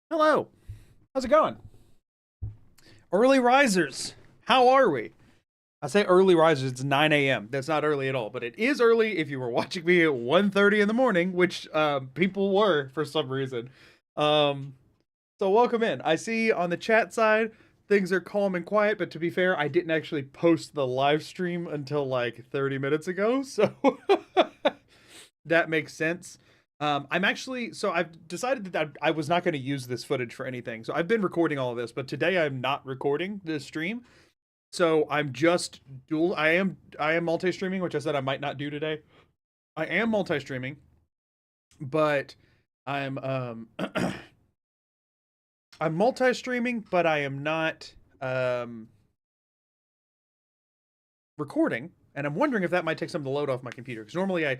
Hello. How's it going? Early risers. How are we? I say early risers, it's 9 a.m. That's not early at all, but it is early if you were watching me at 1:30 in the morning, which people were for some reason. Um, so welcome in. I see on the chat side things are calm and quiet, but to be fair, I didn't actually post the live stream until like 30 minutes ago, so that makes sense. I'm actually so I've decided that I was not going to use this footage for anything. So I've been recording all of this, but today I'm not recording this stream. So I'm just dual. I am multi-streaming, which I said I might not do today. I am multi-streaming, but I'm I'm multi-streaming, but I am not recording, and I'm wondering if that might take some of the load off my computer because normally I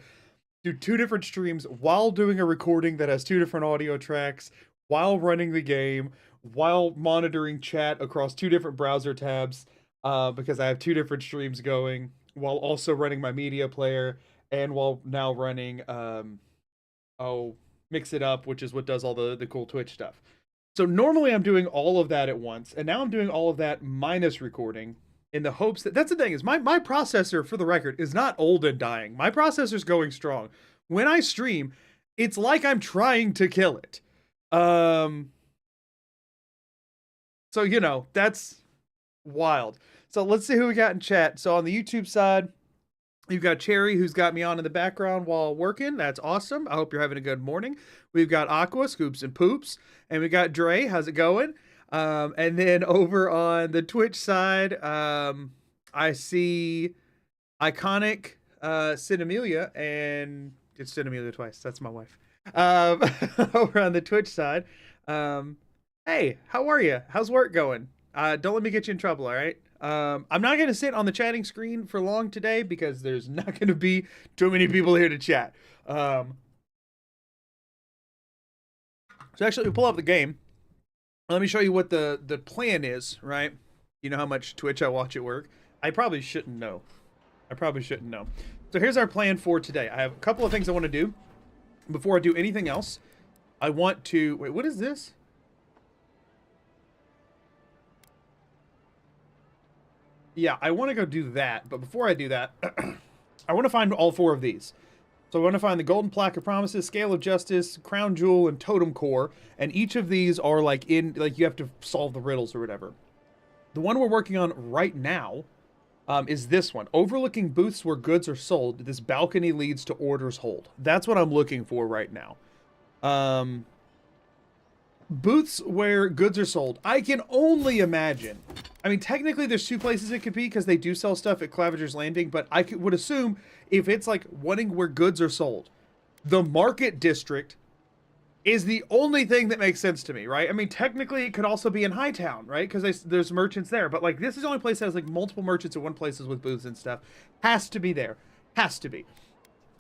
do two different streams while doing a recording that has two different audio tracks, while running the game, while monitoring chat across two different browser tabs, because I have two different streams going, while also running my media player, and while now running, oh, Mix It Up, which is what does all the cool Twitch stuff. So normally I'm doing all of that at once, and now I'm doing all of that minus recording in the hopes that that's the thing is my processor, for the record, is not old and dying. My processor's going strong. When I stream, it's like I'm trying to kill it. So that's wild. So let's see who we got in chat. So on the YouTube side, you've got Cherry, who's got me on in the background while working. That's awesome. I hope you're having a good morning. We've got Aqua, Scoops and Poops, and we got Dre. How's it going? And then over on the Twitch side, I see Iconic Cinemelia, and it's Cinemelia twice. That's my wife. Over on the Twitch side, hey, how are you? How's work going? Don't let me get you in trouble, all right? I'm not going to sit on the chatting screen for long today because there's not going to be too many people here to chat. So actually, we pull up the game. Let me show you what the plan is, right? You know how much Twitch I watch at work? I probably shouldn't know. So here's our plan for today. I have a couple of things I want to do. Before I do anything else, I want to... Wait, what is this? Yeah, I want to go do that, but before I do that, I want to find all four of these. So I want to find the Golden Plaque of Promises, Scale of Justice, Crown Jewel, and Totem Core, and each of these are like you have to solve the riddles or whatever. The one we're working on right now is this one. Overlooking booths where goods are sold, this balcony leads to orders hold. That's what I'm looking for right now. Booths where goods are sold. I can only imagine. I mean, technically there's two places it could be because they do sell stuff at Claviger's Landing, but I would assume if it's like wanting where goods are sold, the market district is the only thing that makes sense to me, right? I mean, technically it could also be in Hightown, right? Because there's merchants there, but like this is the only place that has like multiple merchants at one places with booths and stuff. Has to be there. Has to be.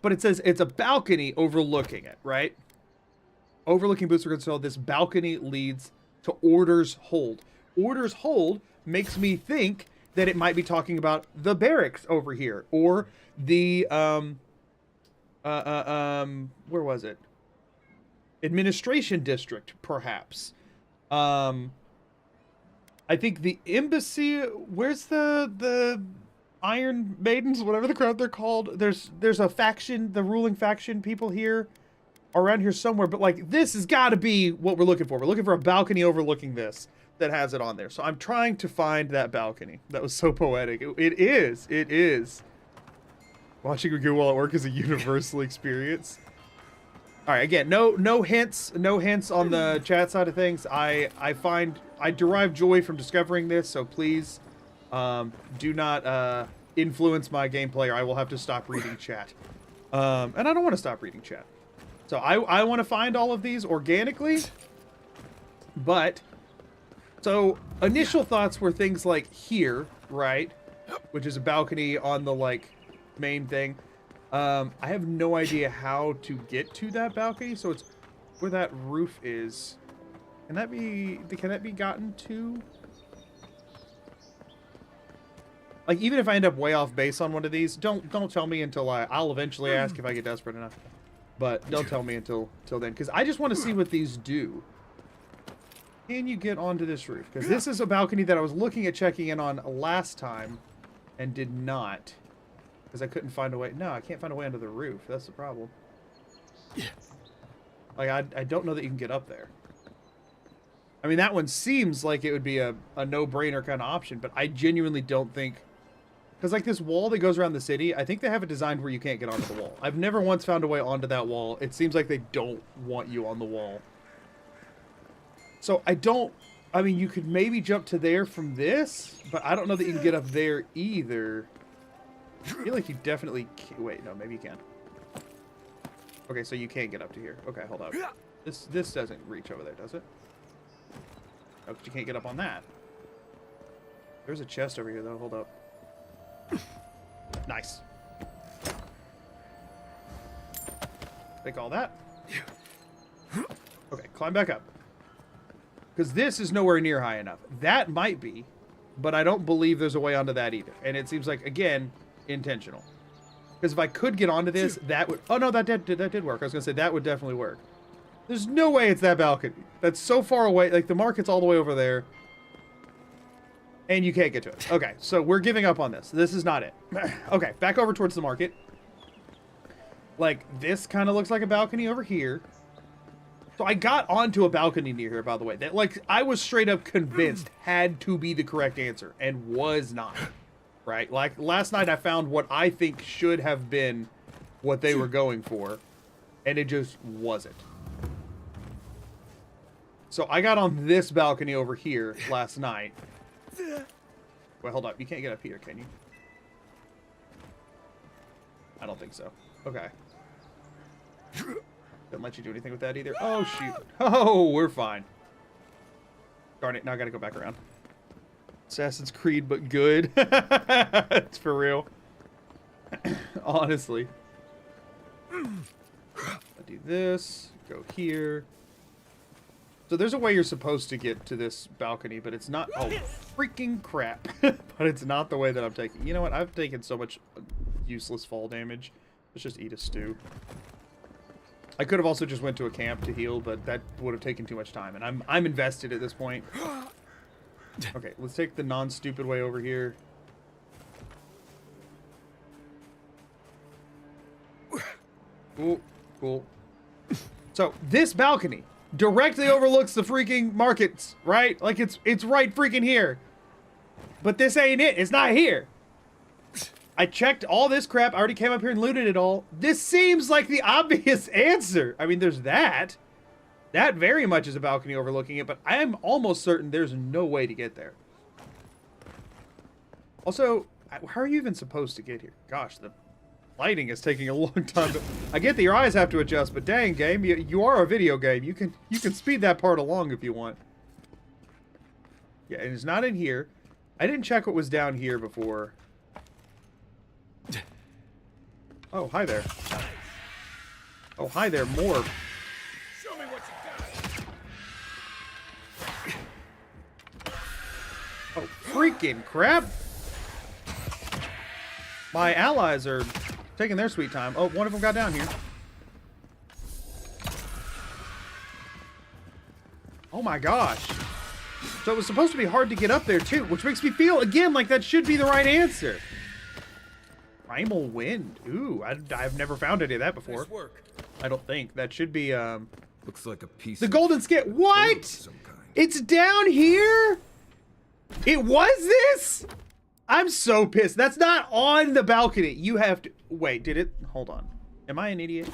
But it says it's a balcony overlooking it, right? Overlooking booths are good, so this balcony leads to orders hold. Orders hold makes me think that it might be talking about the barracks over here, or the where was it? Administration district, perhaps. I think the embassy. Where's the Iron Maidens, whatever the crowd they're called? There's a faction, the ruling faction people here. Around here somewhere, but like this has got to be what we're looking for. We're looking for a balcony overlooking this that has it on there. So I'm trying to find that balcony. That was so poetic. It is. Watching a good while at work is a universal experience. All right, again, no hints on the chat side of things. I derive joy from discovering this, so please do not influence my gameplay or I will have to stop reading chat. And I don't want to stop reading chat. So I want to find all of these organically, but so initial thoughts were things like here, right, which is a balcony on the like main thing. I have no idea how to get to that balcony, so it's where that roof is. Can that be gotten to? Like even if I end up way off base on one of these, don't tell me until I'll eventually ask if I get desperate enough. But don't tell me until then, because I just want to see what these do. Can you get onto this roof? Because this is a balcony that I was looking at checking in on last time and did not. Because I couldn't find a way. No, I can't find a way onto the roof. That's the problem. Like, I don't know that you can get up there. I mean, that one seems like it would be a no-brainer kind of option, but I genuinely don't think... Because, like, this wall that goes around the city, I think they have it designed where you can't get onto the wall. I've never once found a way onto that wall. It seems like they don't want you on the wall. So, I mean, you could maybe jump to there from this, but I don't know that you can get up there either. I feel like you definitely... Wait, no, maybe you can. Okay, so you can't get up to here. Okay, hold up. This doesn't reach over there, does it? Oh, but you can't get up on that. There's a chest over here, though. Hold up. Nice. Take all that. Okay, climb back up. Because this is nowhere near high enough. That might be, but I don't believe there's a way onto that either. And it seems like, again, intentional. Because if I could get onto this, that would... Oh, no, that did work. I was going to say, that would definitely work. There's no way it's that balcony. That's so far away. Like, the market's all the way over there. And you can't get to it. Okay, so we're giving up on this. This is not it. Okay, back over towards the market. Like, this kind of looks like a balcony over here. So I got onto a balcony near here, by the way. That, like, I was straight up convinced had to be the correct answer. And was not. Right? Like, last night I found what I think should have been what they were going for. And it just wasn't. So I got on this balcony over here last night. Wait, hold up. You can't get up here, can you? I don't think so. Okay. Didn't let you do anything with that either. Oh, shoot. Oh, we're fine. Darn it. Now I gotta go back around. Assassin's Creed, but good. It's for real. Honestly. I'll do this. Go here. So there's a way you're supposed to get to this balcony, but it's not... Oh, freaking crap. But it's not the way that I'm taking. You know what? I've taken so much useless fall damage. Let's just eat a stew. I could have also just went to a camp to heal, but that would have taken too much time. And I'm invested at this point. Okay, let's take the non-stupid way over here. Cool, cool. So, this balcony directly overlooks the freaking markets, right? Like, it's right freaking here. But this ain't it. It's not here. I checked all this crap. I already came up here and looted it all. This seems like the obvious answer. I mean, there's that. That very much is a balcony overlooking it, but I am almost certain there's no way to get there. Also, how are you even supposed to get here? Gosh, the lighting is taking a long time. I get that your eyes have to adjust, but dang, game, you are a video game. You can speed that part along if you want. Yeah, and it's not in here. I didn't check what was down here before. Oh, hi there. Oh, hi there, more. Show me what you got. Oh, freaking crap. My allies are taking their sweet time. Oh, one of them got down here. Oh my gosh. So it was supposed to be hard to get up there too, which makes me feel, again, like that should be the right answer. Primal Wind. Ooh, I've never found any of that before. Nice work. I don't think. That should be, Looks like a piece the of golden scale. What? some kind. It's down here? It was this? I'm so pissed. That's not on the balcony. You have to... Wait, did it... Hold on. Am I an idiot?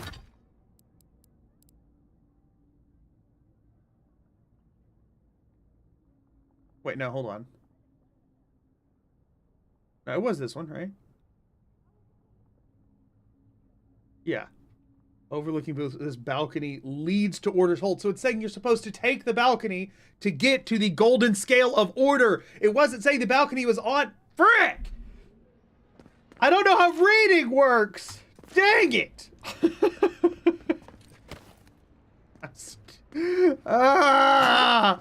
Wait, no, hold on. No, it was this one, right? Yeah. Overlooking this balcony leads to Order's Hold. So it's saying you're supposed to take the balcony to get to the golden scale of order. It wasn't saying the balcony was on... Frick! I don't know how reading works. Dang it! Ah!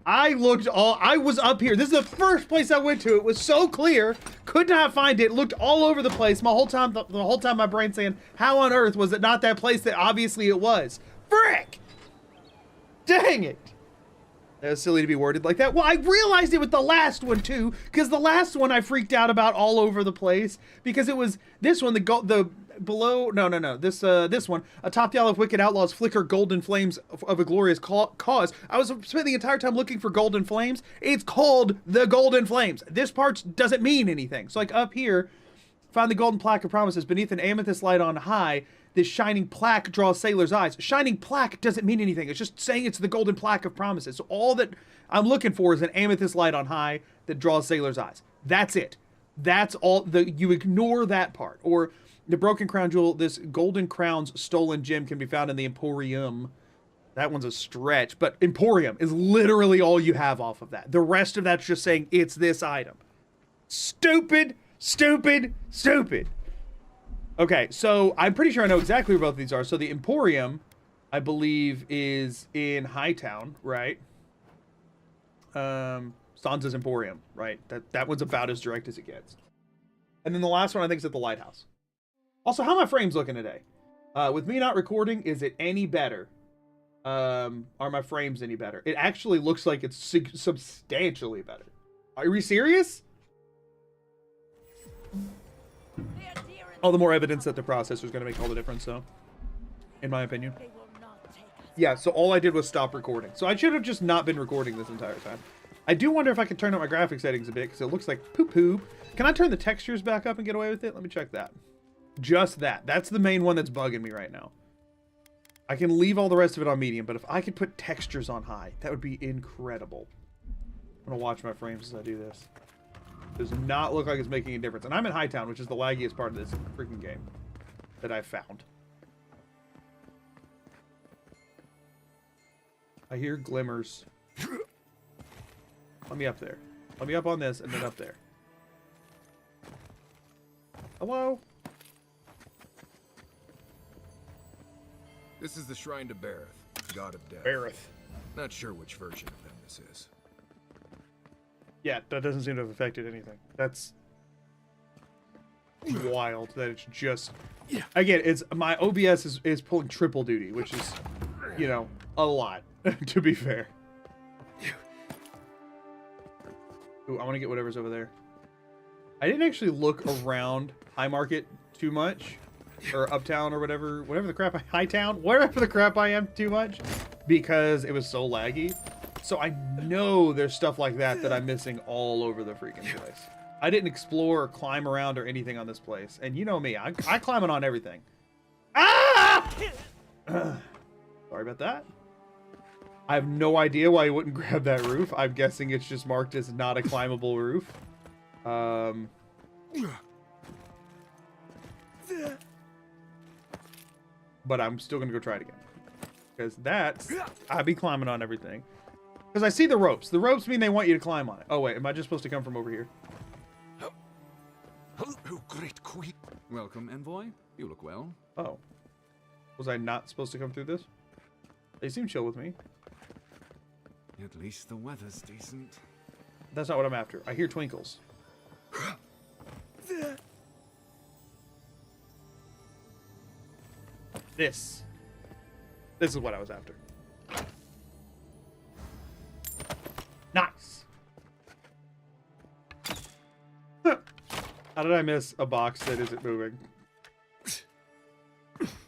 I was up here. This is the first place I went to. It was so clear. Could not find it. Looked all over the place. The whole time my brain saying, how on earth was it not that place that obviously it was? Frick! Dang it! That was silly to be worded like that. Well, I realized it with the last one too, because the last one I freaked out about all over the place because it was this one, this one, atop the Isle of Wicked Outlaws flicker golden flames of a glorious cause. I was spending the entire time looking for golden flames. It's called the golden flames. This part doesn't mean anything. So like up here, find the golden plaque of promises beneath an amethyst light on high. This shining plaque draws sailors' eyes. Shining plaque doesn't mean anything. It's just saying it's the golden plaque of promises. So all that I'm looking for is an amethyst light on high that draws sailors' eyes. That's it. That's all. You ignore that part. Or the broken crown jewel, this golden crown's stolen gem can be found in the Emporium. That one's a stretch, but Emporium is literally all you have off of that. The rest of that's just saying it's this item. Stupid, stupid, stupid. Okay, so I'm pretty sure I know exactly where both of these are. So the Emporium, I believe, is in Hightown, right? Sansa's Emporium, right? That one's about as direct as it gets. And then the last one I think is at the Lighthouse. Also, how are my frames looking today? With me not recording, is it any better? Are my frames any better? It actually looks like it's substantially better. Are we serious? All the more evidence that the processor is going to make all the difference, so, in my opinion. Yeah, so all I did was stop recording. So I should have just not been recording this entire time. I do wonder if I can turn up my graphics settings a bit, because it looks like poop. Can I turn the textures back up and get away with it? Let me check that. Just that. That's the main one that's bugging me right now. I can leave all the rest of it on medium, but if I could put textures on high, that would be incredible. I'm going to watch my frames as I do this. Does not look like it's making a difference. And I'm in Hightown, which is the laggiest part of this freaking game that I've found. I hear glimmers. Let me up there. Let me up on this and then up there. Hello? This is the shrine to Bareth, god of death. Bareth. Not sure which version of them this is. Yeah, that doesn't seem to have affected anything. That's wild that it's just... Again, it's my OBS is pulling triple duty, which is, you know, a lot, to be fair. Ooh, I want to get whatever's over there. I didn't actually look around High Market too much. Or Uptown or whatever the crap Hightown, wherever the crap I am too much. Because it was so laggy. So I know there's stuff like that that I'm missing all over the freaking place. I didn't explore or climb around or anything on this place. And you know me, I climb on everything. Ah! Sorry about that. I have no idea why you wouldn't grab that roof. I'm guessing it's just marked as not a climbable roof. But I'm still gonna go try it again. Because that's... I'd be climbing on everything. Because I see the ropes. The ropes mean they want you to climb on it. Oh, wait. Am I just supposed to come from over here? Oh, great queen. Welcome, envoy. You look well. Oh. Was I not supposed to come through this? They seem chill with me. At least the weather's decent. That's not what I'm after. I hear twinkles. This is what I was after. Nice. How did I miss a box that isn't moving?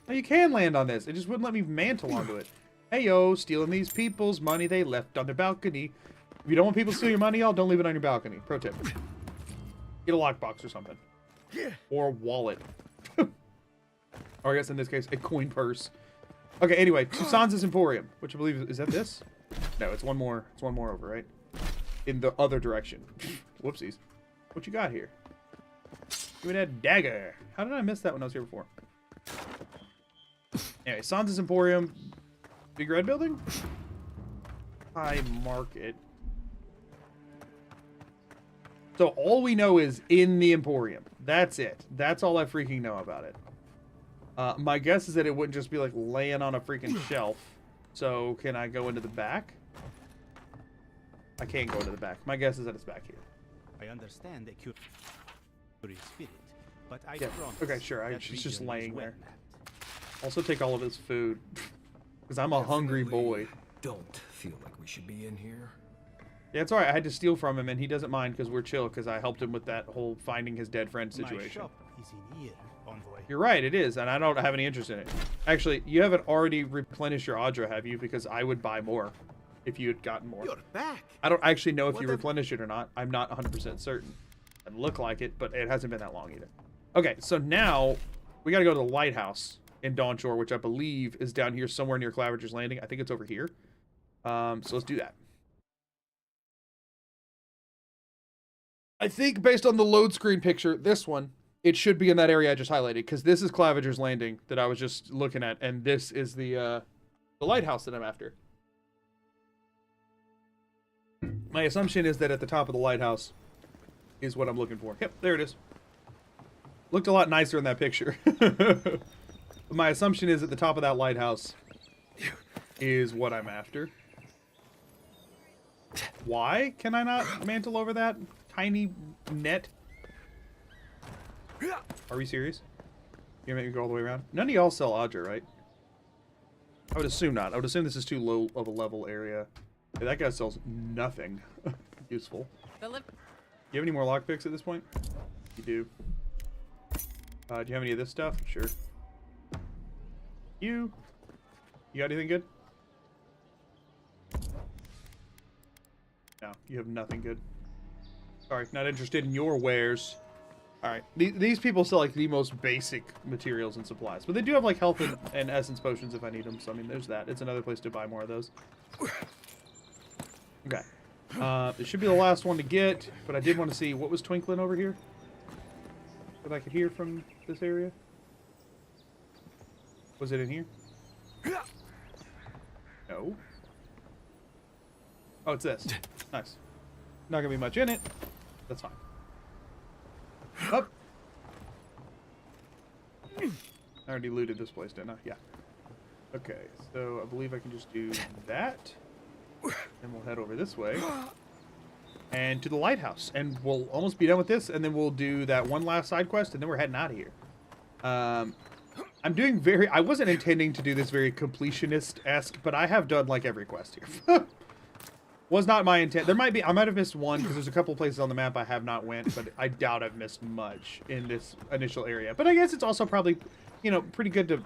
Oh, you can land on this. It just wouldn't let me mantle onto it. Hey, yo, stealing these people's money they left on their balcony. If you don't want people to steal your money, y'all, don't leave it on your balcony. Pro tip. Get a lockbox or something. Or a wallet. Or I guess in this case, a coin purse. Okay, anyway, to Sansa's Emporium, which I believe is that this? No, it's one more. It's one more over, right? In the other direction. Whoopsies. What you got here? Give me that dagger. How did I miss that when I was here before? Anyway, Sansa's Emporium. Big red building? High Market. So all we know is in the Emporium. That's it. That's all I freaking know about it. My guess is that it wouldn't just be like laying on a freaking shelf. So can I go into the back? I can't go into the back. My guess is that it's back here. I understand the curious spirit, but I Yeah. promise Okay, sure. that It's just region is laying well there. mapped. Also take all of his food. Because I'm a hungry boy. Don't feel like we should be in here. Yeah, it's alright. I had to steal from him, and he doesn't mind because we're chill, because I helped him with that whole finding his dead friend My situation. shop is in here, envoy. You're right, it is, and I don't have any interest in it. Actually, you haven't already replenished your Audra, have you? Because I would buy more if you had gotten more. You're back. I don't actually know if What you the- replenished it or not. I'm not 100% certain. It look like it, but it hasn't been that long either. Okay, so now we got to go to the lighthouse in Dawn Shore, which I believe is down here somewhere near Claviger's Landing. I think it's over here. So let's do that. I think based on the load screen picture, this one, it should be in that area I just highlighted, because this is Claviger's Landing that I was just looking at, and this is the lighthouse that I'm after. My assumption is that at the top of the lighthouse is what I'm looking for. Yep, there it is. Looked a lot nicer in that picture. My assumption is at the top of that lighthouse is what I'm after. Why can I not mantle over that tiny net? Are we serious? You're gonna make me go all the way around? None of y'all sell Audra, right? I would assume not. I would assume this is too low of a level area. Yeah, that guy sells nothing useful. You have any more lockpicks at this point? You do. Do you have any of this stuff? Sure. You got anything good? No, you have nothing good. Sorry, not interested in your wares. Alright, these people sell like the most basic materials and supplies. But they do have like health and essence potions if I need them. So I mean, there's that. It's another place to buy more of those. Okay. It should be the last one to get, but I did want to see what was twinkling over here. That I could hear from this area. Was it in here? No. Oh, it's this. Nice. Not gonna be much in it. That's fine. Up. I already looted this place, didn't I? Yeah. Okay, so I believe I can just do that. And we'll head over this way. And to the lighthouse. And we'll almost be done with this, and then we'll do that one last side quest, and then we're heading out of here. I'm doing I wasn't intending to do this very completionist-esque, but I have done like every quest here. Was not my intent. There might be, I might have missed one, because there's a couple places on the map I have not went, but I doubt I've missed much in this initial area. But I guess it's also probably, you know, pretty good to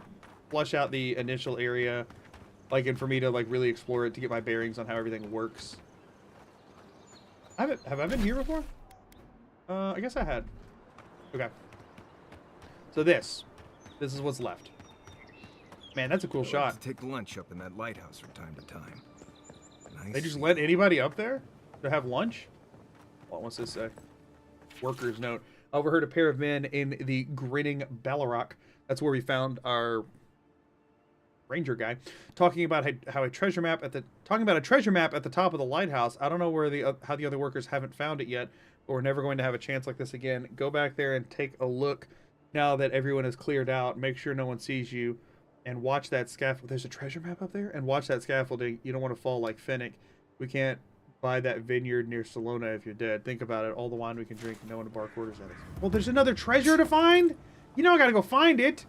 flush out the initial area, like, and for me to, like, really explore it to get my bearings on how everything works. Have I been here before? I guess I had. Okay. So this is what's left. Man, that's a cool shot. To take lunch up in that lighthouse from time to time. Nice. They just let anybody up there to have lunch? What what's this say? Worker's note. Overheard a pair of men in the grinning Ballarok. That's where we found our ranger guy talking about how a treasure map at the top of the lighthouse. I don't know where how the other workers haven't found it yet, but we're never going to have a chance like this again. Go back there and take a look now that everyone is cleared out. Make sure no one sees you. And watch that scaffold. There's a treasure map up there? And watch that scaffolding. You don't want to fall like Fennec. We can't buy that vineyard near Salona if you're dead. Think about it. All the wine we can drink, no one to bark orders at us. Well, there's another treasure to find? You know I gotta go find it.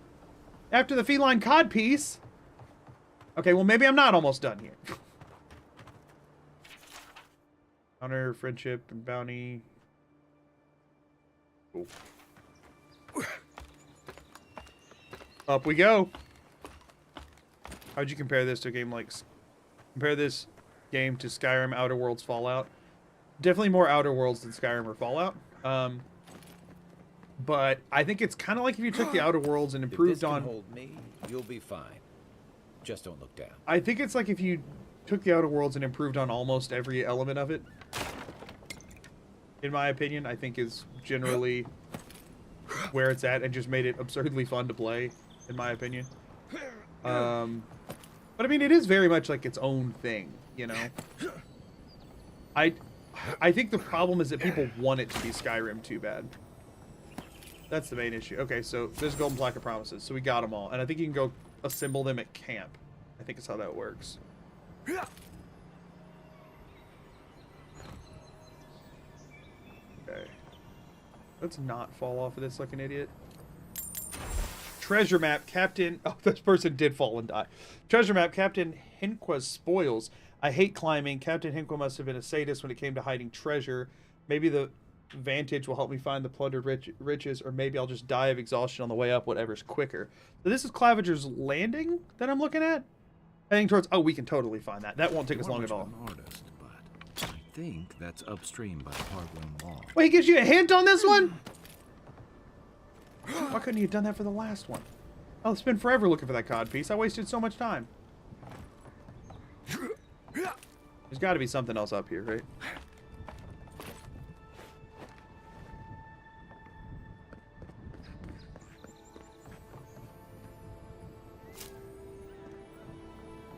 After the feline codpiece. Okay, well maybe I'm not almost done here. Honor, friendship, and bounty. Cool. Up we go. How'd you compare this to a game like... Compare this game to Skyrim, Outer Worlds, Fallout? Definitely more Outer Worlds than Skyrim or Fallout. But I think it's kind of like if you took the Outer Worlds and improved on... hold me, you'll be fine. Just don't look down. I think it's like if you took the Outer Worlds and improved on almost every element of it. In my opinion, I think is generally where it's at and just made it absurdly fun to play, in my opinion. But I mean, it is very much like its own thing, you know? I think the problem is that people want it to be Skyrim too bad. That's the main issue. Okay, so there's Golden Plaque of Promises, so we got them all. And I think you can go assemble them at camp. I think is how that works. Okay. Let's not fall off of this like an idiot. Treasure map, Captain... Oh, this person did fall and die. Treasure map, Captain Hinqua's spoils. I hate climbing. Captain Hinqua must have been a sadist when it came to hiding treasure. Maybe the vantage will help me find the plundered riches, or maybe I'll just die of exhaustion on the way up, whatever's quicker. So this is Claviger's Landing that I'm looking at? Heading towards... Oh, we can totally find that. That won't take us long at all. An artist, but I think that's upstream by the Parkland Wall. Wait, he gives you a hint on this one? Why couldn't he have done that for the last one? I'll spend forever looking for that codpiece. I wasted so much time. There's got to be something else up here, right?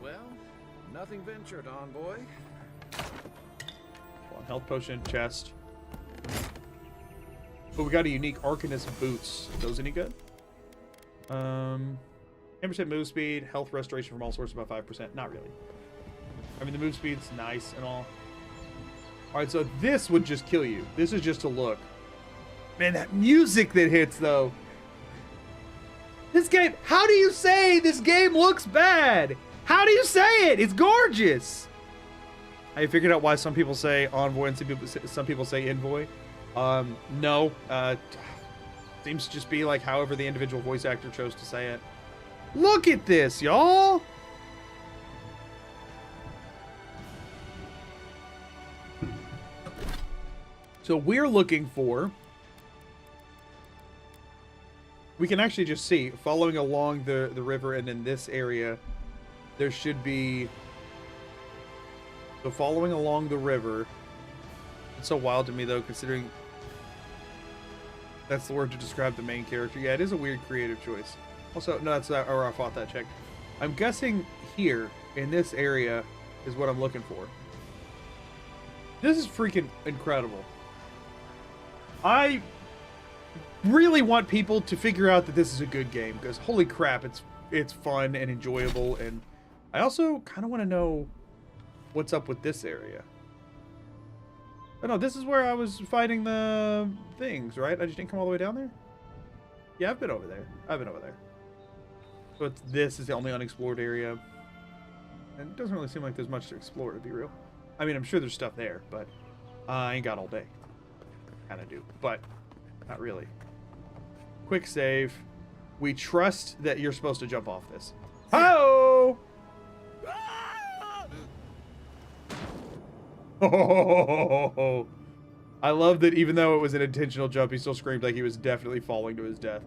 Well, nothing ventured, envoy. Well, health potion, chest. But we got a unique Arcanist boots. Are those any good? 10% move speed, health restoration from all sources about 5%. Not really. I mean, the move speed's nice and all. Alright, so this would just kill you. This is just to look. Man, that music that hits, though. This game... How do you say this game looks bad? How do you say it? It's gorgeous! I figured out why some people say Envoy and some people say Envoy. No. Seems to just be like however the individual voice actor chose to say it. Look at this, y'all! So we're looking for... We can actually just see, following along the river and in this area, there should be... So following along the river... It's so wild to me, though, considering... That's the word to describe the main character. Yeah, it is a weird creative choice. Also, no, that's not, or I thought that checked. I'm guessing here, in this area, is what I'm looking for. This is freaking incredible. I really want people to figure out that this is a good game, because holy crap, it's fun and enjoyable, and I also kind of want to know what's up with this area. Oh no, this is where I was fighting the things, right? I just didn't come all the way down there? Yeah, I've been over there. I've been over there. So this is the only unexplored area. And it doesn't really seem like there's much to explore, to be real. I mean, I'm sure there's stuff there, but I ain't got all day. Kind of do, but not really. Quick save. We trust that you're supposed to jump off this. Oh! Oh! I love that even though it was an intentional jump, he still screamed like he was definitely falling to his death.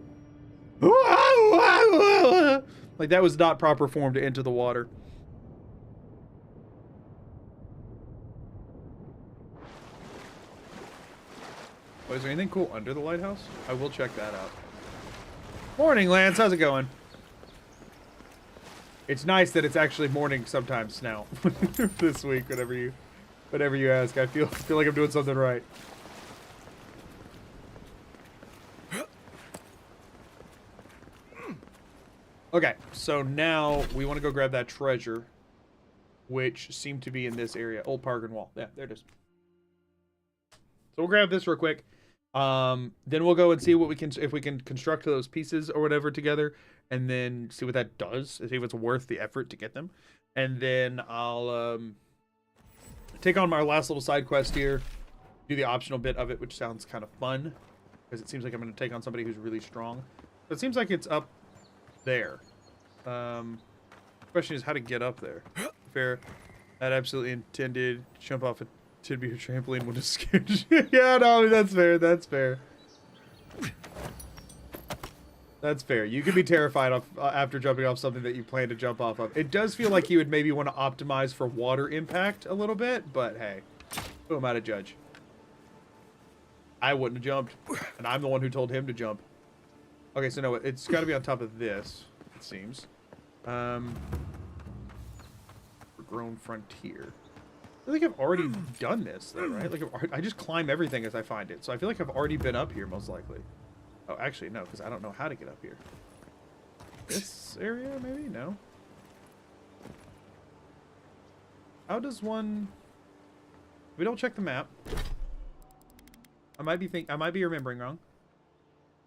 Like that was not proper form to enter the water. Oh, is there anything cool under the lighthouse? I will check that out. Morning, Lance. How's it going? It's nice that it's actually morning sometimes now. This week, whatever you ask. I feel like I'm doing something right. Okay, so now we want to go grab that treasure, which seemed to be in this area. Old Pargan Wall. Yeah, there it is. So we'll grab this real quick. Then we'll go and see what we can, if we can construct those pieces or whatever together, and then see what that does, see if it's worth the effort to get them. And then I'll take on my last little side quest here, do the optional bit of it, which sounds kind of fun, because it seems like I'm going to take on somebody who's really strong. So it seems like it's up there. Question is how to get up there. Fair. That absolutely intended to jump off a tidbit trampoline when it's scared. Yeah, no, that's fair. That's fair. That's fair. You can be terrified of, after jumping off something that you plan to jump off of. It does feel like you would maybe want to optimize for water impact a little bit, but hey, who am I to judge? I wouldn't have jumped, and I'm the one who told him to jump. Okay, so no, it's got to be on top of this, it seems. Grown Frontier. I feel like I've already done this, though, right? Like, I just climb everything as I find it, so I feel like I've already been up here, most likely. Oh, actually, no, because I don't know how to get up here. This area, maybe? No. How does one... We don't check the map. I might be remembering wrong.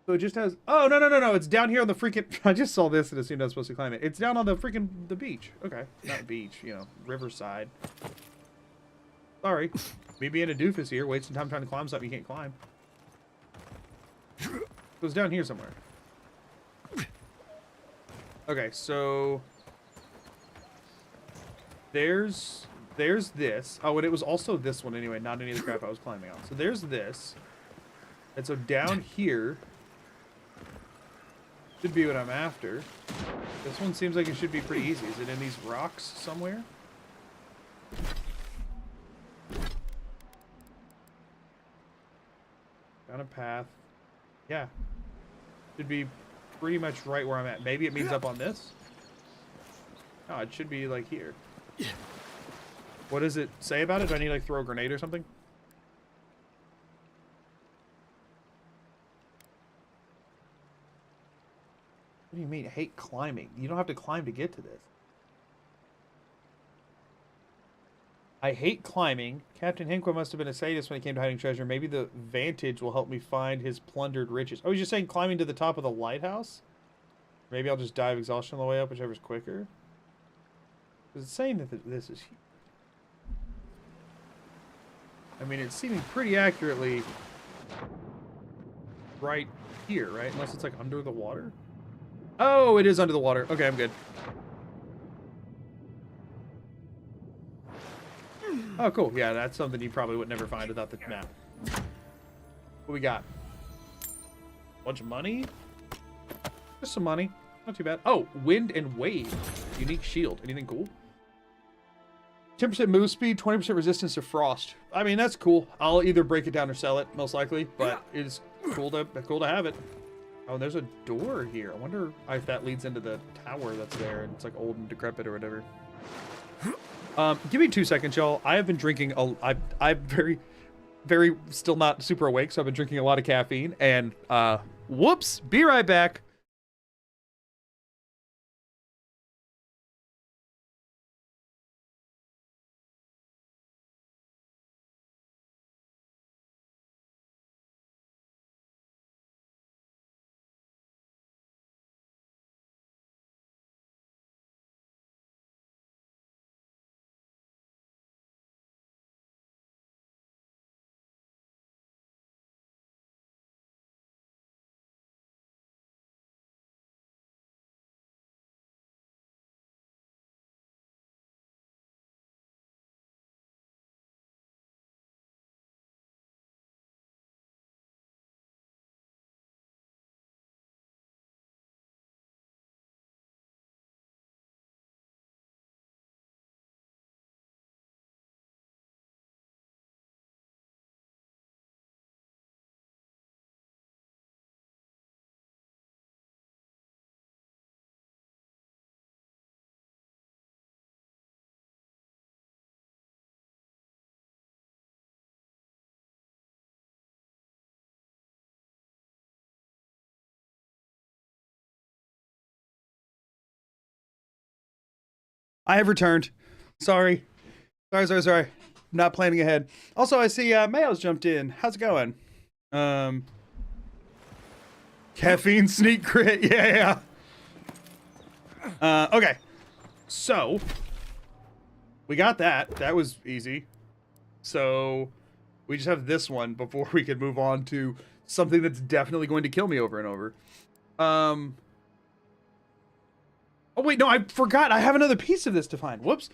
So it just has... Oh, no, no, no, no. It's down here on the freaking... I just saw this and assumed I was supposed to climb it. It's down on the freaking... the beach. Okay. Not beach, you know. Riverside. Sorry. Me being a doofus here, wasting time trying to climb something you can't climb. It was down here somewhere. Okay, so... There's this. Oh, and it was also this one anyway, not any of the crap I was climbing on. So there's this. And so down here... should be what I'm after. This one seems like it should be pretty easy. Is it in these rocks somewhere? Down a path. Yeah. Should be pretty much right where I'm at. Maybe it means up on this? No, it should be like here. What does it say about it? Do I need to like throw a grenade or something? What do you mean? I hate climbing. You don't have to climb to get to this. I hate climbing. Captain Hinkwa must have been a sadist when it came to hiding treasure. Maybe the vantage will help me find his plundered riches. Oh, he's just saying climbing to the top of the lighthouse? Maybe I'll just die of exhaustion on the way up, whichever's quicker. Because it's saying that this is... I mean, it's seeming pretty accurately right here, right? Unless it's like under the water. Oh, it is under the water. Okay, I'm good. Oh, cool. Yeah, that's something you probably would never find without the map. What we got? Bunch of money? Just some money. Not too bad. Oh, wind and wave. Unique shield. Anything cool? 10% move speed, 20% resistance to frost. I mean, that's cool. I'll either break it down or sell it, most likely. But it's cool to have it. Oh, there's a door here. I wonder if that leads into the tower that's there and it's like old and decrepit or whatever. Give me 2 seconds, y'all. I have been drinking I'm very still not super awake, so I've been drinking a lot of caffeine and whoops, be right back. I have returned. Sorry. Sorry. Not planning ahead. Also, I see Mayo's jumped in. How's it going? Caffeine sneak crit. Yeah. Okay. So, we got that. That was easy. So, we just have this one before we could move on to something that's definitely going to kill me over and over. Oh, wait, no, I forgot. I have another piece of this to find. Whoops.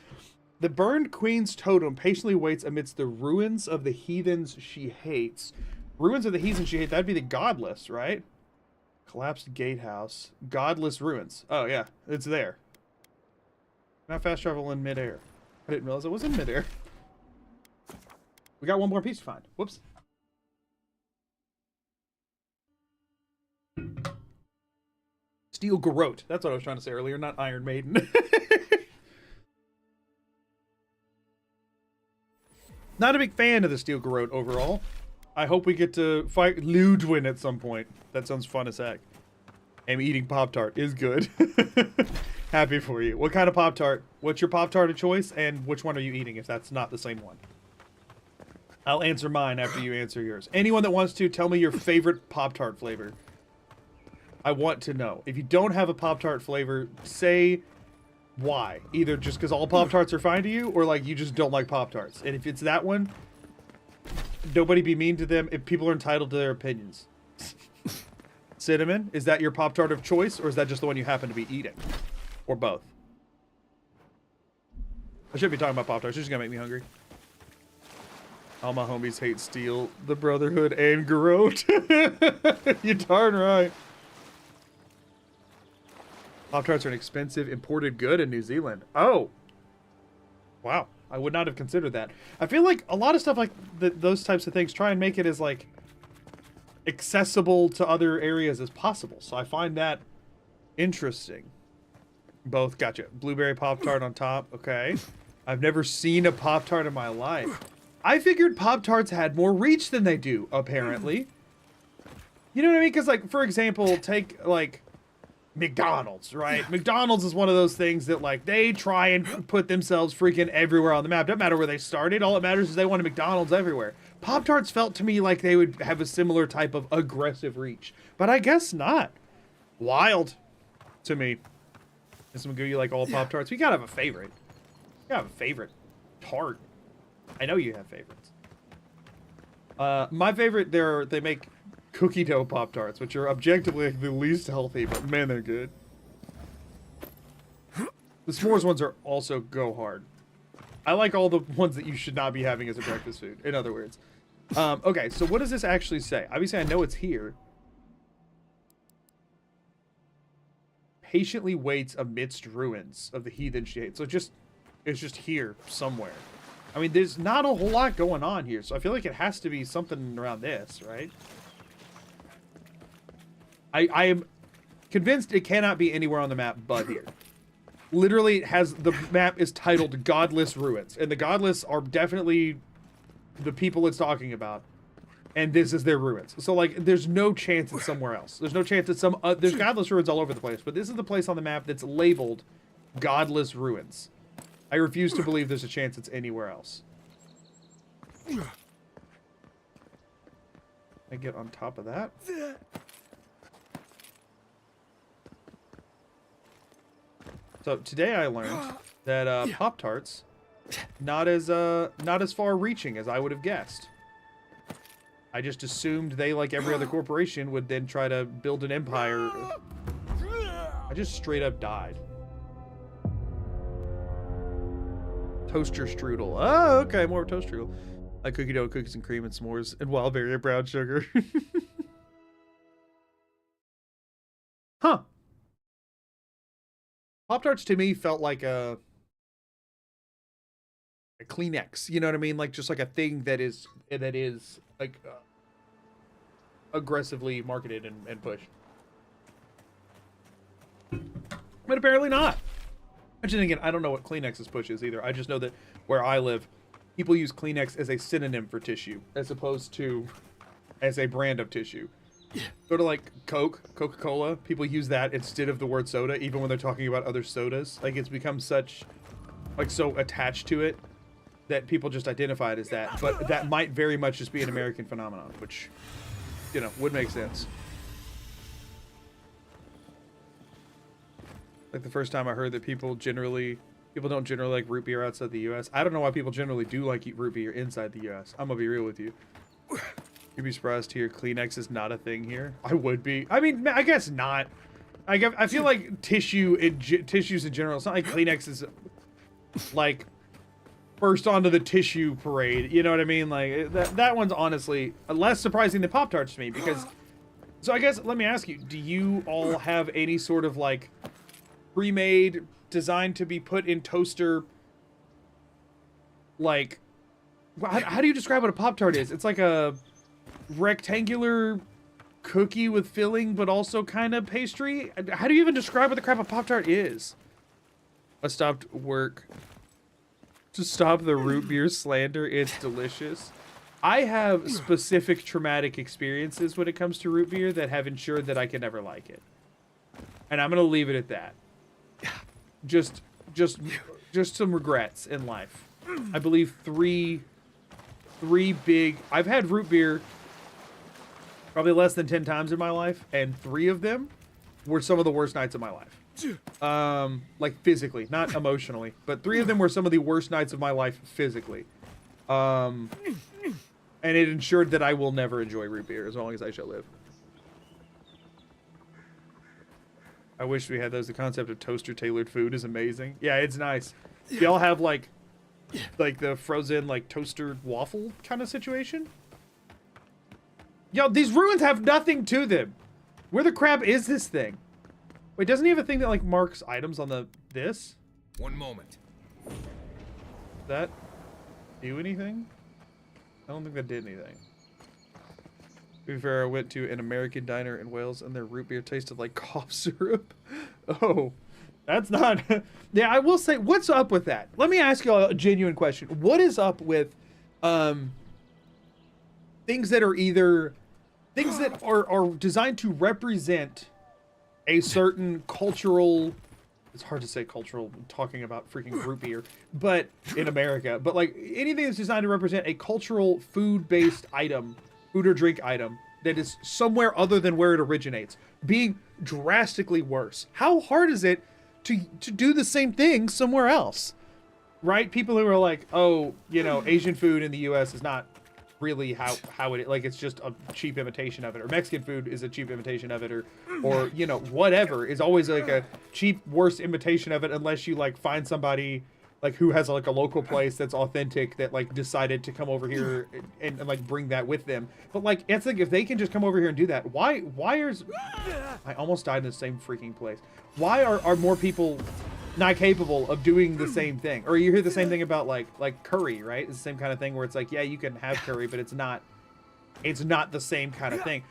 The burned queen's totem patiently waits amidst the ruins of the heathens she hates. Ruins of the heathens she hates. That'd be the godless, right? Collapsed gatehouse. Godless ruins. Oh, yeah. It's there. Now fast travel in midair. I didn't realize it was in midair. We got one more piece to find. Whoops. Steel Garrote. That's what I was trying to say earlier, not Iron Maiden. Not a big fan of the Steel Garrote overall. I hope we get to fight Ludwin at some point. That sounds fun as heck. And eating Pop-Tart is good. Happy for you. What kind of Pop-Tart? What's your Pop-Tart of choice? And which one are you eating if that's not the same one? I'll answer mine after you answer yours. Anyone that wants to, tell me your favorite Pop-Tart flavor. I want to know. If you don't have a Pop-Tart flavor, say why. Either just because all Pop-Tarts are fine to you, or like you just don't like Pop-Tarts. And if it's that one, nobody be mean to them. If people are entitled to their opinions. Cinnamon, is that your Pop-Tart of choice, or is that just the one you happen to be eating? Or both? I shouldn't be talking about Pop-Tarts. It's just gonna make me hungry. All my homies hate Steel, the Brotherhood, and Garrote. You darn right. Pop-Tarts are an expensive imported good in New Zealand. Oh. Wow. I would not have considered that. I feel like a lot of stuff like those types of things try and make it as, like, accessible to other areas as possible. So I find that interesting. Both. Gotcha. Blueberry Pop-Tart on top. Okay. I've never seen a Pop-Tart in my life. I figured Pop-Tarts had more reach than they do, apparently. You know what I mean? Because, like, for example, take, like, McDonald's, right? McDonald's is one of those things that, like, they try and put themselves freaking everywhere on the map. Doesn't matter where they started. All that matters is they want a McDonald's everywhere. Pop-Tarts felt to me like they would have a similar type of aggressive reach. But I guess not. Wild to me. Some good, you like all Pop-Tarts? We gotta have a favorite. You gotta have a favorite tart. I know you have favorites. My favorite, they make cookie dough Pop-Tarts, which are objectively the least healthy, but man, they're good. The s'mores ones are also go hard. I like all the ones that you should not be having as a breakfast food, in other words. Okay, so what does this actually say? Obviously, I know it's here. Patiently waits amidst ruins of the heathen she hates. So it's just here somewhere. I mean, there's not a whole lot going on here, so I feel like it has to be something around this, right? I am convinced it cannot be anywhere on the map but here. Literally, the map is titled Godless Ruins, and the Godless are definitely the people it's talking about, and this is their ruins. So, like, there's no chance it's somewhere else. There's no chance it's there's Godless Ruins all over the place, but this is the place on the map that's labeled Godless Ruins. I refuse to believe there's a chance it's anywhere else. I get on top of that. So today I learned that Pop-Tarts not as far-reaching as I would have guessed. I just assumed they, like every other corporation, would then try to build an empire. I just straight up died. Toaster strudel. Oh, okay, more toast strudel. Like cookie dough, cookies and cream, and s'mores, and wild berry and brown sugar. Huh. Pop-Tarts to me felt like a Kleenex, you know what I mean? Like just like a thing that is like aggressively marketed and pushed. But apparently not. Actually, again, I don't know what Kleenex's push is either. I just know that where I live, people use Kleenex as a synonym for tissue, as opposed to as a brand of tissue. Sort of like Coca-Cola, people use that instead of the word soda, even when they're talking about other sodas. Like, it's become such, like, so attached to it that people just identify it as that. But that might very much just be an American phenomenon, which, you know, would make sense. Like, the first time I heard that people don't generally like root beer outside the U.S. I don't know why people generally do like root beer inside the U.S. I'm gonna be real with you. You'd be surprised to hear Kleenex is not a thing here. I would be. I mean, I guess not. I feel like tissues in general. It's not like Kleenex is like first onto the tissue parade. You know what I mean? Like that one's honestly less surprising than Pop-Tarts to me because. So I guess let me ask you: do you all have any sort of like pre-made, designed to be put in toaster? Like, how do you describe what a Pop-Tart is? It's like a rectangular cookie with filling, but also kind of pastry. How do you even describe what the crap a Pop-Tart is? I stopped work to stop the root beer slander. It's delicious. I have specific traumatic experiences when it comes to root beer that have ensured that I can never like it. And I'm gonna leave it at that. Just some regrets in life. I believe three big. I've had root beer probably less than 10 times in my life, and 3 of them were some of the worst nights of my life. Like physically, not emotionally, but 3 of them were some of the worst nights of my life physically. And it ensured that I will never enjoy root beer as long as I shall live. I wish we had those. The concept of toaster tailored food is amazing. Yeah, it's nice. Y'all have like the frozen like toaster waffle kind of situation? Yo, these ruins have nothing to them. Where the crap is this thing? Wait, doesn't he have a thing that like marks items on this? One moment. That do anything? I don't think that did anything. To be fair, I went to an American diner in Wales and their root beer tasted like cough syrup. Oh, that's not... Yeah, I will say, what's up with that? Let me ask you a genuine question. What is up with things that are either... Things that are designed to represent a certain cultural... It's hard to say cultural, I'm talking about freaking root beer, but in America. But like anything that's designed to represent a cultural food-based item, food or drink item, that is somewhere other than where it originates, being drastically worse. How hard is it to do the same thing somewhere else? Right? People who are like, oh, you know, Asian food in the US is not really how it, like, it's just a cheap imitation of it, or Mexican food is a cheap imitation of it, or you know, whatever is always like a cheap worse imitation of it, unless you like find somebody like who has like a local place that's authentic that like decided to come over here and like bring that with them. But like, it's like if they can just come over here and do that, why is... I almost died in the same freaking place. Why are more people not capable of doing the same thing? Or you hear the same thing about like curry, right? It's the same kind of thing where it's like, yeah, you can have curry, but it's not the same kind of thing.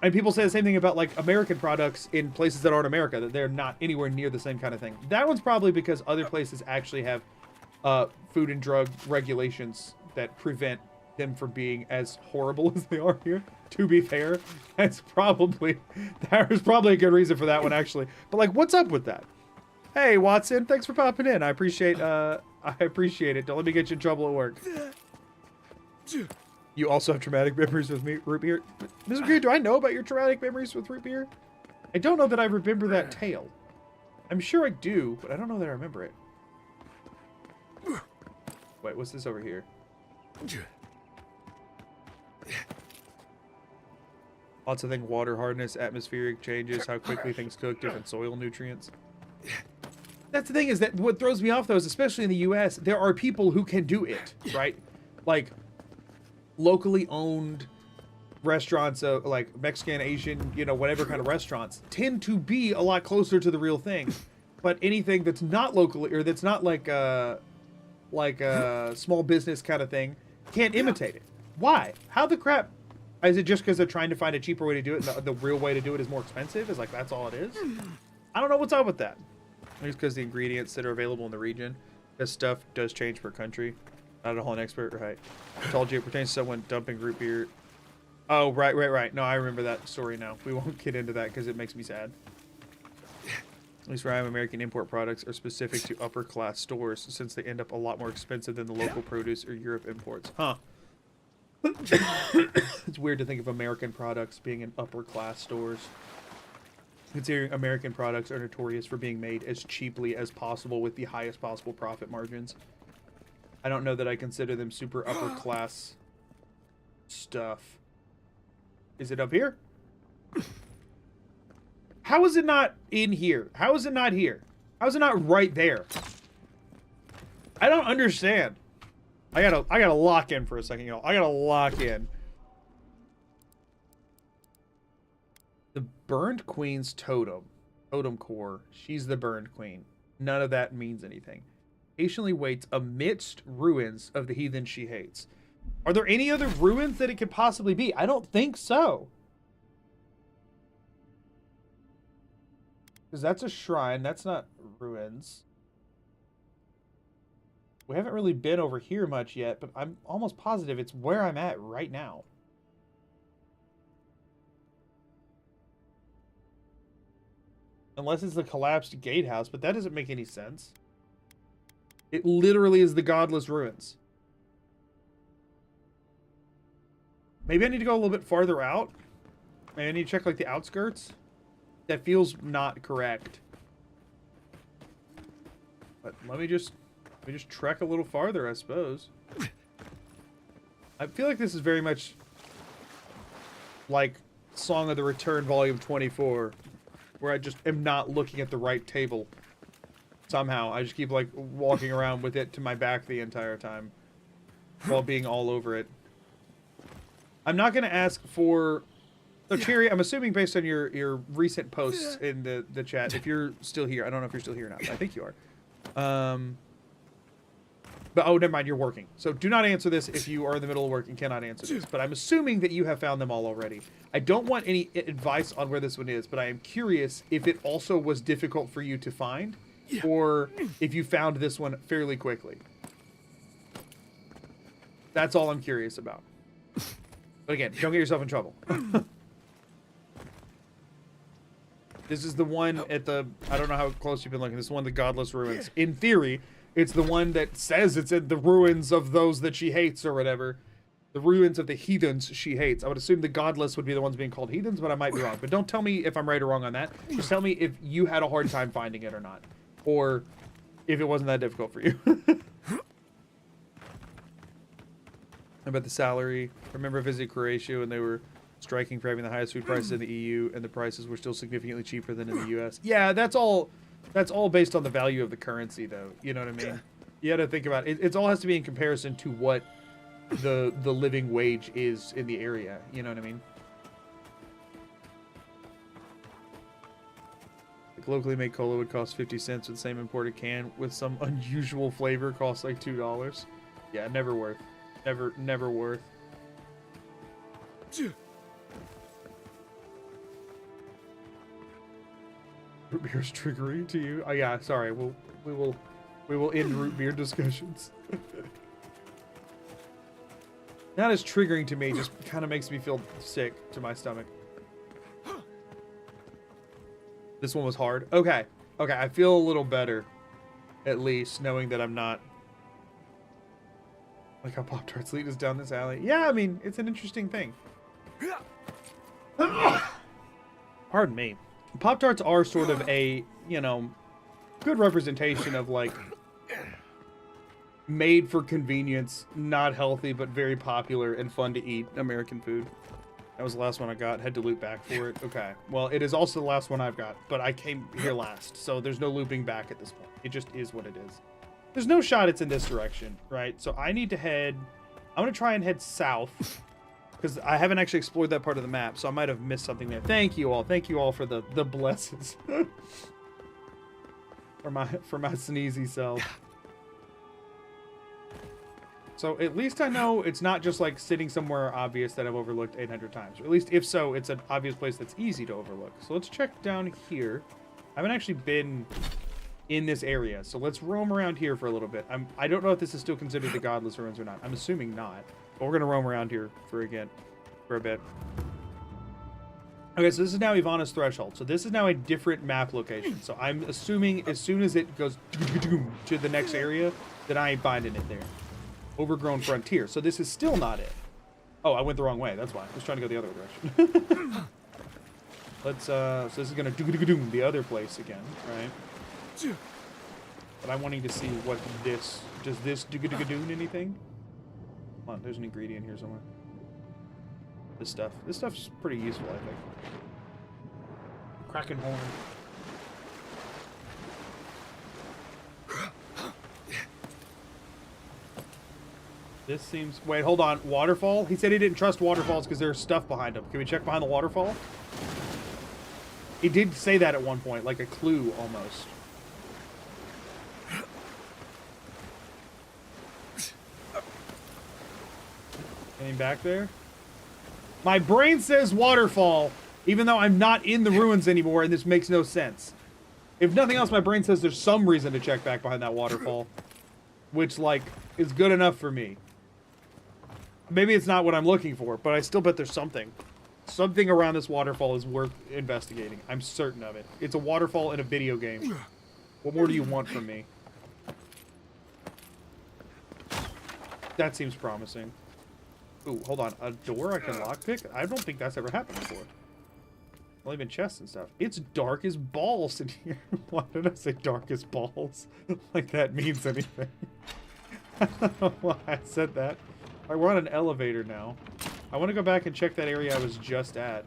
And people say the same thing about like American products in places that aren't America, that they're not anywhere near the same kind of thing. That one's probably because other places actually have food and drug regulations that prevent them from being as horrible as they are here. To be fair, there's probably a good reason for that one, actually. But like, what's up with that? Hey, Watson, thanks for popping in. I appreciate it. Don't let me get you in trouble at work. You also have traumatic memories with root beer. Mr. Green, do I know about your traumatic memories with root beer? I don't know that I remember that tale. I'm sure I do, but I don't know that I remember it. Wait, what's this over here? Lots of things: water hardness, atmospheric changes, how quickly things cook, different soil nutrients. That's the thing, is that what throws me off though is, especially in the US, there are people who can do it, right? Like locally owned restaurants, like Mexican, Asian, you know, whatever kind of restaurants, tend to be a lot closer to the real thing. But anything that's not locally, or that's not like a small business kind of thing, can't imitate it. Why? How the crap? Is it just because they're trying to find a cheaper way to do it, and the real way to do it is more expensive? Is like, that's all it is? I don't know what's up with that. Maybe it's because the ingredients that are available in the region. This stuff does change per country. Not at all an expert, right? I told you it pertains to someone dumping root beer. Oh, right. No, I remember that story now. We won't get into that because it makes me sad. At least where I am, American import products are specific to upper class stores, since they end up a lot more expensive than the local produce or Europe imports. Huh. It's weird to think of American products being in upper class stores, considering American products are notorious for being made as cheaply as possible with the highest possible profit margins. I don't know that I consider them super upper class stuff. Is it up here? How is it not in here? How is it not here? How is it not right there? I don't understand. I gotta lock in for a second, y'all. I gotta lock in. The Burned Queen's totem core. She's the Burned Queen. None of that means anything. Patiently waits amidst ruins of the heathen she hates. Are there any other ruins that it could possibly be? I don't think so. Because that's a shrine. That's not ruins. We haven't really been over here much yet, but I'm almost positive it's where I'm at right now. Unless it's the collapsed gatehouse, but that doesn't make any sense. It literally is the godless ruins. Maybe I need to go a little bit farther out. Maybe I need to check like the outskirts. That feels not correct. But let me just trek a little farther, I suppose. I feel like this is very much like Song of the Return Volume 24, where I just am not looking at the right table. Somehow, I just keep, like, walking around with it to my back the entire time, while being all over it. I'm not going to ask for... So, Cherry, I'm assuming based on your recent posts in the chat, if you're still here, I don't know if you're still here or not, but I think you are. But, oh, never mind, you're working. So do not answer this if you are in the middle of work and cannot answer this. But I'm assuming that you have found them all already. I don't want any advice on where this one is, but I am curious if it also was difficult for you to find, or if you found this one fairly quickly. That's all I'm curious about. But again, don't get yourself in trouble. This is the one at the... I don't know how close you've been looking. This is one of the Godless Ruins. In theory... It's the one that says it's in the ruins of those that she hates or whatever. The ruins of the heathens she hates. I would assume the godless would be the ones being called heathens, but I might be wrong. But don't tell me if I'm right or wrong on that. Just tell me if you had a hard time finding it or not. Or if it wasn't that difficult for you. About the salary. Remember I visited Croatia and they were striking for having the highest food prices in the EU and the prices were still significantly cheaper than in the US. Yeah, that's all based on the value of the currency, though. You know what I mean? You got to think about it. It all has to be in comparison to what the living wage is in the area. You know what I mean? Like locally made cola would cost 50 cents with the same imported can with some unusual flavor costs like $2. Yeah, never worth. Never worth. Root beer's triggering to you? Oh yeah, sorry. We will end root beer discussions. Not as triggering to me, just kind of makes me feel sick to my stomach. This one was hard. Okay. Okay, I feel a little better. At least, knowing that I'm not... Like how Pop-Tarts lead us down this alley. Yeah, I mean, it's an interesting thing. Pardon me. Pop-Tarts are sort of a, you know, good representation of, like, made for convenience, not healthy, but very popular and fun to eat American food. That was the last one I got. Had to loop back for it. Okay. Well, it is also the last one I've got, but I came here last, so there's no looping back at this point. It just is what it is. There's no shot it's in this direction, right? So I need to head... I'm going to try and head south. Because I haven't actually explored that part of the map, so I might have missed something there. Thank you all. Thank you all for the blesses. for my sneezy self. So at least I know it's not just like sitting somewhere obvious that I've overlooked 800 times. Or at least if so, it's an obvious place that's easy to overlook. So let's check down here. I haven't actually been in this area, so let's roam around here for a little bit. I don't know if this is still considered the Godless Ruins or not. I'm assuming not. But we're gonna roam around here for a bit. Okay, so this is now Ivana's Threshold. So this is now a different map location. So I'm assuming as soon as it goes to the next area, that I ain't finding it there. Overgrown Frontier. So this is still not it. Oh, I went the wrong way. That's why. I was trying to go the other direction. Let's, so this is gonna do the other place again, right? But I'm wanting to see what this, does this do anything? Come on, there's an ingredient here somewhere. This stuff's pretty useful, I think. Kraken horn. This seems... Wait, hold on. Waterfall? He said he didn't trust waterfalls because there's stuff behind them. Can we check behind the waterfall? He did say that at one point, like a clue almost. Getting back there? My brain says waterfall, even though I'm not in the ruins anymore, and this makes no sense. If nothing else, my brain says there's some reason to check back behind that waterfall. Which, like, is good enough for me. Maybe it's not what I'm looking for, but I still bet there's something. Something around this waterfall is worth investigating. I'm certain of it. It's a waterfall in a video game. What more do you want from me? That seems promising. Ooh, hold on. A door I can lockpick? I don't think that's ever happened before. Well, even chests and stuff. It's dark as balls in here. Why did I say dark as balls? Like that means anything. I don't know why I said that. All right, we're on an elevator now. I want to go back and check that area I was just at.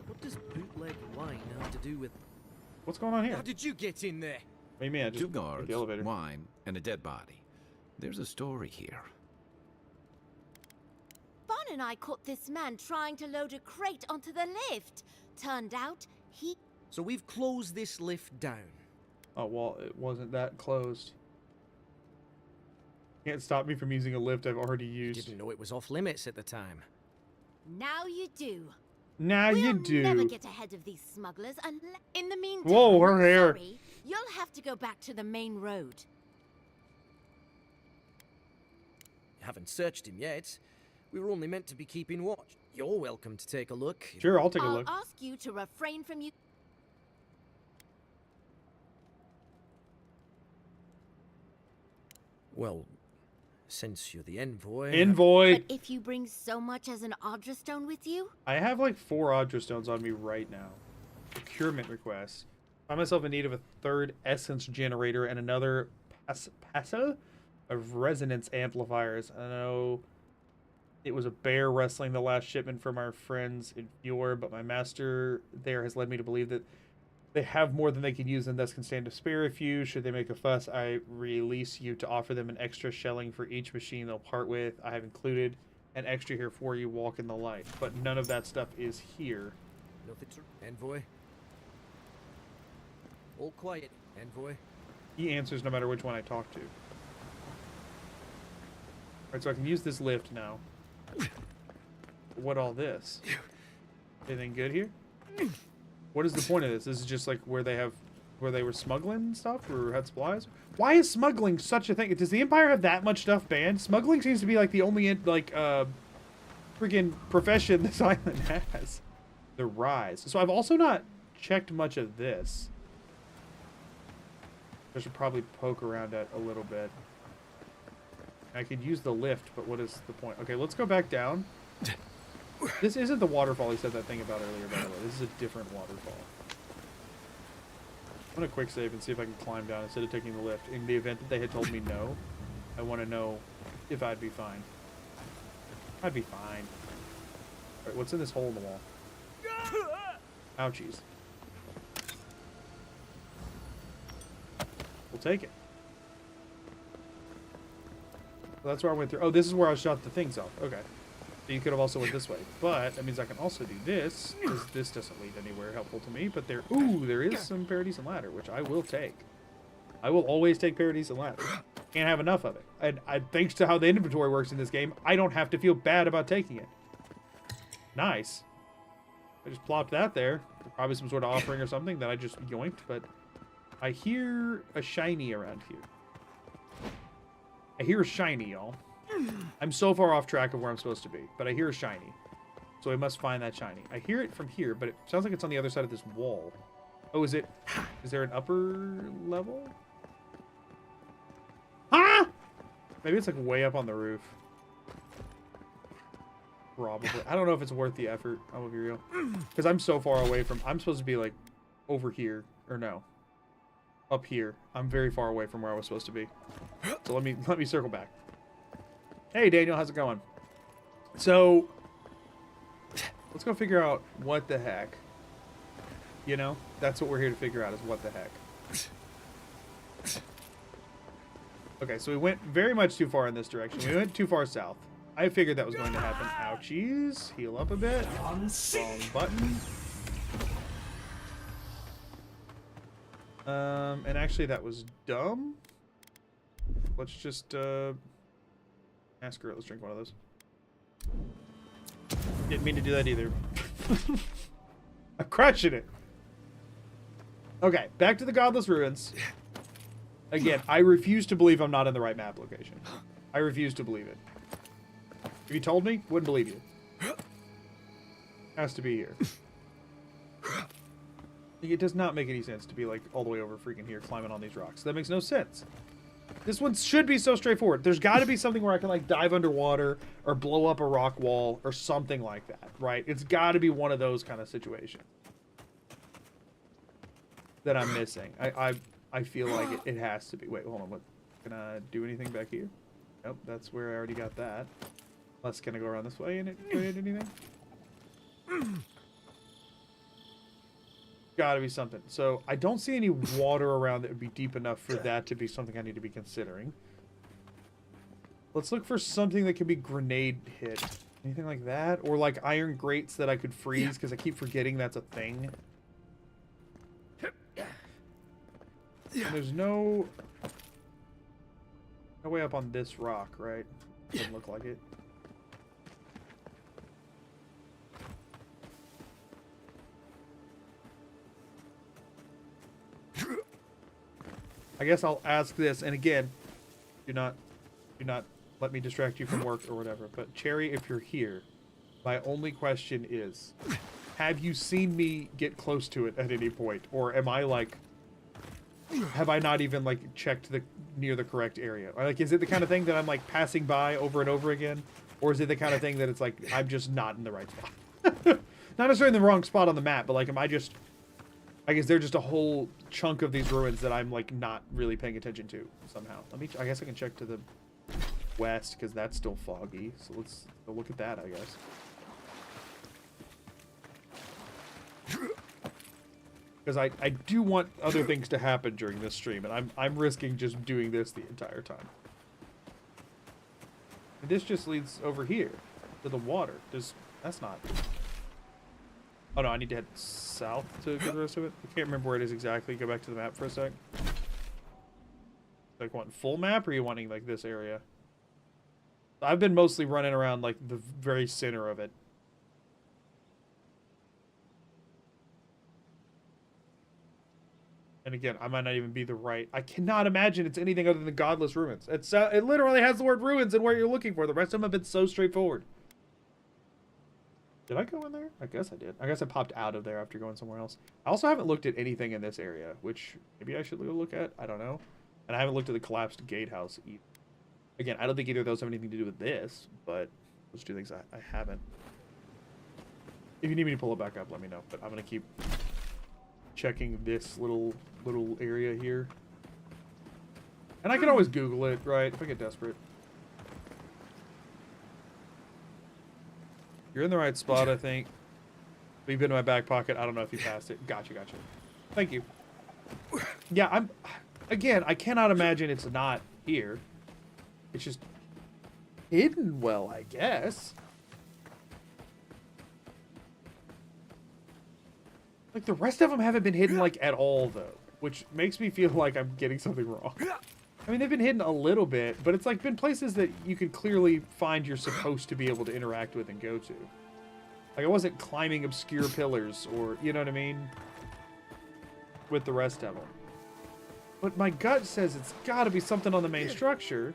What does bootleg wine have to do with... What's going on here? How did you get in there? What do you mean? I just 2 hit guards, the elevator. wine, and a dead body. There's a story here. Bon and I caught this man trying to load a crate onto the lift. Turned out, he... So we've closed this lift down. Oh, well, it wasn't that closed. Can't stop me from using a lift I've already used. Didn't know it was off limits at the time. Now you do. Now you do. We'll never get ahead of these smugglers unless... In the meantime, Whoa, her hair. sorry, you'll have to go back to the main road. Haven't searched him yet. We were only meant to be keeping watch. You're welcome to take a look. Sure, I'll take a I'll look. ask you to refrain from you... Well, since you're the envoy... Envoy! But if you bring so much as an Audra stone with you... I have like 4 Audra stones on me right now. Procurement request. Find myself in need of a 3rd essence generator and another passo of resonance amplifiers. I know it was a bear wrestling the last shipment from our friends in Fjord, but my master there has led me to believe that they have more than they can use and thus can stand to spare a few. Should they make a fuss, I release you to offer them an extra shelling for each machine they'll part with. I have included an extra here for you. Walk in the light. But none of that stuff is here. Nothing to... Envoy? All quiet, envoy. He answers no matter which one I talk to. Alright, so I can use this lift now. What all this? Anything good here? What is the point of this? This is just like where they were smuggling stuff or had supplies? Why is smuggling such a thing? Does the Empire have that much stuff banned? Smuggling seems to be like the only freaking profession this island has. The rise. So I've also not checked much of this. I should probably poke around at a little bit. I could use the lift, but what is the point? Okay, let's go back down. This isn't the waterfall he said that thing about earlier, by the way. This is a different waterfall. I'm going to quick save and see if I can climb down instead of taking the lift. In the event that they had told me no, I want to know if I'd be fine. I'd be fine. Alright, what's in this hole in the wall? Ouchies. We'll take it. Well, that's where I went through. Oh, this is where I shot the things off. Okay. So you could have also went this way. But that means I can also do this, because this doesn't lead anywhere helpful to me. But there, ooh, there is some Paradise and Ladder, which I will take. I will always take Paradise and Ladder. Can't have enough of it. And thanks to how the inventory works in this game, I don't have to feel bad about taking it. Nice. I just plopped that there. Probably some sort of offering or something that I just yoinked, but I hear a shiny around here. I hear a shiny, y'all. I'm so far off track of where I'm supposed to be, but I hear a shiny. So I must find that shiny. I hear it from here, but it sounds like it's on the other side of this wall. Oh, is it? Is there an upper level? Huh? Maybe it's like way up on the roof. Probably. I don't know if it's worth the effort. I'm gonna be real. Because I'm so far away from... I'm supposed to be like over here. Or no. Up here. I'm very far away from where I was supposed to be. So let me circle back. Hey Daniel, how's it going? So let's go figure out what the heck. You know? That's what we're here to figure out, is what the heck. Okay, so we went very much too far in this direction. We went too far south. I figured that was going to happen. Ouchies. Heal up a bit. Wrong button. And actually that was dumb. Let's just, ask her. Let's drink one of those. Didn't mean to do that either. I'm crushing it. Okay, back to the Godless Ruins. Again, I refuse to believe I'm not in the right map location. I refuse to believe it. If you told me, wouldn't believe you. Has to be here. It does not make any sense to be like all the way over freaking here climbing on these rocks. That makes no sense. This one should be so straightforward. There's got to be something where I can like dive underwater or blow up a rock wall or something like that, right? It's got to be one of those kind of situations. that I'm missing. I feel like it has to be. Wait, hold on. What? Can I do anything back here? Nope, that's where I already got that. Unless, can I go around this way and it create anything? Gotta be something. So, I don't see any water around that would be deep enough for that to be something I need to be considering. Let's look for something that can be grenade hit. Anything like that? Or like iron grates that I could freeze, because I keep forgetting that's a thing. And there's no way up on this rock, right? Doesn't look like it. I guess I'll ask this, and again, do not let me distract you from work or whatever. But Cherry, if you're here, my only question is, have you seen me get close to it at any point, or am I like, have I not even like checked near the correct area? Or, like, is it the kind of thing that I'm like passing by over and over again, or is it the kind of thing that it's like I'm just not in the right spot? Not necessarily in the wrong spot on the map, but like, am I just? I guess they're just a whole chunk of these ruins that I'm like not really paying attention to somehow. I guess I can check to the west because that's still foggy. So let's go look at that, I guess. Because I do want other things to happen during this stream, and I'm risking just doing this the entire time. And this just leads over here to the water. That's not. Oh no, I need to head south to get the rest of it. I can't remember where it is exactly. Go back to the map for a sec. Like, wanting full map, or are you wanting like this area? I've been mostly running around like the very center of it. And again, I might not even be the right. I cannot imagine it's anything other than Godless Ruins. It literally has the word ruins and where you're looking for. The rest of them have been so straightforward. Did I go in there? I guess I did. I guess I popped out of there after going somewhere else. I also haven't looked at anything in this area, which maybe I should go look at. I don't know. And I haven't looked at the collapsed gatehouse either. Again, I don't think either of those have anything to do with this, but those two things I haven't. If you need me to pull it back up, let me know. But I'm going to keep checking this little area here. And I can always Google it, right? If I get desperate. You're in the right spot, I think. But you've been in my back pocket. I don't know if you passed it. Gotcha. Thank you. Yeah, again, I cannot imagine it's not here. It's just hidden well, I guess. Like, the rest of them haven't been hidden, like, at all, though. Which makes me feel like I'm getting something wrong. I mean, they've been hidden a little bit, but it's, like, been places that you can clearly find you're supposed to be able to interact with and go to. Like, I wasn't climbing obscure pillars or, you know what I mean? With the rest of them. But my gut says it's got to be something on the main structure.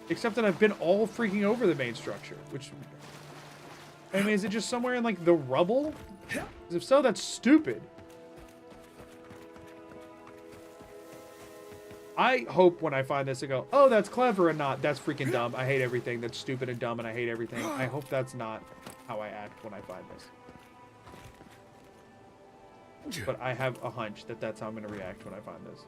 Except that I've been all freaking over the main structure. Which, I mean, is it just somewhere in, like, the rubble? Because if so, that's stupid. I hope when I find this, I go, oh, that's clever, and not, that's freaking dumb. I hate everything. That's stupid and dumb, and I hate everything. I hope that's not how I act when I find this. But I have a hunch that that's how I'm going to react when I find this.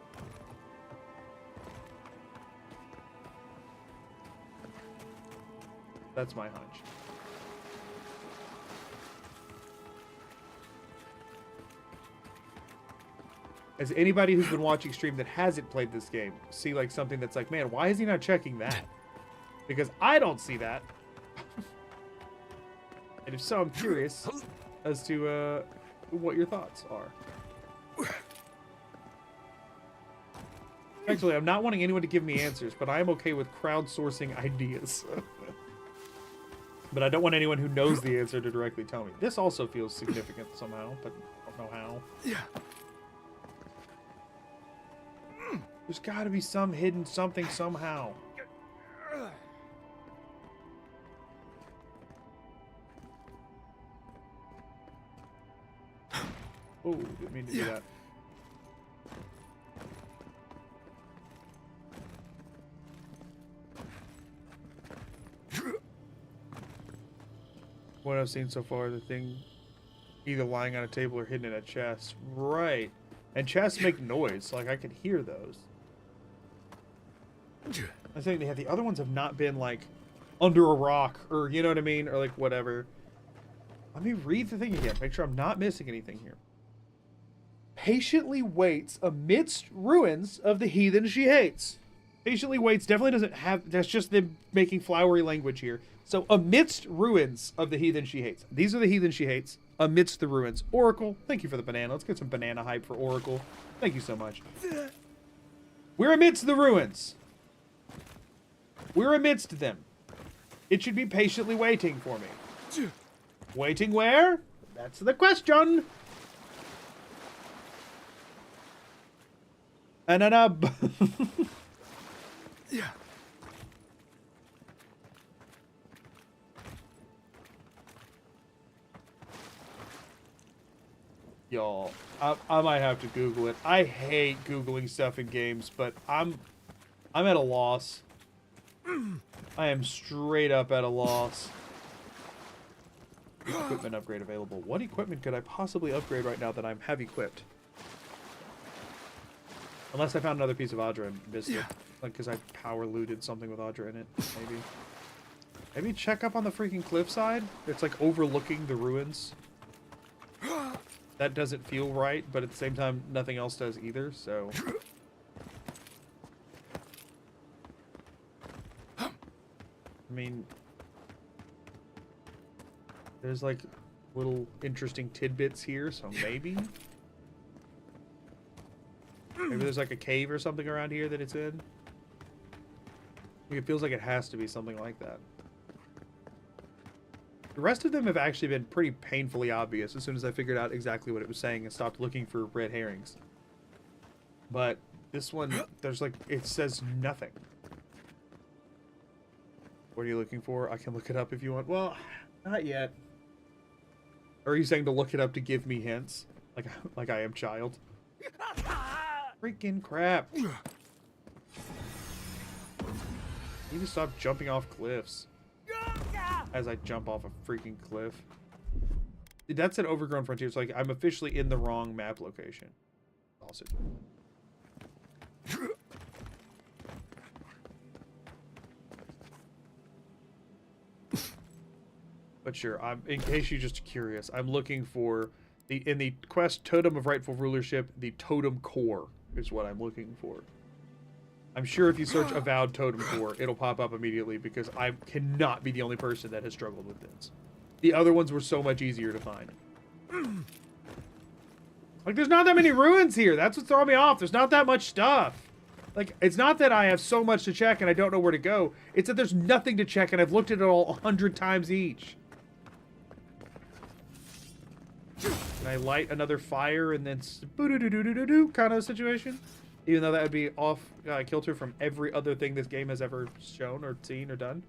That's my hunch. As anybody who's been watching stream that hasn't played this game, see like something that's like, man, why is he not checking that? Because I don't see that. And if so, I'm curious as to what your thoughts are. Actually, I'm not wanting anyone to give me answers, but I am okay with crowdsourcing ideas. But I don't want anyone who knows the answer to directly tell me. This also feels significant somehow, but I don't know how. Yeah. There's got to be some hidden something somehow. Oh, didn't mean to do that. What I've seen so far, the thing either lying on a table or hidden in a chest. Right. And chests make noise, like I could hear those. I think the other ones have not been like under a rock or you know what I mean, or like whatever. Let me read the thing again, make sure I'm not missing anything here. Patiently waits amidst ruins of the heathen she hates. Patiently waits definitely doesn't have, that's just them making flowery language here. So amidst ruins of the heathen she hates. These are the heathen she hates. Amidst the ruins. Oracle, thank you for the banana. Let's get some banana hype for Oracle. Thank you so much. We're amidst the ruins. We're amidst them. It should be patiently waiting for me. Waiting where? That's the question. Yeah. Y'all, I might have to Google it. I hate Googling stuff in games, but I'm at a loss. I am straight up at a loss. Equipment upgrade available. What equipment could I possibly upgrade right now that I'm heavy equipped? Unless I found another piece of Audra and missed it. Like, because I power looted something with Audra in it, maybe. Maybe check up on the freaking cliffside? It's like overlooking the ruins. That doesn't feel right, but at the same time, nothing else does either, so... I mean... There's like little interesting tidbits here, so maybe? Maybe there's like a cave or something around here that it's in? Like, it feels like it has to be something like that. The rest of them have actually been pretty painfully obvious as soon as I figured out exactly what it was saying and stopped looking for red herrings. But this one, there's like, it says nothing. What are you looking for? I can look it up if you want. Well, not yet. Or are you saying to look it up to give me hints? Like I am child? Freaking crap. You need to stop jumping off cliffs. As I jump off a freaking cliff. That's an overgrown frontier. It's like I'm officially in the wrong map location. Also. But sure, in case you're just curious, I'm looking for in the quest Totem of Rightful Rulership, the Totem Core is what I'm looking for. I'm sure if you search Avowed Totem Core, it'll pop up immediately because I cannot be the only person that has struggled with this. The other ones were so much easier to find. Like, there's not that many ruins here. That's what's throwing me off. There's not that much stuff. Like, it's not that I have so much to check and I don't know where to go. It's that there's nothing to check and I've looked at it all 100 times each. Can I light another fire and then boo-doo-doo-doo-doo-doo kind of situation? Even though that would be off kilter from every other thing this game has ever shown or seen or done.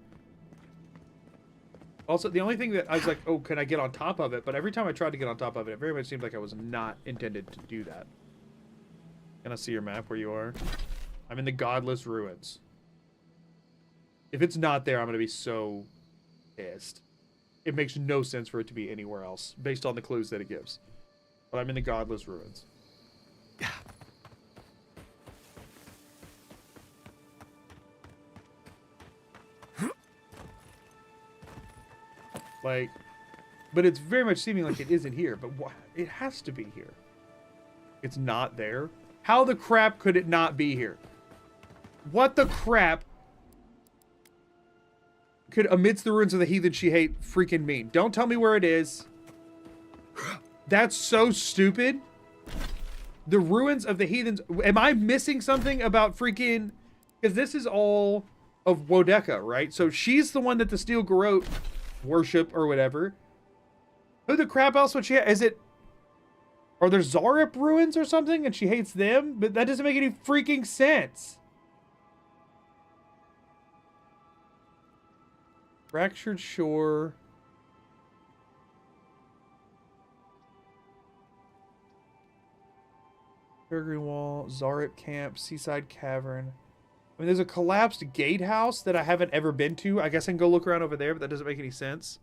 Also, the only thing that I was like, oh, can I get on top of it? But every time I tried to get on top of it, it very much seemed like I was not intended to do that. Can I see your map where you are? I'm in the Godless Ruins. If it's not there, I'm going to be so pissed. It makes no sense for it to be anywhere else, based on the clues that it gives. But I'm in the Godless Ruins. Like, but it's very much seeming like it isn't here, but it has to be here. It's not there. How the crap could it not be here? What the crap could amidst the ruins of the heathen she hate freaking mean? Don't tell me where it is. That's so stupid. The ruins of the heathens. Am I missing something about freaking... Because this is all of Wodeka, right? So she's the one that the Steel Garrote worship or whatever. Who the crap else would she have? Is it... Are there Zarep ruins or something and she hates them? But that doesn't make any freaking sense. Fractured Shore. Peregrine Wall, Zarep Camp, Seaside Cavern. I mean, there's a collapsed gatehouse that I haven't ever been to. I guess I can go look around over there, but that doesn't make any sense.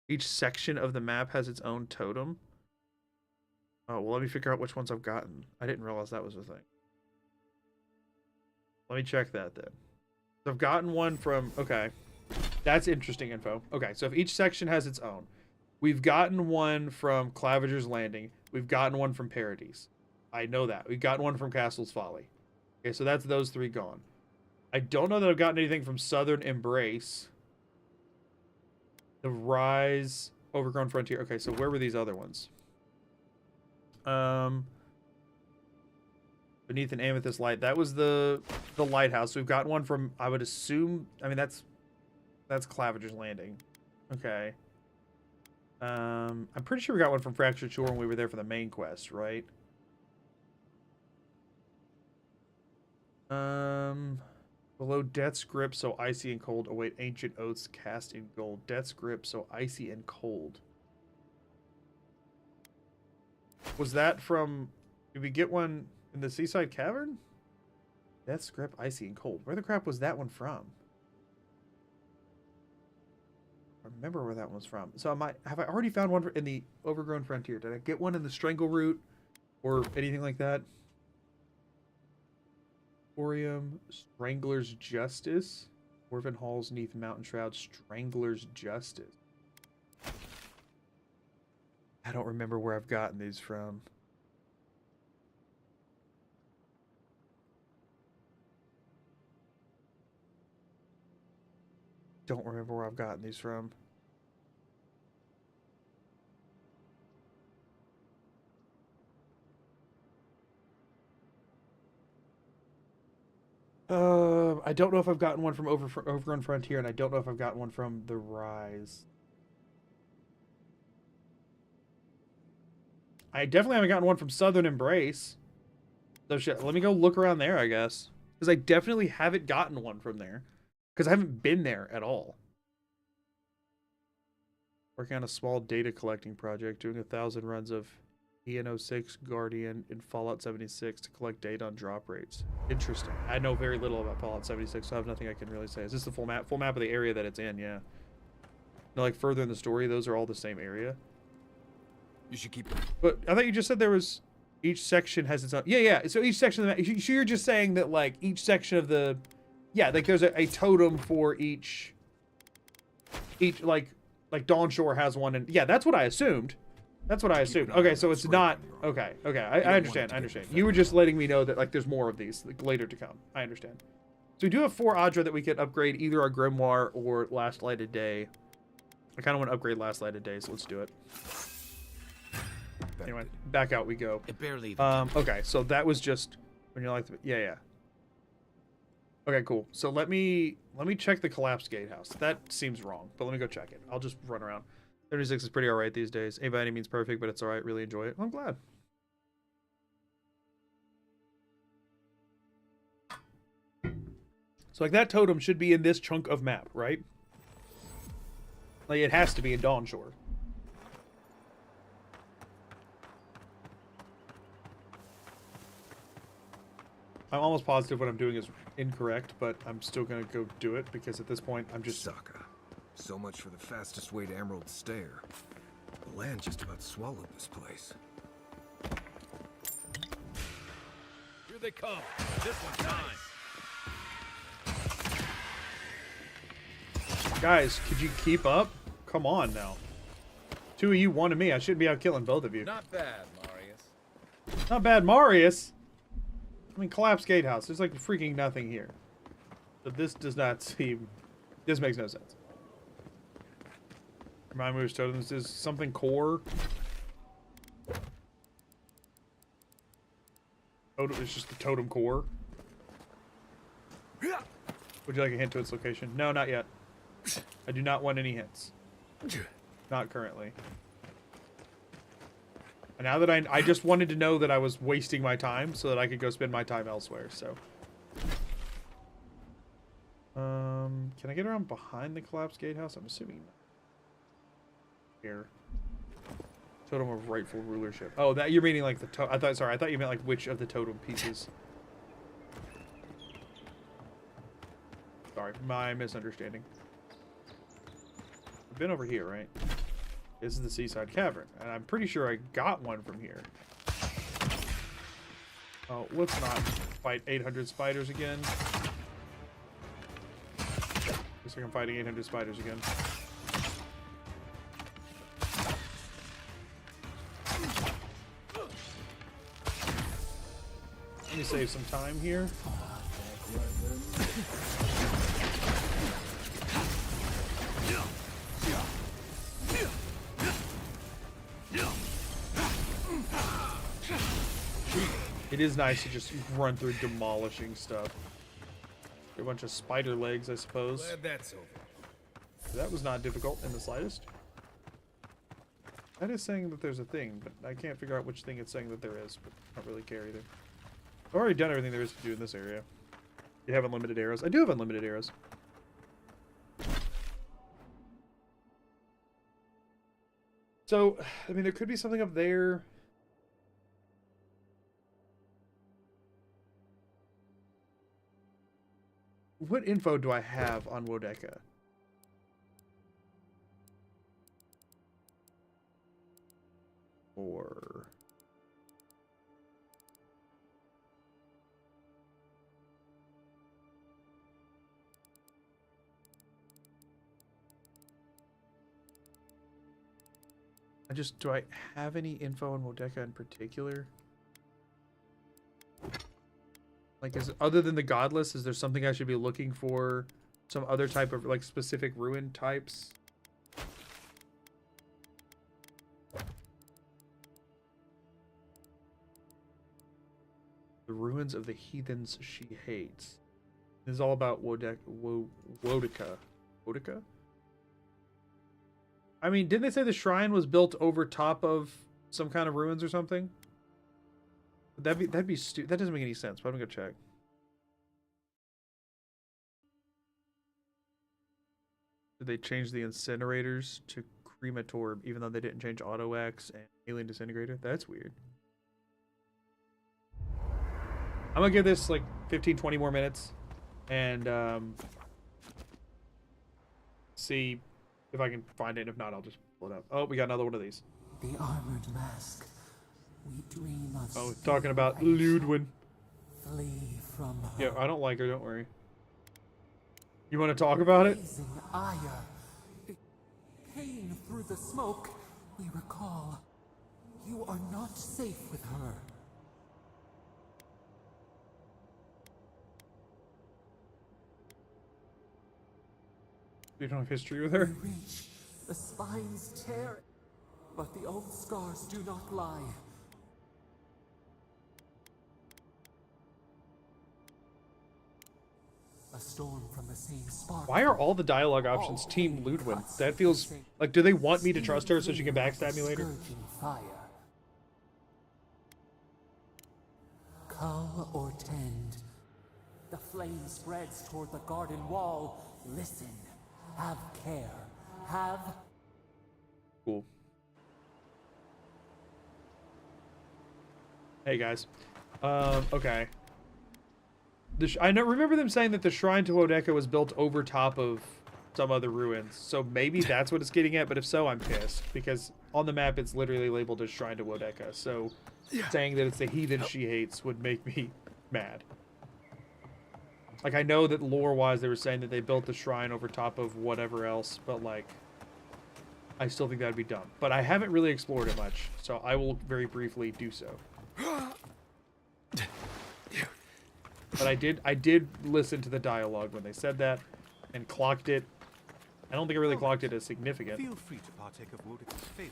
Each section of the map has its own totem. Oh, well, let me figure out which ones I've gotten. I didn't realize that was a thing. Let me check that then. So I've gotten one from... Okay. That's interesting info. Okay, so if each section has its own. We've gotten one from Claviger's Landing. We've gotten one from Paradise. I know that. We've gotten one from Castle's Folly. Okay, so that's those 3 gone. I don't know that I've gotten anything from Southern Embrace. The Rise, Overgrown Frontier. Okay, so where were these other ones? Beneath an Amethyst Light. That was the lighthouse. We've gotten one from, I would assume, I mean, that's Claviger's Landing. Okay. I'm pretty sure we got one from Fractured Shore when we were there for the main quest, right? Below Death's Grip, so icy and cold. Await ancient oaths cast in gold. Death's Grip, so icy and cold. Was that from... Did we get one in the Seaside Cavern? Death's Grip, icy and cold. Where the crap was that one from? I remember where that one was from. So have I already found one in the Overgrown Frontier? Did I get one in the Strangle Route or anything like that? Emporium, Strangler's Justice, Orphan Halls, Neath Mountain Shroud, Strangler's Justice. I don't remember where I've gotten these from. Don't remember where I've gotten these from. I don't know if I've gotten one from Overgrown Frontier, and I don't know if I've gotten one from The Rise. I definitely haven't gotten one from Southern Embrace. So shit, let me go look around there, I guess. Because I definitely haven't gotten one from there. Because I haven't been there at all. Working on a small data collecting project, doing 1,000 runs of EN06 Guardian in Fallout 76 to collect data on drop rates. Interesting. I know very little about Fallout 76, so I have nothing I can really say. Is this the full map? Full map of the area that it's in, yeah. No, like further in the story, those are all the same area. You should keep. But I thought you just said there was... Each section has its own... Yeah. So each section of the map... So you're just saying that, like, each section of the... Yeah, like, there's a totem for each... like Dawn Shore has one, and... Yeah, that's what I assumed. That's what I assumed. Okay, so it's not... Okay. I understand. You were just letting me know that, like, there's more of these like, later to come. I understand. So we do have 4 Adra that we could upgrade, either our Grimoire or Last Lighted Day. I kind of want to upgrade Last Lighted Day, so let's do it. Anyway, back out we go. It barely. Okay, so that was just when you're like, yeah. Okay, cool. So let me check the collapsed gatehouse. That seems wrong, but let me go check it. I'll just run around. 36 is pretty alright these days. Ain't by any means perfect, but it's alright. Really enjoy it. I'm glad. So like that totem should be in this chunk of map, right? Like it has to be in Dawn Shore. I'm almost positive what I'm doing is incorrect, but I'm still gonna go do it because at this point I'm just... Sokka. So much for the fastest way to Emerald Stair. The land just about swallowed this place. Here they come. This one's mine. Guys, could you keep up? Come on now. 2 of you, 1 of me. I shouldn't be out killing both of you. Not bad, Marius. Not bad, Marius. I mean, collapsed gatehouse. There's like freaking nothing here. But this does not seem... This makes no sense. Remind me which totem this is. Something core. Totem, it's just the totem core. Would you like a hint to its location? No, not yet. I do not want any hints. Not currently. And now that I just wanted to know that I was wasting my time so that I could go spend my time elsewhere, so. Can I get around behind the collapsed gatehouse? I'm assuming not. Here. Totem of rightful rulership. Oh, that you're meaning like the I thought you meant like which of the totem pieces. Sorry, my misunderstanding. We've been over here, right? This is the Seaside Cavern, and I'm pretty sure I got one from here. Oh, let's not fight 800 spiders again. Looks like I'm fighting 800 spiders again. Let me save some time here. It is nice to just run through demolishing stuff. A bunch of spider legs, I suppose. Glad that's over. That was not difficult in the slightest. That is saying that there's a thing, but I can't figure out which thing it's saying that there is, but I don't really care either. I've already done everything there is to do in this area. You have unlimited arrows. I do have unlimited arrows. So, I mean, there could be something up there. What info do I have on Wodeka? Or... do I have any info on Wodeka in particular? Like, other than the Godless, is there something I should be looking for? Some other type of, like, specific ruin types? The ruins of the heathens she hates. This is all about Wodeka. Wodeka? I mean, didn't they say the shrine was built over top of some kind of ruins or something? That'd be stupid. That doesn't make any sense. But I'm gonna go check. Did they change the incinerators to cremator, even though they didn't change auto X and alien disintegrator? That's weird. I'm gonna give this like 15-20 more minutes and see if I can find it. If not, I'll just pull it up. Oh, we got another one of these. The armored mask. We dream of. Oh, talking about Ludwin. Flee from her. Yeah, I don't like her. Don't worry. You want to talk about it? Blazing ire. Pain through the smoke. We recall. You are not safe with her. You don't have history with her? We reach. The spines tear. But the old scars do not lie. A storm from the same spark. Why are all the dialogue options Team Ludwin? That feels like, do they want me to trust her so she can backstab me later? Fire. Cull or tend. The flame spreads toward the garden wall. Listen. Have care. Have... Cool. Hey guys. Okay. I remember them saying that the shrine to Wodeka was built over top of some other ruins. So maybe that's what it's getting at, but if so, I'm pissed. Because on the map, it's literally labeled as Shrine to Wodeka. So saying that it's the heathen she hates would make me mad. Like, I know that lore-wise they were saying that they built the shrine over top of whatever else, but, like, I still think that would be dumb. But I haven't really explored it much, so I will very briefly do so. But I did listen to the dialogue when they said that, and clocked it. I don't think I really clocked it as significant. Feel free to partake of Wodeka's favor.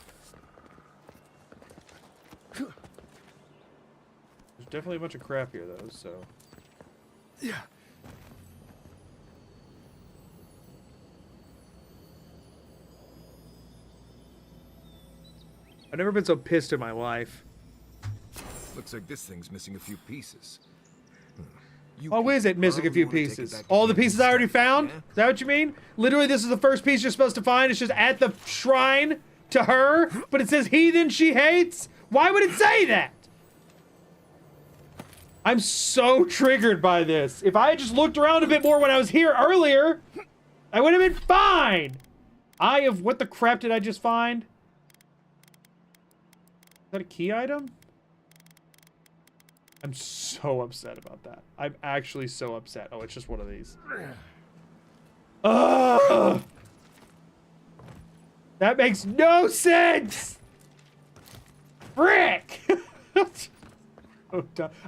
There's definitely a bunch of crap here, though, so... Yeah. I've never been so pissed in my life. Looks like this thing's missing a few pieces. Oh, is it missing a few pieces? All the pieces I already found? Yeah. Is that what you mean? Literally, this is the first piece you're supposed to find. It's just at the shrine to her, but it says heathen she hates? Why would it say that? I'm so triggered by this. If I had just looked around a bit more when I was here earlier, I would have been fine. Eye of what the crap did I just find? that a key item? I'm so upset about that. I'm actually so upset. Oh, it's just one of these. Ugh! That makes no sense! Frick!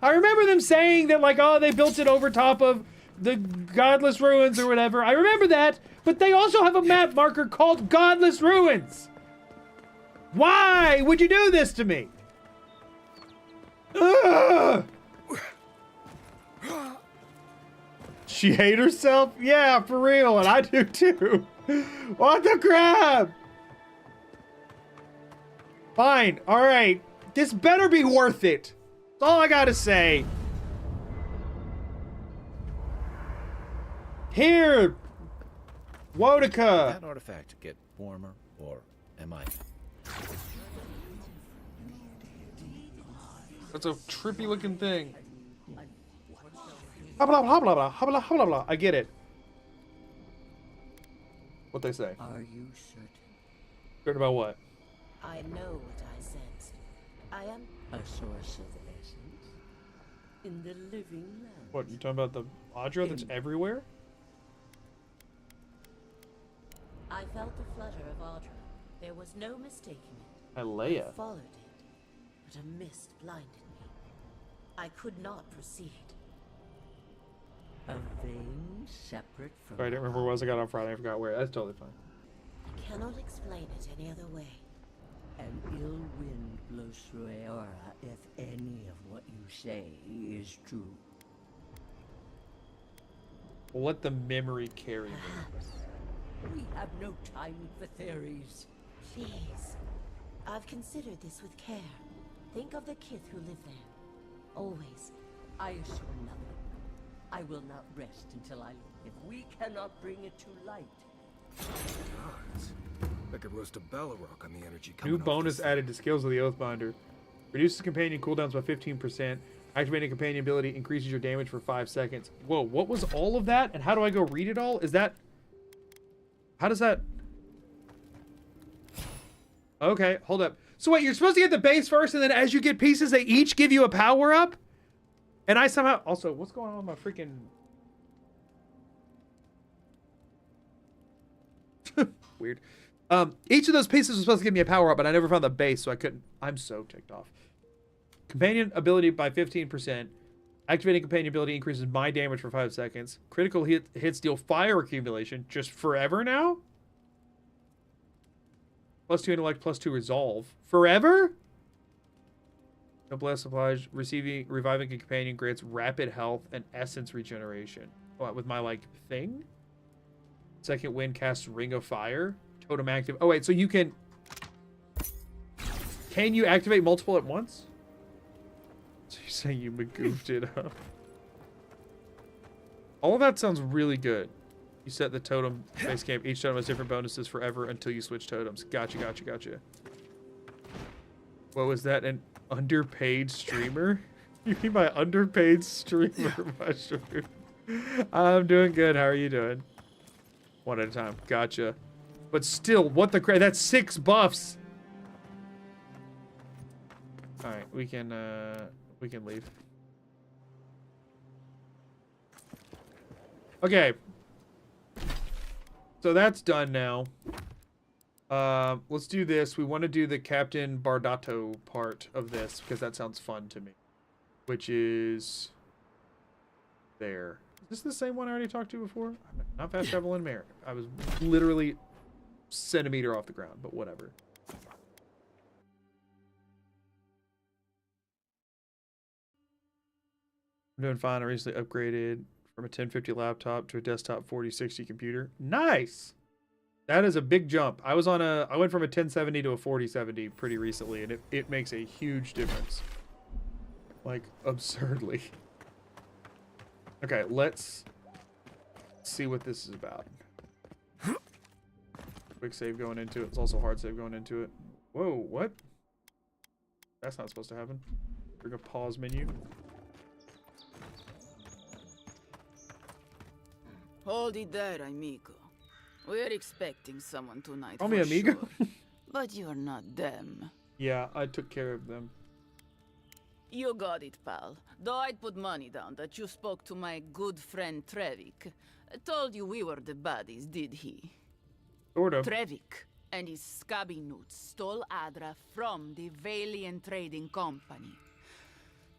I remember them saying that, like, oh, they built it over top of the Godless Ruins or whatever. I remember that, but they also have a map marker called Godless Ruins. Why would you do this to me? Ugh! She hate herself? Yeah, for real, and I do too. What the crap? Fine, alright. This better be worth it. That's all I gotta say. Here, Wodika. That artifact get warmer, or am I? That's a trippy looking thing. Blah, blah, blah, blah, blah, blah, blah, blah, blah. I get it. What they say. Are you certain? Certain about what? I know what I sensed. I am a source of essence in the living land. What, you talking about the Audra that's everywhere? I felt the flutter of Audra. There was no mistaking it. Leia. I followed it, but a mist blinded me. I could not proceed. A vein separate from... Sorry, I didn't remember where it was. I got on Friday. I forgot where. That's totally fine. I cannot explain it any other way. An ill wind blows through Aora if any of what you say is true. We'll let the memory carry me. Perhaps. We have no time for theories. Please. I've considered this with care. Think of the Kith who live there. Always. I assure nothing. I will not rest until I... If we cannot bring it to light... Gods. I could roast a Balrog on the energy coming New off bonus this added to skills of the Oathbinder. Reduces companion cooldowns by 15%. Activating companion ability increases your damage for 5 seconds. Whoa, what was all of that? And how do I go read it all? Is that... How does that... Okay, hold up. So wait, you're supposed to get the base first, and then as you get pieces, they each give you a power-up? And I somehow... Also, what's going on with my freaking... Weird. Each of those pieces was supposed to give me a power-up, but I never found the base, so I couldn't... I'm so ticked off. Companion ability by 15%. Activating companion ability increases my damage for 5 seconds. Critical hits deal fire accumulation just forever now? +2 intellect, +2 resolve. Forever? Noblesse oblige. Reviving a companion grants rapid health and essence regeneration. What, with my, like, thing? Second wind casts Ring of Fire. Totem active. Oh, wait, so you can... Can you activate multiple at once? So you're saying you goofed it up. All of that sounds really good. You set the totem base camp. Each totem has different bonuses forever until you switch totems. Gotcha, gotcha, gotcha. What was that? An underpaid streamer? You mean my underpaid streamer mushroom? I'm doing good. How are you doing? One at a time. Gotcha. But still, what the crap? That's 6 buffs. All right, we can leave. Okay. So that's done now. Let's do this. We want to do the Captain Bardato part of this because that sounds fun to me. Which is there. Is this the same one I already talked to before? Not fast travel in Merrick. I was literally centimeter off the ground, but whatever. I'm doing fine. I recently upgraded from a 1050 laptop to a desktop 4060 computer. Nice. That is a big jump. I went from a 1070 to a 4070 pretty recently, and it makes a huge difference. Like, absurdly. Okay, let's see what this is about. Quick save going into it. It's also hard save going into it. Whoa, what? That's not supposed to happen. Bring a pause menu. Hold it there, amigo. We're expecting someone tonight. Call me amigo? Sure. But you're not them. Yeah, I took care of them. You got it, pal. Though I'd put money down that you spoke to my good friend Trevik. Told you we were the buddies, did he? Sort of. Trevik and his scabby newts stole Adra from the Valiant Trading Company.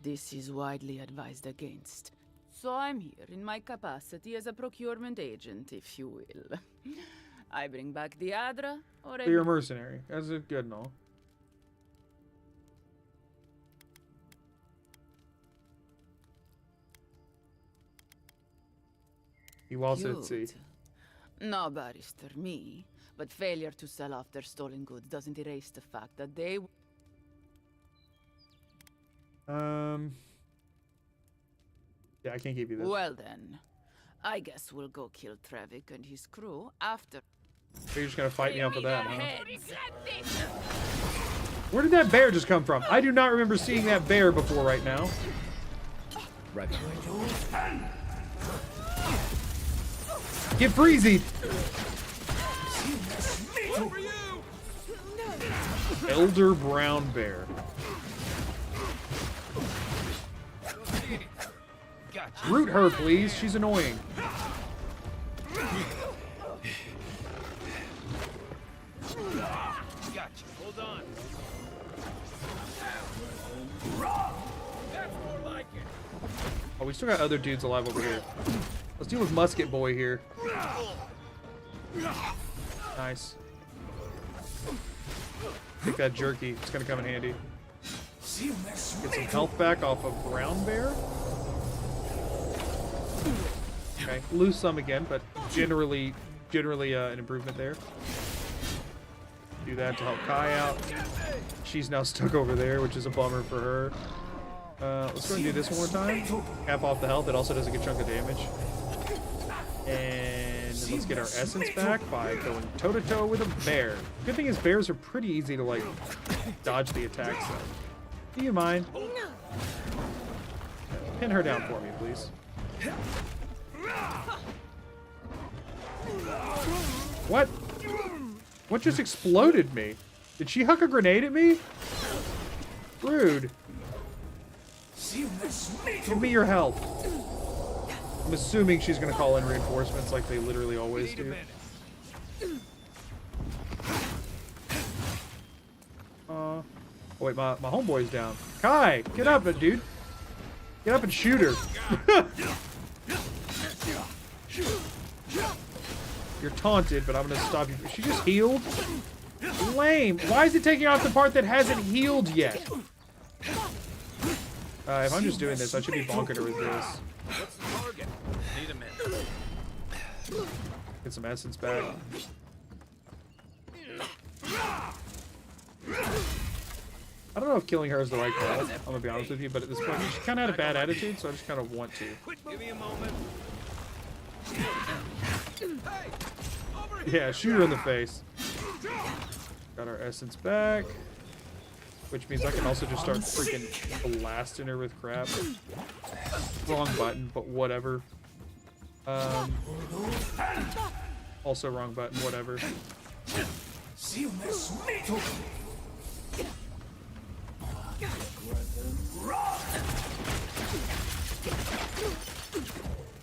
This is widely advised against. So I'm here in my capacity as a procurement agent, if you will. I bring back the Adra, or So you're a mercenary. That's a good and all. You also at sea. Cute. No barrister, me. But failure to sell off their stolen goods doesn't erase the fact that they... Yeah, I can't give you this. Well then, I guess we'll go kill Trevik and his crew after... So you're just gonna fight me off of that, huh? Heads. Where did that bear just come from? I do not remember seeing that bear before right now. Right behind you. Get freezied! Elder brown bear. Root her, please. She's annoying. Gotcha. Hold on. Oh, we still got other dudes alive over here. Let's deal with Musket Boy here. Nice. Take that jerky. It's gonna come in handy. Get some health back off of Brown Bear. Okay, lose some again, but generally an improvement there. Do that to help Kai out. She's now stuck over there, which is a bummer for her. Let's go and do this one more time. Half off the health. It also does a good chunk of damage. And then let's get our essence back by going toe-to-toe with a bear. Good thing is bears are pretty easy to, like, dodge the attacks of. Do you mind? Pin her down for me, please. What? What just exploded me? Did she huck a grenade at me? Rude. Give me your help. I'm assuming she's gonna call in reinforcements like they literally always do. Oh wait, my homeboy's down. Kai, get up, dude. Get up and shoot her. You're taunted, but I'm gonna stop you. She just healed? Lame. Why is it taking off the part that hasn't healed yet? If I'm just doing this, I should be bonking her with this. What's the target? Need a minute. Get some essence back. I don't know if killing her is the right call, I'm gonna be honest with you, but at this point, she kind of had a bad attitude, so I just kind of want to. Give me a moment. Yeah, shoot her in the face. Got our essence back. Which means I can also just start freaking blasting her with crap. Wrong button, but whatever. Also wrong button, whatever.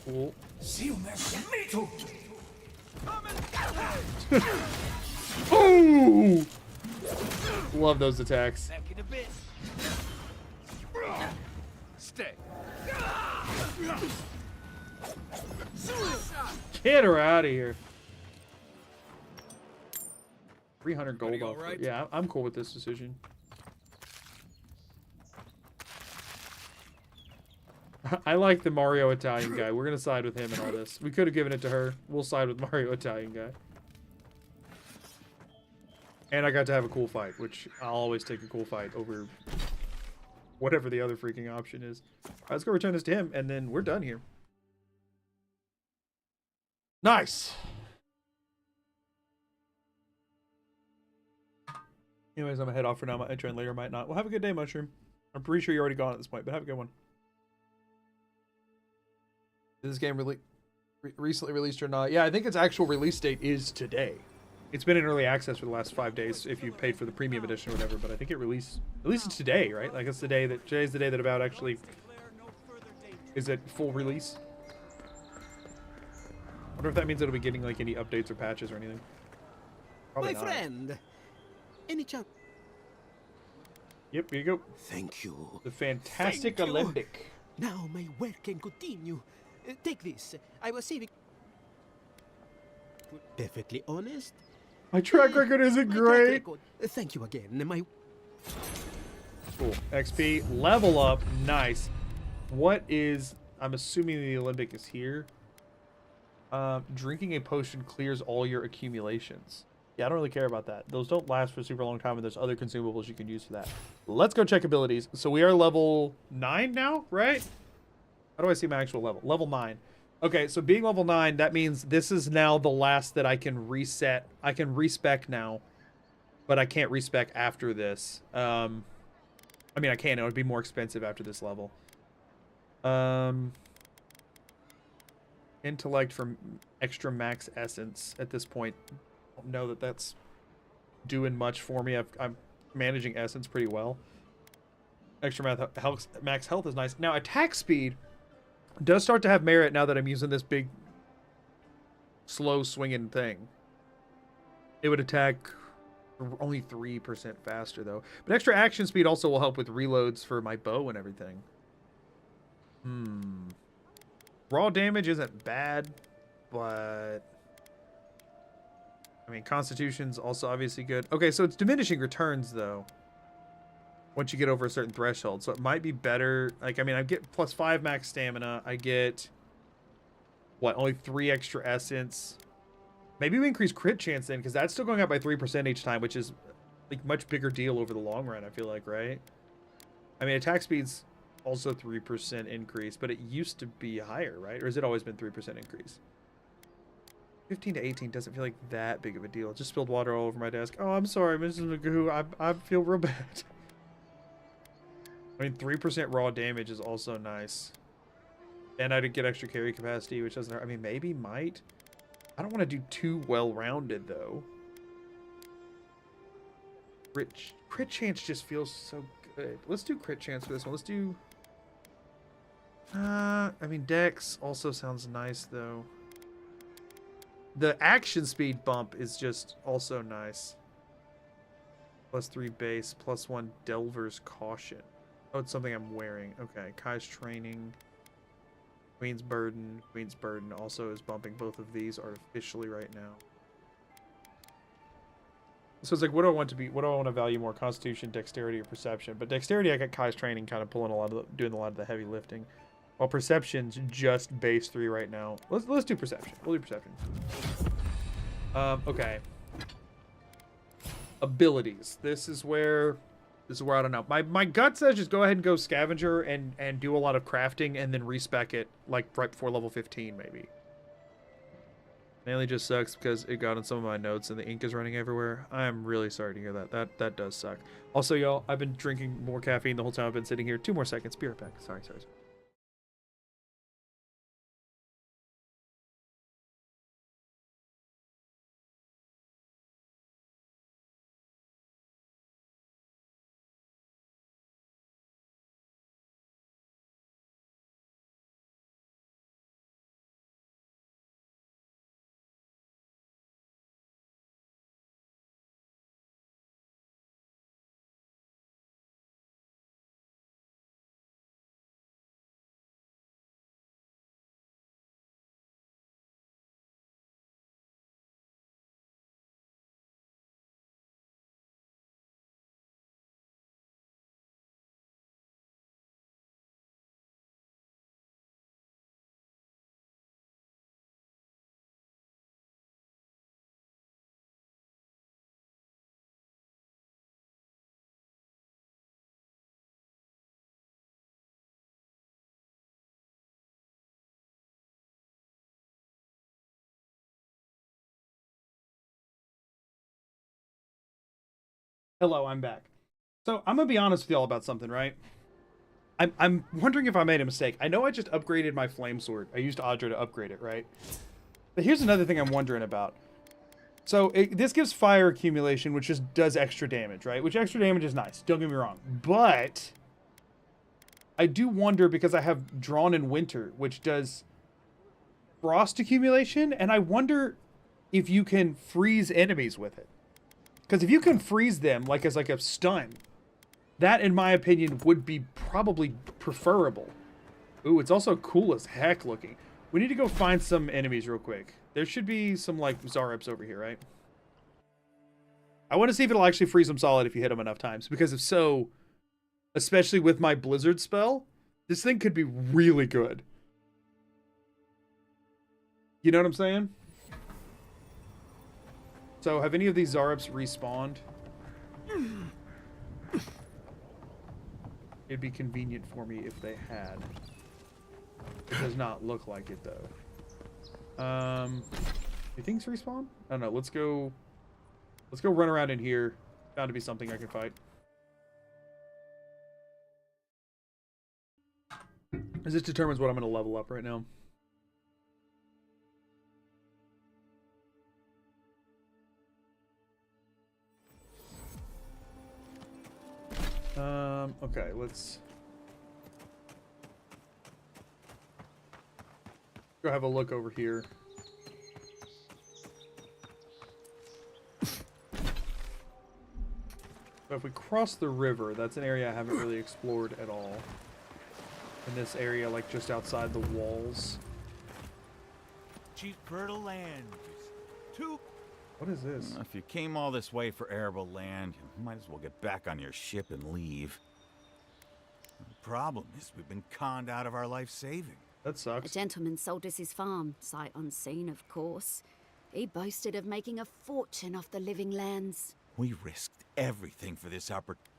Cool. Oh! Love those attacks. Back in a bit. Stay. Get her out of here. 300 gold off. right? Yeah, I'm cool with this decision. I like the Mario Italian guy. We're gonna side with him in all this. We could have given it to her. We'll side with Mario Italian guy. And I got to have a cool fight, which I'll always take a cool fight over whatever the other freaking option is. All right, let's go return this to him, and then we're done here. Nice. Anyways, I'm gonna head off for now. Might join later, might not. Well, have a good day, Mushroom. I'm pretty sure you're already gone at this point, but have a good one. Is this game recently released or not? Yeah, I think its actual release date is today. It's been in early access for the last 5 days if you paid for the premium edition or whatever, but I think it released today, right? Like today's the day that Avowed actually is at full release. I wonder if that means it'll be getting like any updates or patches or anything. Probably My not. friend, any chance? Yep, here you go. Thank you. The fantastic Thank you. Olympic. Now my work can continue. Take this. I was saving. Perfectly honest. My track record isn't My track great. record. Thank you again. My Cool. XP, level up, nice. What is, I'm assuming the Olympic is here. Drinking a potion clears all your accumulations. Yeah, I don't really care about that. Those don't last for a super long time, and there's other consumables you can use for that. Let's go check abilities. So we are level 9 now, right? How do I see my actual level? Level 9. Okay, so being level 9, that means this is now the last that I can reset. I can respec now, but I can't respec after this. I mean, I can. It would be more expensive after this level. Intellect from extra max essence at this point. I don't know that that's doing much for me. I'm managing essence pretty well. Extra max health is nice. Now, attack speed does start to have merit now that I'm using this big, slow swinging thing. It would attack only 3% faster, though. But extra action speed also will help with reloads for my bow and everything. Raw damage isn't bad, but... I mean, Constitution's also obviously good. Okay, so it's diminishing returns, though. Once you get over a certain threshold. So it might be better. Like, I mean, I get +5 max stamina. I get... What, only 3 extra essence. Maybe we increase crit chance then, because that's still going up by 3% each time, which is like much bigger deal over the long run, I feel like, right? I mean, attack speed's also 3% increase, but it used to be higher, right? Or has it always been 3% increase? 15 to 18 doesn't feel like that big of a deal. Just spilled water all over my desk. Oh, I'm sorry, Mrs. Magoo. I feel real bad. I mean, 3% raw damage is also nice. And I did get extra carry capacity, which doesn't hurt. I mean, maybe, might. I don't want to do too well-rounded, though. Crit chance just feels so good. Let's do crit chance for this one. Let's do... I mean, Dex also sounds nice, though. The action speed bump is just also nice. +3 base, +1 Delver's Caution. Oh, it's something I'm wearing. Okay, Kai's Training. Queen's Burden. Queen's Burden also is bumping both of these artificially right now. So it's like, what do I want to be? What do I want to value more? Constitution, Dexterity, or Perception? But Dexterity, I got Kai's Training kind of pulling a lot of doing a lot of the heavy lifting. While Perception's just base 3 right now. Let's do Perception. We'll do Perception. Okay. Abilities. This is where I don't know. My gut says just go ahead and go Scavenger and do a lot of crafting and then respec it like right before level 15 maybe. Mainly just sucks because it got in some of my notes and the ink is running everywhere. I am really sorry to hear that. That does suck. Also, y'all, I've been drinking more caffeine the whole time I've been sitting here. 2 more seconds. Be right back. Sorry. Hello, I'm back. So I'm gonna be honest with y'all about something, right? I'm wondering if I made a mistake. I know I just upgraded my flame sword. I used Audra to upgrade it, right? But here's another thing I'm wondering about. So this gives fire accumulation, which just does extra damage, right? Which extra damage is nice. Don't get me wrong. But I do wonder, because I have Drawn in Winter, which does frost accumulation, and I wonder if you can freeze enemies with it. Because if you can freeze them like as like a stun, that in my opinion would be probably preferable. Ooh, it's also cool as heck looking. We need to go find some enemies real quick. There should be some like Zareps over here, right? I want to see if it'll actually freeze them solid if you hit them enough times, because if so, especially with my Blizzard spell, this thing could be really good. You know what I'm saying? So, have any of these Zareps respawned? It'd be convenient for me if they had. It does not look like it, though. Do things respawn? I don't know. Let's go run around in here. Bound to be something I can fight. As this determines what I'm going to level up right now. Okay, let's go have a look over here. So if we cross the river, that's an area I haven't really explored at all. In this area, like just outside the walls. Cheap fertile land. Too. What is this? If you came all this way for arable land, you might as well get back on your ship and leave. The problem is we've been conned out of our life saving. That sucks. The gentleman sold us his farm, sight unseen, of course. He boasted of making a fortune off the living lands. We risked everything for this opportunity.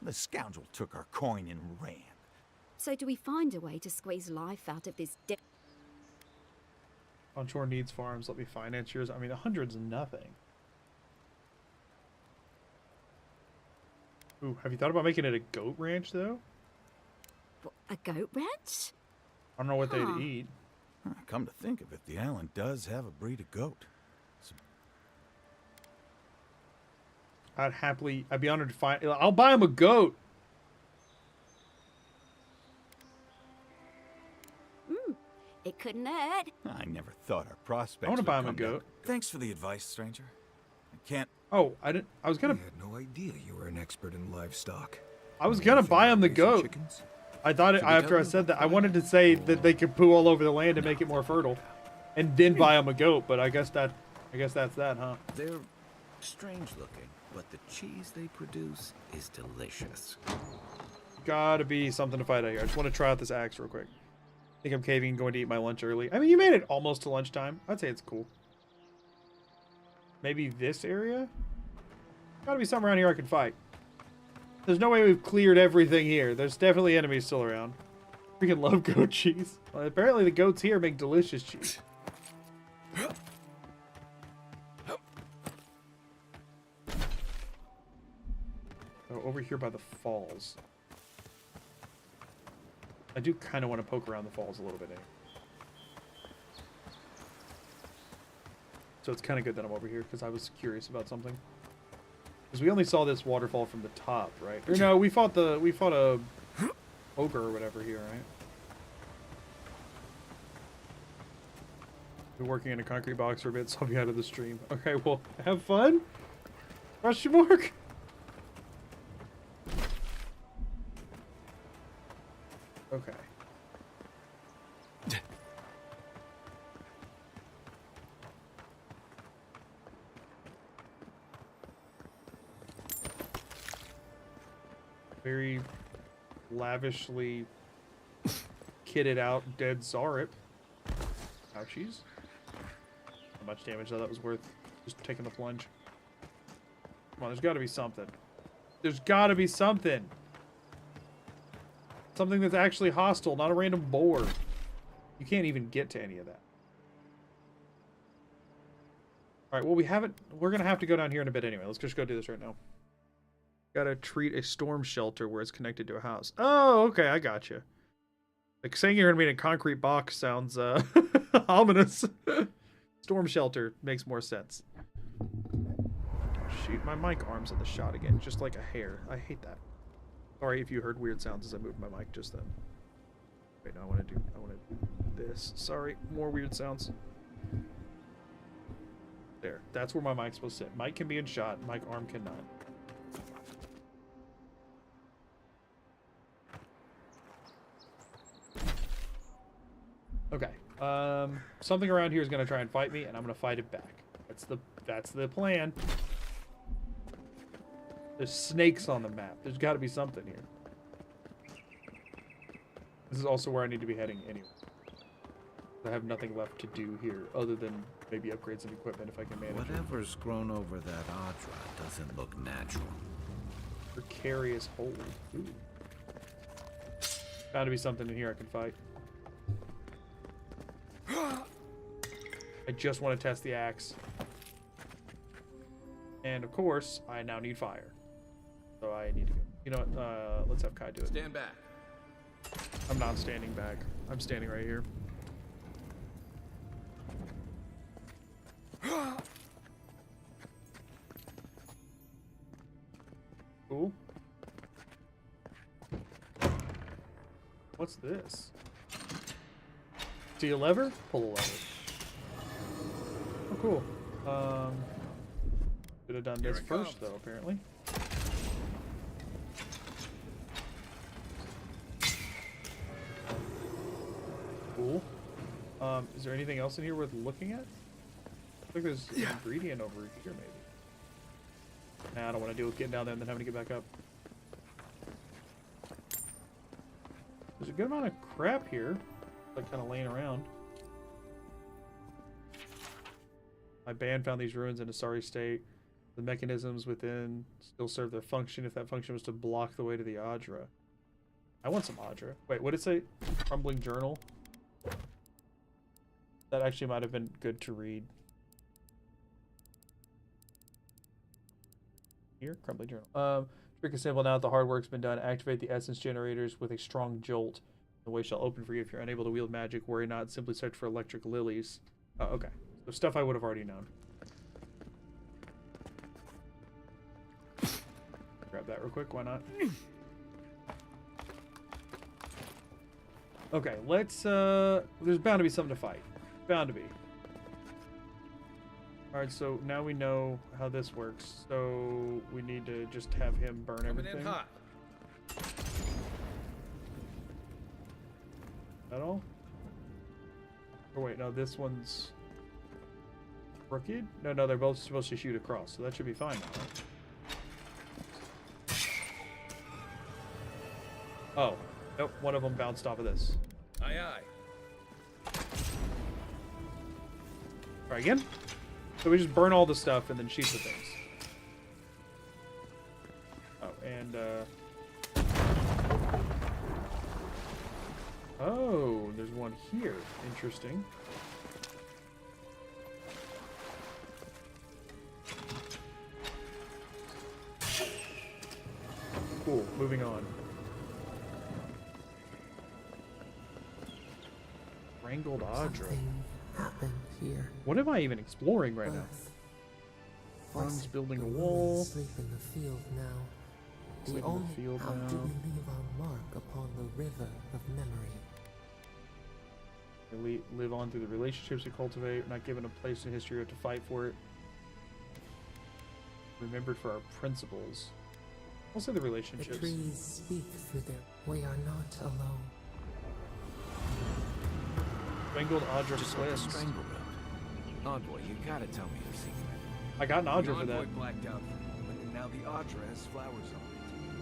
The scoundrel took our coin and ran. So do we find a way to squeeze life out of this Onshore needs farms. Let me finance yours. I mean, 100's nothing. Ooh, have you thought about making it a goat ranch, though? A goat ranch? I don't know what they'd eat. Come to think of it, the island does have a breed of goat. I'd be honored to find. I'll buy him a goat. It couldn't hurt. I never thought our prospects. I want to would buy him a come down. goat. Thanks for the advice, stranger. I can't. Oh, I didn't. I was gonna. I had no idea you were an expert in livestock. I was gonna buy him the goat. Chickens? I thought it, after I said that, I wanted to say that they could poo all over the land and make it more fertile, and then buy him a goat. But I guess that's that, huh? They're strange looking, but the cheese they produce is delicious. Gotta be something to fight out here. I just want to try out this axe real quick. I think I'm caving and going to eat my lunch early. I mean, you made it almost to lunchtime. I'd say it's cool. Maybe this area? Gotta be somewhere around here I can fight. There's no way we've cleared everything here. There's definitely enemies still around. Freaking love goat cheese. Well, apparently the goats here make delicious cheese. Oh, over here by the falls. I do kind of want to poke around the falls a little bit, So it's kind of good that I'm over here, because I was curious about something. Because we only saw this waterfall from the top, right? Or no, we fought a ogre or whatever here, right? Been working in a concrete box for a bit, so I'll be out of the stream. Okay, well, have fun? Question mark? Okay. Very lavishly kitted out dead Zarep. Ouchies. How much damage though that was worth just taking the plunge. Come on, there's gotta be something. There's gotta be something. Something that's actually hostile, not a random boar. You can't even get to any of that. Alright, well we're gonna have to go down here in a bit anyway. Let's just go do this right now. Gotta treat a storm shelter where it's connected to a house. Oh, okay, I gotcha. Like saying you're gonna be in a concrete box sounds ominous. Storm shelter makes more sense. Shoot, my mic arms at the shot again, just like a hair. I hate that. Sorry if you heard weird sounds as I moved my mic just then. Wait, no, I want to do this. Sorry, more weird sounds. There, that's where my mic's supposed to sit. Mic can be in shot, mic arm cannot. Okay, something around here is gonna try and fight me, and I'm gonna fight it back. That's the plan. There's snakes on the map. There's got to be something here. This is also where I need to be heading anyway. I have nothing left to do here other than maybe upgrade some equipment if I can manage Whatever's grown over that Adra doesn't look natural. Precarious hold. Ooh. Got to be something in here I can fight. I just want to test the axe. And of course, I now need fire. So I need to go. You know what? Let's have Kai do it. Stand back. I'm not standing back. I'm standing right here. Cool. What's this? See a lever? Pull a lever. Oh, cool. Should have done this first, though, apparently. Cool. Is there anything else in here worth looking at? I think there's an ingredient over here, maybe. Nah, I don't want to deal with getting down there and then having to get back up. There's a good amount of crap here, like kind of laying around. My band found these ruins in a sorry state. The mechanisms within still serve their function if that function was to block the way to the Adra. I want some Adra. Wait, what did it say? Crumbling journal? That actually might have been good to read. Here, crumbling journal. Trick is simple now that the hard work's been done. Activate the essence generators with a strong jolt. The way shall open for you if you're unable to wield magic. Worry not. Simply search for electric lilies. Oh, okay. So stuff I would have already known. Grab that real quick. Why not? Okay, let's, there's bound to be something to fight. Bound to be. Alright, so now we know how this works. So we need to just have him burn everything. In hot. That all? Oh wait, no, this one's crooked? No, they're both supposed to shoot across, so that should be fine now, right? Oh, nope, one of them bounced off of this. Aye, aye. Try again? So we just burn all the stuff and then shoot the things. Oh, and, oh, there's one here. Interesting. Cool, moving on. Wrangled Adra. Happened here. What am I even exploring right now? Fun's building a wall. Sleep in the field now. Sleep The in only the field how now. do we leave our mark upon the river of memory? We live on through the relationships we cultivate. We're not given a place in history. We have to fight for it. Remembered for our principles. I'll say the The relationships. trees speak through their. We are not alone. Wrangled Adra Just like a twins. strangle rope. Envoy, you gotta tell me your secret. I got an The Adra for envoy that. blacked out for a moment, and now the Adra has flowers on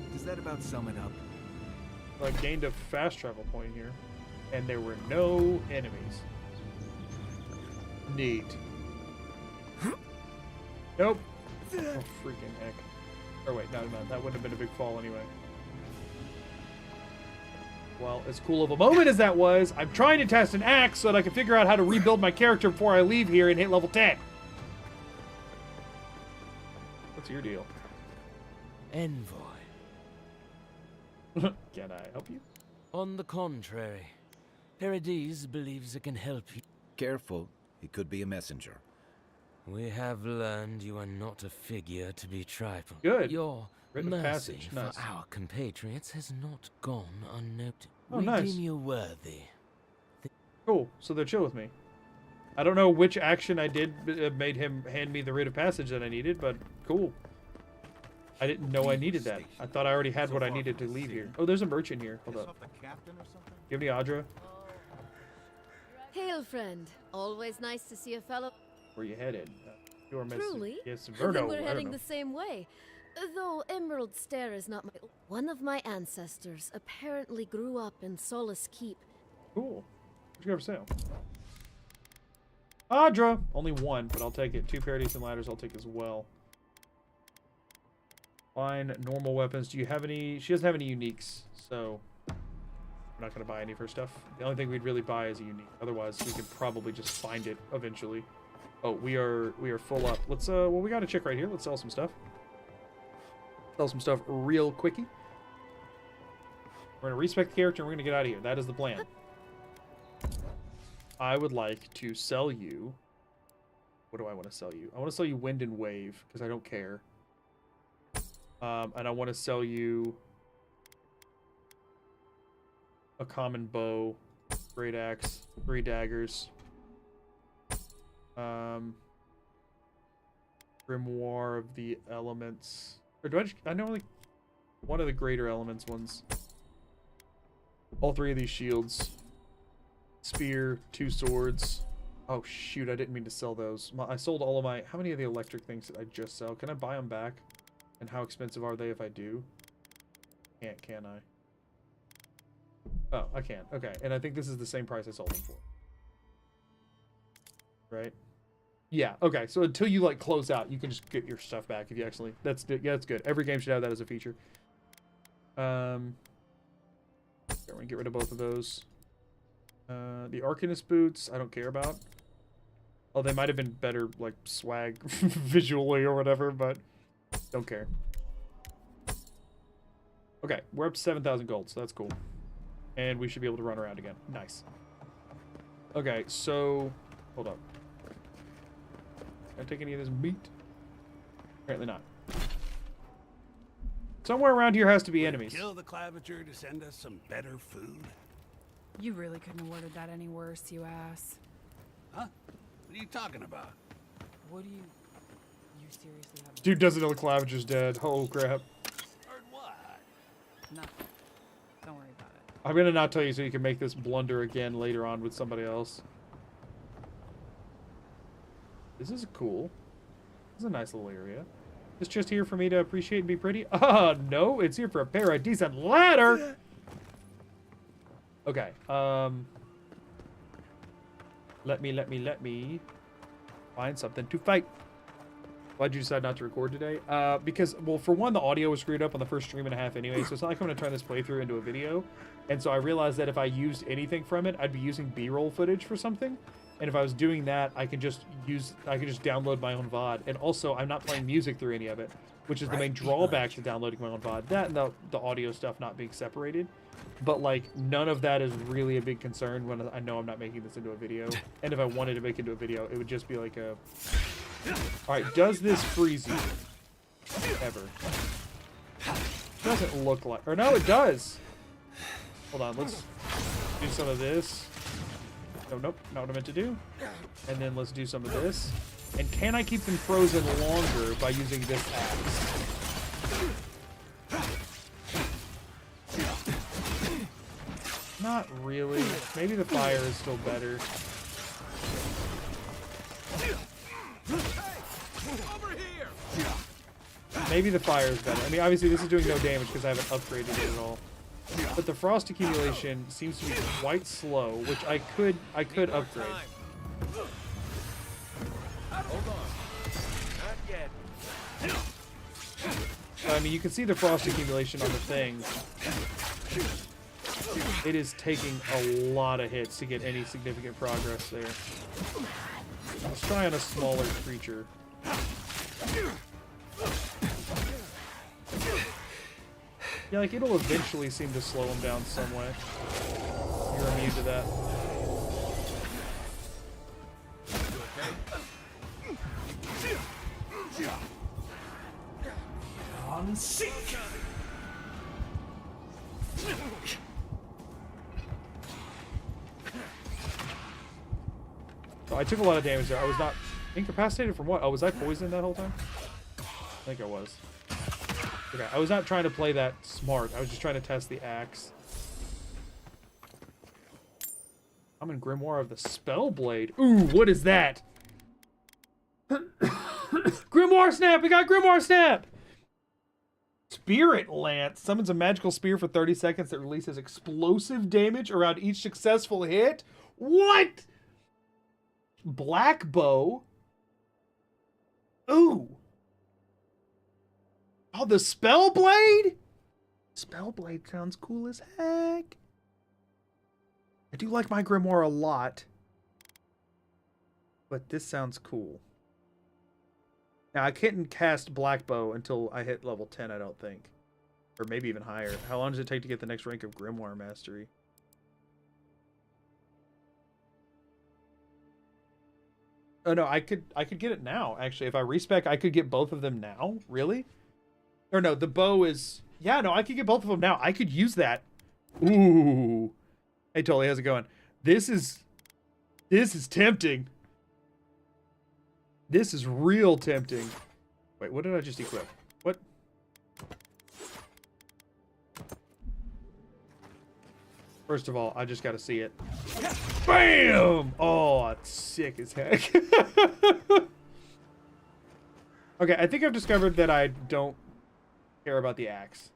it. Does that about sum it up? I gained a fast travel point here. And there were no enemies. Neat. Nope. Oh, freaking heck. Or wait, no, that wouldn't have been a big fall anyway. Well, as cool of a moment as that was, I'm trying to test an axe so that I can figure out how to rebuild my character before I leave here and hit level 10. What's your deal? Envoy. Can I help you? On the contrary, Paradise believes it can help you. Careful. He could be a messenger. We have learned you are not a figure to be trifled. Good. Your Written mercy passage. for Nice. our compatriots has not gone unnoted. Oh, we nice. deem you worthy. Cool. So they're chill with me. I don't know which action I did made him hand me the writ of passage that I needed, but cool. I didn't know I needed that. I thought I already had what I needed to leave here. Oh, there's a merchant here. Hold up. Give me Audra. Hail, friend. Always nice to see a fellow. Where you headed? Your message. Truly? Yes, I think Verno. we're I don't heading know. the same way. Though Emerald Stair is not my... One of my ancestors apparently grew up in Solace Keep. Cool. What you got for sale? Audra! Only one, but I'll take it. 2 parodies and ladders I'll take as well. Fine. Normal weapons. Do you have any... She doesn't have any uniques, so... I'm not going to buy any of her stuff. The only thing we'd really buy is a unique. Otherwise, we could probably just find it eventually. Oh, we are full up. Let's, well, we got a chick right here. Let's sell some stuff. Sell some stuff real quickie. We're going to respect the character and we're going to get out of here. That is the plan. I would like to sell you... What do I want to sell you? I want to sell you Wind and Wave, because I don't care. And I want to sell you... a common bow, great axe, 3 daggers, grimoire of the elements, or do I know like one of the greater elements ones. All 3 of these shields, spear, 2 swords. Oh shoot, I didn't mean to sell those. I sold all of my... How many of the electric things did I just sell? Can I buy them back? And how expensive are they if I do? Can't, can I? Oh, I can. Okay, and I think this is the same price I sold them for. Right? Yeah, okay. So until you, like, close out, you can just get your stuff back if you actually... Yeah, that's good. Every game should have that as a feature. We're going to get rid of both of those. The Arcanist boots, I don't care about. Oh, they might have been better, like, swag visually or whatever, but don't care. Okay, we're up to 7,000 gold, so that's cool. And we should be able to run around again. Nice. Okay, so... Hold up. Can I take any of this meat? Apparently not. Somewhere around here has to be enemies. Kill the claviger to send us some better food? You really couldn't have worded that any worse, you ass. Huh? What are you talking about? What do you... You seriously have... Dude doesn't know the Claviger's dead. Oh, crap. Heard what? Nothing. Don't worry about it. I'm gonna not tell you so you can make this blunder again later on with somebody else. This is cool. This is a nice little area. It's just here for me to appreciate and be pretty? No, it's here for a pair of decent ladder! Okay, let me find something to fight. Why'd you decide not to record today? Because, well, for one, the audio was screwed up on the first stream and a half anyway, so it's not like I'm going to turn this playthrough into a video. And so I realized that if I used anything from it, I'd be using B-roll footage for something. And if I was doing that, I could just download my own VOD. And also, I'm not playing music through any of it, which is the main drawback to downloading my own VOD. That and the audio stuff not being separated. But, like, none of that is really a big concern when I know I'm not making this into a video. And if I wanted to make it into a video, it would just be like a... Alright, does this freeze you? Ever. Doesn't look like... Or no, it does! Hold on, let's do some of this. Oh, nope, not what I meant to do. And then let's do some of this. And can I keep them frozen longer by using this axe? Not really. Maybe the fire is still better. Maybe the fire is better. I mean, obviously this is doing no damage because I haven't upgraded it at all. But the frost accumulation seems to be quite slow, which I could upgrade. Hold on. Not yet. I mean, you can see the frost accumulation on the thing. It is taking a lot of hits to get any significant progress there. Let's try on a smaller creature. Yeah, like, it'll eventually seem to slow him down some way. You're immune to that. On sync. So I took a lot of damage there. I was not incapacitated from what? Oh, was I poisoned that whole time? I think I was. Okay, I was not trying to play that smart. I was just trying to test the axe. I'm in Grimoire of the Spellblade. Ooh, what is that? Grimoire Snap! We got Grimoire Snap! Spirit Lance summons a magical spear for 30 seconds that releases explosive damage around each successful hit. What? Black Bow. Ooh. Oh, the Spellblade? Spellblade sounds cool as heck. I do like my Grimoire a lot. But this sounds cool. Now, I couldn't cast Black Bow until I hit level 10, I don't think. Or maybe even higher. How long does it take to get the next rank of Grimoire Mastery? Oh no, I could get it now, actually. If I respec, I could get both of them now? Really? Or no, the bow is... Yeah, no, I could get both of them now. I could use that. Ooh. Hey, Tully, how's it going? This is tempting. This is real tempting. Wait, what did I just equip? What? First of all, I just gotta see it. BAM! Oh, it's sick as heck. Okay, I think I've discovered that I don't care about the axe.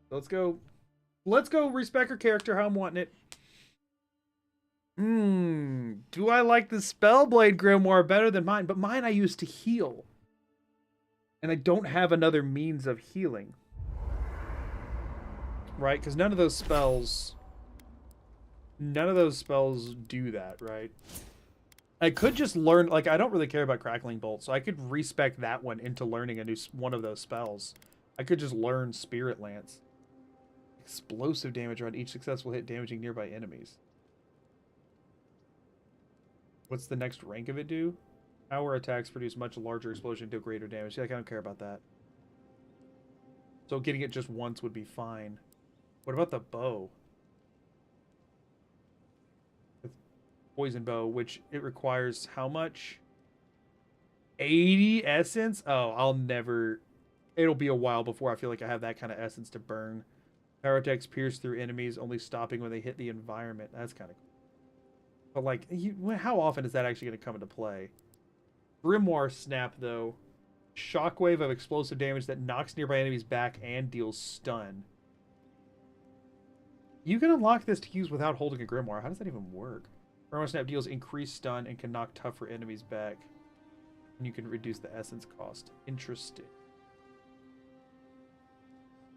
Let's go. Let's go respec her character how I'm wanting it. Do I like the Spellblade Grimoire better than mine? But mine I used to heal. And I don't have another means of healing. Right? Because none of those spells do that, right? I could just learn, like, I don't really care about Crackling Bolt, so I could respec that one into learning a new one of those spells. I could just learn Spirit Lance. Explosive damage around each successful hit, damaging nearby enemies. What's the next rank of it do? Power attacks produce much larger explosion, do greater damage. Like, I don't care about that. So getting it just once would be fine. What about the bow? The poison bow, which it requires how much? 80 essence? Oh, I'll never... It'll be a while before I feel like I have that kind of essence to burn. Power attacks pierce through enemies, only stopping when they hit the environment. That's kind of cool. But, like, how often is that actually going to come into play? Grimoire Snap, though. Shockwave of explosive damage that knocks nearby enemies back and deals stun. You can unlock this to use without holding a Grimoire. How does that even work? Grimoire Snap deals increased stun and can knock tougher enemies back. And you can reduce the essence cost. Interesting.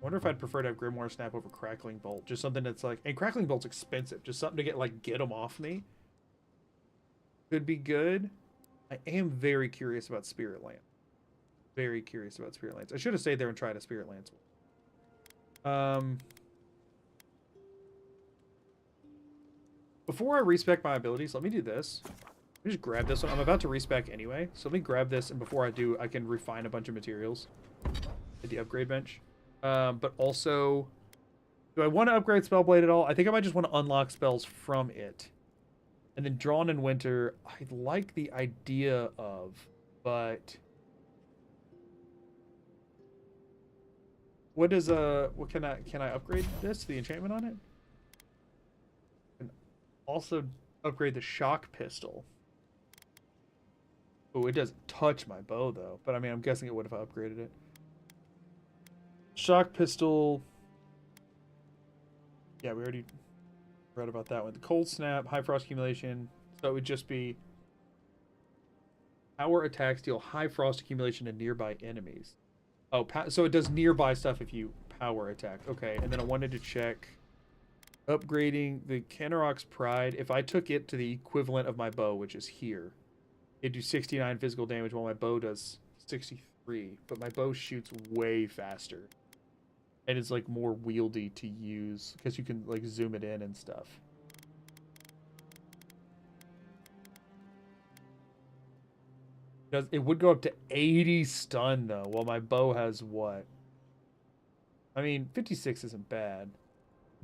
I wonder if I'd prefer to have Grimoire Snap over Crackling Bolt. Just something that's like... And Crackling Bolt's expensive. Just something to get them off me. Could be good. I am very curious about Spirit Lance. Very curious about Spirit Lance. I should have stayed there and tried a Spirit Lance. Before I respec my abilities, let me do this. Let me just grab this one. I'm about to respec anyway, so let me grab this, and before I do, I can refine a bunch of materials at the upgrade bench. But also, do I want to upgrade Spellblade at all? I think I might just want to unlock spells from it. And then Drawn in Winter, I like the idea of, but... What is what can I upgrade this, the enchantment on it? And also upgrade the shock pistol. Oh, it doesn't touch my bow though, but I mean I'm guessing it would if I upgraded it. Shock pistol. Yeah, we already read about that one. The cold snap, high frost accumulation. So it would just be power attacks deal high frost accumulation to nearby enemies. Oh, so it does nearby stuff if you power attack. Okay, and then I wanted to check upgrading the Canarok's Pride. If I took it to the equivalent of my bow, which is here, it'd do 69 physical damage while my bow does 63. But my bow shoots way faster. And it's like more wieldy to use because you can like zoom it in and stuff. It would go up to 80 stun though, while my bow has what? I mean, 56 isn't bad.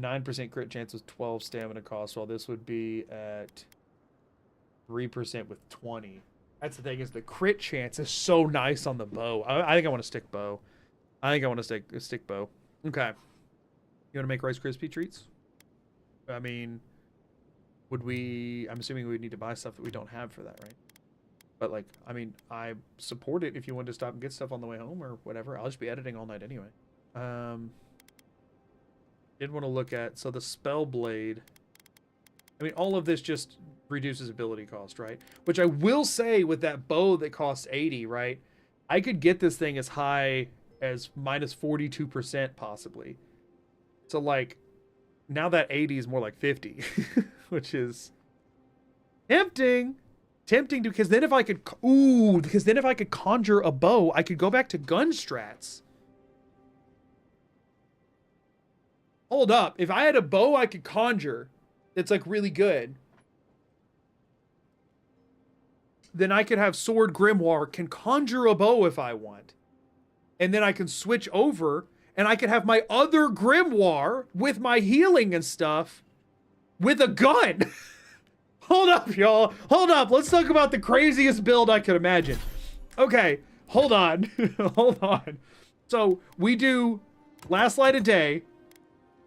9% crit chance with 12 stamina cost, while this would be at 3% with 20. That's the thing, is the crit chance is so nice on the bow. I think I want to stick bow. I think I want to stick bow. Okay. You want to make Rice Krispie treats? I mean, would we... I'm assuming we'd need to buy stuff that we don't have for that, right? But, like, I mean, I support it if you wanted to stop and get stuff on the way home or whatever. I'll just be editing all night anyway. Did want to look at... So the Spell Blade... I mean, all of this just reduces ability cost, right? Which I will say with that bow that costs 80, right? I could get this thing as high as minus 42% possibly. So, like, now that 80 is more like 50, which is tempting. Tempting, because then if I could... Ooh, because then if I could conjure a bow, I could go back to gun strats. Hold up. If I had a bow I could conjure, it's like really good, then I could have Sword Grimoire, can conjure a bow if I want. And then I can switch over, and I could have my other Grimoire with my healing and stuff with a gun. Hold up, y'all. Hold up. Let's talk about the craziest build I could imagine. Okay, hold on. Hold on. So we do Last Light of Day,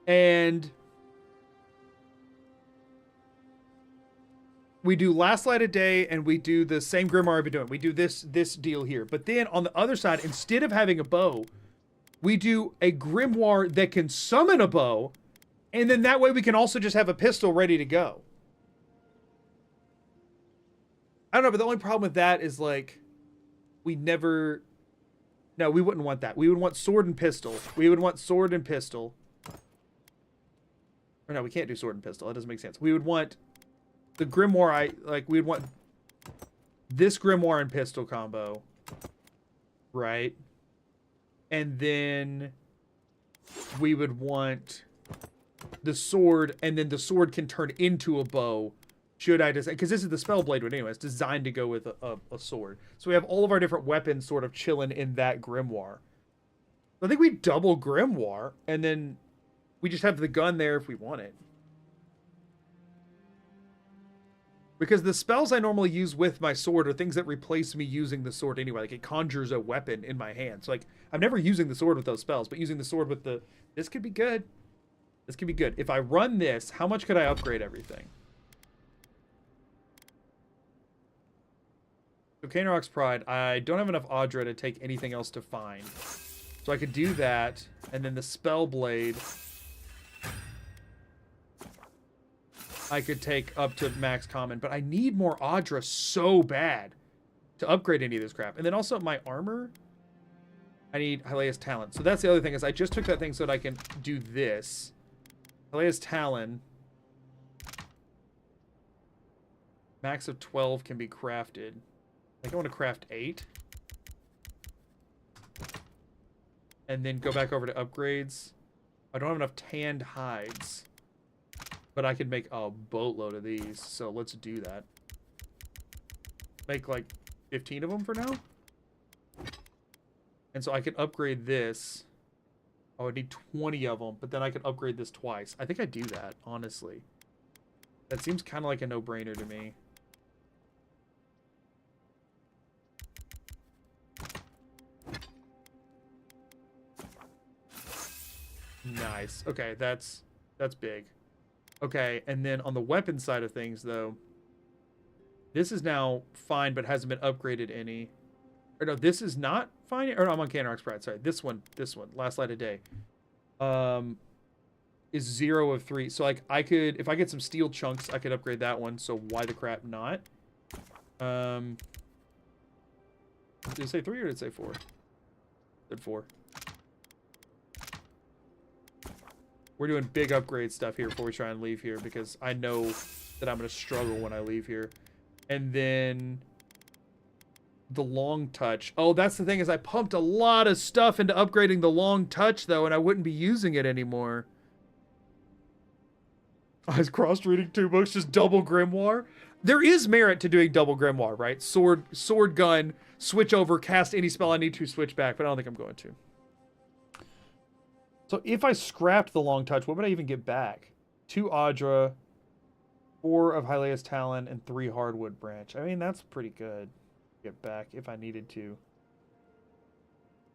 and we do Last Light of Day, and we do the same Grimoire I've been doing. We do this deal here. But then on the other side, instead of having a bow, we do a Grimoire that can summon a bow, and then that way we can also just have a pistol ready to go. I don't know, but the only problem with that is, like, we never... No, we wouldn't want that. We would want sword and pistol. We would want sword and pistol. Or no, we can't do sword and pistol. That doesn't make sense. We would want the Grimoire, we'd want this Grimoire and pistol combo. Right? And then we would want the sword, and then the sword can turn into a bow. Should I decide? Because this is the Spell Blade one anyway. It's designed to go with a sword. So we have all of our different weapons sort of chilling in that Grimoire. I think we double Grimoire, and then we just have the gun there if we want it. Because the spells I normally use with my sword are things that replace me using the sword anyway. Like, it conjures a weapon in my hand. So, like, I'm never using the sword with those spells, but using the sword with the... This could be good. This could be good. If I run this, how much could I upgrade everything? So, Cainrock's Pride, I don't have enough Audra to take anything else to find. So I could do that, and then the Spell Blade I could take up to max common, but I need more Audra so bad to upgrade any of this crap. And then also my armor, I need Hylea's Talon. So that's the other thing, is I just took that thing so that I can do this. Hylea's Talon. Max of 12 can be crafted. I think I want to craft 8. And then go back over to upgrades. I don't have enough tanned hides, but I could make a boatload of these. So let's do that. Make like 15 of them for now. And so I could upgrade this. Oh, I need 20 of them, but then I could upgrade this twice. I think I do that, honestly. That seems kind of like a no-brainer to me. Nice. Okay, that's big. Okay, and then on the weapon side of things, though, this is now fine, but hasn't been upgraded any. Or no, this is not fine. Or no, I'm on Cainrock's Pride. Sorry, this one, Last Light of Day, is 0 of 3. So like, I could, if I get some steel chunks, I could upgrade that one. So why the crap not? Did it say 3 or did it say 4? It said 4. We're doing big upgrade stuff here before we try and leave here, because I know that I'm going to struggle when I leave here. And then the long touch. Oh, that's the thing, is I pumped a lot of stuff into upgrading the long touch, though, and I wouldn't be using it anymore. I was cross-reading 2 books, just double Grimoire. there is merit to doing double grimoire, right? Sword, gun, switch over, cast any spell I need to, switch back, but I don't think I'm going to. So if I scrapped the long touch, what would I even get back? 2 Audra, 4 of Hylea's Talon, and 3 Hardwood Branch. I mean, that's pretty good. Get back if I needed to.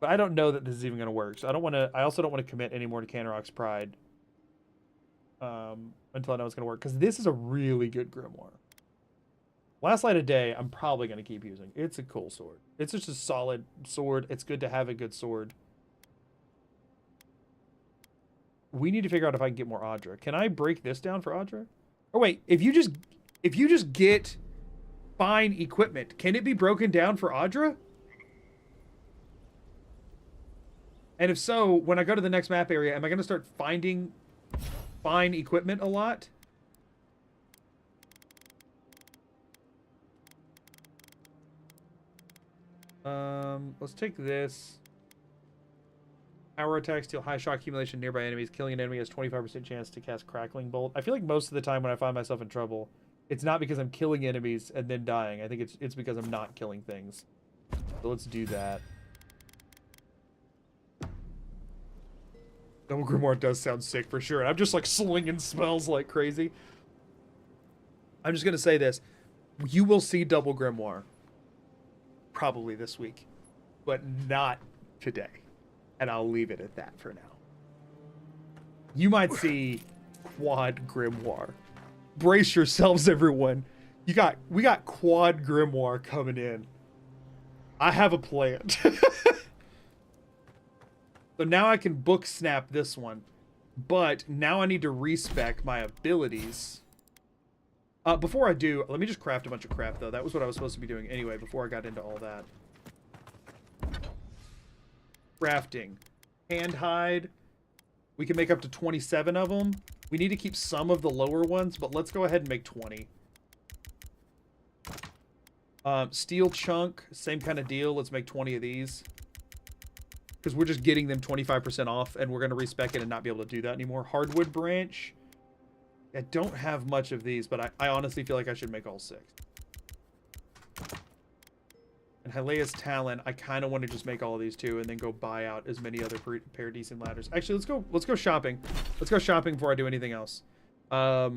But I don't know that this is even going to work. So I don't want to. I also don't want to commit anymore to Canarok's Pride until I know it's going to work. Because this is a really good grimoire. Last Light of Day, I'm probably going to keep using. It's a cool sword. It's just a solid sword. It's good to have a good sword. We need to figure out if I can get more Audra. Can I break this down for Audra? Oh wait, if you just get fine equipment, can it be broken down for Audra? And if so, when I go to the next map area, am I going to start finding fine equipment a lot? Let's take this. Power attacks deal high shock accumulation nearby enemies. Killing an enemy has 25% chance to cast Crackling Bolt. I feel like most of the time when I find myself in trouble, it's not because I'm killing enemies and then dying. I think it's because I'm not killing things. So let's do that. Double Grimoire does sound sick for sure. I'm just like slinging spells like crazy. I'm just going to say this. You will see Double Grimoire probably this week, but not today. And I'll leave it at that for now. You might see Quad Grimoire. Brace yourselves, everyone. We got Quad Grimoire coming in. I have a plan. So now I can book snap this one. But now I need to respec my abilities. Before I do, let me just craft a bunch of crap, though. That was what I was supposed to be doing anyway, before I got into all that. Crafting. Hand hide. We can make up to 27 of them. We need to keep some of the lower ones, but let's go ahead and make 20. Steel chunk, same kind of deal. Let's make 20 of these. Because we're just getting them 25% off, and we're going to respec it and not be able to do that anymore. Hardwood branch. I don't have much of these, but I honestly feel like I should make all 6. And Hylea's Talon, I kind of want to just make all of these too, and then go buy out as many other paradising ladders. Actually, let's go shopping. Let's go shopping before I do anything else. Let's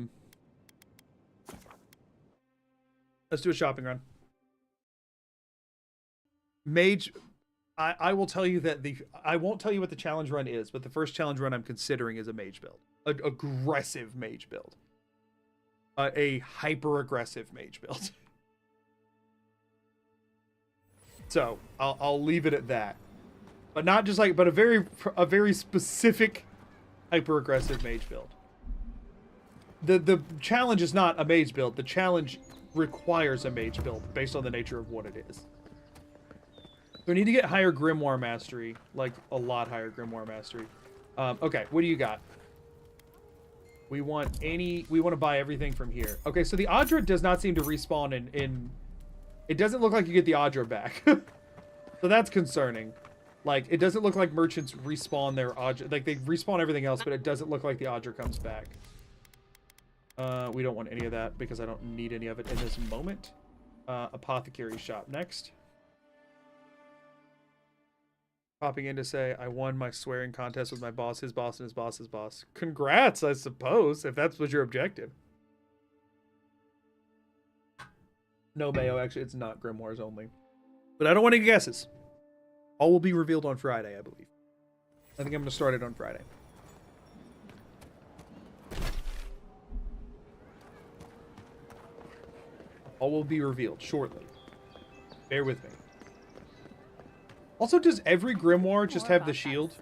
do a shopping run. Mage, I will tell you that I won't tell you what the challenge run is, but the first challenge run I'm considering is a mage build, an aggressive mage build, a hyper aggressive mage build. So I'll leave it at that, but not just like, but a very specific hyper aggressive mage build. The challenge is not a mage build. The challenge requires a mage build based on the nature of what it is. So we need to get higher grimoire mastery, like a lot higher grimoire mastery. Okay, what do you got? We want to buy everything from here. Okay, so the Audra does not seem to respawn in it doesn't look like you get the Audra back. So that's concerning. Like, it doesn't look like merchants respawn their Audra. Like, they respawn everything else, but it doesn't look like the Audra comes back. We don't want any of that because I don't need any of it in this moment. Apothecary shop next. Popping in to say, I won my swearing contest with my boss, his boss, and his boss's boss. Congrats, I suppose, if that's what your objective. No, Mayo, actually, it's not Grimoires only. But I don't want any guesses. All will be revealed on Friday, I believe. I think I'm going to start it on Friday. All will be revealed shortly. Bear with me. Also, does every Grimoire just have the shield?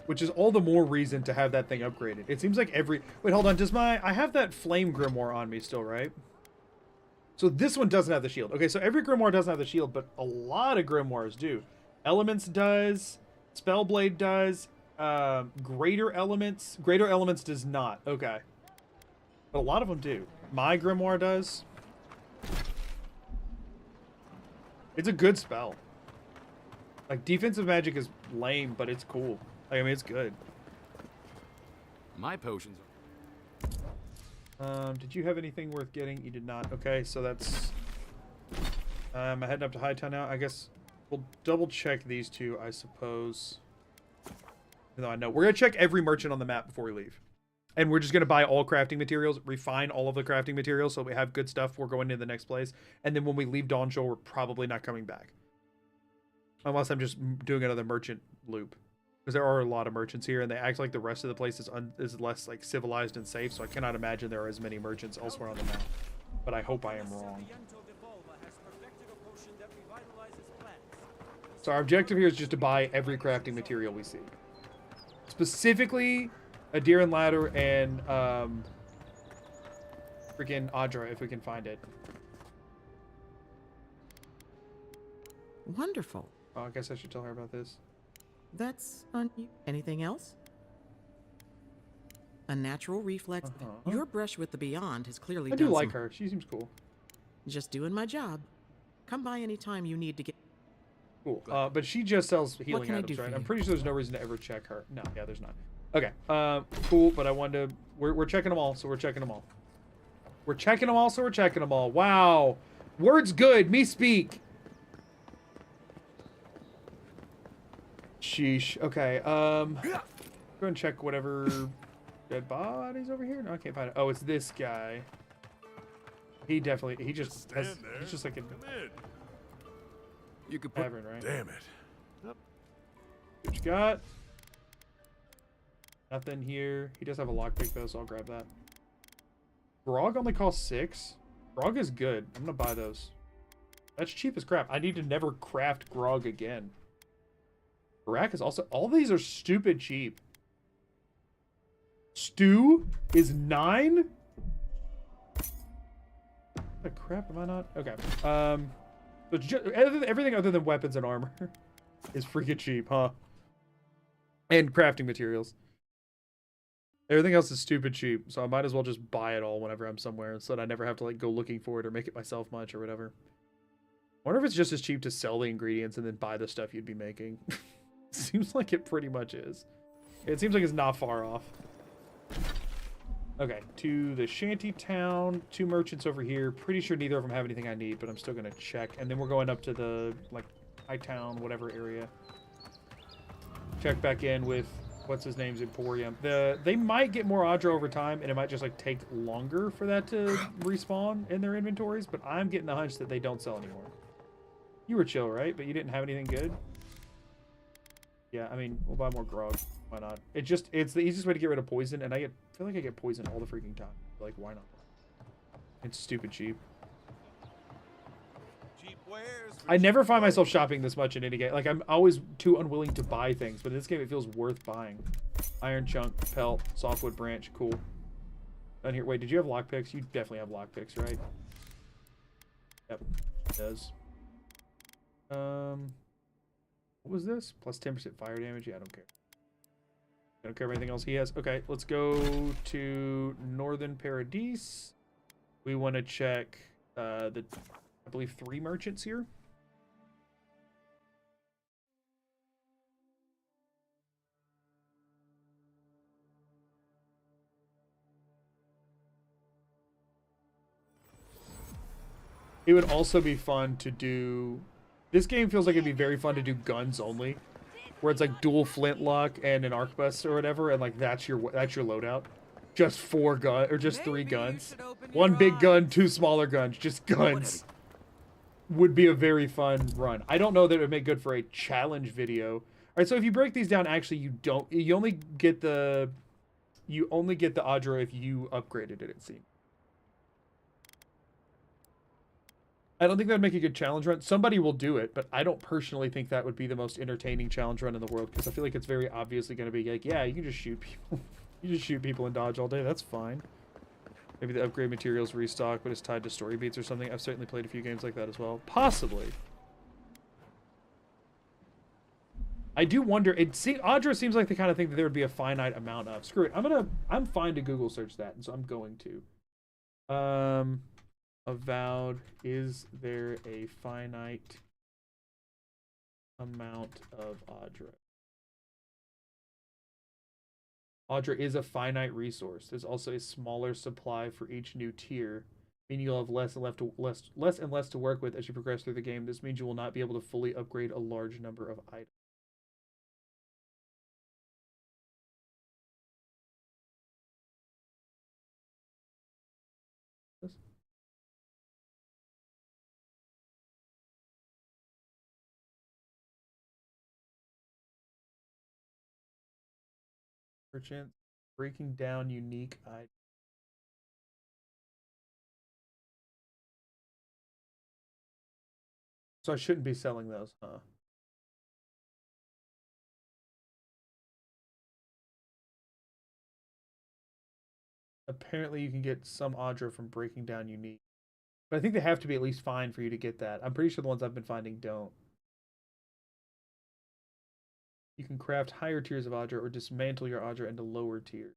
Which is all the more reason to have that thing upgraded. It seems like every... Wait, hold on. I have that Flame Grimoire on me still, right? So this one doesn't have the shield. Okay, so every Grimoire doesn't have the shield, but a lot of Grimoires do. Elements does. Spellblade does. Greater Elements does not. Okay. But a lot of them do. My Grimoire does. It's a good spell. Like, defensive magic is lame, but it's cool. Like, I mean, it's good. My potions are... Did you have anything worth getting? You did not. Okay, so that's... I'm heading up to Hightown now. I guess we'll double check these two, I suppose. Even though I know. We're going to check every merchant on the map before we leave. And we're just going to buy all crafting materials, refine all of the crafting materials so we have good stuff. We're going to the next place. And then when we leave Dawnshore, we're probably not coming back. Unless I'm just doing another merchant loop. Because there are a lot of merchants here, and they act like the rest of the place is less like civilized and safe, so I cannot imagine there are as many merchants elsewhere on the map. But I hope I am wrong. So our objective here is just to buy every crafting material we see. Specifically, a deer and ladder and freaking Audra, if we can find it. Wonderful. Oh, I guess I should tell her about this. That's on you. Anything else? A natural reflex. Your brush with the Beyond has clearly I done do like some... her. She seems cool. Just doing my job. Come by anytime you need to get... Cool. But she just sells healing can I items, do for right? I'm you? pretty sure there's no reason to ever check her. No, yeah, there's not. Okay. Cool, but I wanted to... We're checking them all, so we're checking them all. We're checking them all, so we're checking them all. Wow. Words good. Me speak. Sheesh. Okay. Go and check whatever dead bodies over here. No, I can't find it. Oh, it's this guy. He definitely. He just has. He's just like a You could put. tavern, right? Damn it. What you got? Nothing here. He does have a lockpick though, so I'll grab that. Grog only costs 6. Grog is good. I'm gonna buy those. That's cheap as crap. I need to never craft grog again. Barak is also... All these are stupid cheap. Stew is 9? What crap am I not? Okay. But everything other than weapons and armor is freaking cheap, huh? And crafting materials. Everything else is stupid cheap, so I might as well just buy it all whenever I'm somewhere so that I never have to like go looking for it or make it myself much or whatever. I wonder if it's just as cheap to sell the ingredients and then buy the stuff you'd be making. Seems like it pretty much is. It seems like it's not far off. Okay, to the shanty town. 2 merchants over here. Pretty sure neither of them have anything I need, but I'm still gonna check. And then we're going up to the like high town, whatever area. Check back in with what's his name's Emporium. They might get more Audra over time, and it might just like take longer for that to respawn in their inventories. But I'm getting the hunch that they don't sell anymore. You were chill, right? But you didn't have anything good. Yeah, I mean, we'll buy more grog. Why not? It's the easiest way to get rid of poison, and I feel like I get poison all the freaking time. Like, why not? It's stupid cheap. I never find myself shopping this much in any game. Like, I'm always too unwilling to buy things, but in this game it feels worth buying. Iron chunk, pelt, softwood branch, cool. Down here, wait, did you have lockpicks? You definitely have lockpicks, right? Yep, it does. What was this? Plus 10% fire damage? Yeah, I don't care. I don't care about anything else he has. Okay, let's go to Northern Paradise. We want to check I believe 3 merchants here. It would also be fun to do... This game feels like it'd be very fun to do guns only. Where it's like dual flintlock and an arquebus or whatever, and like that's your loadout. Just 4 guns, or just 3 guns. 1 big gun, 2 smaller guns, just guns. Would be a very fun run. I don't know that it would make good for a challenge video. Alright, so if you break these down, actually you only get the Audra if you upgraded it seems. I don't think that'd make a good challenge run. Somebody will do it, but I don't personally think that would be the most entertaining challenge run in the world, because I feel like it's very obviously going to be like, yeah, you can just shoot people. You just shoot people and dodge all day. That's fine. Maybe the upgrade materials restock, but it's tied to story beats or something. I've certainly played a few games like that as well. Possibly. I do wonder. Audra seems like the kind of thing that there would be a finite amount of. Screw it. I'm fine to Google search that, and so I'm going to. Avowed, is there a finite amount of Audra? Audra is a finite resource. There's also a smaller supply for each new tier, meaning you'll have less and less to work with as you progress through the game. This means you will not be able to fully upgrade a large number of items. Merchant breaking down unique items. So I shouldn't be selling those, huh? Apparently you can get some Audra from breaking down unique. But I think they have to be at least fine for you to get that. I'm pretty sure the ones I've been finding don't. You can craft higher tiers of Audra or dismantle your Audra into lower tiers.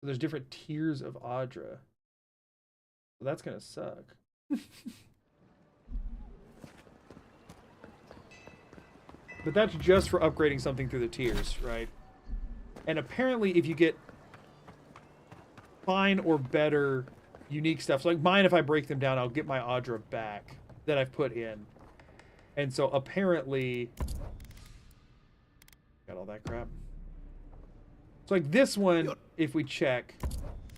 So there's different tiers of Audra. So that's gonna suck. But that's just for upgrading something through the tiers, right? And apparently if you get fine or better unique stuff, so like mine, if I break them down, I'll get my Audra back that I've put in. And so apparently... Got all that crap. So like this one, if we check,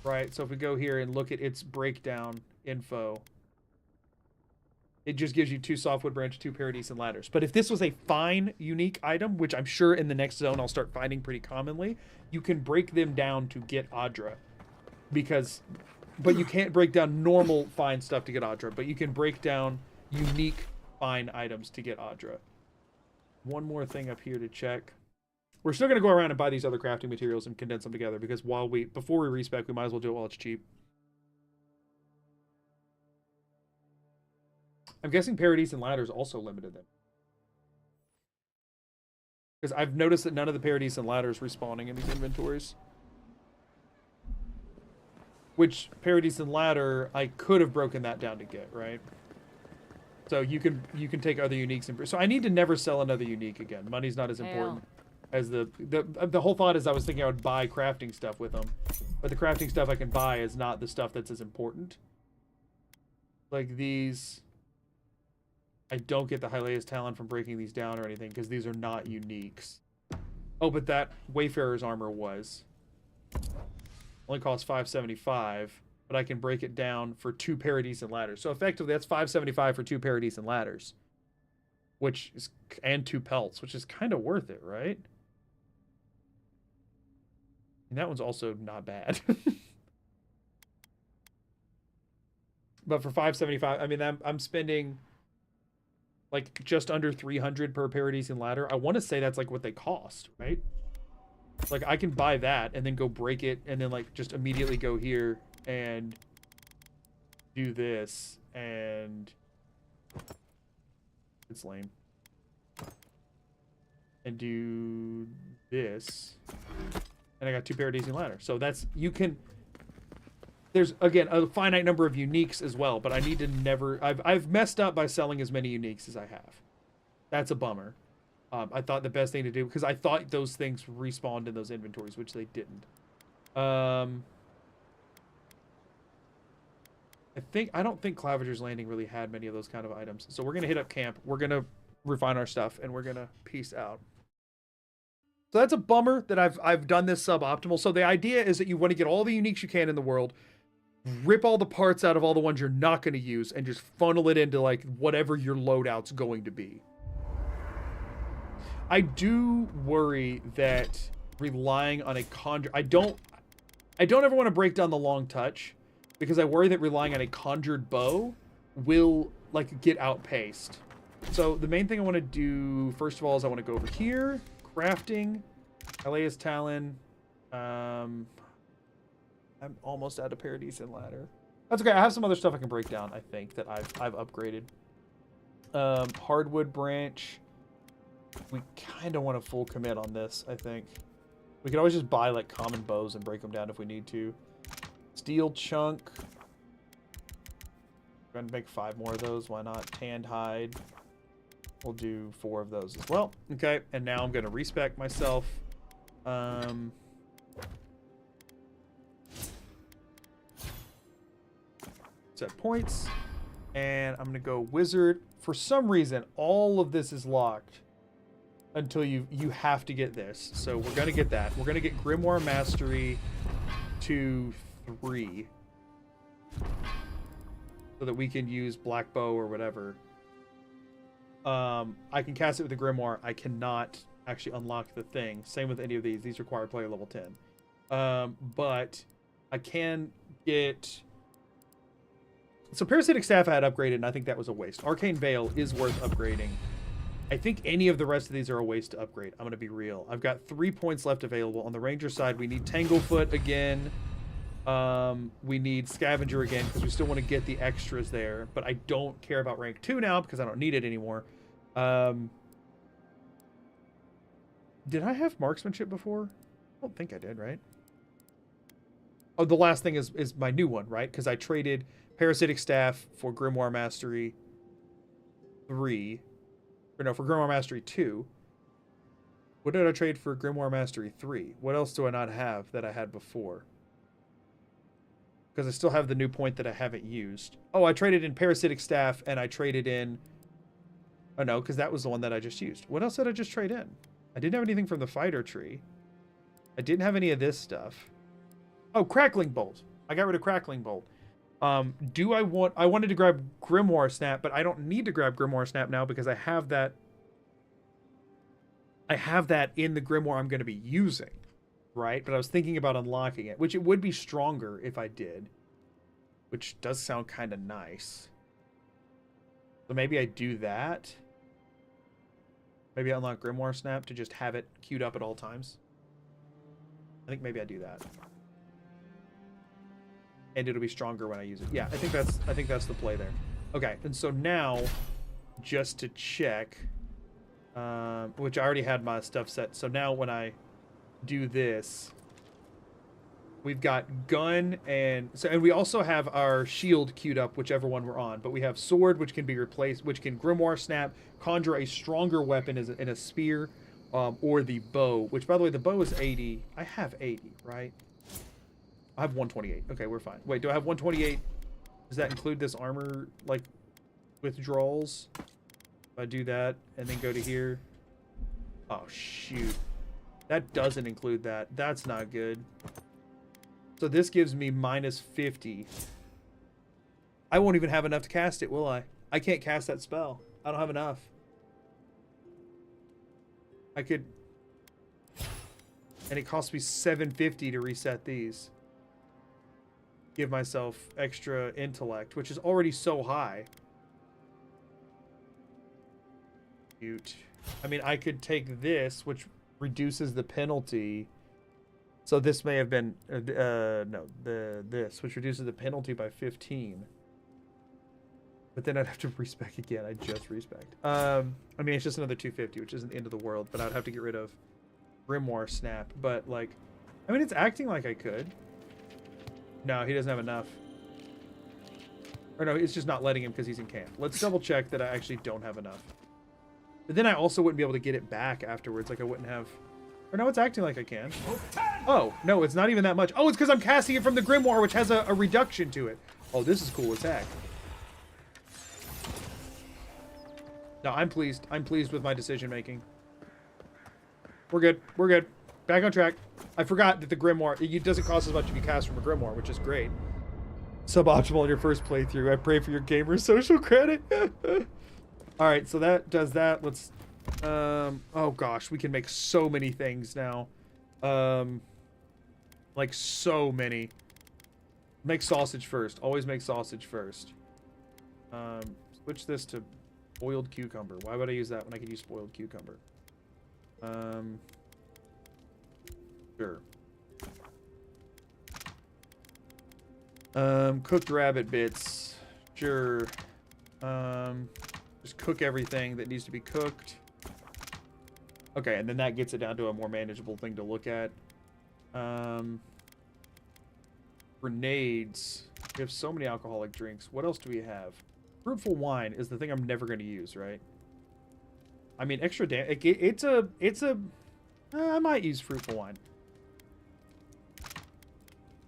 right? So if we go here and look at its breakdown info, it just gives you 2 softwood branch, 2 paradise and ladders. But if this was a fine unique item, which I'm sure in the next zone I'll start finding pretty commonly, you can break them down to get Audra. But you can't break down normal fine stuff to get Audra, but you can break down unique fine items to get Audra. One more thing up here to check. We're still going to go around and buy these other crafting materials and condense them together, because before we respec, we might as well do it while it's cheap. I'm guessing paradise and ladders also limited them. Because I've noticed that none of the paradise and ladders respawning in these inventories. Which paradise and ladder, I could have broken that down to get, right? So you can take other uniques and so I need to never sell another unique again. Money's not as important as the whole thought is I was thinking I would buy crafting stuff with them, but the crafting stuff I can buy is not the stuff that's as important. Like these, I don't get the Hylea's Talon from breaking these down or anything because these are not uniques. Oh, but that Wayfarer's armor was. Only costs $575, but I can break it down for 2 paradise and ladders. So effectively, that's $575 for 2 paradise and ladders, and 2 pelts, which is kind of worth it, right? And that one's also not bad. But for $575, I mean, I'm spending like just under $300 per paradise and ladder. I want to say that's like what they cost, right? Like I can buy that and then go break it and then like just immediately go here and do this and it's lame. And do this. And I got 2 paradise and ladder. So that's, you can, there's again a finite number of uniques as well, but I need to never, I've messed up by selling as many uniques as I have. That's a bummer. I thought the best thing to do, because I thought those things respawned in those inventories, which they didn't. I don't think Claviger's Landing really had many of those kind of items. So we're going to hit up camp. We're going to refine our stuff, and we're going to peace out. So that's a bummer that I've done this suboptimal. So the idea is that you want to get all the uniques you can in the world, rip all the parts out of all the ones you're not going to use, and just funnel it into like whatever your loadout's going to be. I do worry that relying on a conjure... I don't ever want to break down the long touch, because I worry that relying on a conjured bow will, like, get outpaced. So the main thing I want to do, first of all, is I want to go over here, crafting, Hylea's Talon. I'm almost out of paradise and ladder. That's okay. I have some other stuff I can break down, I think, that I've upgraded. Hardwood branch. We kind of want to full commit on this, I think. We could always just buy, like, common bows and break them down if we need to. Steel chunk. We're going to make 5 more of those. Why not? Tanned hide. We'll do 4 of those as well. Okay, and now I'm going to respec myself. set points. And I'm going to go wizard. For some reason, all of this is locked until you have to get this. So we're going to get that. We're going to get Grimoire Mastery to 3. So that we can use Black Bow or whatever. I can cast it with the Grimoire. I cannot actually unlock the thing. Same with any of these. These require player level 10. But I can get... So Parasitic Staff I had upgraded, and I think that was a waste. Arcane Veil is worth upgrading. I think any of the rest of these are a waste to upgrade. I'm going to be real. I've got 3 points left available. On the Ranger side, we need Tanglefoot again. We need Scavenger again, because we still want to get the extras there. But I don't care about rank 2 now, because I don't need it anymore. Did I have Marksmanship before? I don't think I did, right? Oh, the last thing is my new one, right? Because I traded Parasitic Staff for Grimoire Mastery 3. Or no, for Grimoire Mastery 2. What did I trade for Grimoire Mastery 3? What else do I not have that I had before? Because I still have the new point that I haven't used. Oh, I traded in Parasitic Staff, and I traded in... Oh, no, because that was the one that I just used. What else did I just trade in? I didn't have anything from the Fighter Tree. I didn't have any of this stuff. Oh, Crackling Bolt. I got rid of Crackling Bolt. I wanted to grab Grimoire Snap, but I don't need to grab Grimoire Snap now because I have that in the Grimoire I'm going to be using, right? But I was thinking about unlocking it, which it would be stronger if I did, which does sound kind of nice. So maybe I do that. Maybe I unlock Grimoire Snap to just have it queued up at all times. I think maybe I do that. And it'll be stronger when I use it. Yeah, I think that's the play there. Okay, and so now, just to check, which I already had my stuff set. So now when I do this, we've got gun and we also have our shield queued up, whichever one we're on. But we have sword, which can be replaced, which can Grimoire Snap, conjure a stronger weapon in a spear, or the bow. Which, by the way, the bow is 80. I have 80, right? I have 128. Okay, we're fine. Wait, do I have 128? Does that include this armor, like, withdrawals? If I do that and then go to here. Oh, shoot. That doesn't include that. That's not good. So this gives me minus 50. I won't even have enough to cast it, will I? I can't cast that spell. I don't have enough. I could... And it costs me 750 to reset these. Give myself extra intellect, which is already so high. Cute. I mean, I could take this, which reduces the penalty. So this may have been this, which reduces the penalty by 15. But then I'd have to respec again. I just respec. I mean, it's just another 250, which isn't the end of the world. But I'd have to get rid of Grimoire Snap. But like, I mean, it's acting like I could. No, he doesn't have enough. Or no, it's just not letting him because he's in camp. Let's double check that I actually don't have enough. But then I also wouldn't be able to get it back afterwards. Like I wouldn't have... Or no, it's acting like I can. Oh, no, it's not even that much. Oh, it's because I'm casting it from the Grimoire, which has a reduction to it. Oh, this is cool attack. No, I'm pleased. I'm pleased with my decision making. We're good. We're good. Back on track. I forgot that the Grimoire, it doesn't cost as much if you cast from a Grimoire, which is great. Suboptimal in your first playthrough. I pray for your gamer social credit. Alright, so that does that. Let's... oh gosh, we can make so many things now. Like so many. Make sausage first. Always make sausage first. Switch this to boiled cucumber. Why would I use that when I could use boiled cucumber? Sure. Cooked rabbit bits. Sure. Just cook everything that needs to be cooked. Okay, and then that gets it down to a more manageable thing to look at. Grenades. We have so many alcoholic drinks. What else do we have? Fruitful wine is the thing I'm never going to use, right? I mean, extra damage. It's a... I might use fruitful wine.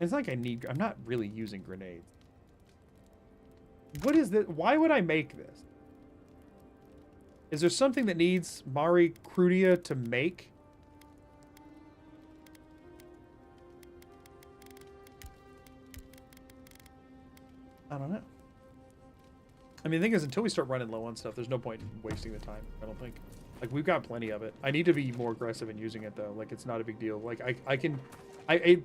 It's like I need... I'm not really using grenades. What is this? Why would I make this? Is there something that needs Mari Crudia to make? I don't know. I mean, the thing is, until we start running low on stuff, there's no point in wasting the time, I don't think. Like, we've got plenty of it. I need to be more aggressive in using it, though. Like, it's not a big deal. Like,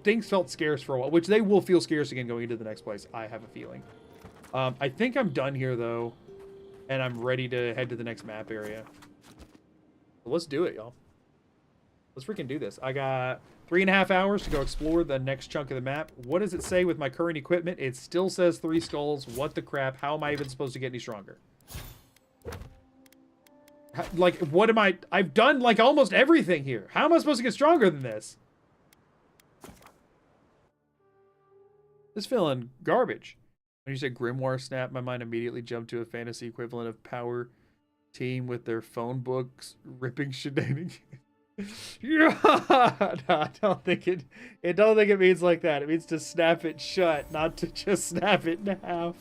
things felt scarce for a while, which they will feel scarce again going into the next place, I have a feeling. I think I'm done here, though, and I'm ready to head to the next map area. So let's do it, y'all. Let's freaking do this. I got 3.5 hours to go explore the next chunk of the map. What does it say with my current equipment? It still says 3 skulls. What the crap? How am I even supposed to get any stronger? Like, what am I... I've done, like, almost everything here. How am I supposed to get stronger than this? This feeling garbage. When you said Grimoire Snap, my mind immediately jumped to a fantasy equivalent of Power Team with their phone books ripping shenanigans. Yeah, no, I don't think it means like that. It means to snap it shut, not to just snap it in half.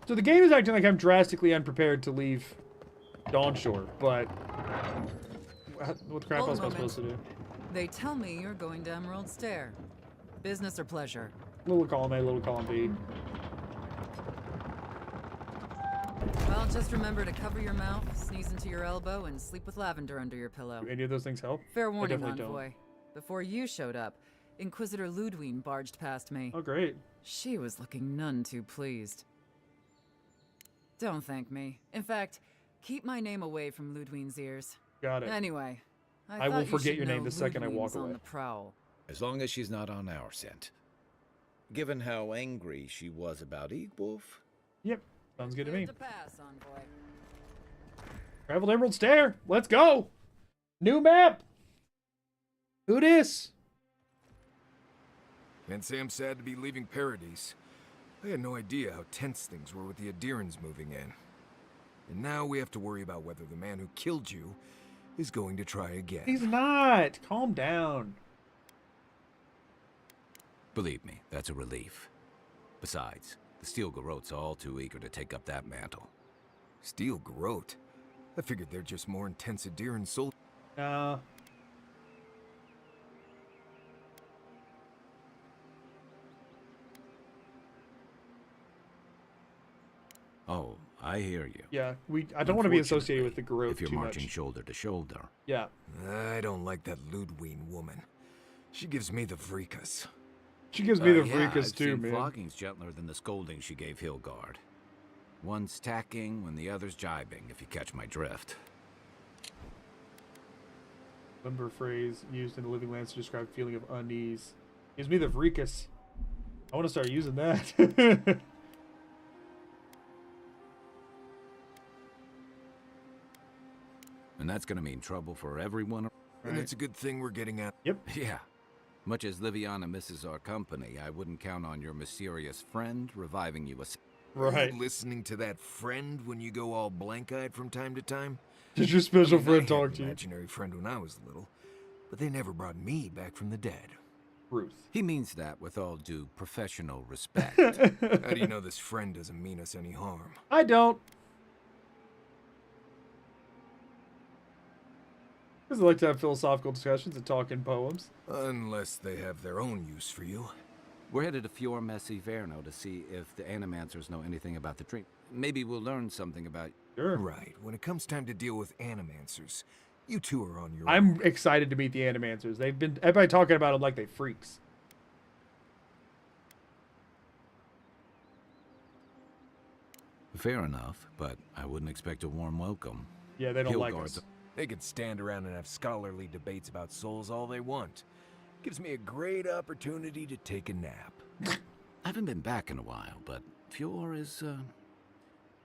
So the game is acting like I'm drastically unprepared to leave Dawnshore, but what crap else am I supposed to do? They tell me you're going to Emerald Stair. Business or pleasure? Little column A, little column B. Well, just remember to cover your mouth, sneeze into your elbow, and sleep with lavender under your pillow. Do any of those things help? Fair warning, They definitely Envoy. Before you showed up, Inquisitor Ludwine barged past me. Oh, great. She was looking none too pleased. Don't thank me. In fact, keep my name away from Ludwine's ears. Got it. Anyway, I will forget your name the second I walk Ludwine's away. on the prowl. As long as she's not on our scent. Given how angry she was about Eagwolf. Yep, sounds good to me. To pass, Envoy. Travel to Emerald Stair. Let's go. New map. Who dis? Can't say I'm sad to be leaving Paradise. I had no idea how tense things were with the Adirans moving in. And now we have to worry about whether the man who killed you is going to try again. He's not. Calm down. Believe me, that's a relief. Besides, the Steel Garrote's all too eager to take up that mantle. Steel Garrote? I figured they're just more intense Adiran soldiers. No. Oh, I hear you. Yeah, I don't want to be associated with the Garrote if you're too marching much. shoulder to shoulder. Yeah. I don't like that Ludwine woman. She gives me the Vrikas. She gives me the Yeah, Vrikas I've too, seen man. flogging's gentler than the scolding she gave Hilgard. One's tacking when the other's jibing, if you catch my drift. Remember phrase used in the Living Lands to describe feeling of unease. Gives me the Vrikas. I want to start using that. And that's gonna mean trouble for everyone. And it's a good thing we're getting out. Yep. Yeah. Much as Liviana misses our company, I wouldn't count on your mysterious friend reviving you a... Are you listening to that friend when you go all blank-eyed from time to time? Did your special I friend had talk an to you? imaginary friend when I was little, but they never brought me back from the dead. Ruth. He means that with all due professional respect. How do you know this friend doesn't mean us any harm? I don't. Because I like to have philosophical discussions and talk in poems. Unless they have their own use for you. We're headed to Fior Messi Verno to see if the Animancers know anything about the dream. Maybe we'll learn something about... Sure. Right. When it comes time to deal with Animancers, you two are on your own. I'm excited to meet the Animancers. They've been everybody talking about them like they freaks. Fair enough, but I wouldn't expect a warm welcome. Yeah, they don't like Hilgard's us. They could stand around and have scholarly debates about souls all they want. Gives me a great opportunity to take a nap. I haven't been back in a while, but Fior is,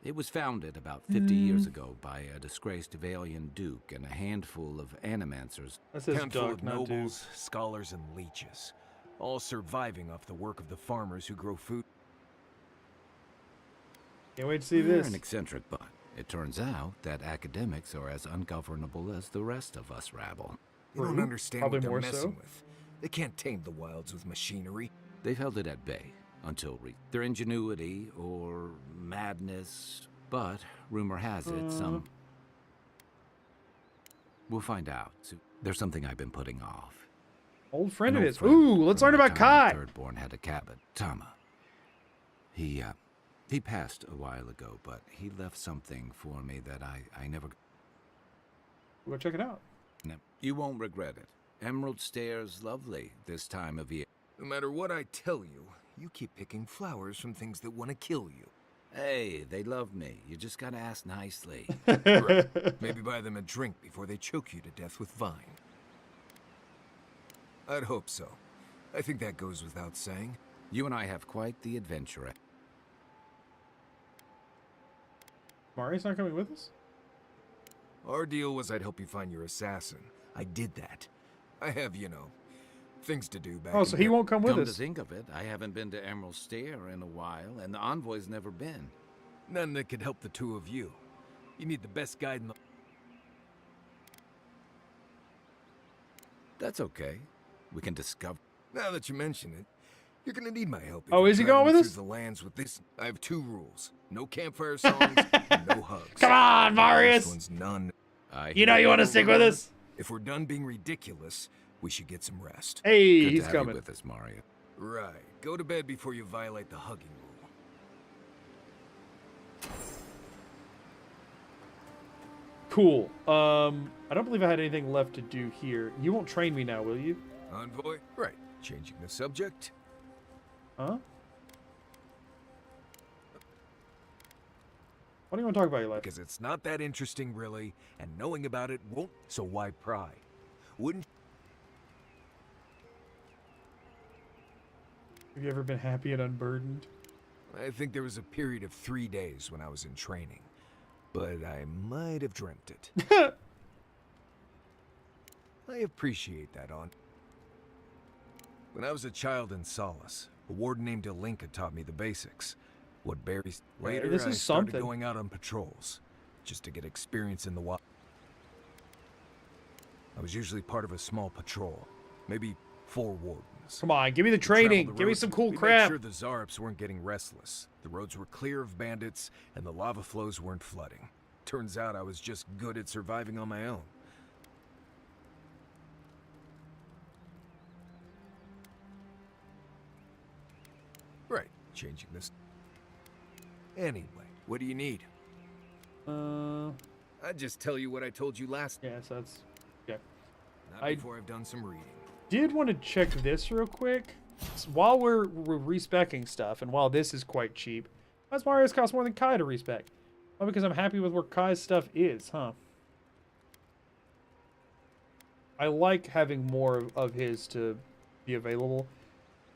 it was founded about 50 years ago by a disgraced Valian duke and a handful of Animancers. That says Handful duck, of not nobles, scholars, and leeches. All surviving off the work of the farmers who grow food. Can't wait to see We're this. an eccentric bunch. It turns out that academics are as ungovernable as the rest of us rabble. You don't understand Probably what they're more messing so. with. They can't tame the wilds with machinery. They've held it at bay. until their ingenuity or madness, but rumor has it some... We'll find out. There's something I've been putting off. Old friend An of old his. friend Ooh, let's from learn my about time Kai. Thirdborn had a cabin, Tama. He passed a while ago, but he left something for me that I never... Go check it out. No, you won't regret it. Emerald Stairs lovely this time of year. No matter what I tell you, you keep picking flowers from things that want to kill you. Hey, they love me. You just gotta ask nicely. Right. Maybe buy them a drink before they choke you to death with vine. I'd hope so. I think that goes without saying. You and I have quite the adventure. Mari's not coming with us? Our deal was I'd help you find your assassin. I did that. I have, you know, things to do back Oh, so he won't come with Come us. to think of it, I haven't been to Emerald Stair in a while, and the envoy's never been. None that could help the two of you. You need the best guide in the... That's okay. We can discover... Now that you mention it, you're gonna need my help. If Oh, you're is he going traveling with through us? the lands with this. I have 2 rules: no campfire songs, and no hugs. Come on, Marius! This one's none. You know you want to stick with us? If we're done being ridiculous, we should get some rest. Hey, Good he's to have you coming. with us, Mario. Right. Go to bed before you violate the hugging rule. Cool. I don't believe I had anything left to do here. You won't train me now, will you? Envoy? Right. Changing the subject? Huh? What do you want to talk about, your life? Because it's not that interesting, really, and knowing about it won't, so why pry? Wouldn't... Have you ever been happy and unburdened? I think there was a period of 3 days when I was in training, but I might have dreamt it. I appreciate that, When I was a child in Solace, a warden named Alinka taught me the basics. What berries... Later, this I is started something. going out on patrols, just to get experience in the wild. I was usually part of a small patrol, maybe 4 wardens. Come on, give me the We traveled training. the Give me roads. some cool We crap. made sure the Zarps weren't getting restless. The roads were clear of bandits, and the lava flows weren't flooding. Turns out I was just good at surviving on my own. Right, changing this. Anyway, what do you need? I'd just tell you what I told you last. Yes, that's okay. Not before I've done some reading. Did want to check this real quick. So while we're respecking stuff, and while this is quite cheap, why does Marius cost more than Kai to respec? Well, because I'm happy with where Kai's stuff is, huh? I like having more of his to be available.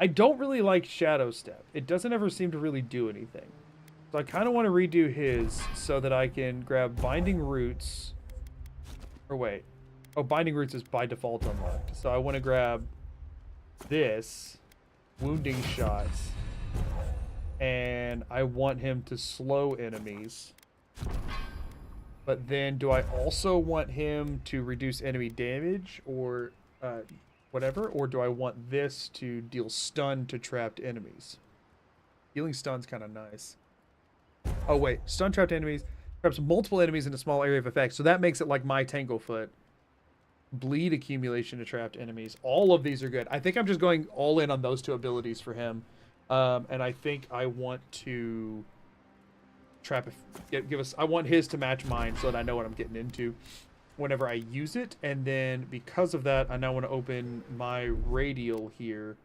I don't really like Shadow Step. It doesn't ever seem to really do anything. So I kind of want to redo his so that I can grab Binding Roots. Or wait. Oh, Binding Roots is by default unlocked. So I want to grab this. Wounding Shots. And I want him to slow enemies. But then do I also want him to reduce enemy damage or whatever? Or do I want this to deal stun to trapped enemies? Dealing stun's kind of nice. Oh wait, stun trapped enemies traps multiple enemies in a small area of effect. So that makes it like my Tanglefoot. Bleed accumulation to trapped enemies. All of these are good. I think I'm just going all in on those 2 abilities for him. And I think I want to trap give us. I want his to match mine so that I know what I'm getting into whenever I use it. And then because of that, I now want to open my radial here.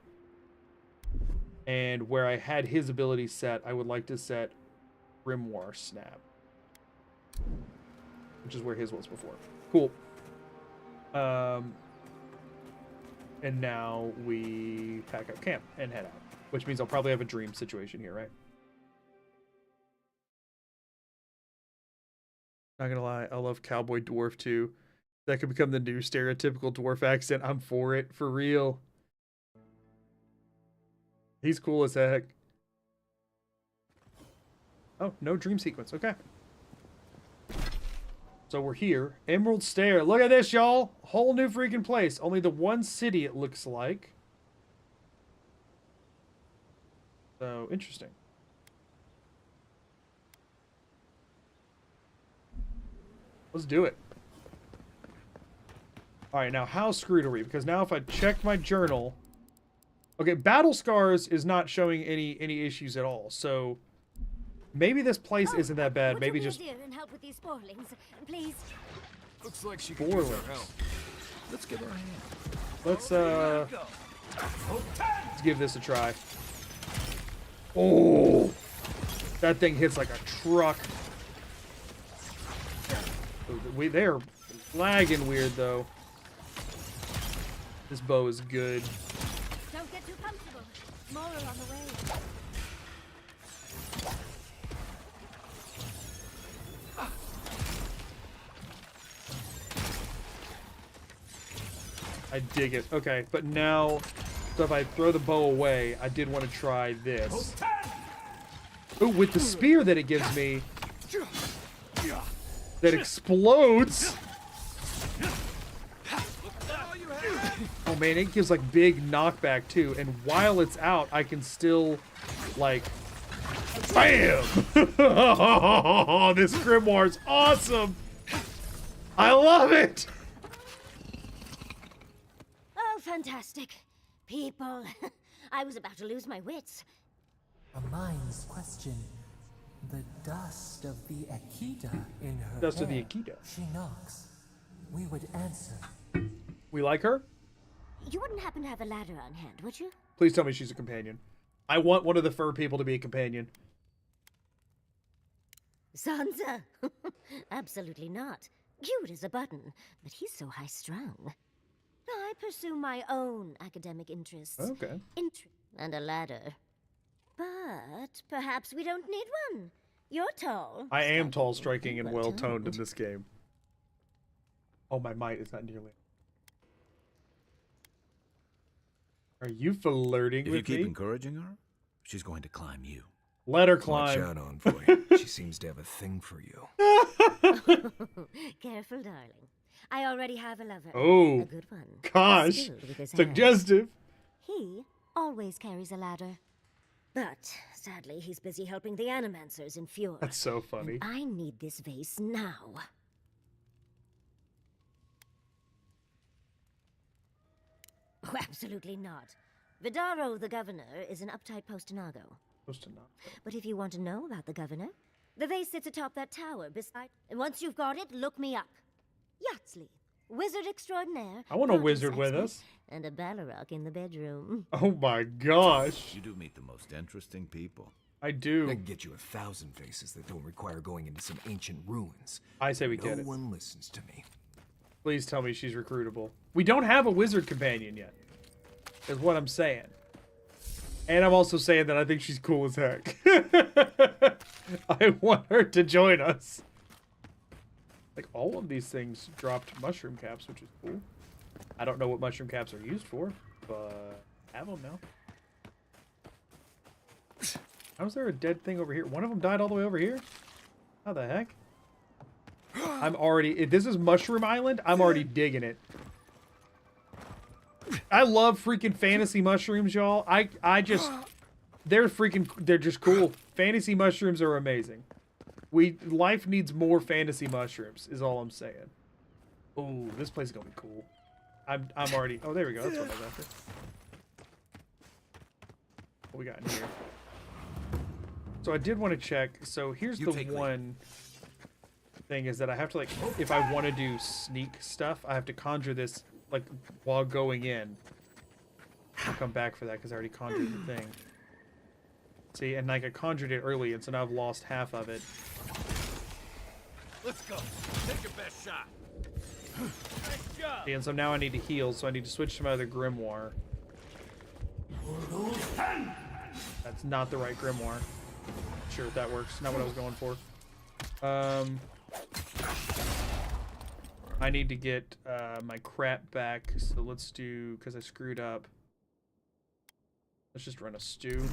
And where I had his ability set, I would like to set Grimoire Snap, which is where his was before. Cool. And now we pack up camp and head out, which means I'll probably have a dream situation here, right? Not gonna lie, I love Cowboy Dwarf too. That could become the new stereotypical dwarf accent. I'm for it, for real. He's cool as heck. Oh, no dream sequence. Okay. So we're here. Emerald Stair. Look at this, y'all. Whole new freaking place. Only the one city, it looks like. So, interesting. Let's do it. Alright, now how screwed are we? Because now if I check my journal... Okay, Battle Scars is not showing any issues at all, so... Maybe this place isn't that bad. Maybe just... And help with these spoilings, please. Looks like she can use our help. Let's give her a hand. Let's give this a try. Oh! That thing hits like a truck. They're lagging weird, though. This bow is good. Don't get too comfortable. More are on the way. I dig it. Okay, but now, so if I throw the bow away, I did want to try this. Ooh, with the spear that it gives me, that explodes. Oh man, it gives like big knockback too. And while it's out, I can still like, bam! Oh, this grimoire is awesome. I love it. Oh, fantastic. People. I was about to lose my wits. A mind's question. The dust of the Akita in her Dust hair. of the Akita. She knocks. We would answer. We like her? You wouldn't happen to have a ladder on hand, would you? Please tell me she's a companion. I want one of the fur people to be a companion. Sansa? Absolutely not. Cute as a button, but he's so high-strung. I pursue my own academic interests. Okay. And a ladder. But perhaps we don't need one. You're tall. I am tall, striking, and well-toned in this game. Oh, my might is not nearly. Are you flirting If with you keep me? encouraging her, she's going to climb you. Let her Watch climb. out, Envoy. She seems to have a thing for you. Careful, darling. I already have a lover. Oh, a good one. gosh. Skilled with his hands. Suggestive. He always carries a ladder. But sadly, he's busy helping the Animancers in Fjord. That's so funny. And I need this vase now. Oh, absolutely not. Vidaro, the governor, is an uptight postinago. But if you want to know about the governor, the vase sits atop that tower beside... And once you've got it, look me up. Yatsley, wizard extraordinaire. I want a wizard with expert, us. And a Balrog in the bedroom. Oh my gosh. You do meet the most interesting people. I do. I can get you 1,000 vases that don't require going into some ancient ruins. I say we get it. No one listens to me. Please tell me she's recruitable. We don't have a wizard companion yet. Is what I'm saying. And I'm also saying that I think she's cool as heck. I want her to join us. Like, all of these things dropped mushroom caps, which is cool. I don't know what mushroom caps are used for, but I have them now. How's there a dead thing over here? One of them died all the way over here? How the heck? I'm already... If this is Mushroom Island, I'm already digging it. I love freaking fantasy mushrooms, y'all. I just... They're just cool. Fantasy mushrooms are amazing. Life needs more fantasy mushrooms, is all I'm saying. Oh, this place is gonna be cool. I'm already... Oh, there we go. That's what I was after. What we got in here? So I did want to check. So here's the one thing is that I have to, like, if I want to do sneak stuff, I have to conjure this, like, while going in. I'll come back for that because I already conjured the thing. See, and like I conjured it early, and so now I've lost half of it. Let's go. Take your best shot. Nice job. See, and so now I need to heal, so I need to switch to my other grimoire. That's not the right grimoire. Sure, if that works. Not what I was going for. I need to get my crap back, so let's do, because I screwed up. Let's just run a stew.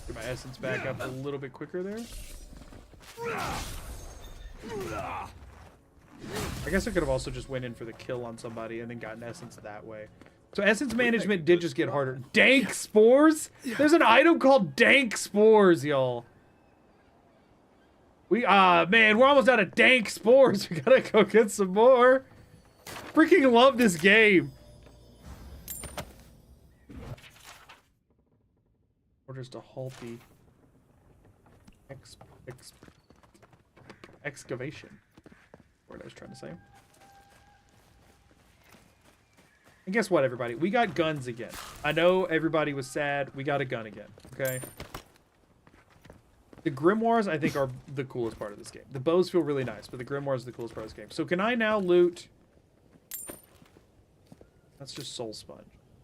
Get my essence back up a little bit quicker there. I guess I could have also just went in for the kill on somebody and then gotten essence that way. So essence management did just get harder. Dank spores? There's an item called dank spores, y'all. Man, we're almost out of dank spores. We gotta go get some more. Freaking love this game. Orders to halt the excavation. What I was trying to say. And guess what, everybody? We got guns again. I know everybody was sad. We got a gun again. Okay. The grimoires, I think, are the coolest part of this game. The bows feel really nice, but the grimoires are the coolest part of this game. So can I now loot? That's just soul sponge.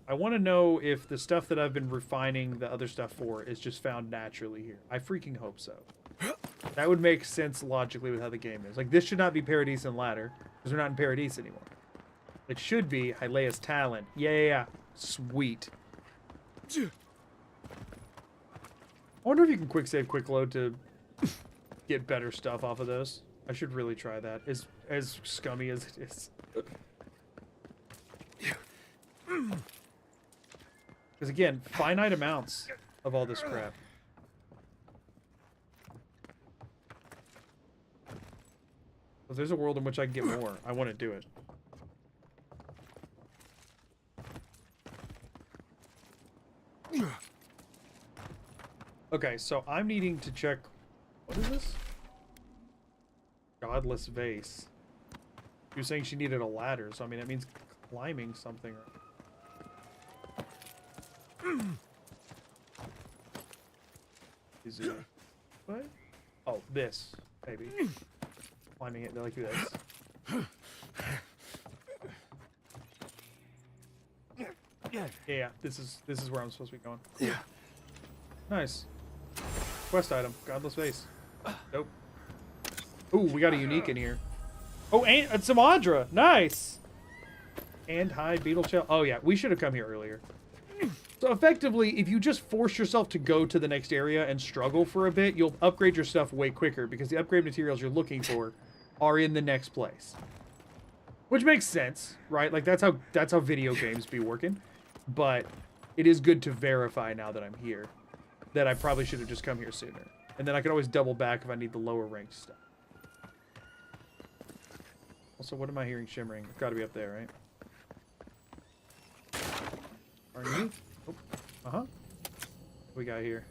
I want to know if the stuff that I've been refining the other stuff for is just found naturally here. I freaking hope so. That would make sense logically with how the game is. Like, this should not be Paradise and Ladder, because we're not in Paradise anymore. It should be Hylea's Talon. Yeah. Sweet. I wonder if you can quick save, quick load to get better stuff off of those. I should really try that. As scummy as it is. Because again, finite amounts of all this crap. If there's a world in which I can get more, I want to do it. Okay, so I'm needing to check... What is this? Godless vase. She was saying she needed a ladder, so I mean, that means climbing something. Is it... What? Oh, this. Maybe. Climbing it like this. Yeah, this is where I'm supposed to be going. Cool. Yeah. Nice. Quest item. Godless vase. Nope. Ooh, we got a unique in here. Oh, and some Audra. Nice. And hide beetle shell. Oh yeah, we should have come here earlier. So effectively, if you just force yourself to go to the next area and struggle for a bit, you'll upgrade your stuff way quicker because the upgrade materials you're looking for are in the next place. Which makes sense, right? Like that's how video games be working. But it is good to verify now that I'm here that I probably should have just come here sooner. And then I can always double back if I need the lower ranked stuff. Also, what am I hearing shimmering? It's got to be up there, right? Are you? Oh, uh-huh. What we got here?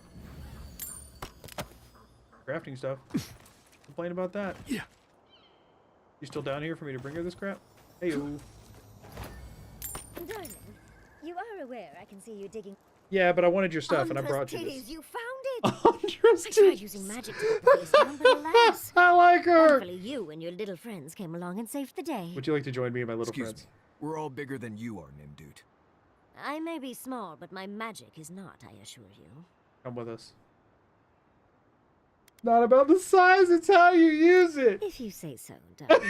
Crafting stuff. Complain about that. Yeah. You still down here for me to bring her this crap? Hey-o. Darling, you are aware I can see you digging. Yeah, but I wanted your stuff and I brought you this. You found it! I tried using magic to put the place down, but alas. I like her! Thankfully, you and your little friends came along and saved the day. Would you like to join me and my little Excuse friends? me. We're all bigger than you are, Nimdude. I may be small, but my magic is not, I assure you. Come with us. Not about the size, it's how you use it! If you say so, darling.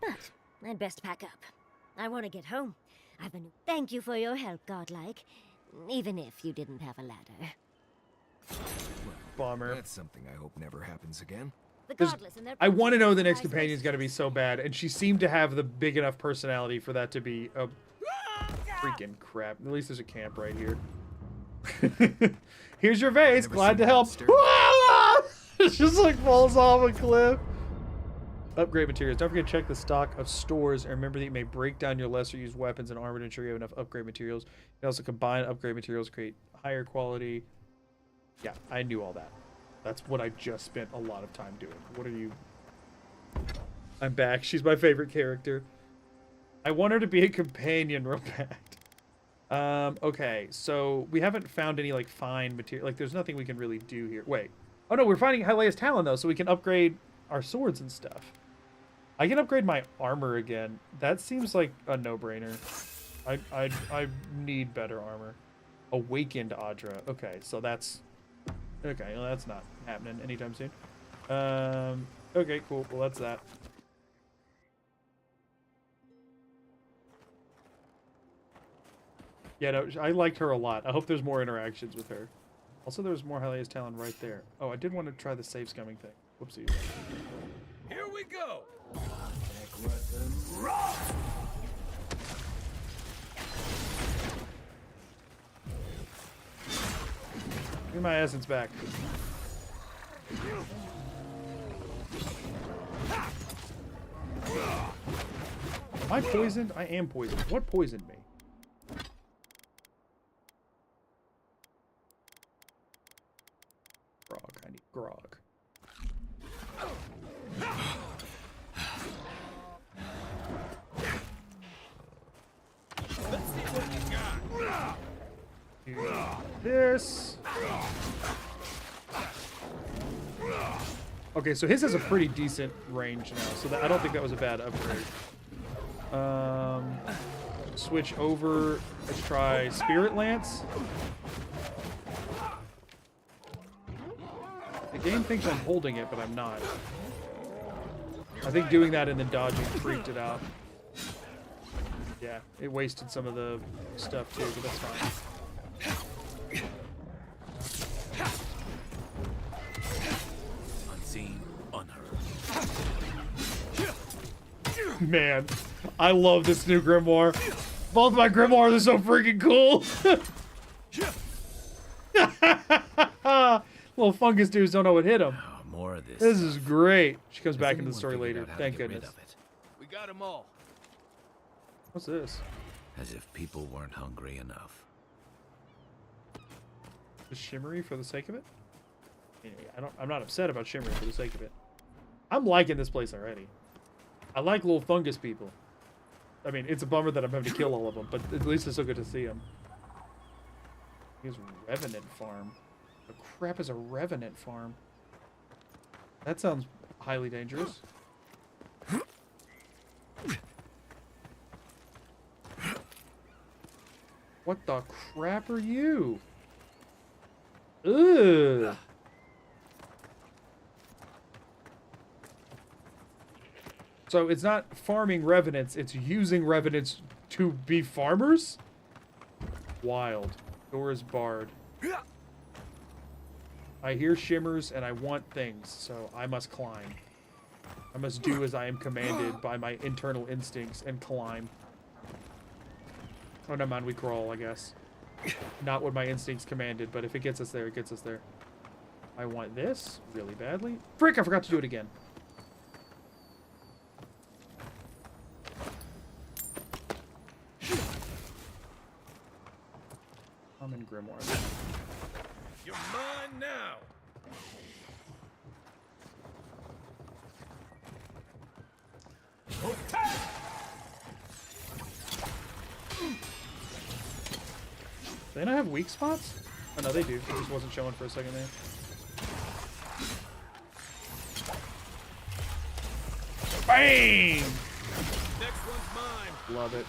But I'd best pack up. I want to get home. I've been... Thank you for your help, Godlike. Even if you didn't have a ladder. Bummer. That's something I hope never happens again. I want to know the next companion's got to be so bad, and she seemed to have the big enough personality for that to be a freaking crap. At least there's a camp right here. Here's your vase. Glad to help. It just like falls off a cliff. Upgrade materials. Don't forget to check the stock of stores and remember that you may break down your lesser used weapons and armor to ensure you have enough upgrade materials. You can also combine upgrade materials to create higher quality. Yeah, I knew all that. That's what I just spent a lot of time doing. What are you... I'm back. She's my favorite character. I want her to be a companion real bad. Okay, so we haven't found any like fine material. Like there's nothing we can really do here. Wait. Oh no, we're finding Hylea's Talon though, so we can upgrade our swords and stuff. I can upgrade my armor again. That seems like a no-brainer. I need better armor. Awakened Audra. Okay, so that's... Okay, well that's not happening anytime soon. Okay, cool. Well, that's that. Yeah, no, I liked her a lot. I hope there's more interactions with her. Also, there's more Hylea's Talon right there. Oh, I did want to try the save scumming thing. Whoopsies. Here we go. Give me my essence back. Am I poisoned? I am poisoned. What poisoned me? Grog. I need grog. Let's see what you got. Do this. Okay, so his has a pretty decent range now, so that, I don't think that was a bad upgrade. Switch over. Let's try Spirit Lance. The game thinks I'm holding it, but I'm not. I think doing that and then dodging freaked it out. Yeah, it wasted some of the stuff too, but that's fine. Unseen, unheard. Man, I love this new grimoire. Both my grimoires are so freaking cool. Little fungus dudes don't know what hit them. Oh, more of this. This is great. She comes Has back into the anyone story figured later. out how to Thank get rid goodness. of it? We got them all. What's this? As if people weren't hungry enough. Just shimmery for the sake of it? Yeah, I'm not upset about shimmery for the sake of it. I'm liking this place already. I like little fungus people. I mean, it's a bummer that I'm having to kill all of them, but at least it's so good to see them. Here's Revenant Farm. The crap is a Revenant Farm? That sounds highly dangerous. What the crap are you? Ugh. So it's not farming revenants, it's using revenants to be farmers? Wild. Door is barred. I hear shimmers and I want things, so I must climb. I must do as I am commanded by my internal instincts and climb. Oh, never mind, we crawl, I guess. Not what my instincts commanded, but if it gets us there, it gets us there. I want this really badly. Frick, I forgot to do it again. I'm in Grimoire. You're mine now. Do they not have weak spots? Oh no, they do. It just wasn't showing for a second there. Bang! Next one's mine. Love it.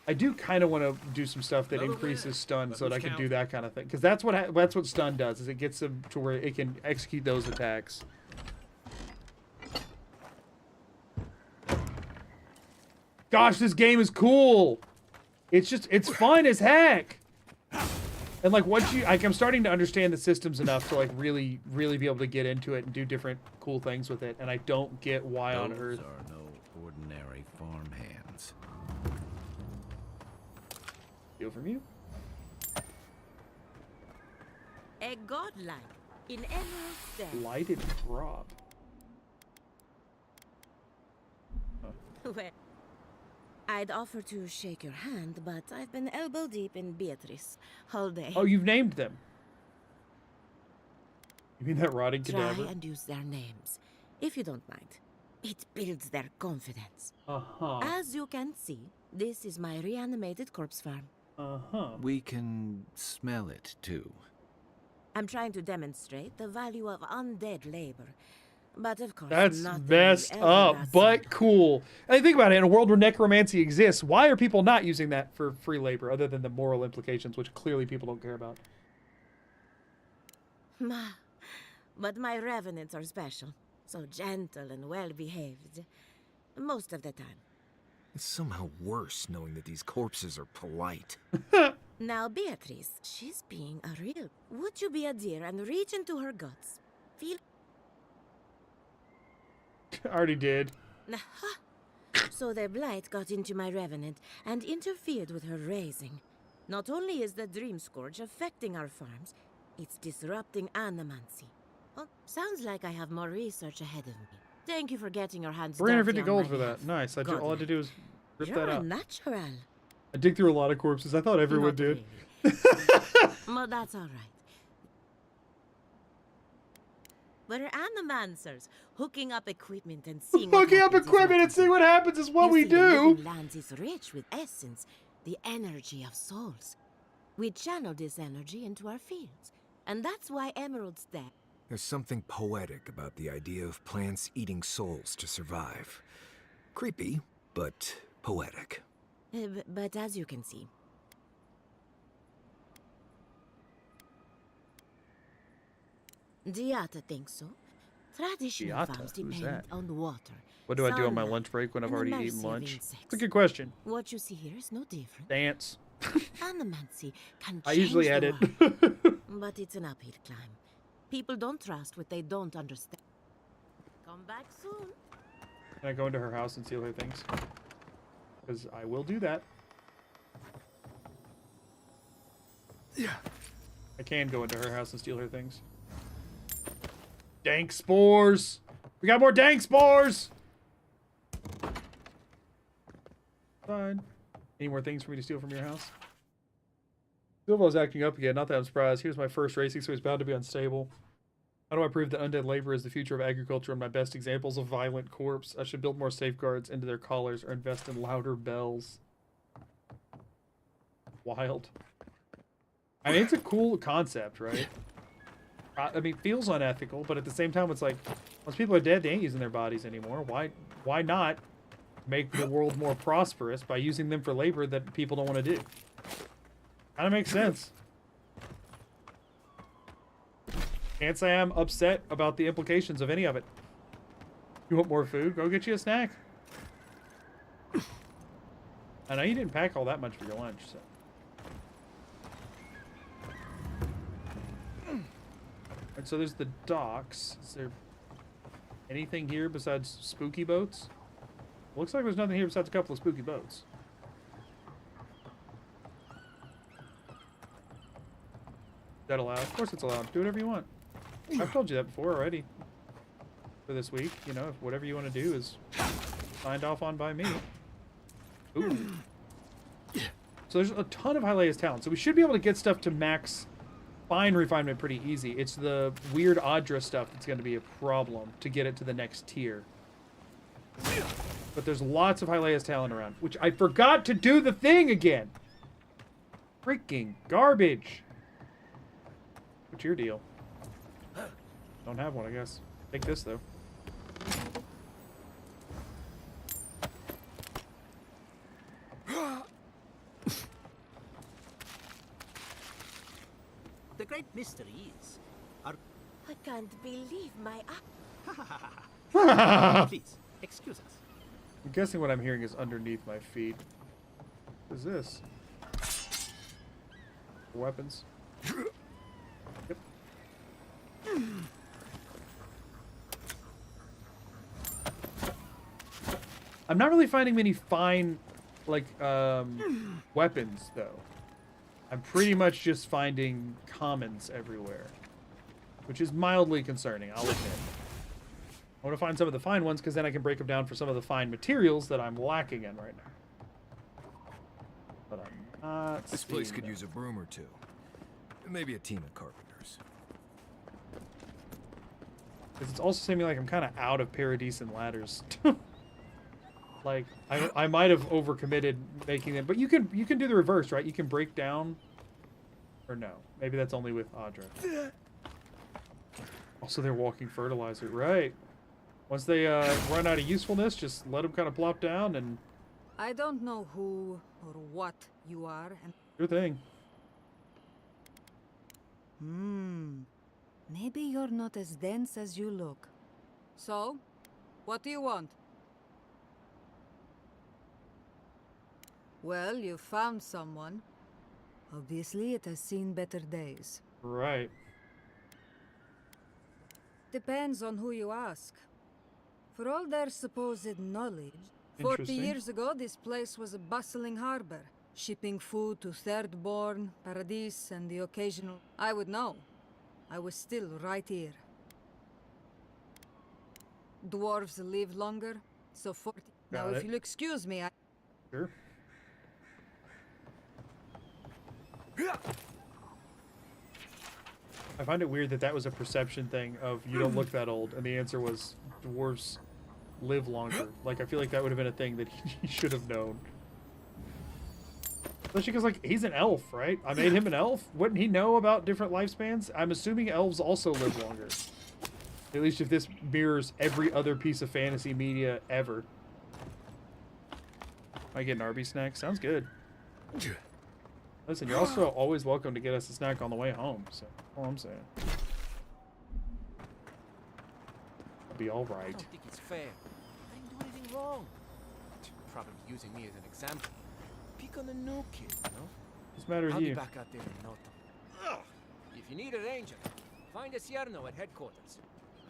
I do kind of want to do some stuff that increases stun so that I can do that kind of thing. Because that's what stun does, is it gets them to where it can execute those attacks. Gosh, this game is cool! It's fun as heck! And like I'm starting to understand the systems enough to like really be able to get into it and do different cool things with it. And I don't get why on earth. Those are no ordinary farm hands. Steal from you? A godlike in emerald step. Lighted drop. Well, I'd offer to shake your hand, but I've been elbow deep in Beatrice all day. Oh, you've named them. You mean that rotting cadaver? Try and use their names, if you don't mind. It builds their confidence. Uh-huh. As you can see, this is my reanimated corpse farm. Uh-huh. We can smell it, too. I'm trying to demonstrate the value of undead labor. But of course, That's nothing messed ever up, does but cool. And think about it, in a world where necromancy exists, why are people not using that for free labor, other than the moral implications, which clearly people don't care about? But my revenants are special. So gentle and well-behaved. Most of the time. It's somehow worse knowing that these corpses are polite. Now, Beatrice, she's being a real... Would you be a dear and reach into her guts? Feel... I already did. Aha! So their blight got into my revenant and interfered with her raising. Not only is the Dream Scourge affecting our farms, it's disrupting animancy. Well, sounds like I have more research ahead of me. Thank you for getting your hands dirty 350 on gold my for behalf. that. Nice. All I had to do was rip You're that a out. natural. I dig through a lot of corpses. I thought everyone Not did. Well, that's all right. We're animancers, hooking up equipment and seeing what Hooking up happens is equipment and we seeing what happens is what You we see, the do. living lands is rich with essence, the energy of souls. We channel this energy into our fields, and that's why emeralds there. There's something poetic about the idea of plants eating souls to survive. Creepy, but poetic. But as you can see, Diata thinks so. Traditional Diata? farms Who's depend that? on water. What do I do on my sunlight, lunch break when I've and the already mercy eaten of lunch? insects. It's a good question. What you see here is no different. Dance. Animancy can I usually change the edit. world, but it's an uphill climb. People don't trust what they don't understand. Come back soon. Can I go into her house and steal her things? Because I will do that. Yeah. I can go into her house and steal her things. Dank spores! We got more dank spores! Fine. Any more things for me to steal from your house? Silva's acting up again, not that I'm surprised. He was my first racing, so he's bound to be unstable. How do I prove that undead labor is the future of agriculture and my best examples of violent corpse? I should build more safeguards into their collars or invest in louder bells. Wild. I mean, it's a cool concept, right? I mean, it feels unethical, but at the same time, it's like, once people are dead, they ain't using their bodies anymore. Why not make the world more prosperous by using them for labor that people don't want to do? Kind of makes sense. Can't say I'm upset about the implications of any of it. You want more food? Go get you a snack. I know you didn't pack all that much for your lunch, so. And so there's the docks. Is there anything here besides spooky boats? Looks like there's nothing here besides a couple of spooky boats. Is that allowed? Of course it's allowed. Do whatever you want. I've told you that before already. For this week, you know, if whatever you want to do is signed off on by me. Ooh. So there's a ton of Hylea's talent. So we should be able to get stuff to max fine refinement pretty easy. It's the weird Audra stuff that's going to be a problem to get it to the next tier. But there's lots of Hylea's talent around, which I forgot to do the thing again. Freaking garbage. What's your deal? Don't have one, I guess. Take this, though. The great mystery is... I can't believe my Please, excuse us. I'm guessing what I'm hearing is underneath my feet. What is this? Weapons. Yep. I'm not really finding many fine, like, weapons, though. I'm pretty much just finding commons everywhere. Which is mildly concerning, I'll admit. I want to find some of the fine ones, because then I can break them down for some of the fine materials that I'm lacking in right now. But I'm not This place could seeing use a broom or two. And maybe a team of carpenters. Because it's also seeming like I'm kind of out of Paradise and ladders. Like, I might have overcommitted making them, but you can do the reverse, right? You can break down, or no? Maybe that's only with Audra. Also, they're walking fertilizer, right? Once they run out of usefulness, just let them kind of plop down and. I don't know who or what you are, and. Your thing. Maybe you're not as dense as you look. So, what do you want? Well, you found someone. Obviously, it has seen better days. Right. Depends on who you ask. For all their supposed knowledge, 40 Interesting. years ago this place was a bustling harbor, shipping food to Thirdborn, Paradis, and the occasional... I would know. I was still right here. Dwarves live longer, so 40... Now, Got if it. you'll excuse me, I... Sure. I find it weird that that was a perception thing of you don't look that old, and the answer was dwarves live longer. Like, I feel like that would have been a thing that he should have known. Especially because, like, he's an elf, right? I made him an elf. Wouldn't he know about different lifespans? I'm assuming elves also live longer. At least if this mirrors every other piece of fantasy media ever. I get an Arby's snack? Sounds good. Listen, you're also always welcome to get us a snack on the way home, so all I'm saying. I'll be alright. I don't think it's fair. I didn't do anything wrong. Probably using me as an example. Pick on a new kid, you know? What's the matter with I'll you? be back out there in no time. Ugh. If you need a ranger, find a Cierno at headquarters.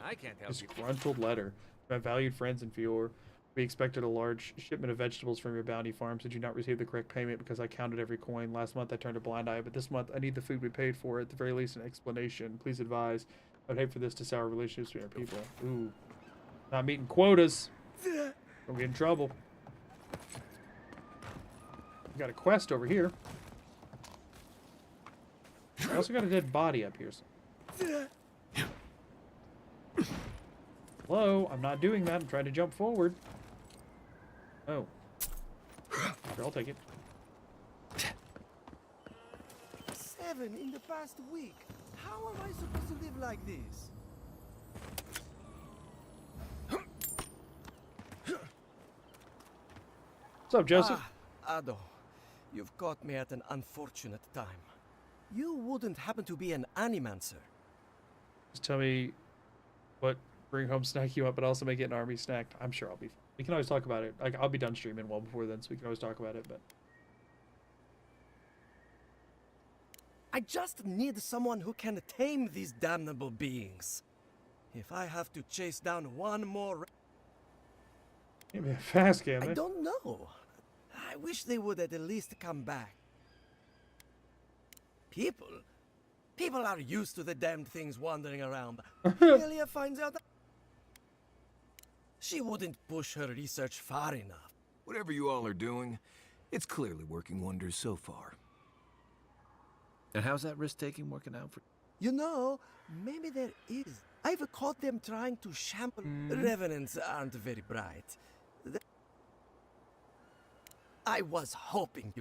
I can't help you. Disgruntled letter. My valued friends in Fior. We expected a large shipment of vegetables from your bounty farms. Did you not receive the correct payment because I counted every coin? Last month I turned a blind eye, but this month I need the food we paid for. At the very least, an explanation. Please advise. I'd hate for this to sour relationships between our people. Ooh. Not meeting quotas. Don't get in trouble. We got a quest over here. I also got a dead body up here. Hello? I'm not doing that. I'm trying to jump forward. Oh. Sure, I'll take it. 7 in the past week. How am I supposed to live like this? What's up, Joseph? Ado, you've caught me at an unfortunate time. You wouldn't happen to be an animancer. Just tell me what bring home snack you want, but also make it an army snack. I'm sure I'll be fine. We can always talk about it. Like, I'll be done streaming well before then, so we can always talk about it, but... I just need someone who can tame these damnable beings. If I have to chase down one more... Give me a fast game, I don't know. I wish they would at least come back. People are used to the damned things wandering around. Amelia finds out that she wouldn't push her research far enough. Whatever you all are doing, it's clearly working wonders so far. And how's that risk-taking working out for... You know, maybe there is. I've caught them trying to shamble. Revenants aren't very bright. I was hoping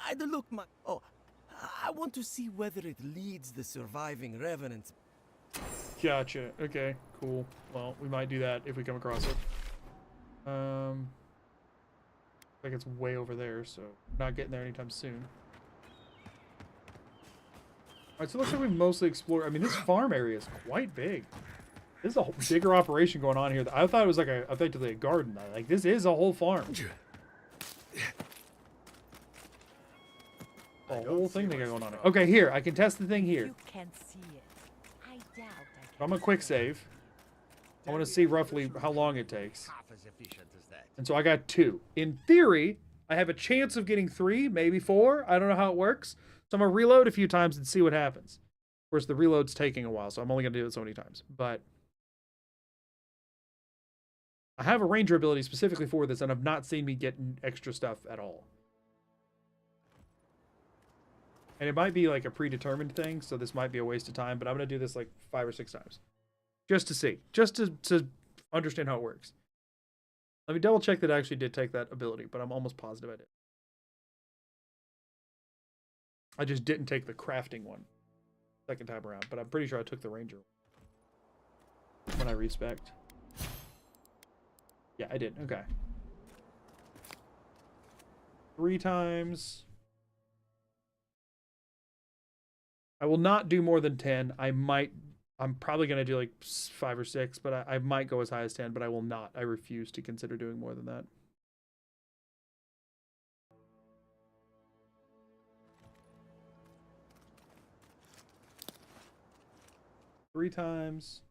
I'd look my... Oh, I want to see whether it leads the surviving revenants. Gotcha. Okay, cool. Well, we might do that if we come across it. Like it's way over there, so not getting there anytime soon. Alright, so it looks like we've mostly explored. I mean, this farm area is quite big. This is a bigger operation going on here. I thought it was like effectively a garden. Like, this is a whole farm. A whole thing they got going on. Okay, here. I can test the thing here. You can see it. I doubt I I'm gonna quick save. I want to see roughly how long it takes. And so I got 2. In theory, I have a chance of getting 3, maybe 4. I don't know how it works. So I'm gonna reload a few times and see what happens. Of course, the reload's taking a while, so I'm only gonna do it so many times. But I have a ranger ability specifically for this, and I've not seen me get extra stuff at all. And it might be like a predetermined thing, so this might be a waste of time, but I'm going to do this like 5 or 6 times. Just to see. Just to understand how it works. Let me double check that I actually did take that ability, but I'm almost positive I did. I just didn't take the crafting one second time around, but I'm pretty sure I took the ranger one when I respect. Yeah, I did. Okay. 3 times. I will not do more than 10. I'm probably going to do like 5 or 6, but I might go as high as 10, but I will not. I refuse to consider doing more than that. Three times.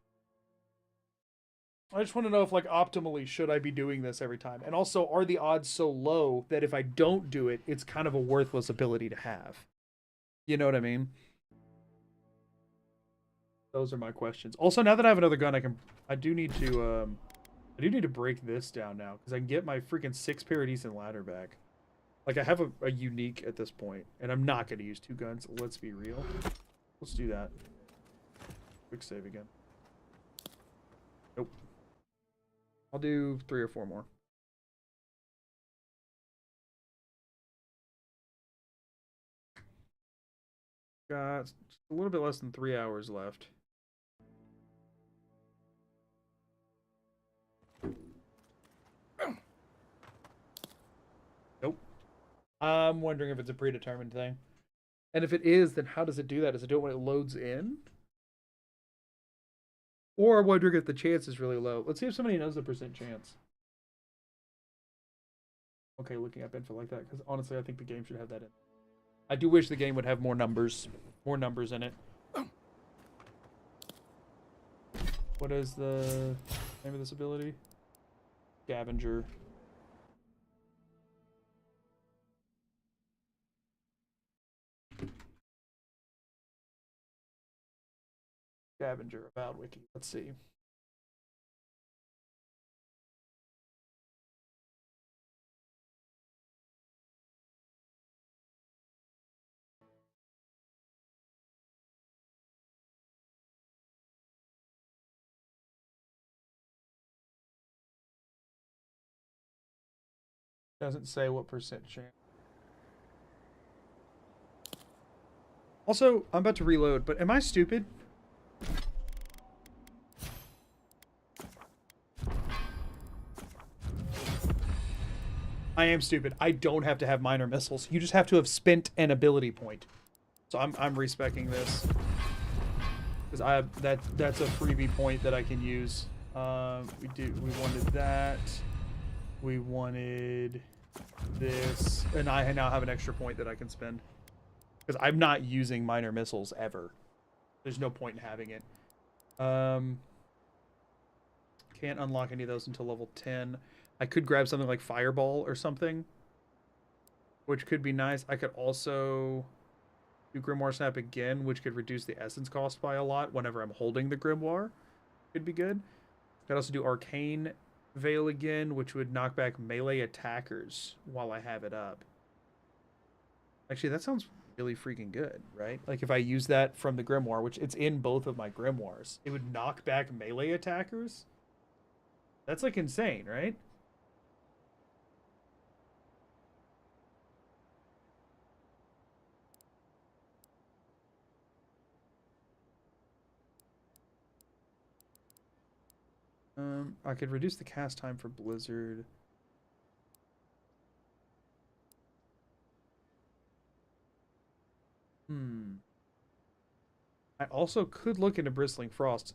I just want to know if, like, optimally, should I be doing this every time? And also, are the odds so low that if I don't do it, it's kind of a worthless ability to have? You know what I mean? Those are my questions. Also, now that I have another gun, I do need to break this down now, because I can get my freaking 6 Paradisen ladder back. Like, I have a unique at this point, and I'm not going to use 2 guns. Let's be real. Let's do that. Quick save again. Nope. I'll do 3 or 4 more. Got just a little bit less than 3 hours left. Nope. I'm wondering if it's a predetermined thing. And if it is, then how does it do that? Does it do it when it loads in? Or I'm wondering if the chance is really low. Let's see if somebody knows the percent chance. Okay, looking up info like that, because honestly, I think the game should have that in. I do wish the game would have more numbers in it. What is the name of this ability? Scavenger. Scavenger, Avowed wiki. Let's see. Doesn't say what percent chance. Also, I'm about to reload, but am I stupid? I am stupid. I don't have to have minor missiles. You just have to have spent an ability point. So I'm respeccing this. Because that's a freebie point that I can use. We wanted that. We wanted this. And I now have an extra point that I can spend. Because I'm not using minor missiles ever. There's no point in having it. Can't unlock any of those until level 10. I could grab something like Fireball or something, which could be nice. I could also do Grimoire Snap again, which could reduce the essence cost by a lot whenever I'm holding the Grimoire. Could be good. Could also do Arcane Veil again, which would knock back melee attackers while I have it up. Actually, that sounds really freaking good, right? Like if I use that from the Grimoire, which it's in both of my Grimoires, it would knock back melee attackers. That's like insane, right? I could reduce the cast time for Blizzard. I also could look into Bristling Frost,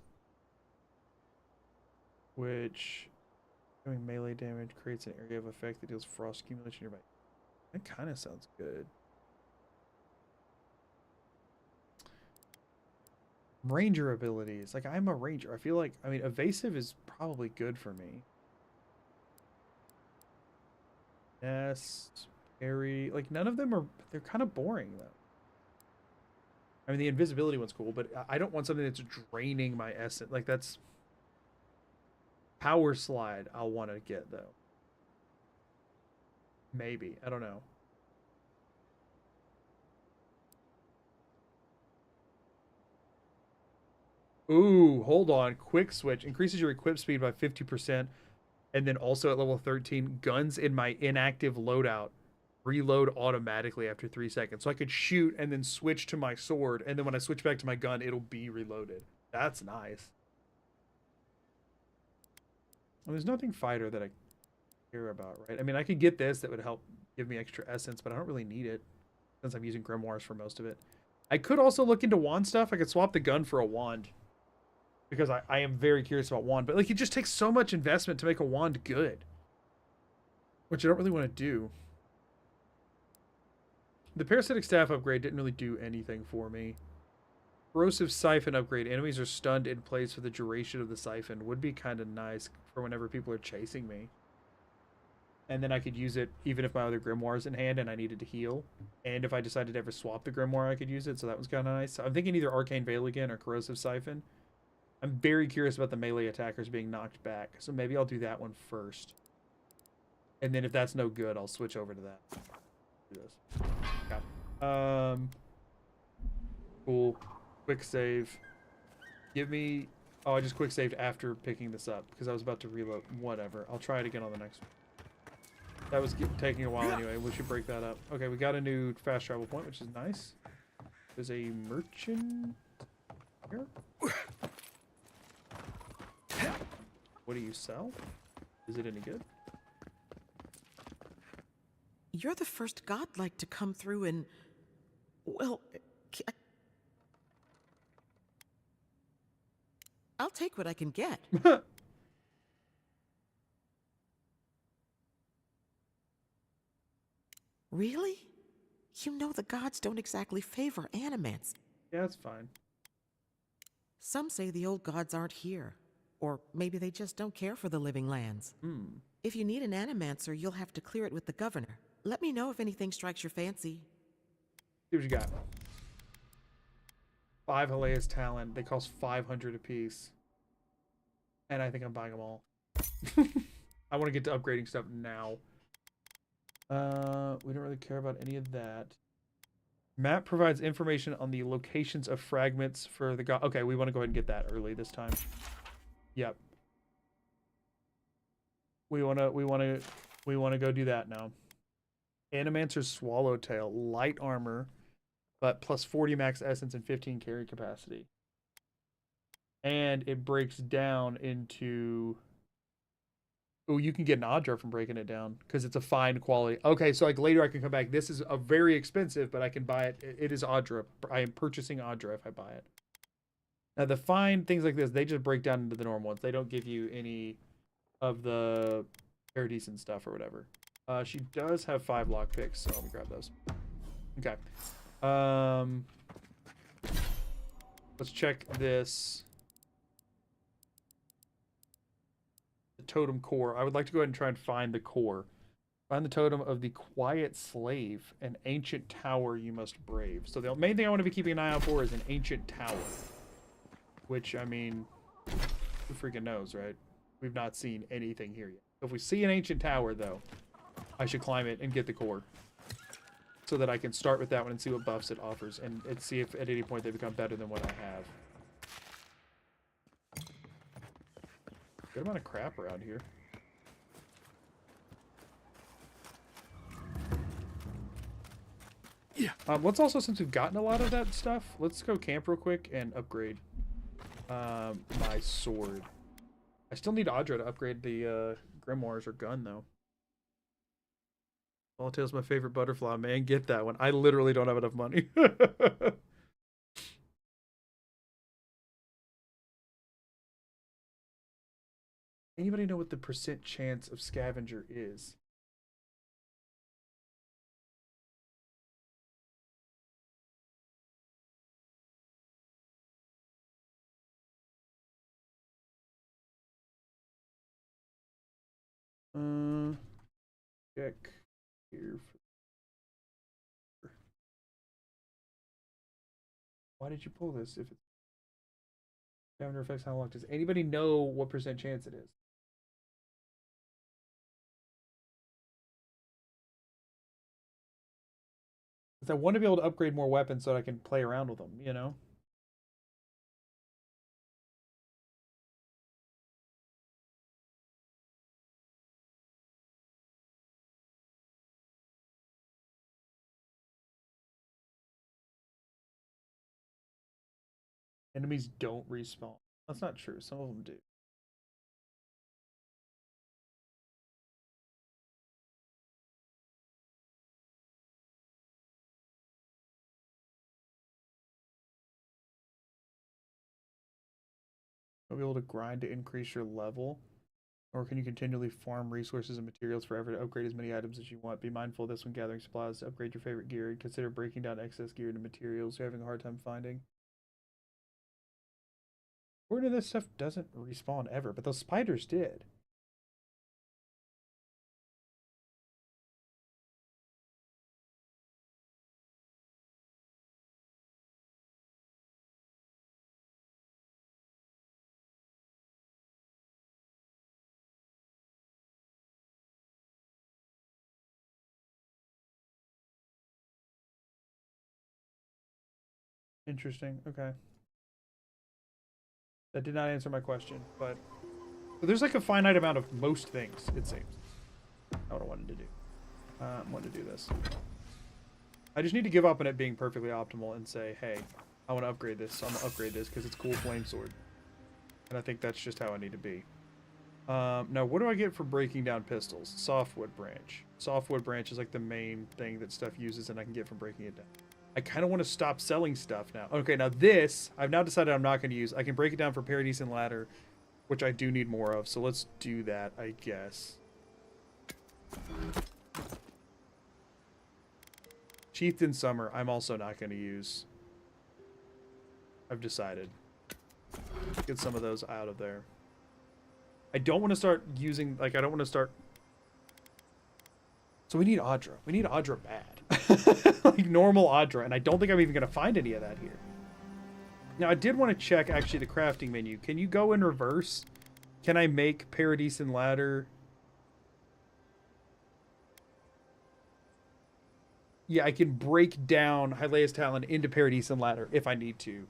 which doing melee damage creates an area of effect that deals frost accumulation nearby. That kind of sounds good. Ranger abilities. Like, I'm a ranger. I feel like, I mean, evasive is probably good for me. Yes, parry. Like, none of them are, they're kind of boring, though. I mean, the invisibility one's cool, but I don't want something that's draining my essence. Like, that's... Power Slide I'll want to get, though. Maybe. I don't know. Ooh, hold on. Quick switch. Increases your equip speed by 50%. And then also at level 13, guns in my inactive loadout reload automatically after 3 seconds. So I could shoot and then switch to my sword. And then when I switch back to my gun, it'll be reloaded. That's nice. Well, there's nothing fighter that I care about, right? I mean, I could get this that would help give me extra essence, but I don't really need it since I'm using grimoires for most of it. I could also look into wand stuff. I could swap the gun for a wand because I am very curious about wand, but like it just takes so much investment to make a wand good, which I don't really want to do. The parasitic staff upgrade didn't really do anything for me. Corrosive siphon upgrade. Enemies are stunned in place for the duration of the siphon. Would be kind of nice for whenever people are chasing me. And then I could use it even if my other grimoire is in hand and I needed to heal. And if I decided to ever swap the grimoire, I could use it. So that was kind of nice. So I'm thinking either Arcane Veil again or Corrosive Siphon. I'm very curious about the melee attackers being knocked back. So maybe I'll do that one first. And then if that's no good, I'll switch over to that. Do this. Okay. Cool. Quick save. Give me... Oh, I just quick saved after picking this up because I was about to reload. Whatever. I'll try it again on the next one. That was taking a while anyway. We should break that up. Okay, we got a new fast travel point, which is nice. There's a merchant here. What do you sell? Is it any good? You're the first godlike to come through and... Well... I'll take what I can get. Really? You know the gods don't exactly favor animants. Yeah, that's fine. Some say the old gods aren't here. Or maybe they just don't care for the living lands. If you need an animancer, you'll have to clear it with the governor. Let me know if anything strikes your fancy. See what you got. 5 Helea's talent. They cost 500 apiece. And I think I'm buying them all. I want to get to upgrading stuff now. We don't really care about any of that. Map provides information on the locations of fragments for the god. Okay, we want to go ahead and get that early this time. Yep. We want to go do that now. Animancer's Swallowtail, light armor, but plus 40 max essence and 15 carry capacity. And it breaks down into... Oh, you can get an Audra from breaking it down because it's a fine quality. Okay, so like later I can come back. This is a very expensive, but I can buy it. It is Audra. I am purchasing Audra if I buy it. Now the fine things like this, they just break down into the normal ones. They don't give you any of the paradise stuff or whatever. She does have 5 lockpicks, so let me grab those. Okay. Let's check this. The totem core. I would like to go ahead and try and find the core. Find the totem of the Quiet Slave, an ancient tower you must brave. So the main thing I want to be keeping an eye out for is an ancient tower. Which, I mean, who freaking knows, right? We've not seen anything here yet. If we see an ancient tower, though, I should climb it and get the core. So that I can start with that one and see what buffs it offers. And see if at any point they become better than what I have. Good amount of crap around here. Yeah. Let's also, since we've gotten a lot of that stuff, let's go camp real quick and upgrade my sword. I still need Audra to upgrade the grimoires or gun, though. Swallowtail's my favorite butterfly, man. Get that one. I literally don't have enough money. Anybody know what the % chance of scavenger is? Check here. Why did you pull this? If it's scavenger affects how long, does anybody know what % chance it is? Because I want to be able to upgrade more weapons so that I can play around with them, you know? Enemies don't respawn. That's not true. Some of them do. You'll be able to grind to increase your level. Or can you continually farm resources and materials forever to upgrade as many items as you want? Be mindful of this when gathering supplies to upgrade your favorite gear. Consider breaking down excess gear into materials you're having a hard time finding. According to this stuff, doesn't respawn ever, but those spiders did. Interesting. Okay. That did not answer my question, but there's like a finite amount of most things, it seems. Not what I wanted to do. I wanted to do this. I just need to give up on it being perfectly optimal and say, hey, I want to upgrade this, so I'm going to upgrade this because it's cool flame sword. And I think that's just how I need to be. Now, what do I get for breaking down pistols? Softwood branch. Softwood branch is like the main thing that stuff uses, and I can get from breaking it down. I kind of want to stop selling stuff now. Okay, now this, I've now decided I'm not going to use. I can break it down for Paradise and Ladder, which I do need more of, so let's do that, I guess. Chieftain Summer, I'm also not going to use. I've decided. Get some of those out of there. I don't want to start using, like, I don't want to start... So we need Audra. We need Audra bad. Like, normal Audra, and I don't think I'm even going to find any of that here. Now, I did want to check, actually, the crafting menu. Can you go in reverse? Can I make Paradise and Ladder? Yeah, I can break down Hylea's Talon into Paradise and Ladder if I need to.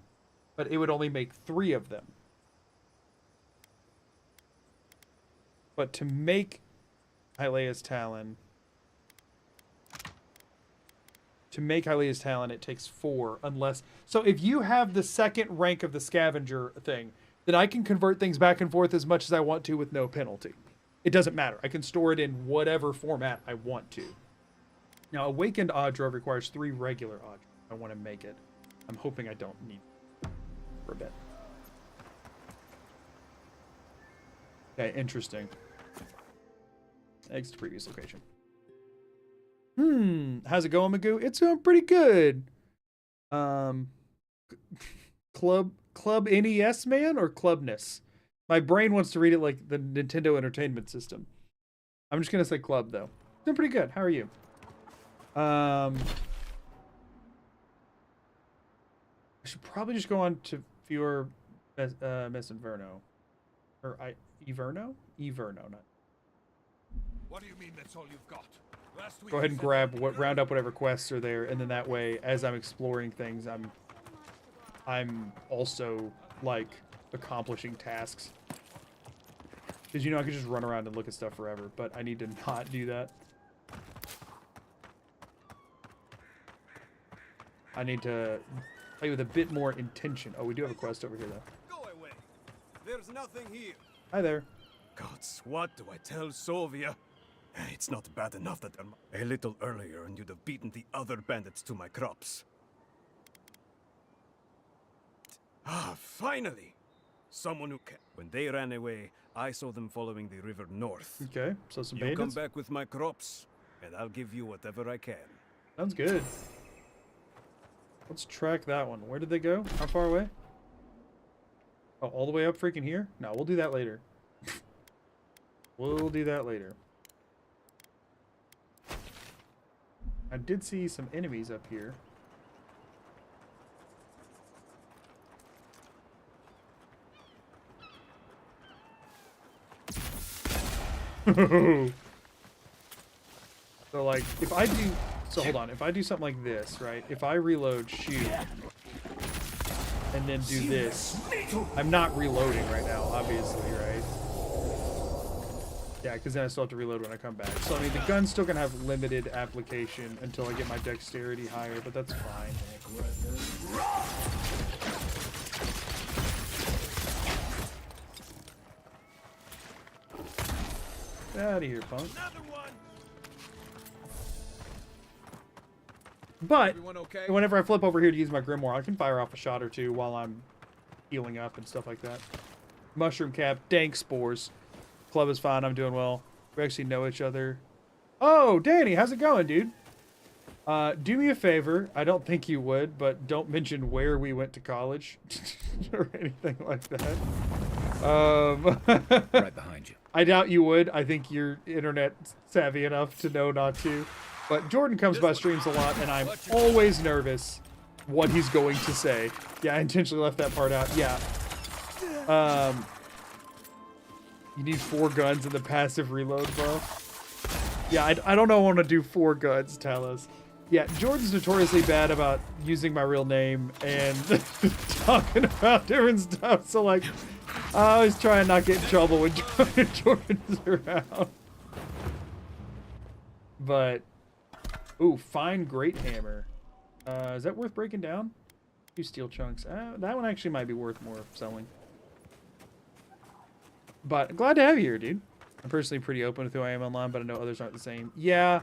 But it would only make 3 of them. But to make Hylea's Talon... To make Hylea's Talon, it takes 4, unless... So if you have the second rank of the scavenger thing, then I can convert things back and forth as much as I want to with no penalty. It doesn't matter. I can store it in whatever format I want to. Now, Awakened Audra requires 3 regular Audra. I want to make it. I'm hoping I don't need it for a bit. Okay, interesting. Exit to previous location. How's it going, Magoo? It's going pretty good. Club NES man or Clubness? My brain wants to read it like the Nintendo Entertainment System. I'm just gonna say Club though. Doing pretty good. How are you? I should probably just go on to fewer Miss Inverno. Or Everno? Everno, not. What do you mean that's all you've got? Go ahead and round up whatever quests are there, and then that way, as I'm exploring things, I'm also like accomplishing tasks. Because you know I could just run around and look at stuff forever, but I need to not do that. I need to play with a bit more intention. Oh, we do have a quest over here though. Go away. There's nothing here. Hi there. Gods, what do I tell Sovia? It's not bad enough that a little earlier and you'd have beaten the other bandits to my crops. Ah, finally! Someone who can. When they ran away, I saw them following the river north. Okay, so some You bandits? come back with my crops, and I'll give you whatever I can. Sounds good. Let's track that one. Where did they go? How far away? Oh, all the way up freaking here? No, we'll do that later. We'll do that later. I did see some enemies up here. So like, if I do, so hold on, if I do something like this, right? If I reload shoot, and then do this, I'm not reloading right now, obviously, right? Yeah, because then I still have to reload when I come back. So I mean, the gun's still gonna have limited application until I get my dexterity higher, but that's fine. Get out of here, punk. But whenever I flip over here to use my grimoire, I can fire off a shot or two while I'm healing up and stuff like that. Mushroom cap, dank spores. Club is fine. I'm doing well. We actually know each other. Oh, Danny, how's it going, dude? Do me a favor. I don't think you would, but don't mention where we went to college or anything like that. Right behind you. I doubt you would. I think you're internet savvy enough to know not to. But Jordan comes by streams a lot, and I'm always nervous what he's going to say. Yeah, I intentionally left that part out. Yeah. You need 4 guns in the passive reload, bro. Yeah, I don't know. I want to do 4 guns, Talos. Yeah, Jordan's notoriously bad about using my real name and talking about different stuff. So, like, I always try and not get in trouble when Jordan's around. But, ooh, fine great hammer. Is that worth breaking down? 2 steel chunks. That one actually might be worth more selling. But glad to have you here, dude. I'm personally pretty open with who I am online, but I know others aren't the same. Yeah,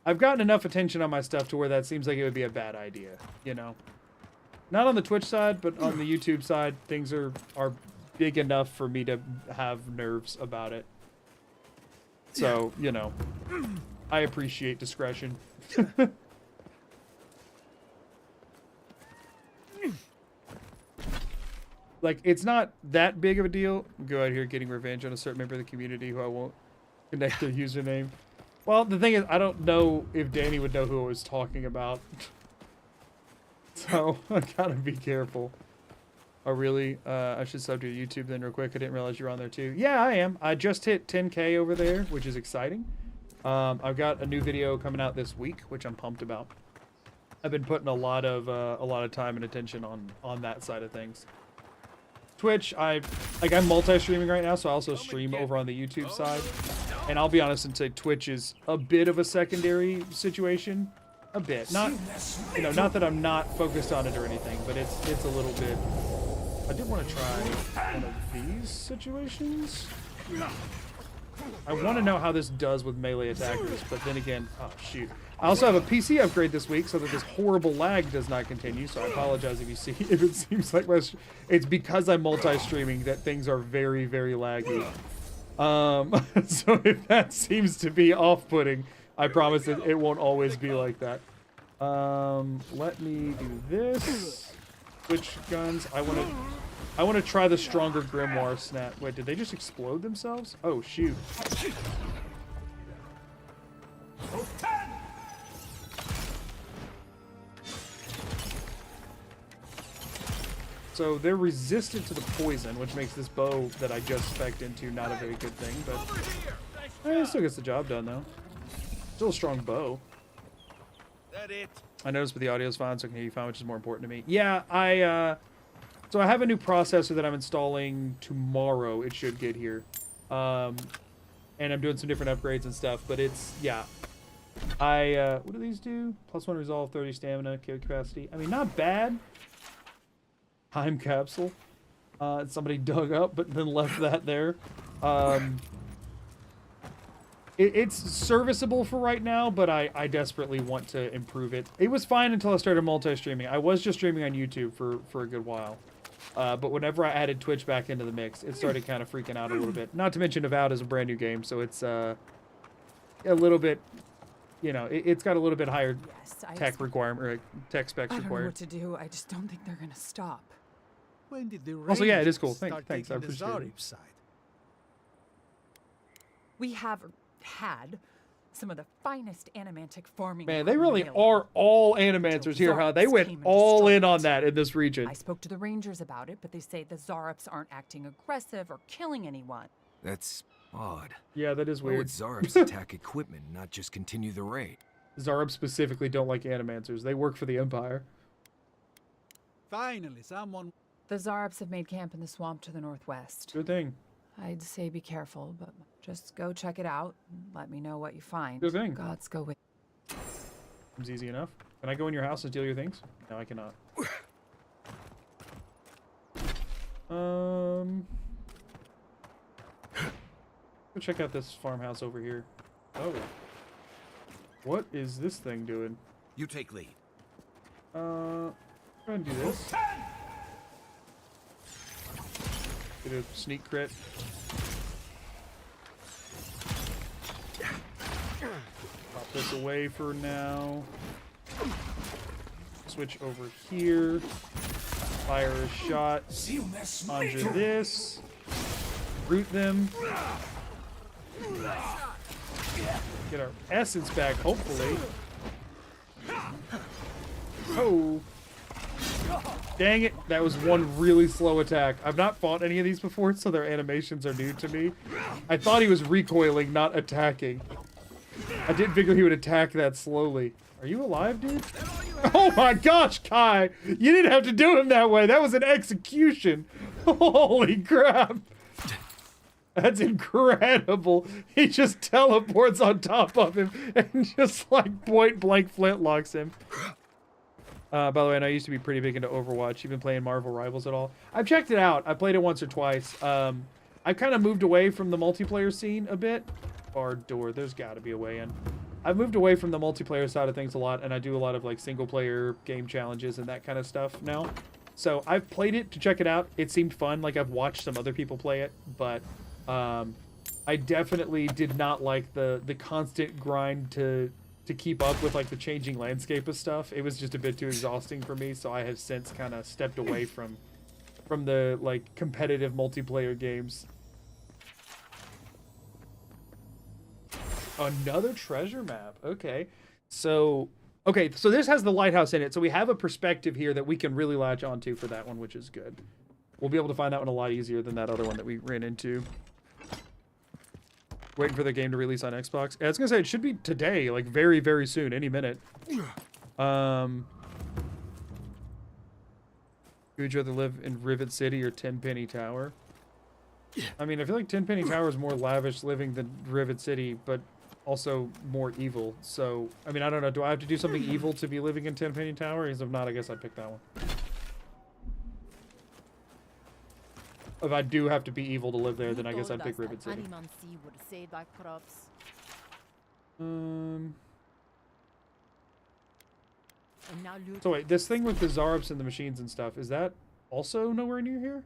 I've gotten enough attention on my stuff to where that seems like it would be a bad idea, you know? Not on the Twitch side, but on the YouTube side, things are big enough for me to have nerves about it. So, you know, I appreciate discretion. Like, it's not that big of a deal. Go out here getting revenge on a certain member of the community who I won't connect their username. Well, the thing is, I don't know if Danny would know who I was talking about. So, I gotta be careful. Oh, really? I should sub to your YouTube then real quick. I didn't realize you were on there too. Yeah, I am. I just hit 10K over there, which is exciting. I've got a new video coming out this week, which I'm pumped about. I've been putting a lot of time and attention on that side of things. Twitch, I'm multi-streaming right now, so I also stream over on the YouTube side. And I'll be honest and say Twitch is a bit of a secondary situation. A bit. Not, you know, not that I'm not focused on it or anything, but it's a little bit. I did want to try one of these situations. I want to know how this does with melee attackers, but then again, oh shoot. I also have a PC upgrade this week so that this horrible lag does not continue, so I apologize if you see, if it seems like it's because I'm multi-streaming that things are very, very laggy. So if that seems to be off-putting, I promise that it won't always be like that. Let me do this. Switch guns. I want to try the stronger grimoire snap. Wait, did they just explode themselves? Oh shoot. So they're resistant to the poison, which makes this bow that I just spec'd into not a very good thing, but it still gets the job done though. Still a strong bow. That it? I noticed with the audio's fine, so I can hear you fine, which is more important to me. Yeah, so I have a new processor that I'm installing tomorrow. It should get here. And I'm doing some different upgrades and stuff, but it's, yeah. What do these do? +1 resolve, 30 stamina, kill capacity. I mean, not bad. Time capsule. Somebody dug up, but then left that there. It's serviceable for right now, but I desperately want to improve it. It was fine until I started multi-streaming. I was just streaming on YouTube for a good while. But whenever I added Twitch back into the mix, it started kind of freaking out a little bit. Not to mention Avowed is a brand new game, so it's a little bit, you know, it's got a little bit higher tech requirement, or tech specs I don't know required. what to do. I just don't think they're gonna stop. When did the Also, yeah, it is Rangers cool. start Thanks, I taking the appreciate it. Zarib side? We have had some of the finest animantic farming. Man, they really are all animancers here, huh? They went all in on that in this region. I spoke to the rangers about it, but they say the Zarups aren't acting aggressive or killing anyone. That's odd. Yeah, that is Why weird. would Zarups attack equipment, not just continue the raid? Zarub specifically don't like animancers. They work for the Empire. Finally, someone. The Zarups have made camp in the swamp to the northwest. Good thing. I'd say be careful, but just go check it out and let me know what you find. Good thing. Gods go with. Seems easy enough. Can I go in your house and steal your things? No, I cannot. Go check out this farmhouse over here. Oh. What is this thing doing? You take lead. Go ahead and do this. Get a sneak crit. Pop this away for now. switch over here. Fire a shot onto this. Root them. Get our essence back, hopefully. Oh. Dang it. That was one really slow attack. I've not fought any of these before, so their animations are new to me. I thought he was recoiling, not attacking. I didn't figure he would attack that slowly. Are you alive, dude? Oh my gosh, Kai! You didn't have to do him that way. That was an execution. Holy crap. That's incredible. He just teleports on top of him and just like point blank flintlocks him. By the way, I know I used to be pretty big into Overwatch. You've been playing Marvel Rivals at all? I've checked it out. I played it once or twice. I've kind of moved away from the multiplayer scene a bit. Barred door. There's got to be a way in. I've moved away from the multiplayer side of things a lot, and I do a lot of like single player game challenges and that kind of stuff now. So I've played it to check it out. It seemed fun. Like I've watched some other people play it, but I definitely did not like the constant grind to keep up with like the changing landscape of stuff. It was just a bit too exhausting for me, so I have since kind of stepped away from the like competitive multiplayer games. Another treasure map. Okay. So this has the lighthouse in it, so we have a perspective here that we can really latch onto for that one, which is good. We'll be able to find that one a lot easier than that other one that we ran into. Waiting for the game to release on Xbox. Yeah, I was gonna say it should be today, like very, very soon, any minute. Would you rather live in Rivet City or Tenpenny Tower? I mean, I feel like Tenpenny Tower is more lavish living than Rivet City, but also more evil. So, I mean, I don't know. Do I have to do something evil to be living in Tenpenny Tower? Because if not, I guess I'd pick that one. If I do have to be evil to live there, then I guess I'd pick Rivet City. So wait, this thing with the Zarups and the machines and stuff, is that also nowhere near here?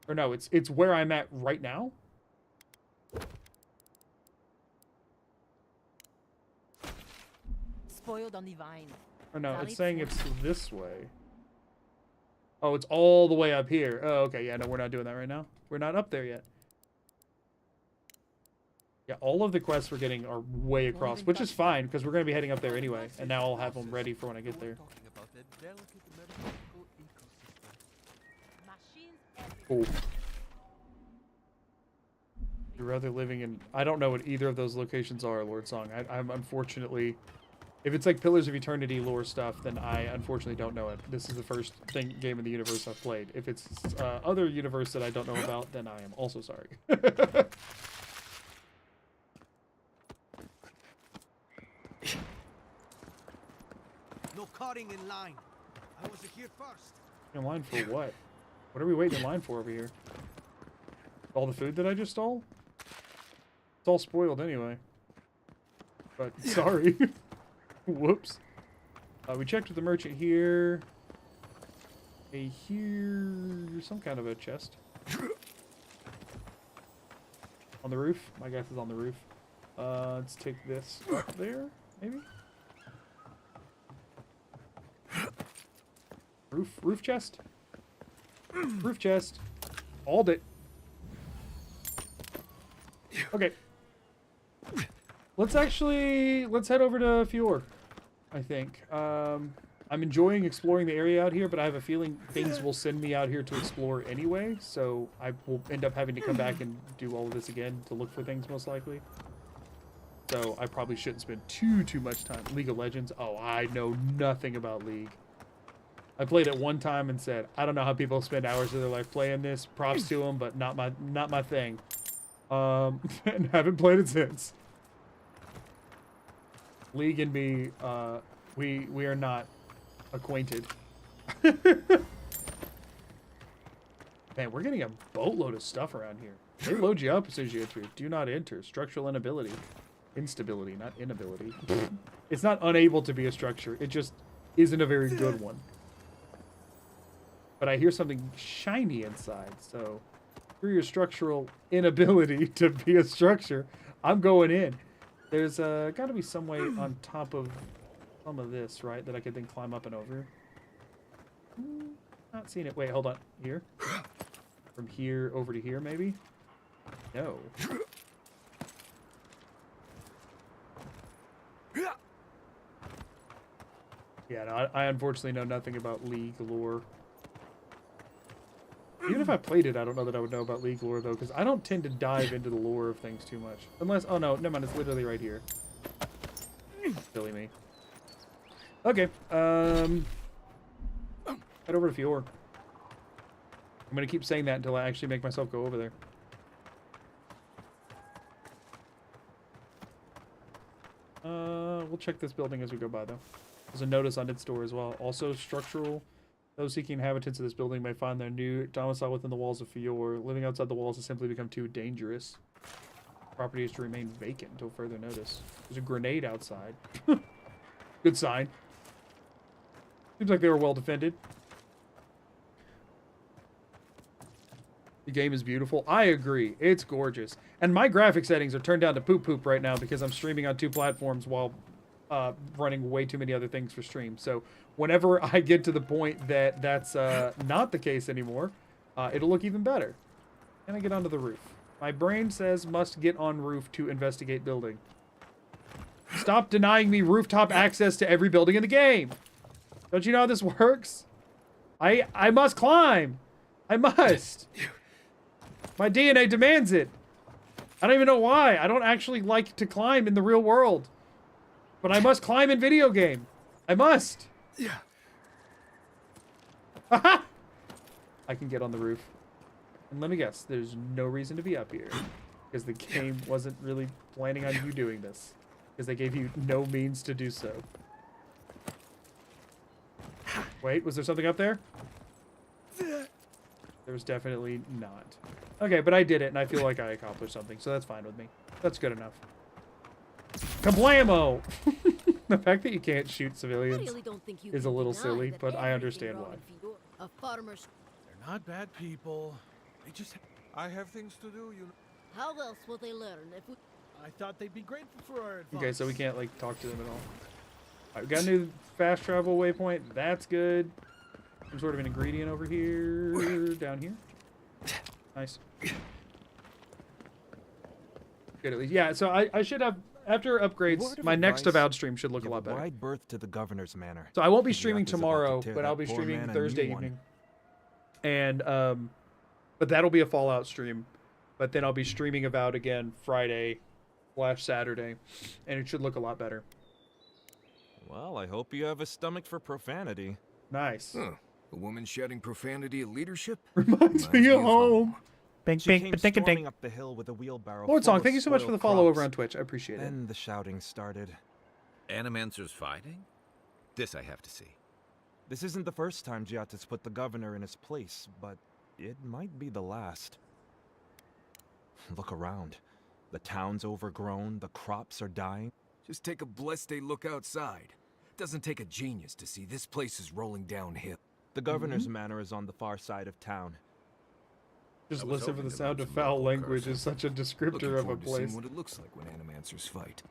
Or no, it's where I'm at right now? Spoiled on the vine. Or no, it's saying it's this way. Oh, it's all the way up here. Oh, okay, yeah, no, we're not doing that right now. We're not up there yet. Yeah, all of the quests we're getting are way across, which is fine, because we're going to be heading up there anyway, and now I'll have them ready for when I get there. Cool. You're rather living in... I don't know what either of those locations are, Lord Song. I'm unfortunately... If it's like Pillars of Eternity lore stuff, then I unfortunately don't know it. This is the first game in the universe I've played. If it's other universe that I don't know about, then I am also sorry. No cutting in line. I was here first. In line for what? What are we waiting in line for over here? All the food that I just stole? It's all spoiled anyway. But sorry. Whoops. We checked with the merchant here. Here's some kind of a chest. On the roof? My guess is on the roof. Let's take this up there, maybe? Roof chest? Roof chest. Hauled it. Okay. Let's head over to Fior, I think. I'm enjoying exploring the area out here, but I have a feeling things will send me out here to explore anyway, so I will end up having to come back and do all of this again to look for things, most likely. So I probably shouldn't spend too much time. League of Legends? Oh, I know nothing about League. I played it one time and said, I don't know how people spend hours of their life playing this. Props to them, but not my thing. And haven't played it since. League and me, we are not acquainted. Man, we're getting a boatload of stuff around here. They load you up as soon as you enter. Do not enter. Structural inability. Instability, not inability. It's not unable to be a structure. It just isn't a very good one. But I hear something shiny inside, so through your structural inability to be a structure, I'm going in. There's got to be some way on top of some of this, right, that I could then climb up and over. Not seeing it. Wait, hold on. Here? From here over to here, maybe? No. Yeah, no, I unfortunately know nothing about League lore. Even if I played it, I don't know that I would know about League lore, though, because I don't tend to dive into the lore of things too much. Unless, oh no, never mind, it's literally right here. Silly me. Okay, head over to Fjord. I'm gonna keep saying that until I actually make myself go over there. We'll check this building as we go by, though. There's a notice on its door as well. Also structural. Those seeking inhabitants of this building may find their new domicile within the walls of Fjord. Living outside the walls has simply become too dangerous. Property is to remain vacant until further notice. There's a grenade outside. Good sign. Seems like they were well defended. The game is beautiful. I agree. It's gorgeous. And my graphic settings are turned down to poop right now because I'm streaming on 2 platforms while running way too many other things for stream. So whenever I get to the point that that's not the case anymore, it'll look even better. Can I get onto the roof? My brain says must get on roof to investigate building. Stop denying me rooftop access to every building in the game. Don't you know how this works? I must climb. I must. My DNA demands it. I don't even know why. I don't actually like to climb in the real world. But I must climb in video game. I must. Yeah. Aha! I can get on the roof. And let me guess, there's no reason to be up here. Because the game wasn't really planning on you doing this. Because they gave you no means to do so. Wait, was there something up there? There was definitely not. Okay, but I did it, and I feel like I accomplished something, so that's fine with me. That's good enough. Kablamo! The fact that you can't shoot civilians is a little silly, but I understand why. A farmer's. They're not bad people. They just. I have things to do, you know. How else will they learn if we... I thought they'd be grateful for our advice. Okay, so we can't, like, talk to them at all. Alright, we got a new fast travel waypoint. That's good. Some sort of an ingredient over here. Down here. Nice. Good at least. Yeah, so I should have, after upgrades, my next Avowed stream should look a lot better. Wide berth to the governor's manor. So I won't be streaming tomorrow, but I'll be streaming Thursday evening. And, but that'll be a Fallout stream. But then I'll be streaming Avowed again Friday/Saturday. And it should look a lot better. Well, I hope you have a stomach for profanity. Nice. Huh. A woman shouting profanity at leadership? Reminds me of home. Bang, bang, but think storming up the hill with a wheelbarrow. Lord Song, full thank you of so much for the spoiled follow crops. over on Twitch. I appreciate it. Then the shouting started. Animancers fighting? This I have to see. This isn't the first time Giat has put the governor in his place, but it might be the last. Look around. The town's overgrown, the crops are dying. Just take a blessed day look outside. Doesn't take a genius to see this place is rolling downhill. The governor's manor is on the far side of town. Just listen for the sound of foul language is such a descriptor of a place. What it looks like when animancers fight.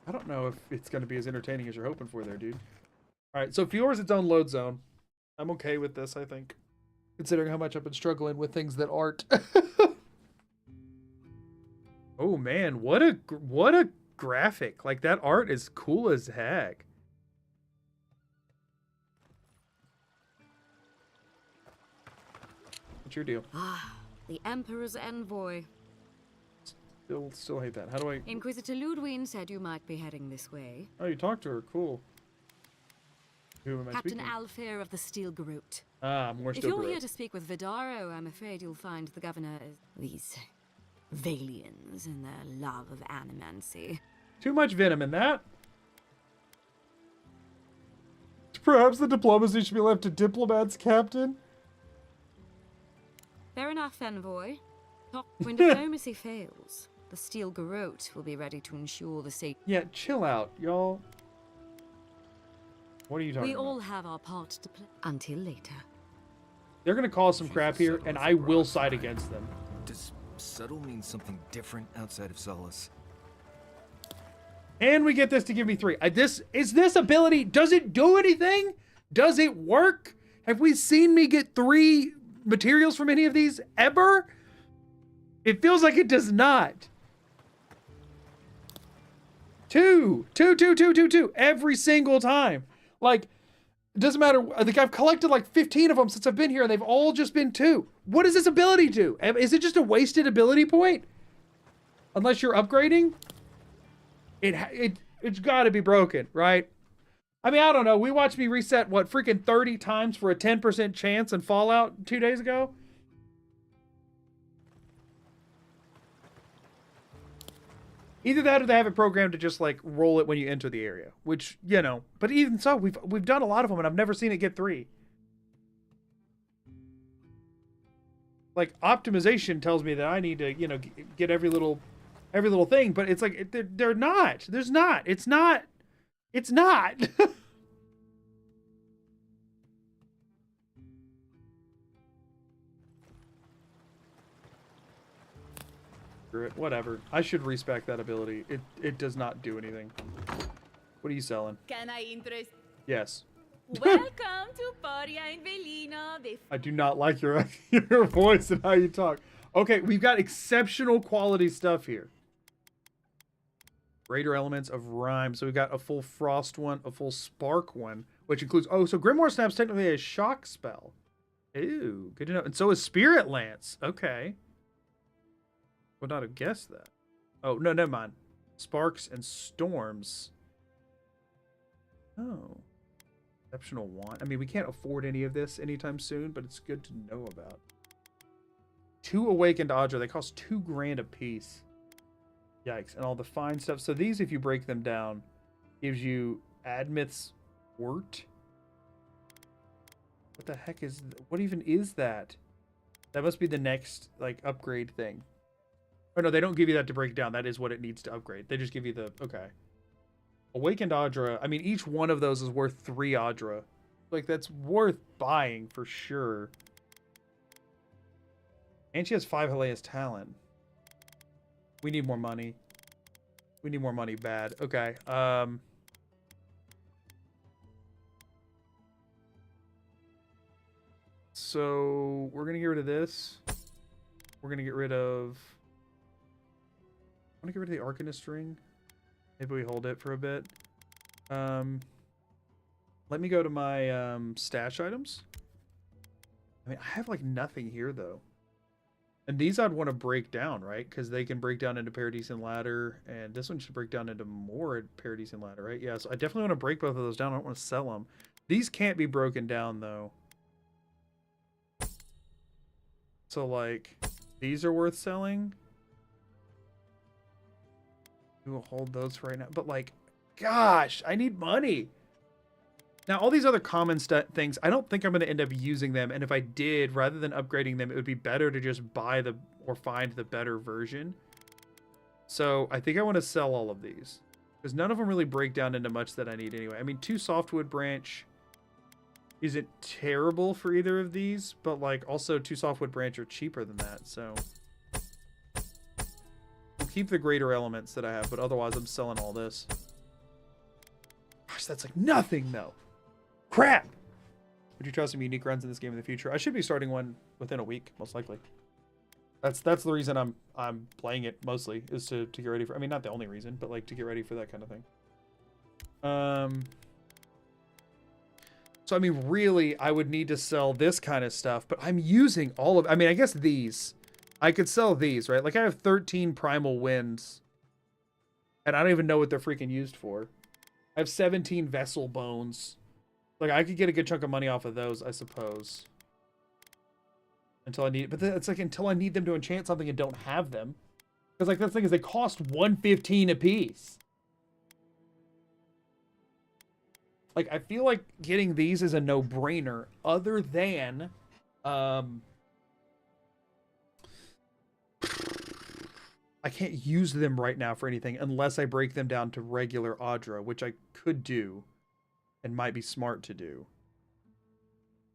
I don't know if it's going to be as entertaining as you're hoping for there, dude. All right, so Fjord's its own load zone. I'm okay with this, I think. Considering how much I've been struggling with things that aren't. Oh man, what a graphic. Like, that art is cool as heck. What's your deal? Ah, the Emperor's envoy. Still hate that. How do I... Inquisitor Ludwig said you might be heading this way. Oh, you talked to her. Cool. Who am I Captain speaking? Alfair of the Steel Garrote. Ah, more If Steel you're Garrote. here to speak with Vidaro, I'm afraid you'll find the governor is these Valians and their love of animancy. Too much venom in that. Perhaps the diplomacy should be left to diplomats, Captain. Fair enough, envoy. When diplomacy fails, the Steel Garrote will be ready to ensure the safety. Yeah, chill out, y'all. What are you talking We about? all have our part to play. Until later. They're gonna cause some crap here, and I will side against them. Does subtle mean something different outside of Solace? And we get this to give me 3. This ability, does it do anything? Does it work? Have we seen me get 3 materials from any of these ever? It feels like it does not. 2 every single time. Like, it doesn't matter. I think I've collected like 15 of them since I've been here, and they've all just been 2. What does this ability do? Is it just a wasted ability point? Unless you're upgrading? It's got to be broken, right? I mean, I don't know. We watched me reset, what, freaking 30 times for a 10% chance in Fallout 2 days ago? Either that or they have it programmed to just, like, roll it when you enter the area. Which, you know. But even so, we've done a lot of them, and I've never seen it get 3. Like, optimization tells me that I need to, you know, get every little thing, but it's like they're not. There's not. It's not. It's not. Whatever. I should respec that ability. It does not do anything. What are you selling? Can I interest? Yes. Welcome to Poria in Velino. I do not like your your voice and how you talk. Okay, we've got exceptional quality stuff here. Greater elements of rhyme. So we've got a full frost one, a full spark one, which includes... Oh, so Grimoire Snap's technically a shock spell. Ooh, good to know. And so is Spirit Lance. Okay. Would not have guessed that. Oh, no, never mind. Sparks and Storms. Oh. Exceptional wand. I mean, we can't afford any of this anytime soon, but it's good to know about. 2 Awakened Audra. They cost $2 grand a piece. Yikes. And all the fine stuff. So these, if you break them down, gives you Admith's Wort. What the heck is... What even is that? That must be the next, like, upgrade thing. Oh, no, they don't give you that to break down. That is what it needs to upgrade. They just give you the... Okay. Awakened Audra. I mean, each one of those is worth 3 Audra. Like, that's worth buying for sure. And she has 5 Helea's Talent. We need more money. We need more money bad. Okay. So we're gonna get rid of this. We're gonna get rid of... I want to get rid of the Arcanist ring. Maybe we hold it for a bit. Let me go to my stash items. I mean, I have like nothing here though. And these I'd want to break down, right? Because they can break down into Paradise and Ladder, and this one should break down into more Paradise and Ladder, right? Yeah, so I definitely want to break both of those down. I don't want to sell them. These can't be broken down though. So like, these are worth selling. We will hold those for right now. But like, gosh, I need money. Now, all these other common things, I don't think I'm going to end up using them. And if I did, rather than upgrading them, it would be better to just buy the or find the better version. So I think I want to sell all of these. Because none of them really break down into much that I need anyway. I mean, 2 Softwood Branch isn't terrible for either of these. But like, also 2 Softwood Branch are cheaper than that. So I'll keep the greater elements that I have. But otherwise, I'm selling all this. Gosh, that's like nothing though. Crap! Would you try some unique runs in this game in the future? I should be starting one within a week, most likely. That's the reason I'm playing it mostly, is to get ready for... I mean, not the only reason, but like to get ready for that kind of thing. So I mean, really, I would need to sell this kind of stuff, but I'm using all of... I mean, I guess these. I could sell these, right? Like I have 13 Primal Winds, and I don't even know what they're freaking used for. I have 17 Vessel Bones. Like, I could get a good chunk of money off of those, I suppose. Until I need... But it's like, until I need them to enchant something and don't have them. Because, like, the thing is, they cost $115 a piece. Like, I feel like getting these is a no-brainer. Other than... I can't use them right now for anything unless I break them down to regular Audra, which I could do. And might be smart to do.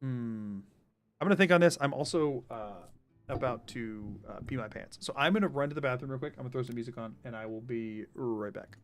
I'm going to think on this. I'm also about to pee my pants. So I'm going to run to the bathroom real quick. I'm going to throw some music on, and I will be right back.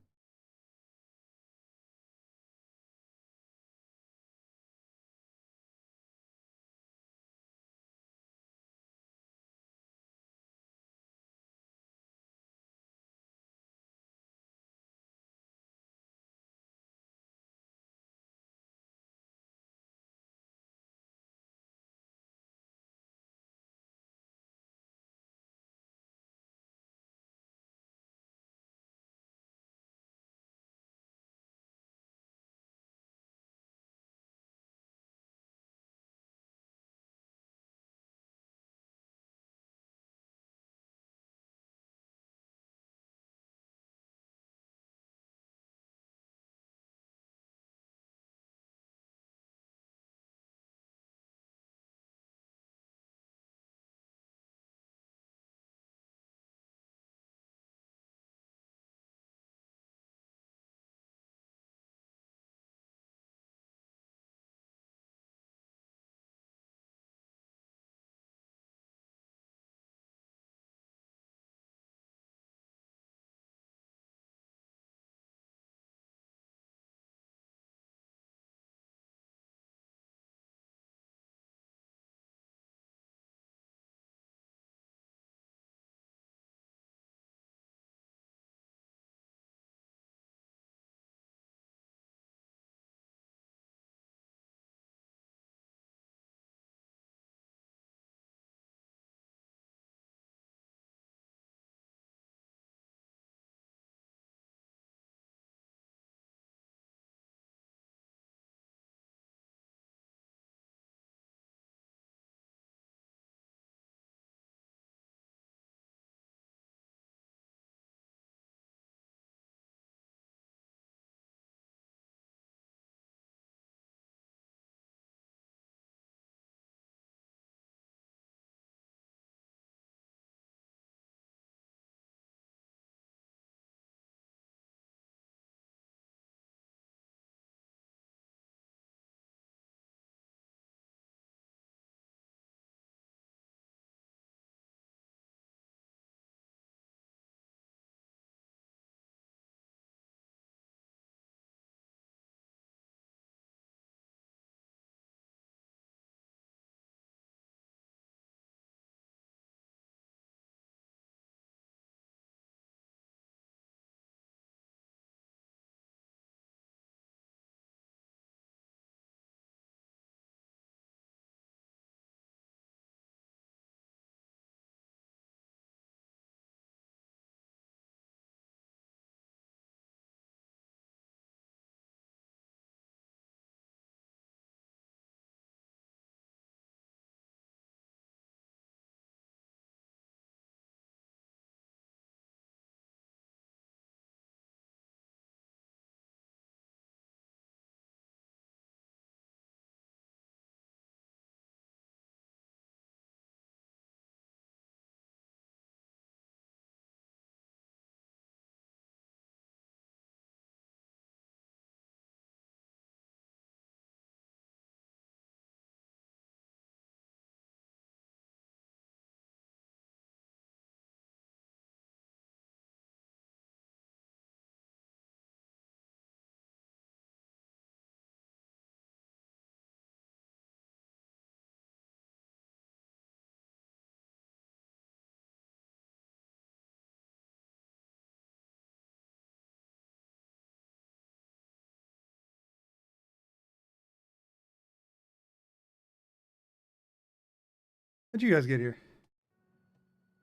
How'd you guys get here?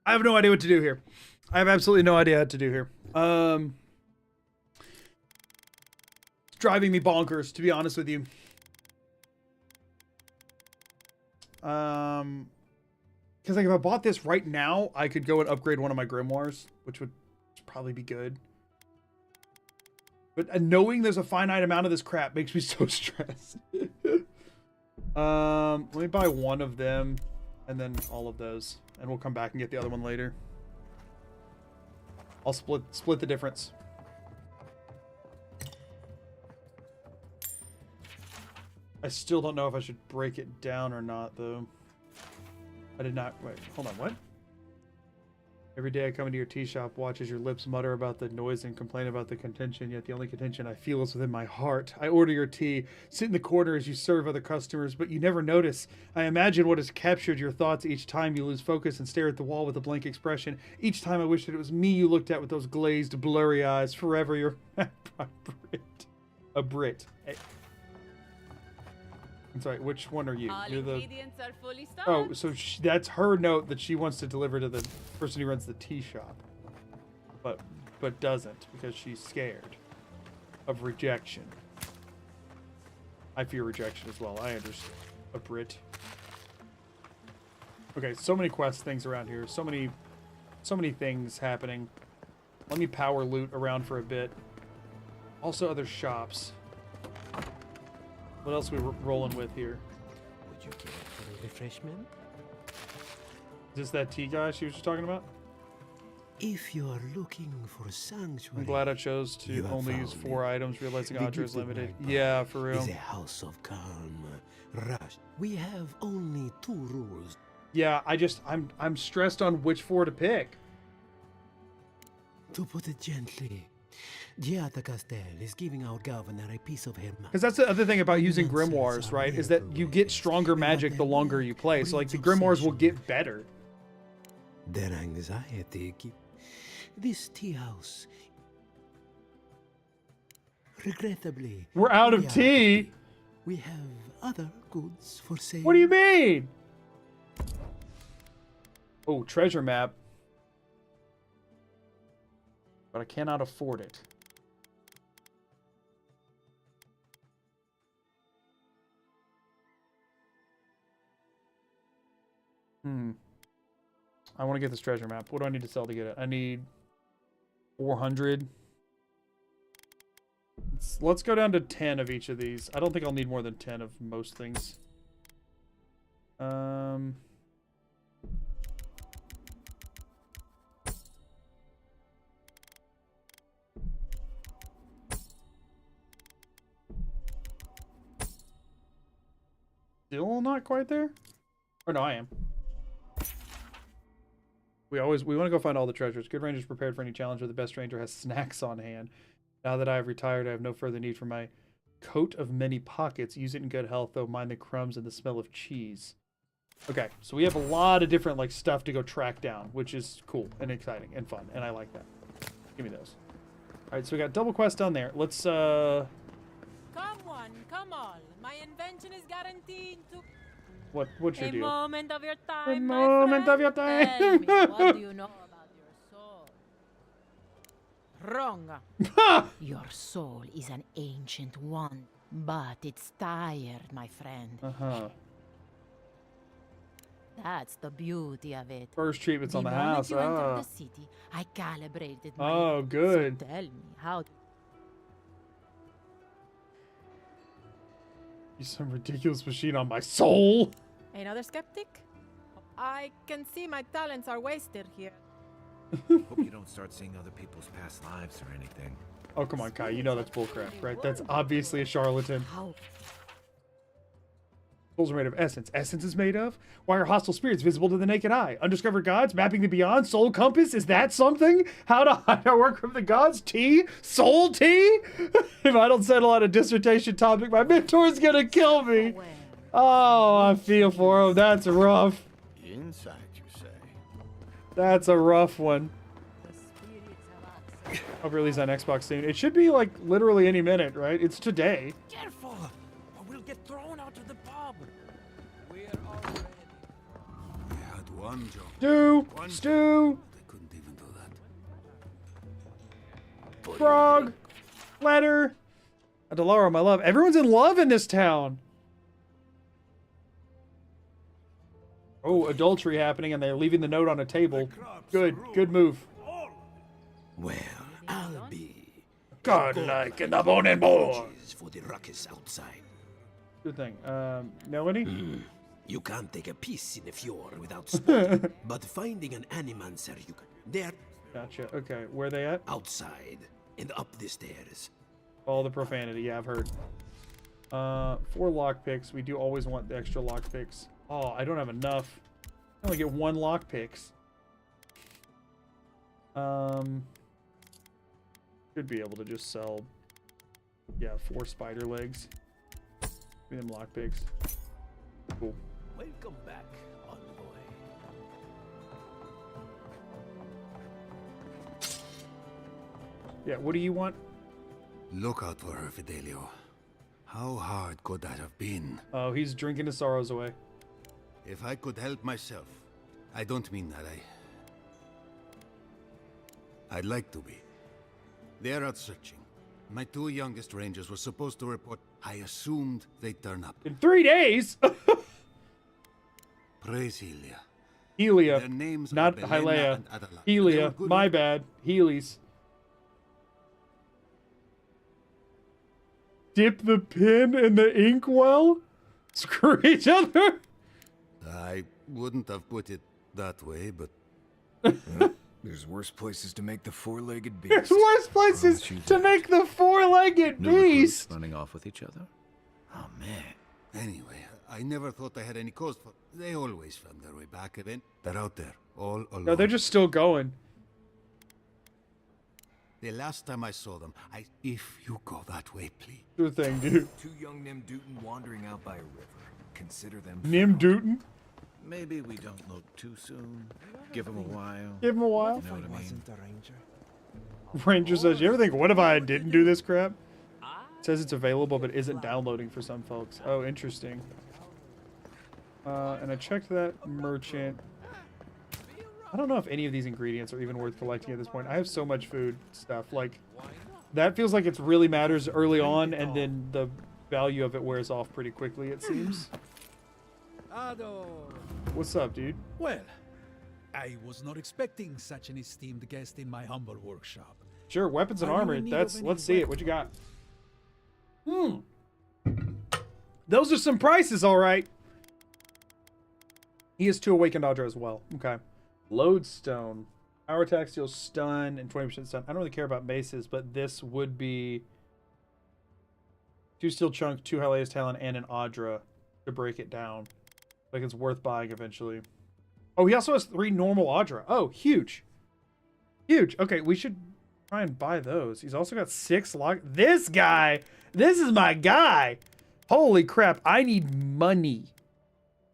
I have no idea what to do here. I have absolutely no idea what to do here. It's driving me bonkers, to be honest with you. Because like if I bought this right now, I could go and upgrade one of my grimoires, which would probably be good. But knowing there's a finite amount of this crap makes me so stressed. Let me buy one of them and then all of those, and we'll come back and get the other one later. I'll split the difference. I still don't know if I should break it down or not, though. I did not... Wait, hold on, what? Every day I come into your tea shop, watch as your lips mutter about the noise and complain about the contention, yet the only contention I feel is within my heart. I order your tea, sit in the corner as you serve other customers, but you never notice. I imagine what has captured your thoughts each time you lose focus and stare at the wall with a blank expression. Each time I wish that it was me you looked at with those glazed, blurry eyes. Forever you're... a Brit. I'm sorry, which one are you? All You're the... ingredients are fully stocked. Oh, so that's her note that she wants to deliver to the person who runs the tea shop. But doesn't, because she's scared of rejection. I fear rejection as well. I understand. A Brit. Okay, so many quest things around here. So many things happening. Let me power loot around for a bit. Also other shops. What else are we rolling with here? Would you care for a refreshment? Is this that tea guy she was just talking about? If you are looking for sanctuary, I'm glad I chose to only use 4 items, realizing Audra is limited. Yeah, for real. Is a house of calm, rush. We have only 2 rules. Yeah, I'm stressed on which 4 to pick. To put it gently, Giata Castel is giving our governor a piece of her mind. Because that's the other thing about using grimoires, right? Is that you get stronger magic the longer you play. So like the grimoires will get better. Their anxiety. This tea house. Regrettably, we're out of tea. We have other goods for sale. What do you mean? Oh, treasure map. But I cannot afford it. I want to get this treasure map. What do I need to sell to get it? I need 400. Let's go down to 10 of each of these. I don't think I'll need more than 10 of most things. Still not quite there? Or no, I am. We want to go find all the treasures. Good ranger's prepared for any challenge, but the best ranger has snacks on hand. Now that I have retired, I have no further need for my coat of many pockets. Use it in good health, though. Mind the crumbs and the smell of cheese. Okay, so we have a lot of different like stuff to go track down, which is cool and exciting and fun, and I like that. Give me those. All right, so we got double quest down there. Let's Come one, come all. My invention is guaranteed to... What's your a deal? Moment of your time, A moment of your time. Tell me, what do you know about your soul? Wrong. Your soul is an ancient one, but it's tired, my friend. Uh-huh. That's the beauty of it. First treatment's on the moment house. You entered the city, I calibrated my... Oh, good. So tell me, how... Use some ridiculous machine on my soul. Another skeptic? I can see my talents are wasted here. Hope you don't start seeing other people's past lives or anything. Oh, come on, Kai. You know that's bullcrap, right? That's obviously a charlatan. Souls are made of essence. Essence is made of? Why are hostile spirits visible to the naked eye? Undiscovered gods? Mapping the beyond? Soul compass? Is that something? How to hide our work from the gods? Tea? Soul tea? If I don't settle on a dissertation topic, my mentor's gonna kill me. Oh, I feel for him. That's rough. Inside, you say? That's a rough one. I'll release on Xbox soon. It should be like literally any minute, right? It's today. Careful, or we'll get thrown out of the pub. We're all ready. One job. Stew! Stew! I couldn't even do that. Frog! Letter! Adelara, my love. Everyone's in love in this town. Oh, adultery happening, and they're leaving the note on a table. Good. Good move. Well, I'll be Godlike in the bone and bone. for the ruckus outside. Good thing. Melanie? You can't take a piece in the fjord without spotting, but finding an animancer you can. They're Gotcha. Okay, where are they at? outside and up the stairs. All the profanity. Yeah, I've heard. 4 lockpicks. We do always want the extra lockpicks. Oh, I don't have enough. I only get 1 lockpicks. Should be able to just sell, yeah, 4 spider legs. Give them lockpicks. Cool. Welcome back, envoy. Yeah, what do you want? Look out for her, Fidelio. How hard could that have been? Oh, he's drinking his sorrows away. If I could help myself. I don't mean that. I'd like to be. They're out searching. My 2 youngest rangers were supposed to report. I assumed they'd turn up. In 3 days? Praise Helia. Helia. Their names Not are Belena Hylea. and Adela. Helia. My bad. Heelys. Dip the pen in the inkwell? Screw each other? I wouldn't have put it that way, but... There's worse places to make the 4-legged beast. There's worse places to make the 4-legged New recruits beast! running off with each other? Oh, man. Anyway, I never thought I had any cause for... They always found their way back again. They're out there, all alone. No, they're just still going. The last time I saw them, If you go that way, please. Sure thing, dude. 2 young Nimdutin wandering out by a river. Consider them... Nimdutin? Maybe we don't look too soon. Give him a while. Give him a while? You know what I mean? Ranger says, you ever think, what if I didn't do this crap? It says it's available, but isn't downloading for some folks. Oh, interesting. And I checked that merchant. I don't know if any of these ingredients are even worth collecting at this point. I have so much food stuff. Like, that feels like it really matters early on, and then the value of it wears off pretty quickly, it seems. What's up, dude? Well, I was not expecting such an esteemed guest in my humble workshop. Sure, weapons and Are you armor. in need That's of any let's see it. What you got? Those are some prices, all right. He has 2 awakened Audra as well. Okay. Lodestone. Power attack, steal stun, and 20% stun. I don't really care about maces, but this would be 2 steel chunk, 2 Hylea's Talon, and an Audra to break it down. Like it's worth buying eventually. Oh, he also has 3 normal Audra. Oh, huge. Huge. Okay, we should try and buy those. He's also got 6 lock. This guy! This is my guy! Holy crap, I need money.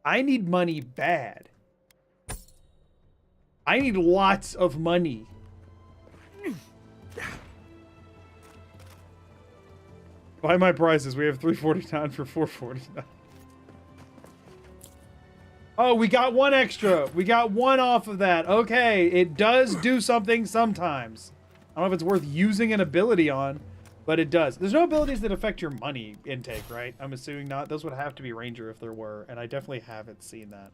I need money bad. I need lots of money. Buy my prices. We have 349 for 449. Oh, we got 1 extra. We got 1 off of that. Okay, it does do something sometimes. I don't know if it's worth using an ability on, but it does. There's no abilities that affect your money intake, right? I'm assuming not. Those would have to be Ranger if there were, and I definitely haven't seen that.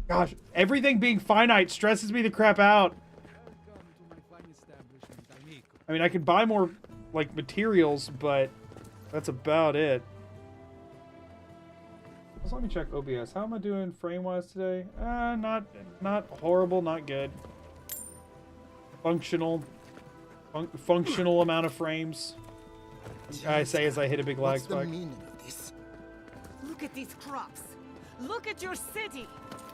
Gosh, everything being finite stresses me the crap out. I mean, I could buy more, like, materials, but that's about it. So let me check OBS. How am I doing frame-wise today? Not horrible, not good. Functional amount of frames. I say as I hit a big lag spike. What's the meaning of this? Look at these crops. Look at your city.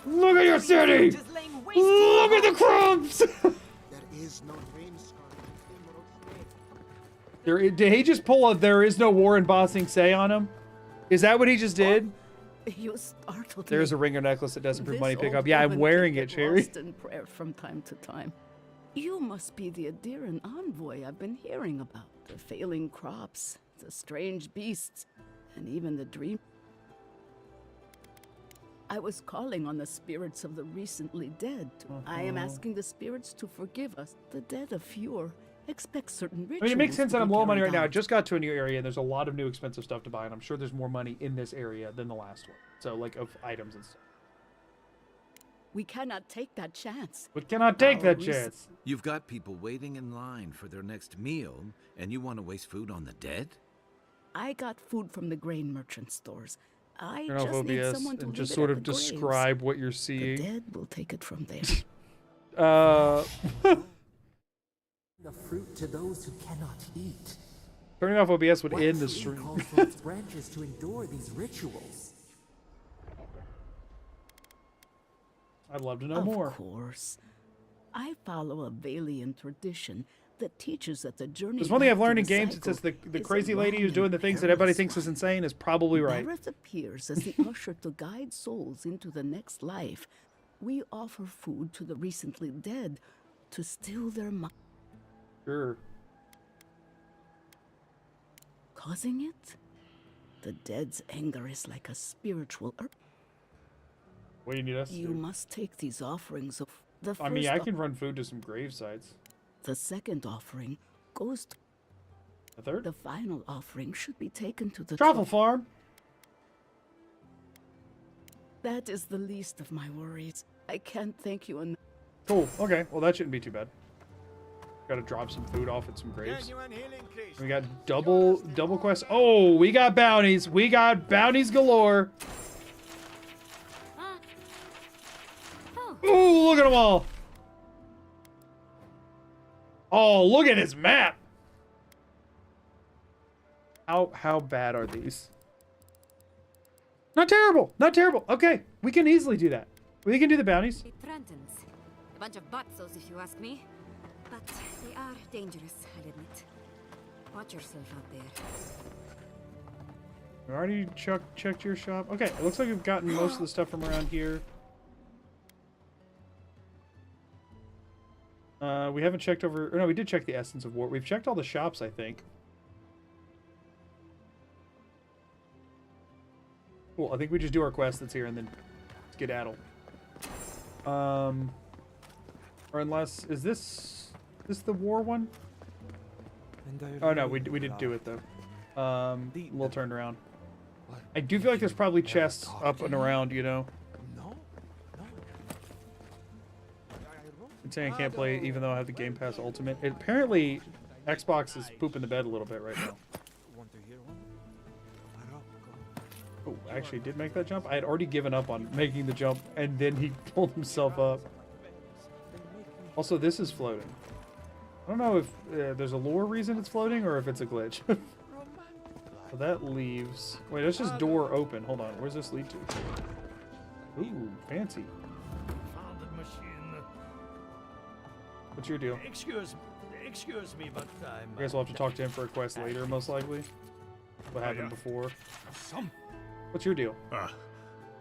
Look at your city! Look at the crops! There is no dream Did he just pull a "there is no war in Ba Sing Se" on him? Is that what he just did? You startled me. There's a ringer necklace that does improve money This pickup. old Yeah, I'm woman wearing can it, get Cherry. lost in prayer from time to time. You must be the Adiran envoy I've been hearing about. The failing crops, the strange beasts, and even the dream. I was calling on the spirits of the recently dead. I am asking the spirits to forgive us. The dead of Fjord expect certain rituals. I mean, it makes sense that I'm low on money right now. I out. just got to a new area, and there's a lot of new expensive stuff to buy, and I'm sure there's more money in this area than the last one. So, like, of items and stuff. We cannot take that chance. We cannot take that chance. You've got people waiting in line for their next meal, and you want to waste food on the dead? I got food from the grain merchant stores. I Turn off just need OBS someone to and leave just it sort at of the graves. describe what you're The seeing. dead will take it from there. The fruit to those who cannot eat. Turning off OBS would What end the tree stream. calls for its branches to endure these rituals? I'd love to know of more. Of course. I follow a Valiant tradition that teaches that the journey. There's one thing I've back to learned in the games. It says cycle the is a crazy lady long who's doing and the things that everybody perilous thinks is one. insane is probably right. Gareth appears as the usher to guide souls into the next life. We offer food to the recently dead to still their mind. Sure. Causing it? The dead's anger is like a spiritual urge. What do you need us to You do? must take these offerings of the first. I mean, I can run food to some grave sites. The second offering goes to. The third? The final offering should be taken to the Travel farm. That is the least of my worries. I can't thank you enough. Cool. Okay. Well, that shouldn't be too bad. Gotta drop some food off at some graves. We got double quests. Oh, we got bounties. We got bounties galore. Ooh, look at them all. Oh, look at this map. How bad are these? Not terrible. Not terrible. Okay, we can easily do that. We can do the bounties. Trentons. A bunch of butzos, if you ask me. But they are dangerous, I'll admit. Watch yourself out there. We already checked your shop. Okay, it looks like we've gotten most of the stuff from around here. We haven't checked over... Or no, we did check the Essence of War. We've checked all the shops, I think. Cool, I think we just do our quest that's here and then skedaddle. Or unless... Is this the war one? Oh no, we didn't do it though. A little turned around. I do feel like there's probably chests up and around, you know? I'm saying I can't play even though I have the Game Pass Ultimate. Apparently, Xbox is pooping the bed a little bit right now. Oh, I actually did make that jump. I had already given up on making the jump, and then he pulled himself up. Also, this is floating. I don't know if there's a lore reason it's floating or if it's a glitch. So that leaves... Wait, that's just door open. Hold on. Where's this lead to? Ooh, fancy. What's your deal? Excuse me, but I'm... I guess we'll have to talk to him for a quest later, most likely. What happened before. What's your deal?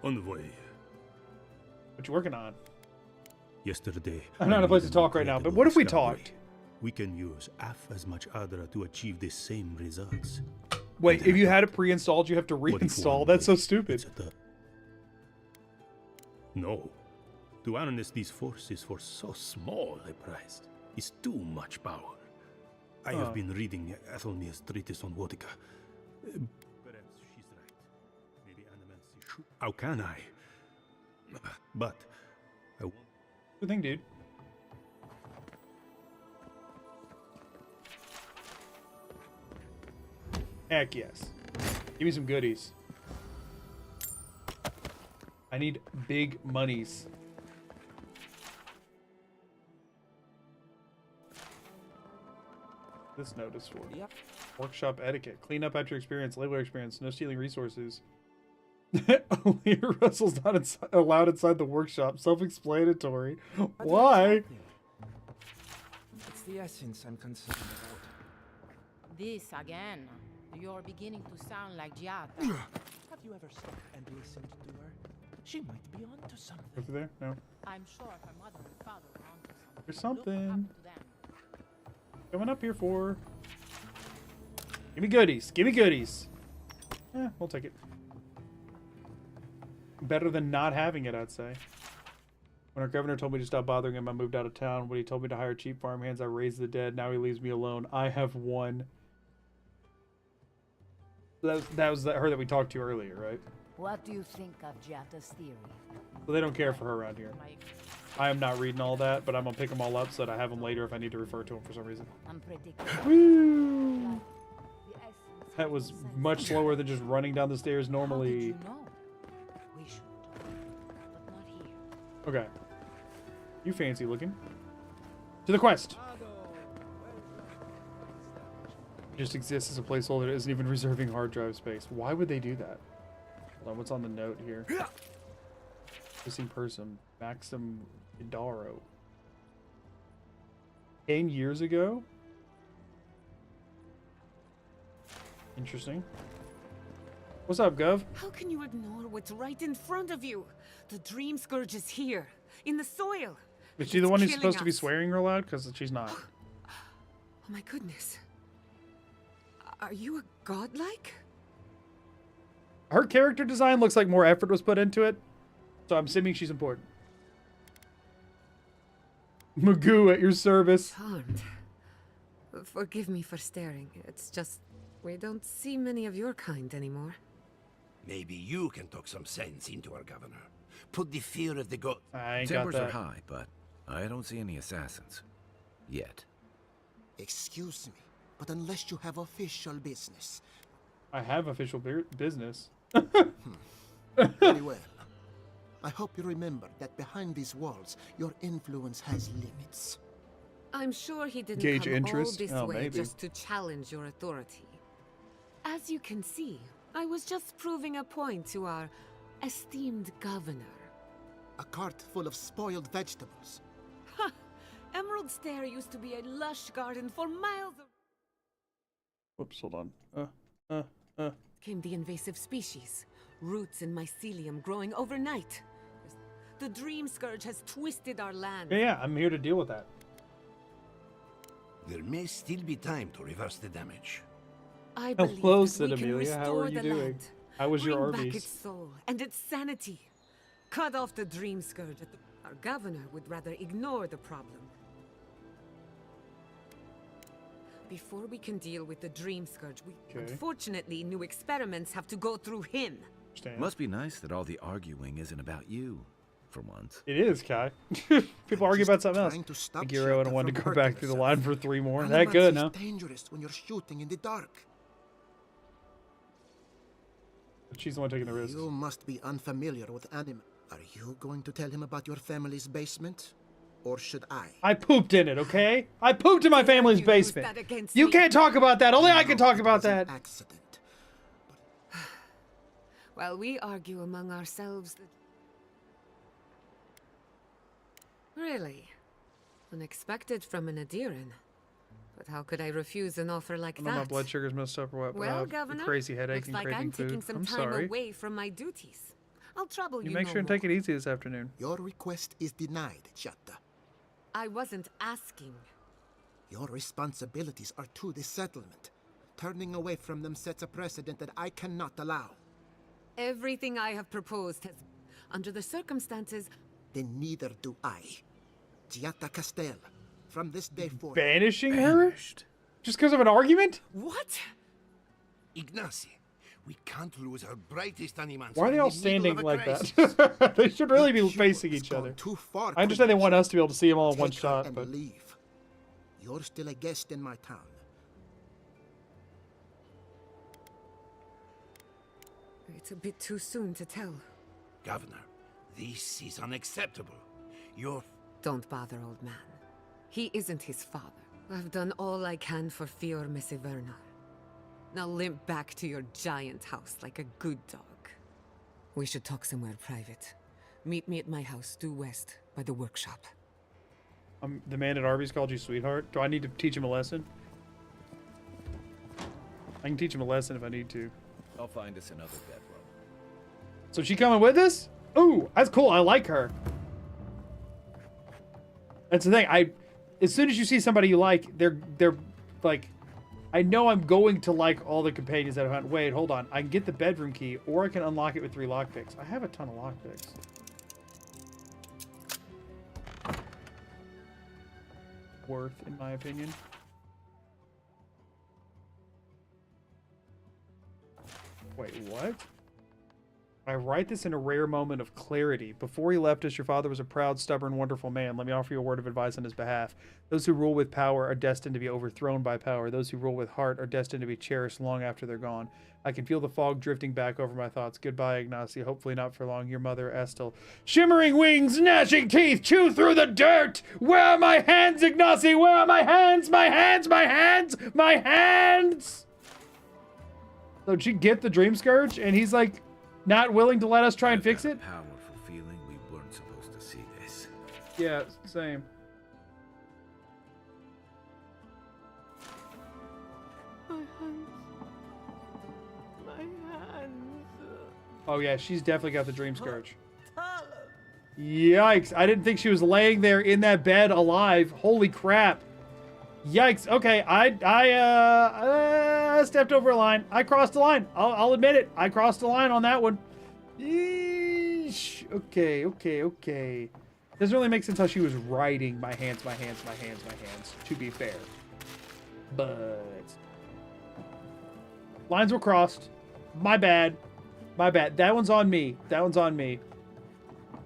Envoy. What you working on? Yesterday... I'm not in a place to talk right now, but what if we talked? We can use half as much Adra to achieve the same results. Wait, if you had it pre-installed, you have to reinstall? That's so stupid. No. To harness these forces for so small a price is too much power. I have been reading Athelmir's treatise on Wotica. Perhaps she's right. Maybe Animancy should... How can I? But... Good thing, dude. Heck yes. Give me some goodies. I need big monies. This notice for workshop etiquette. Clean up after experience. Labor experience. No stealing resources. Only Russell's not allowed inside the workshop. Self-explanatory. Why? It's the essence I'm concerned about. This again. You're beginning to sound like Giata. Have you ever stopped and listened to her? She might be onto something. Over there? No. I'm sure her mother and father are onto something. There's something. Look up to them. Coming up here for... Give me goodies. Give me goodies. We'll take it. Better than not having it, I'd say. When our governor told me to stop bothering him, I moved out of town. When he told me to hire cheap farmhands, I raised the dead. Now he leaves me alone. I have won. That was her that we talked to earlier, right? What do you think of Giatta's theory? So they don't care for her around here. I am not reading all that, but I'm gonna pick them all up so that I have them later if I need to refer to them for some reason. Woo! That was much slower than just running down the stairs normally. Okay. You fancy looking. To the quest! It just exists as a placeholder. It isn't even reserving hard drive space. Why would they do that? Hold on, what's on the note here? Missing person. Maxim Idaro. 10 years ago? Interesting. What's up, Gov? How can you ignore what's right in front of you? The Dream Scourge is here, in the soil. Is she the one who's supposed to be swearing real loud? Because she's not. Oh my goodness. Are you a godlike? Her character design looks like more effort was put into it. So I'm assuming she's important. Magoo at your service. Charmed. Forgive me for staring. It's just, we don't see many of your kind anymore. Maybe you can talk some sense into our governor. Put the fear of the god. I ain't Tempers got are that. high, but I don't see any assassins. Yet. Excuse me, but unless you have official business. I have official business. Very well. I hope you remember that behind these walls, your influence has limits. I'm sure he didn't Gauge come interest? all this Oh, way maybe. just to challenge your authority. As you can see, I was just proving a point to our esteemed governor. A cart full of spoiled vegetables. Ha! Emerald Stair used to be a lush garden for miles. Whoops, hold on. Came the invasive species, roots and mycelium growing overnight. The Dream Scourge has twisted our land. Yeah, I'm here to deal with that. There may still be time to reverse the damage. I believe Hello, that we Sid can Amelia. How restore are you the doing? land, How was your bring back armies? its soul and its sanity. Cut off the Dream Scourge. Our governor would rather ignore the problem. Before we can deal with the Dream Scourge, unfortunately, new experiments have to go through him. Must be nice that all the arguing isn't about you, for once. It is, Kai. People argue about something else. Like Giro and I wanted to go back through the line for 3 more. That good, no? It's dangerous when you're shooting in the dark. She's the one taking the risk. You must be unfamiliar with anime. Are you going to tell him about your family's basement? Or should I? I pooped in it, okay? I pooped in my family's basement. You can't talk about that. Only I can talk about that. Accident. While we argue among ourselves. Really? Unexpected from an Adiran. But how could I refuse an offer like I know that? my blood sugar's messed up or what, but I Well, have a Governor, crazy headache looks and like craving I'm taking food. some I'm time sorry. away from my duties. I'll trouble you You make no sure and more. take it easy this afternoon. Your request is denied, Giatta. I wasn't asking. Your responsibilities are to the settlement. Turning away from them sets a precedent that I cannot allow. Everything I have proposed has, under the circumstances. Then neither do I. Giatta Castel, from this day forward. Banishing her? Just because of an argument? What? Ignacy, we can't lose our brightest animals. Why are they all in the middle standing of a like crisis. that? They should really be facing each other. I understand they want us to be able to see them all in one Take her shot, and but leave. You're still a guest in my town. It's a bit too soon to tell. Governor, this is unacceptable. You're... Don't bother, old man. He isn't his father. I've done all I can for Fior Messiverna. Now limp back to your giant house like a good dog. We should talk somewhere private. Meet me at my house due west by the workshop. the man at Arby's called you sweetheart. Do I need to teach him a lesson? I can teach him a lesson if I need to. I'll find us another bedroom. So she coming with us? Ooh, that's cool. I like her. That's the thing. As soon as you see somebody you like, they're like, I know I'm going to like all the companions that I hunt. Wait, hold on. I can get the bedroom key, or I can unlock it with 3 lockpicks. I have a ton of lockpicks. Worth, in my opinion. Wait, what? I write this in a rare moment of clarity. Before he left us, your father was a proud, stubborn, wonderful man. Let me offer you a word of advice on his behalf. Those who rule with power are destined to be overthrown by power. Those who rule with heart are destined to be cherished long after they're gone. I can feel the fog drifting back over my thoughts. Goodbye, Ignacy. Hopefully not for long. Your mother, Estel. Shimmering wings, gnashing teeth, chew through the dirt. Where are my hands, Ignacy? Where are my hands? My hands, my hands, my hands! So did she get the Dream Scourge? And he's like, not willing to let us try and fix it? Powerful feeling we weren't supposed to see this. Yeah, same. My hands. My hands. Oh yeah, she's definitely got the Dream Scourge. Yikes, I didn't think she was laying there in that bed alive. Holy crap. Yikes. Okay, I stepped over a line. I crossed a line. I'll admit it. I crossed a line on that one. Yeesh. Okay. Doesn't really make sense how she was writing my hands, my hands, my hands, my hands, to be fair. But lines were crossed. My bad. My bad. That one's on me. That one's on me.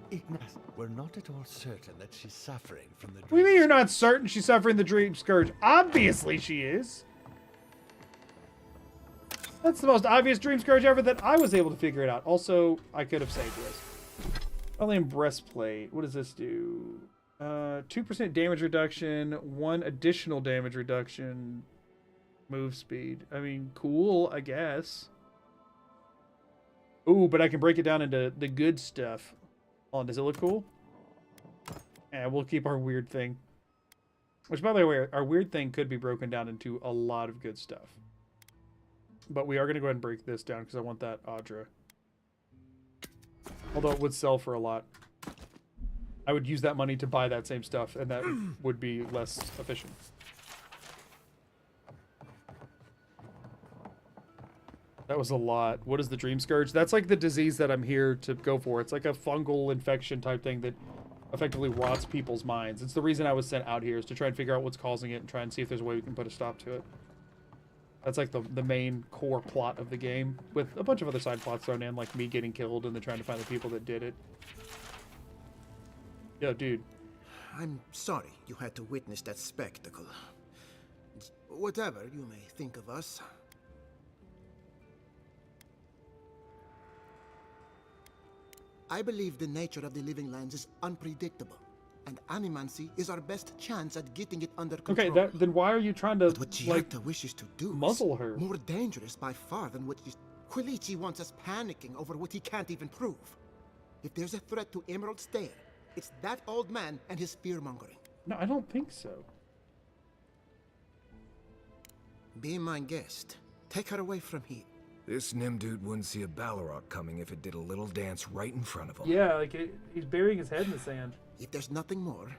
Ignace, we're not at all certain that she's suffering from the What do you mean you're not certain she's suffering the Dream Scourge? Obviously she is. That's the most obvious Dream Scourge ever that I was able to figure it out. Also, I could have saved this. Only in breastplate. What does this do? 2% damage reduction, 1 additional damage reduction, move speed. I mean, cool, I guess. Ooh, but I can break it down into the good stuff. Oh, does it look cool? Yeah, we'll keep our weird thing. Which, by the way, our weird thing could be broken down into a lot of good stuff. But we are going to go ahead and break this down because I want that Audra. Although it would sell for a lot. I would use that money to buy that same stuff, and that would be less efficient. That was a lot. What is the Dream Scourge? That's like the disease that I'm here to go for. It's like a fungal infection type thing that effectively rots people's minds. It's the reason I was sent out here, is to try and figure out what's causing it and try and see if there's a way we can put a stop to it. That's like the main core plot of the game, with a bunch of other side plots thrown in, like me getting killed and then trying to find the people that did it. Yo, dude. I'm sorry you had to witness that spectacle. Whatever you may think of us. I believe the nature of the living lands is unpredictable, and animancy is our best chance at getting it under control. Okay, then why are you trying to, what Giatta wishes to do muzzle her? More dangerous by far than what Quilici wants us panicking over what he can't even prove. If there's a threat to Emerald's Stair, it's that old man and his fear-mongering. No, I don't think so. Be my guest. Take her away from here. This Nimdude wouldn't see a Balrog coming if it did a little dance right in front of him. Yeah, like he's burying his head in the sand. If there's nothing more...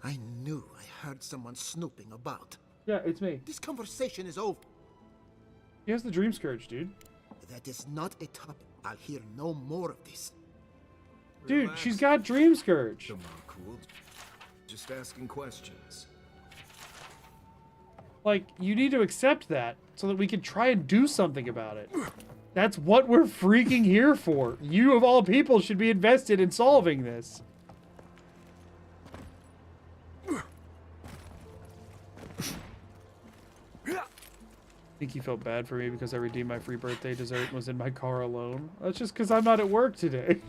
I knew I heard someone snooping about. Yeah, it's me. This conversation is over. He has the Dream Scourge, dude. That is not a topic. I'll hear no more of this. Dude, Relax. she's got Dream Scourge. Come on, cool. Just asking questions. Like, you need to accept that so that we can try and do something about it. That's what we're freaking here for. You, of all people, should be invested in solving this. I think he felt bad for me because I redeemed my free birthday dessert and was in my car alone. That's just because I'm not at work today.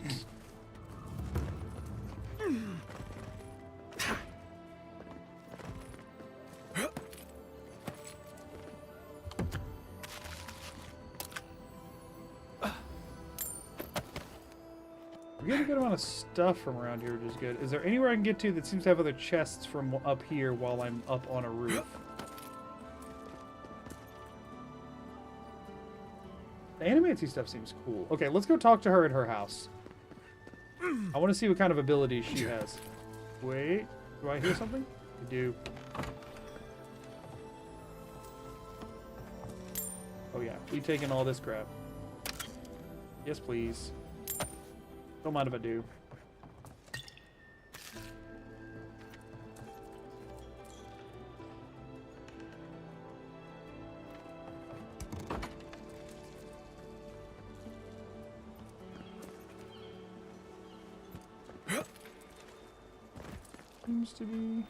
We get a good amount of stuff from around here, which is good. Is there anywhere I can get to that seems to have other chests from up here while I'm up on a roof? The animancy stuff seems cool. Okay, let's go talk to her at her house. I want to see what kind of abilities she has. Wait, do I hear something? I do. Oh yeah, we taking all this crap. Yes, please. Don't mind if I do. Seems to be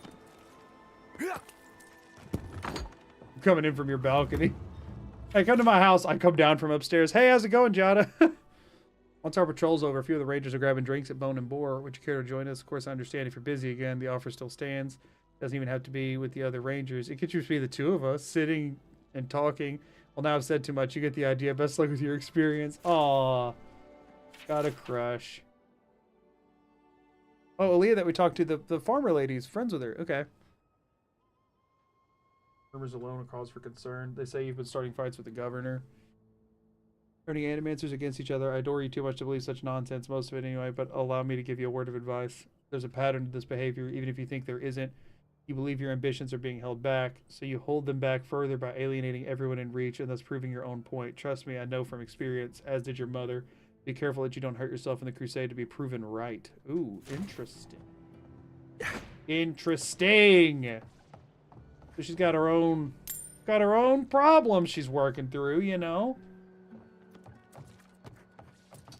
coming in from your balcony. Hey, come to my house. I come down from upstairs. Hey, how's it going, Jada? Once our patrol's over, a few of the rangers are grabbing drinks at Bone and Boar. Would you care to join us? Of course, I understand if you're busy again. The offer still stands. Doesn't even have to be with the other rangers. It could just be the two of us sitting and talking. Well, now I've said too much. You get the idea. Best luck with your experience. Aw. Got a crush. Oh, Aaliyah that we talked to, the farmer lady's friends with her. Okay. Rumors alone are cause for concern. They say you've been starting fights with the governor. Turning animancers against each other. I adore you too much to believe such nonsense, most of it anyway, but allow me to give you a word of advice. There's a pattern to this behavior, even if you think there isn't. You believe your ambitions are being held back, so you hold them back further by alienating everyone in reach and thus proving your own point. Trust me, I know from experience, as did your mother. Be careful that you don't hurt yourself in the crusade to be proven right. Ooh, interesting. Interesting. So she's got her own problems she's working through, you know.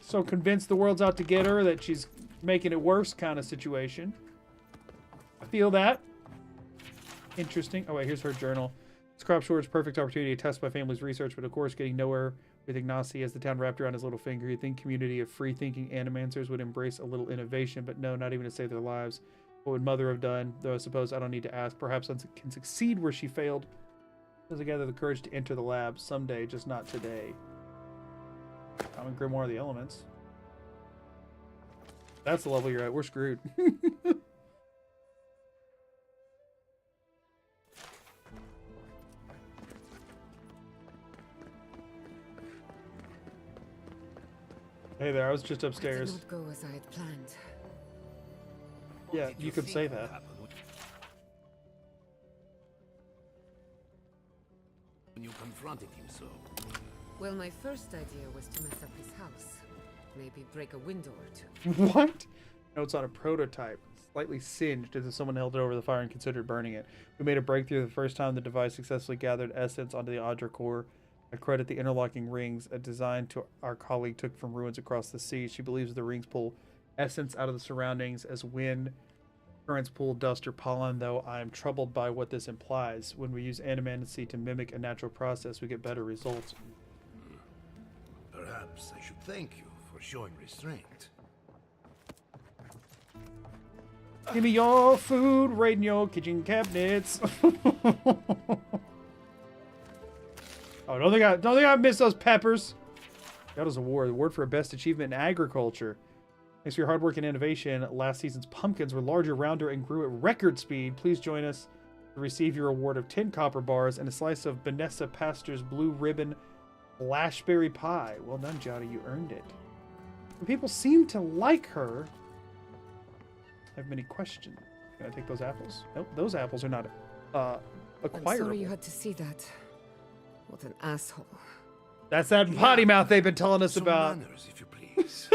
So convinced the world's out to get her that she's making it worse kind of situation. I feel that. Interesting. Oh wait, here's her journal. This crop shortage perfect opportunity to test my family's research, but of course getting nowhere with Ignacy as the town wrapped around his little finger. You'd think community of free-thinking animancers would embrace a little innovation, but no, not even to save their lives. What would Mother have done? Though I suppose I don't need to ask. Perhaps I can succeed where she failed. Does I gather the courage to enter the lab someday, just not today. Common Grimoire of the Elements. That's the level you're at. We're screwed. Hey there, I was just upstairs. It did not go as I had planned. Yeah, you could say that. When you confronted him so. Well, my first idea was to mess up his house. Maybe break a window or two. What? No, it's on a prototype. Slightly singed as if someone held it over the fire and considered burning it. We made a breakthrough the first time the device successfully gathered essence onto the Audra core. I credit the interlocking rings, a design our colleague took from ruins across the sea. She believes the rings pull essence out of the surroundings as wind, currents pull dust or pollen, though I am troubled by what this implies. When we use animancy to mimic a natural process, we get better results. Perhaps I should thank you for showing restraint. Give me your food right in your kitchen cabinets. Oh, don't think I missed those peppers. That was a award. The award for best achievement in agriculture. Thanks for your hard work and innovation. Last season's pumpkins were larger, rounder, and grew at record speed. Please join us to receive your award of 10 copper bars and a slice of Vanessa Pastor's blue ribbon blashberry pie. Well done, Jada. You earned it. People seem to like her. I have many questions. Can I take those apples? Nope, those apples are not acquirable. I'm sorry you had to see that. What an asshole. That's that potty mouth they've been telling us about. Manners, if you please.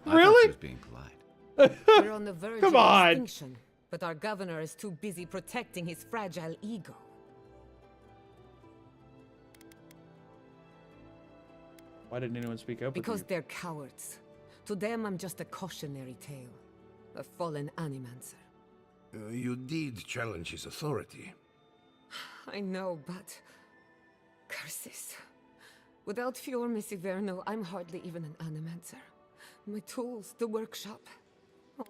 Really? Was being polite. We're on the verge Come of on. extinction, but our governor is too busy protecting his fragile ego. Why didn't anyone speak up? Because with they're cowards. To them, I'm just a cautionary tale. A fallen animancer. You did challenge his authority. I know, but... curses. Without Fior Messiverno, I'm hardly even an animancer. My tools, the workshop. Oh.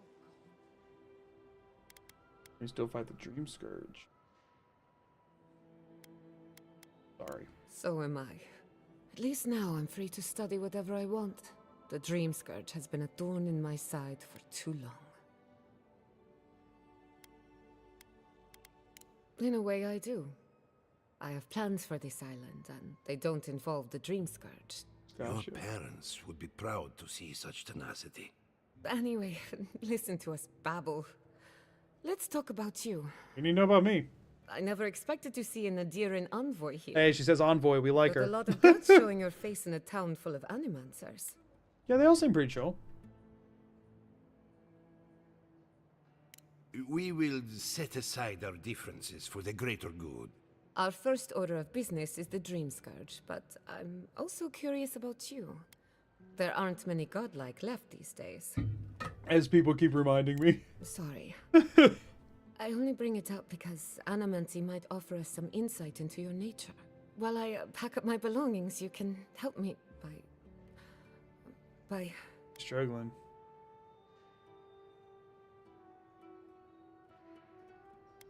You still fight the Dream Scourge. Sorry. So am I. At least now I'm free to study whatever I want. The Dream Scourge has been a thorn in my side for too long. In a way, I do. I have plans for this island, and they don't involve the Dream Scourge. Your parents would be proud to see such tenacity. Anyway, listen to us babble. Let's talk about you. You need to know about me. I never expected to see an Adiran envoy here. Hey, she says envoy. We like But her. a lot of guts showing your face in a town full of animancers. Yeah, they all seem pretty chill. We will set aside our differences for the greater good. Our first order of business is the Dream Scourge, but I'm also curious about you. There aren't many godlike left these days. As people keep reminding me. Sorry. I only bring it up because Animancy might offer us some insight into your nature. While I pack up my belongings, you can help me by... Struggling.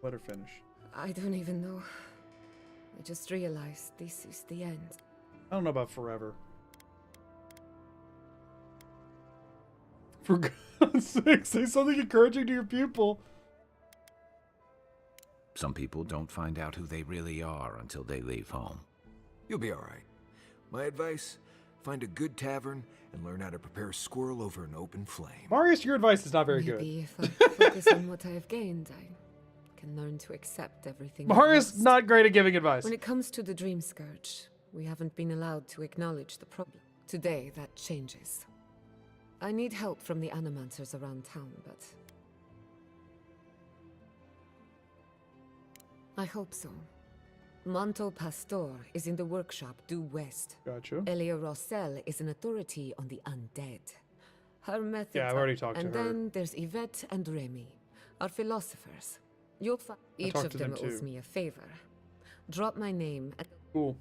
Let her finish. I don't even know. I just realized this is the end. I don't know about forever. For God's sake, say something encouraging to your pupil. Some people don't find out who they really are until they leave home. You'll be all right. My advice, find a good tavern and learn how to prepare a squirrel over an open flame. Marius, your advice is not very good. Maybe if I focus on what I have gained, I can learn to accept everything. Marius, not great at giving advice. When it comes to the Dream Scourge, we haven't been allowed to acknowledge the problem. Today, that changes. I need help from the animancers around town, but... I hope so. Monto Pastor is in the workshop due west. Gotcha. Elia Rossell is an authority on the undead. Her methods... Yeah, I've already talked to her. And then there's Yvette and Remy, our philosophers. You'll find each of them owes me a favor. Drop my name at... Cool.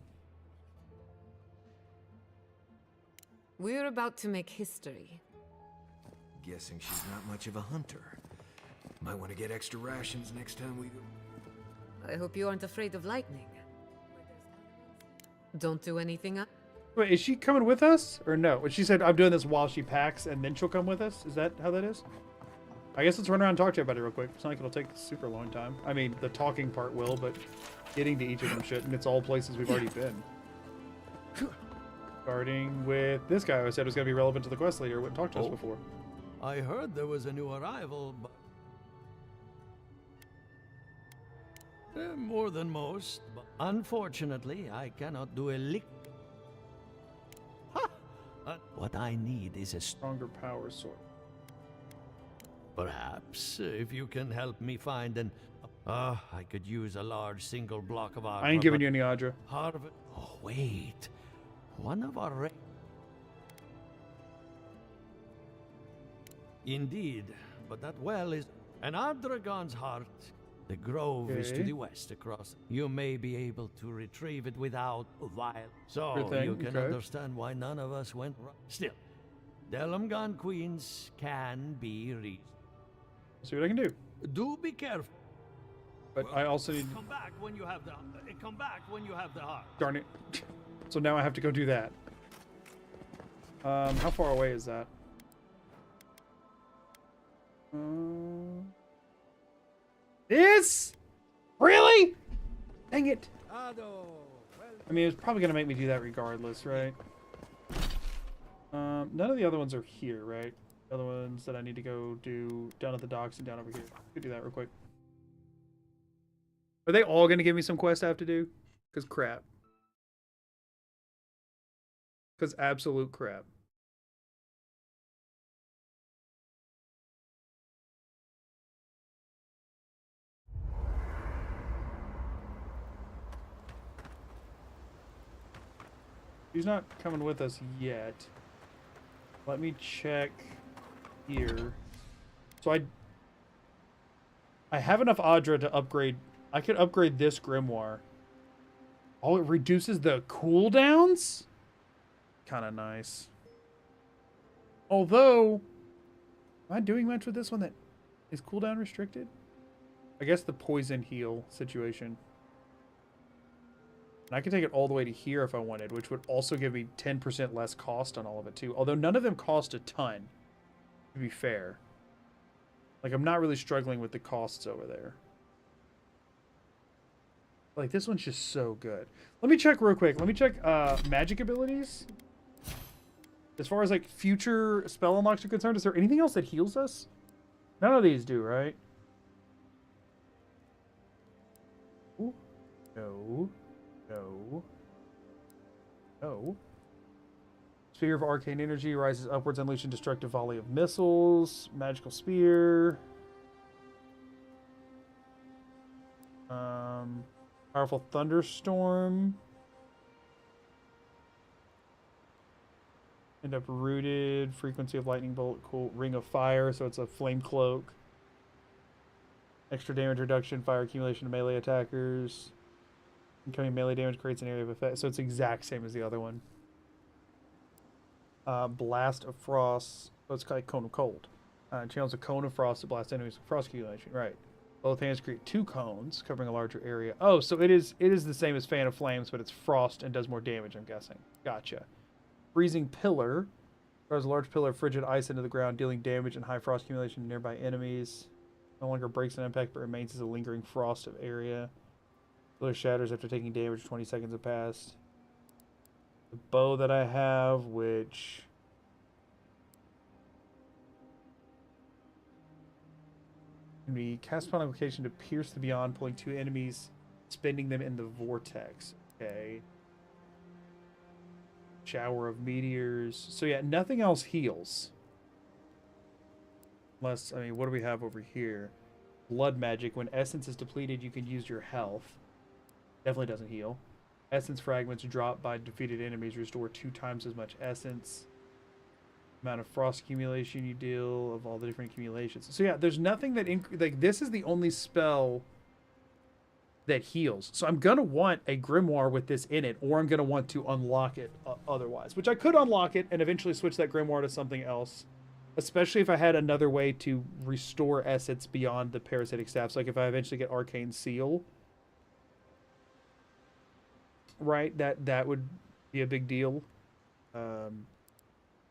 We're about to make history. Guessing she's not much of a hunter. Might want to get extra rations next time we go. I hope you aren't afraid of lightning. Don't do anything up. Wait, is she coming with us? Or no? She said, I'm doing this while she packs, and then she'll come with us? Is that how that is? I guess let's run around and talk to everybody real quick. It's not like it'll take a super long time. I mean, the talking part will, but getting to each of them shit, and it's all places we've already been. Starting with this guy who said was going to be relevant to the quest leader, wouldn't talk to us before. I heard there was a new arrival, but... more than most, but unfortunately, I cannot do a lick. Ha! What I need is a stronger power sword. Perhaps, if you can help me find an... I could use a large single block of armor. I ain't giving you any Audra. Harvard... Oh, wait. One of our... Indeed, but that well is... An Ardragon's heart... The grove is to the west across. You may be able to retrieve it without violence. So you can understand why none of us went right. Still, Delumgan queens can be reached. See what I can do. Do be careful. But I also need... Come back when you have the... Come back when you have the heart. Darn it. So now I have to go do that. How far away is that? This? Really? Dang it. I mean, it's probably going to make me do that regardless, right? None of the other ones are here, right? The other ones that I need to go do down at the docks and down over here. I could do that real quick. Are they all going to give me some quests I have to do? Because crap. Because absolute crap. She's not coming with us yet. Let me check here. So I have enough Audra to upgrade. I could upgrade this grimoire. Oh, it reduces the cooldowns? Kind of nice. Although, am I doing much with this one that is cooldown restricted? I guess the poison heal situation. And I could take it all the way to here if I wanted, which would also give me 10% less cost on all of it too. Although none of them cost a ton, to be fair. Like, I'm not really struggling with the costs over there. Like, this one's just so good. Let me check real quick. Let me check magic abilities. As far as, like, future spell unlocks are concerned, is there anything else that heals us? None of these do, right? No. No. No. Sphere of arcane energy rises upwards, unleashing destructive volley of missiles. Magical spear. Powerful thunderstorm. End up rooted. Frequency of lightning bolt. Cool. Ring of fire, so it's a flame cloak. Extra damage reduction. Fire accumulation to melee attackers. Incoming melee damage creates an area of effect. So it's exact same as the other one. Blast of frost. Oh, it's like cone of cold. Channels a cone of frost to blast enemies with frost accumulation. Right. Both hands create 2 cones covering a larger area. Oh, so it is the same as Fan of Flames, but it's frost and does more damage, I'm guessing. Gotcha. Freezing pillar. Throws a large pillar of frigid ice into the ground, dealing damage and high frost accumulation to nearby enemies. No longer breaks an impact, but remains as a lingering frost of area. Pillar shatters after taking damage. 20 seconds have passed. The bow that I have, which... can be cast upon application to pierce the beyond, pulling 2 enemies, spending them in the vortex. Okay. Shower of meteors. So yeah, nothing else heals. Unless, I mean, what do we have over here? Blood magic. When essence is depleted, you can use your health. Definitely doesn't heal. Essence fragments dropped by defeated enemies restore 2 times as much essence. Amount of frost accumulation you deal of all the different accumulations. So yeah, there's nothing that like this is the only spell that heals. So I'm gonna want a grimoire with this in it, or I'm gonna want to unlock it otherwise. Which I could unlock it and eventually switch that grimoire to something else, especially if I had another way to restore essence beyond the parasitic staffs. Like if I eventually get Arcane Seal, right? That would be a big deal.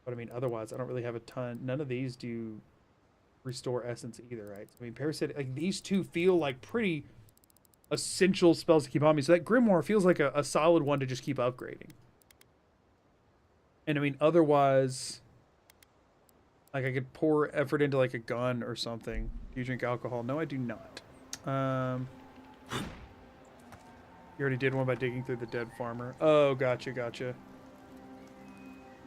But I mean, otherwise, I don't really have a ton. None of these do restore essence either, right? I mean, parasitic, like these 2 feel like pretty essential spells to keep on me. So that grimoire feels like a solid one to just keep upgrading. And I mean, otherwise, like I could pour effort into like a gun or something. Do you drink alcohol? No, I do not. You already did one by digging through the dead farmer. Oh, gotcha.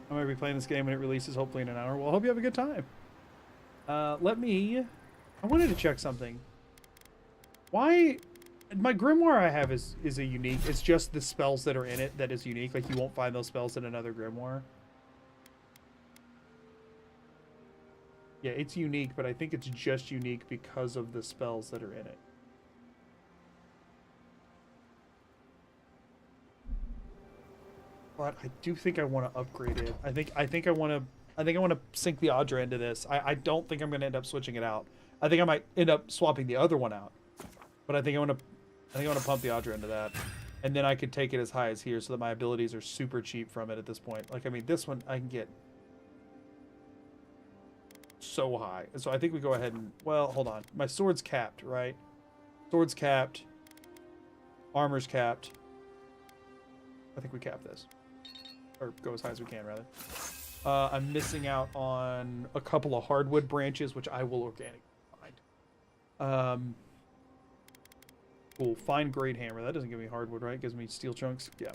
I might be playing this game when it releases, hopefully in an hour. Well, I hope you have a good time. I wanted to check something. Why? My grimoire I have is a unique. It's just the spells that are in it that is unique. Like, you won't find those spells in another grimoire. Yeah, it's unique, but I think it's just unique because of the spells that are in it. But I do think I want to upgrade it. I think I want to sink the Audra into this. I don't think I'm going to end up switching it out. I think I might end up swapping the other one out. But I think I want to pump the Audra into that. And then I could take it as high as here so that my abilities are super cheap from it at this point. Like, I mean, this one I can get so high. And so I think we go ahead and, well, hold on. My sword's capped, right? Sword's capped. Armor's capped. I think we cap this. Or go as high as we can, rather. I'm missing out on a couple of hardwood branches, which I will organically find. Cool. Fine grade hammer. That doesn't give me hardwood, right? It gives me steel chunks. Yeah.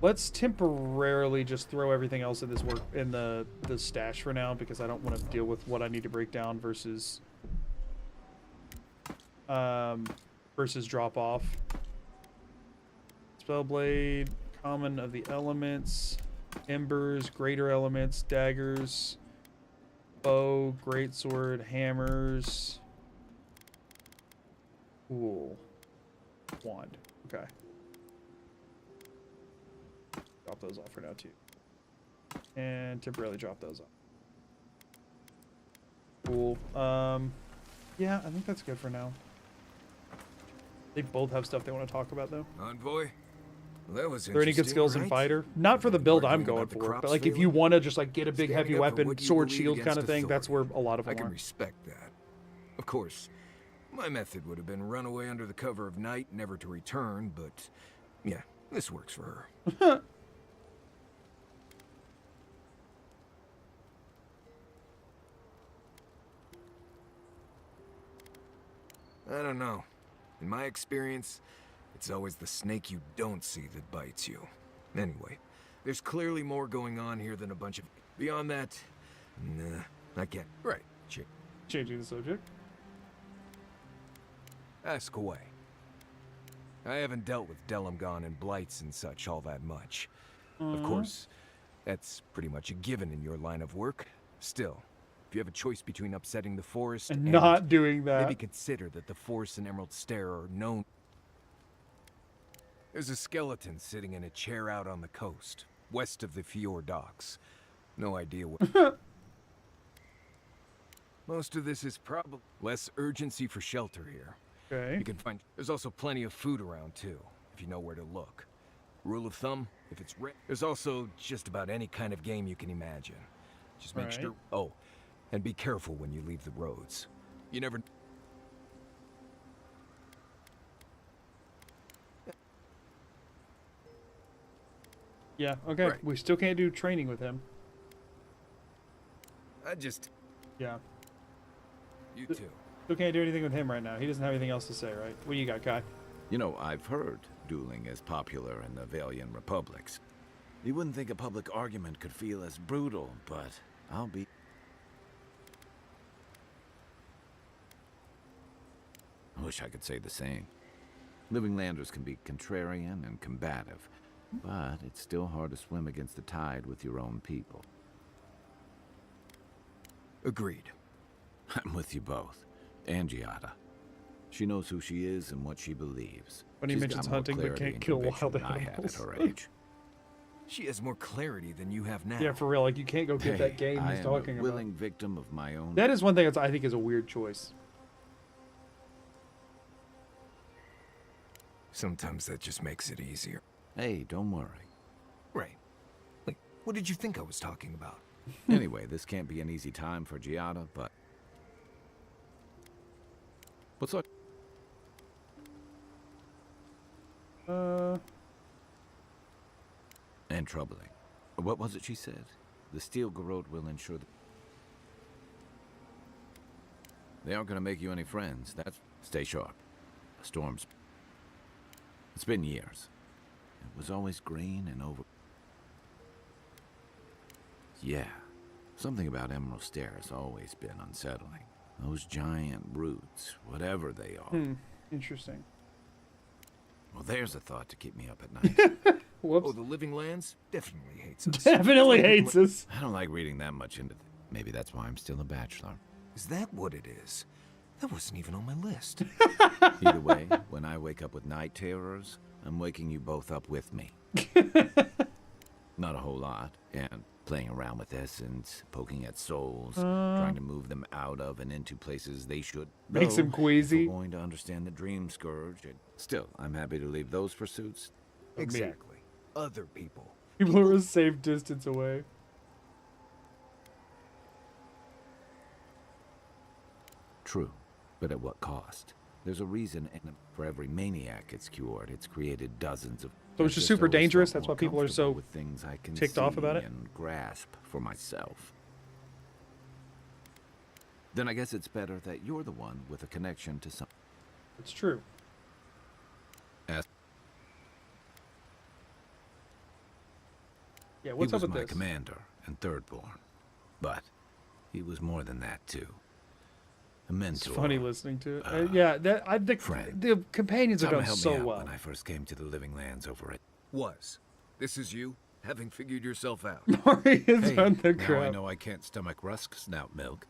Let's temporarily just throw everything else in this in the stash for now, because I don't want to deal with what I need to break down versus drop off. Spellblade. Common of the elements, embers, greater elements, daggers, bow, greatsword, hammers. Cool. Wand. Okay. Drop those off for now too. And temporarily drop those off. Cool. Yeah, I think that's good for now. They both have stuff they want to talk about though. Envoy? Well, that was are there any good skills in fighter? Not for the build I'm going for, but like if you want to just like get a big heavy weapon, sword, shield kind of thing, that's where a lot of them I can respect that. Of course, my method would have been run away under the cover of night, never to return, but yeah, this works for her. I don't know. In my experience, It's always the snake you don't see that bites you. Anyway, there's clearly more going on here than a bunch of... Beyond that, nah, I can't. Right, Changing the subject. Ask away. I haven't dealt with Delumgon and blights and such all that much. Of course, that's pretty much a given in your line of work. Still, if you have a choice between upsetting the forest and not doing that, maybe consider that the forest and Emerald Stair are known. There's a skeleton sitting in a chair out on the coast, west of the Fjord docks. No idea what... Most of this is probably less urgency for shelter here. Okay. You can find... There's also plenty of food around, too, if you know where to look. Rule of thumb, if it's there's also just about any kind of game you can imagine. Just make sure... Oh, and be careful when you leave the roads. You never... Yeah, okay. We still can't do training with him. Yeah. You too. Still can't do anything with him right now. He doesn't have anything else to say, right? What do you got, Kai? You know, I've heard dueling is popular in the Valian republics. You wouldn't think a public argument could feel as brutal, but I'll be... I wish I could say the same. Living landers can be contrarian and combative, but it's still hard to swim against the tide with your own people. Agreed. I'm with you both. And Giada. She knows who she is and what she believes. When he mentions hunting but can't kill wild animals. I had at her age. She has more clarity than you have now. Yeah, for real. Like, you can't go get that game he's talking about. I am a willing victim of my own... That is one thing I think is a weird choice. Sometimes that just makes it easier. Hey, don't worry. Right. Like, what did you think I was talking about? Anyway, this can't be an easy time for Giada, but... What's up? And troubling. What was it she said? The Steel Garrote will ensure that... They aren't going to make you any friends. That's... Stay sharp. A storm's... It's been years. It was always green and over... Yeah. Something about Emerald Stair has always been unsettling. Those giant roots, whatever they are. Interesting. Well, there's a thought to keep me up at night. Whoops. Oh, the Living Lands definitely hates us. Definitely hates us. I don't like reading that much into... Maybe that's why I'm still a bachelor. Is that what it is? That wasn't even on my list. Either way, when I wake up with night terrors, I'm waking you both up with me. Not a whole lot, and playing around with essence, poking at souls, trying to move them out of and into places they should. Makes him queasy. If we're going to understand the dream scourge. Still, I'm happy to leave those pursuits. Exactly. Other people. People are a safe distance away. True, but at what cost? There's a reason, and for every maniac it's cured, it's created dozens of... So it's just super dangerous. That's why people are so with things I can ticked off about it. And grasp for myself. Then I guess it's better that you're the one with a connection to some... It's true. Yeah, what's up with this? He was my commander and thirdborn, but he was more than that too. A mentor. It's funny listening to it. Yeah, the companions have done so well. When I first came to the Living Lands over it. This is you, having figured yourself out. Mari is on the now I know I can't stomach rusk snout milk.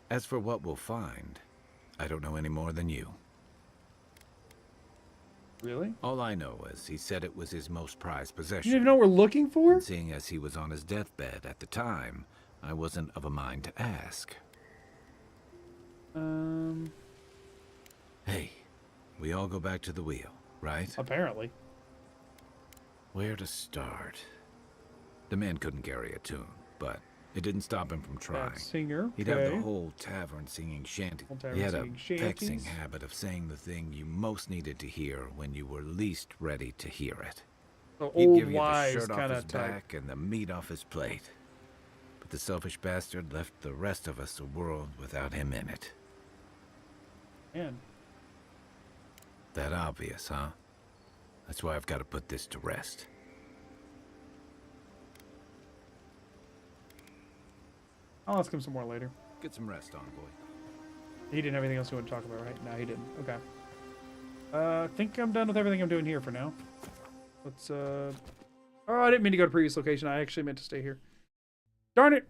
As for what we'll find, I don't know any more than you. Really? All I know is he said it was his most prized possession. You even know what we're looking for? And seeing as he was on his deathbed at the time, I wasn't of a mind to ask. Hey, we all go back to the wheel, right? Apparently. Where to start? The man couldn't carry a tune, but it didn't stop him from trying. Singer, He'd have the whole tavern singing shanty. He had a vexing shanties. habit of saying the thing you most needed to hear when you were least ready to hear it. The He'd old give you the wise shirt off kind his of type. back and the meat off his plate. But the selfish bastard left the rest of us a world without him in it. Man. That obvious, huh? That's why I've got to put this to rest. I'll ask him some more later. Get some rest, envoy. He didn't have anything else he wanted to talk about, right? No, he didn't. Okay. I think I'm done with everything I'm doing here for now. Let's, Oh, I didn't mean to go to previous location. I actually meant to stay here. Darn it!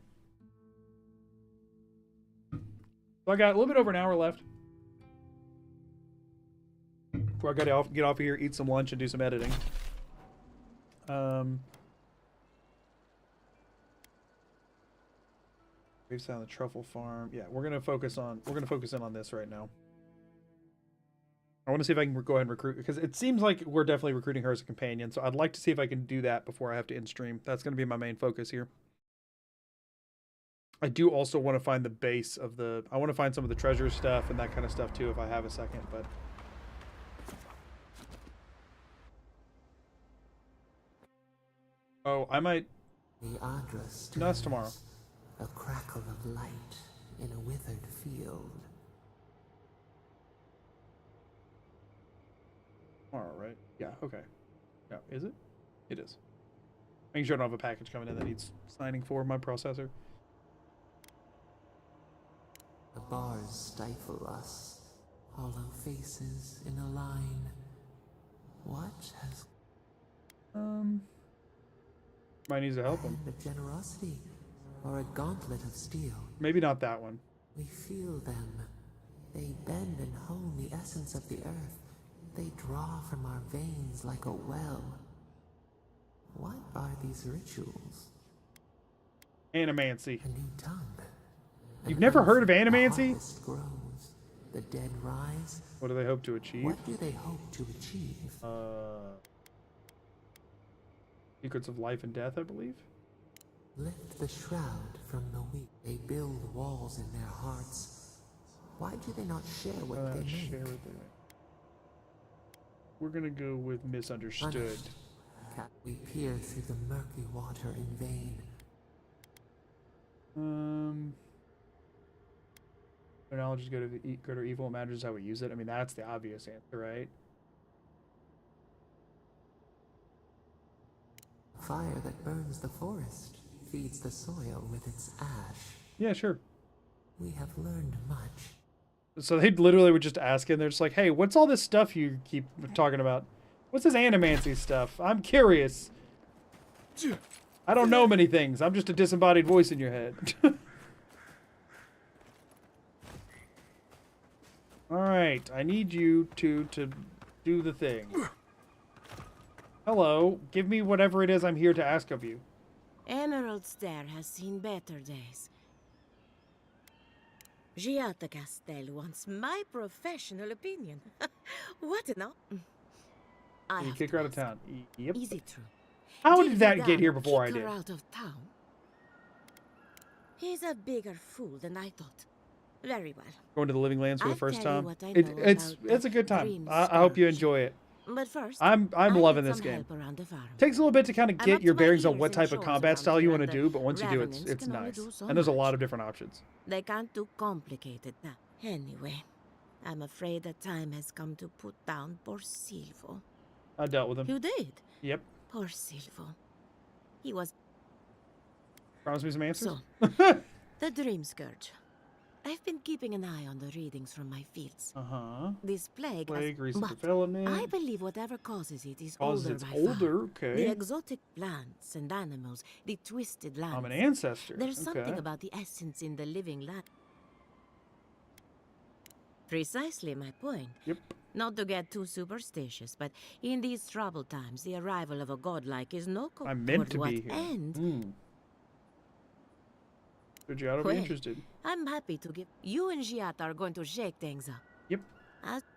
So I got a little bit over an hour left. Before I gotta get off of here, eat some lunch, and do some editing. We've found the truffle farm. Yeah, we're gonna focus in on this right now. I want to see if I can go ahead and recruit, because it seems like we're definitely recruiting her as a companion. So I'd like to see if I can do that before I have to end stream. That's going to be my main focus here. I do also want to find the base of the... I want to find some of the treasure stuff and that kind of stuff too if I have a second, but... Oh, I might... The Adra No, that's tomorrow. A crackle of light in a withered field. Tomorrow, right? Yeah, okay. Yeah, is it? It is. Making sure I don't have a package coming in that needs signing for my processor. The bars stifle us, hollow faces in a line. What has... Might need to help him. A generosity, or a gauntlet of steel. Maybe not that one. We feel them. They bend and hone the essence of the earth. They draw from our veins like a well. What are these rituals? Animancy. A new tongue. You've never heard of animancy? The harvest grows. The dead rise. What do they hope to achieve? What do they hope to achieve? Secrets of life and death, I believe. Lift the shroud from the weak. They build walls in their hearts. Why do they not share what they make? We're gonna go with misunderstood. We peer through the murky water in vain. Our knowledge is good or evil. It matters how we use it. I mean, that's the obvious answer, right? Fire that burns the forest feeds the soil with its ash. Yeah, sure. We have learned much. So they literally would just ask him. They're just like, "Hey, what's all this stuff you keep talking about? What's this animancy stuff? I'm curious. I don't know many things. I'm just a disembodied voice in your head." All right, I need you to do the thing. Hello, give me whatever it is I'm here to ask of you. Emerald Stair has seen better days. Giata Castel wants my professional opinion. What an You kick her out of town. Yep. Is it true? How did that get here before I kick did? her out of town? He's a bigger fool than I thought. Very well. Going to the Living Lands for the I'll first tell you time. what I know It's a good time. I hope you enjoy it. But first, I'm loving this some game. help around the farm. Takes a little bit to kind of I'm get up your to my bearings on ears what in type of chores combat around style you here, want to and do, but once you do, Revenants it's can only nice. do so And there's a much. lot of different options. They can't do complicated now. Anyway, I'm afraid the time has come to put down poor Silvo. I dealt with him. You did? Yep. Poor Silvo. He was... Promise me some answers? So, the Dream Scourge. I've been keeping an eye on the readings from my fields. Uh-huh. This plague recent but development. I believe whatever causes it is Causes older it's by older, far. okay. The exotic plants and animals, the twisted lands. I'm an ancestor. There's something okay. about the essence in the living land. Precisely my point. Yep. Not to get too superstitious, but in these troubled times, the arrival of a godlike is no I'm meant toward to what be here. end. So Giada will be Well, interested. I'm happy to give... You and Giata are going to shake things up. Yep.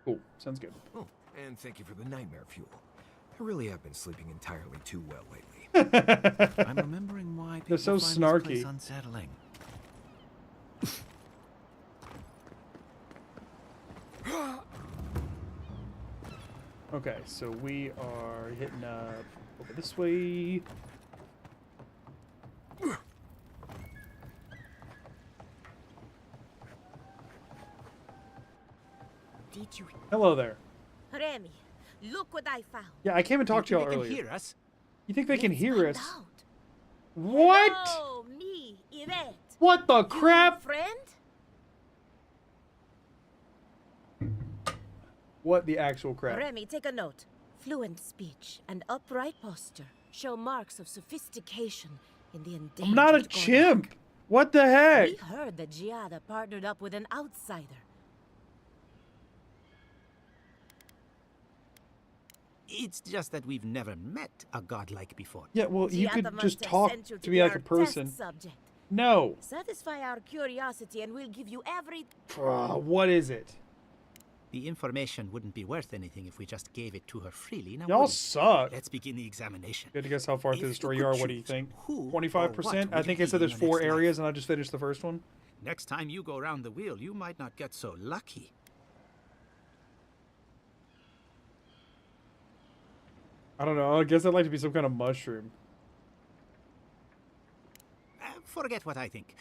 Cool. Sounds good. Oh, and thank you for the nightmare fuel. I really have been sleeping entirely too well lately. I'm remembering why They're so people find this place snarky. unsettling. Okay, so we are hitting up over this way. Did you... Hello there. Remy, Look what I found. Yeah, I came and talked to y'all They can earlier. hear us. You think they can hear us? Out. What? Hello, me, Yvette. What the crap? Friend? What the actual crap? Remy, take a note. Fluent speech and upright posture show marks of sophistication in the endangered. I'm not a chimp. What the heck? We heard that Giada partnered up with an outsider. It's just that we've never met a godlike before. Yeah, well, you Giada could must just have talk sent you to me like be a our person. test subject. No. Satisfy our curiosity and we'll give you every... What is it? The information wouldn't be worth anything if we just gave it to her freely. Now, Y'all would it? suck. Let's begin the examination. Good to guess how far through the story you are. What do you think? 25%? I would think you I said be there's in your 4 next areas and I just finished the first one. Next time you go around the wheel, you might not get so lucky. I don't know. I guess I'd like to be some kind of mushroom. Forget what I think.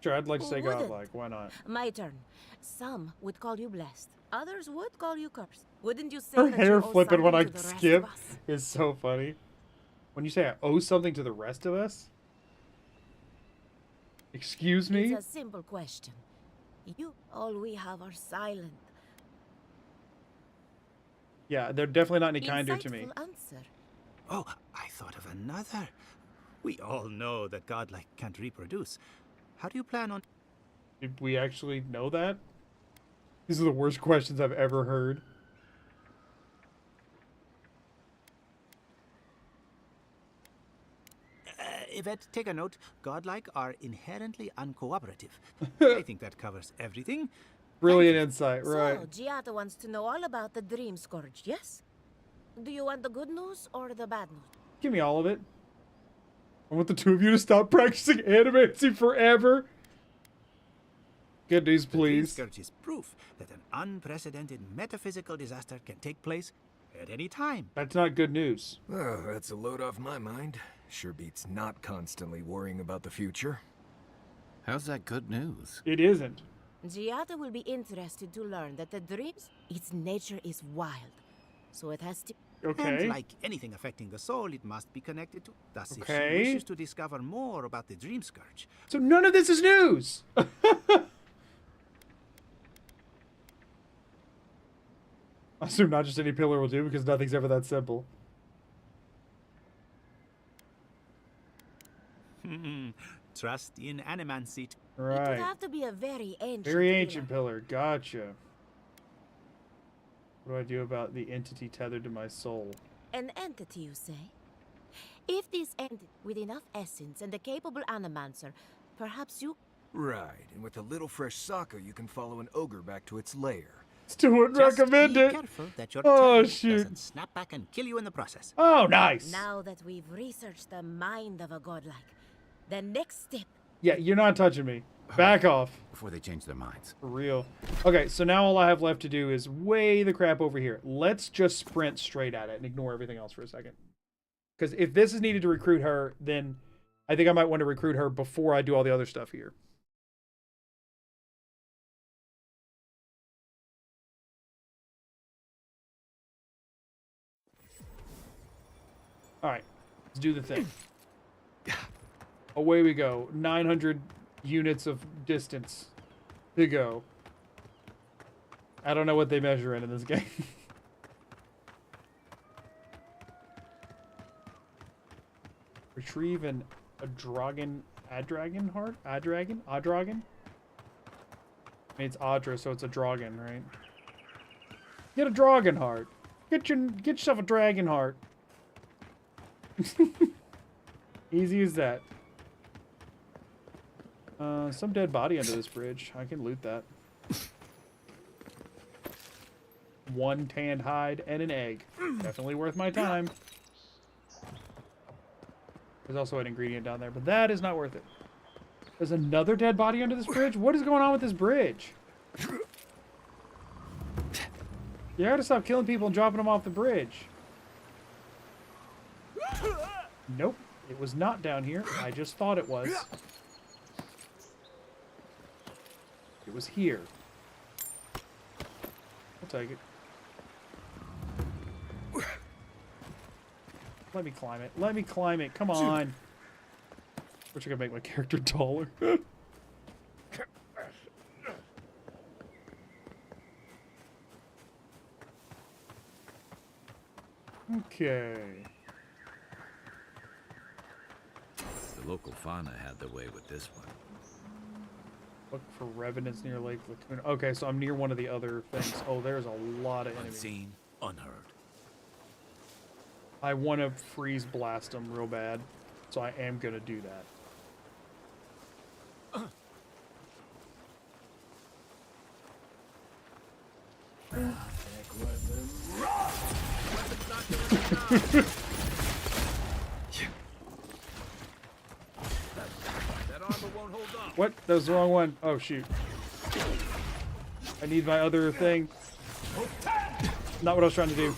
Sure, I'd like to say Who wouldn't? godlike. Why not? My turn. Some would call you blessed. Others would call you cursed. Wouldn't you say Her that hair you owe flipping when I something to the rest skip of us? is so funny. When you say I owe something to the rest of us? Excuse me? It's a simple question. All we have are silent. Yeah, they're definitely not any kinder to me. Insightful answer. Oh, I thought of another. We all know that godlike can't reproduce. How do you plan on... Did we actually know that? These are the worst questions I've ever heard. Yvette, take a note. Godlike are inherently uncooperative. I think that covers everything. Brilliant insight, right. So, Giada wants to know all about the Dream Scourge, yes? Do you want the good news or the bad news? Give me all of it. I want the two of you to stop practicing animacy forever. Good news, The Dream please. Scourge is proof that an unprecedented metaphysical disaster can take place at any time. That's not good news. Oh, that's a load off my mind. Sure beats not constantly worrying about the future. How's that good news? It isn't. Giada will be interested to learn that the dreams, its nature is wild. So it has to... Okay. And like anything affecting the soul, it must be connected to... Thus, if Okay. she wishes to discover more about the Dream Scourge... So none of this is news. I assume not just any pillar will do because nothing's ever that simple. Trust in animancy. It would Right. have to be a very ancient Very pillar. ancient pillar. Gotcha. What do I do about the entity tethered to my soul? An entity, you say? If this entity, with enough essence and a capable animancer, perhaps you... Right, and with a little fresh soccer, you can follow an ogre back to its lair. Still wouldn't Just recommend be it. careful that your Oh, talent shoot. doesn't snap back and kill you in the process. Oh, nice. Now that we've researched the mind of a godlike, the next step... Yeah, you're not touching me. Back off. Before they change their minds. For real. Okay, so now all I have left to do is weigh the crap over here. Let's just sprint straight at it and ignore everything else for a second. Because if this is needed to recruit her, then I think I might want to recruit her before I do all the other stuff here. Alright, let's do the thing. Away we go. 900 units of distance to go. I don't know what they measure in this game. Retrieve an adragon heart? Adragon? I mean, it's Audra, so it's a dragon, right? Get a dragon heart. Get yourself a dragon heart. Easy as that. Some dead body under this bridge. I can loot that. 1 tanned hide and an egg. Definitely worth my time. There's also an ingredient down there, but that is not worth it. There's another dead body under this bridge? What is going on with this bridge? You gotta stop killing people and dropping them off the bridge. Nope. It was not down here. I just thought it was. It was here. take it. Let me climb it. Let me climb it. Come on. Wish I could make my character taller. Okay. The local fauna had their way with this one. Look for revenants near Lake Lacuna. Okay, so I'm near one of the other things. Oh, there's a lot of enemies. Unseen, unheard. I want to freeze blast them real bad, so I am going to do that. What? That was the wrong one. Oh, shoot. I need my other thing. Not what I was trying to do.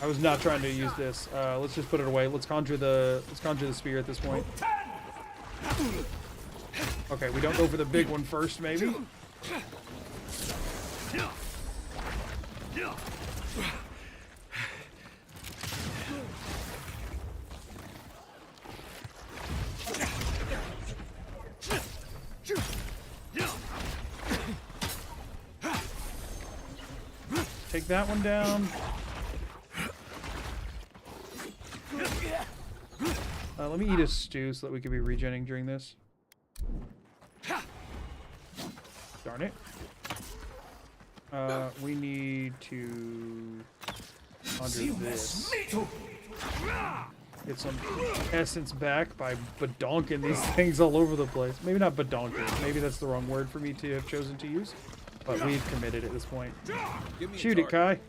I was not trying to use this. Let's just put it away. Let's conjure the spear at this point. Okay, we don't go for the big one first, maybe. Take that one down. Let me eat a stew so that we can be regenning during this. Darn it. We need to conjure this. Get some essence back by badonking these things all over the place. Maybe not badonking. Maybe that's the wrong word for me to have chosen to use. But we've committed at this point. Shoot it, Kai.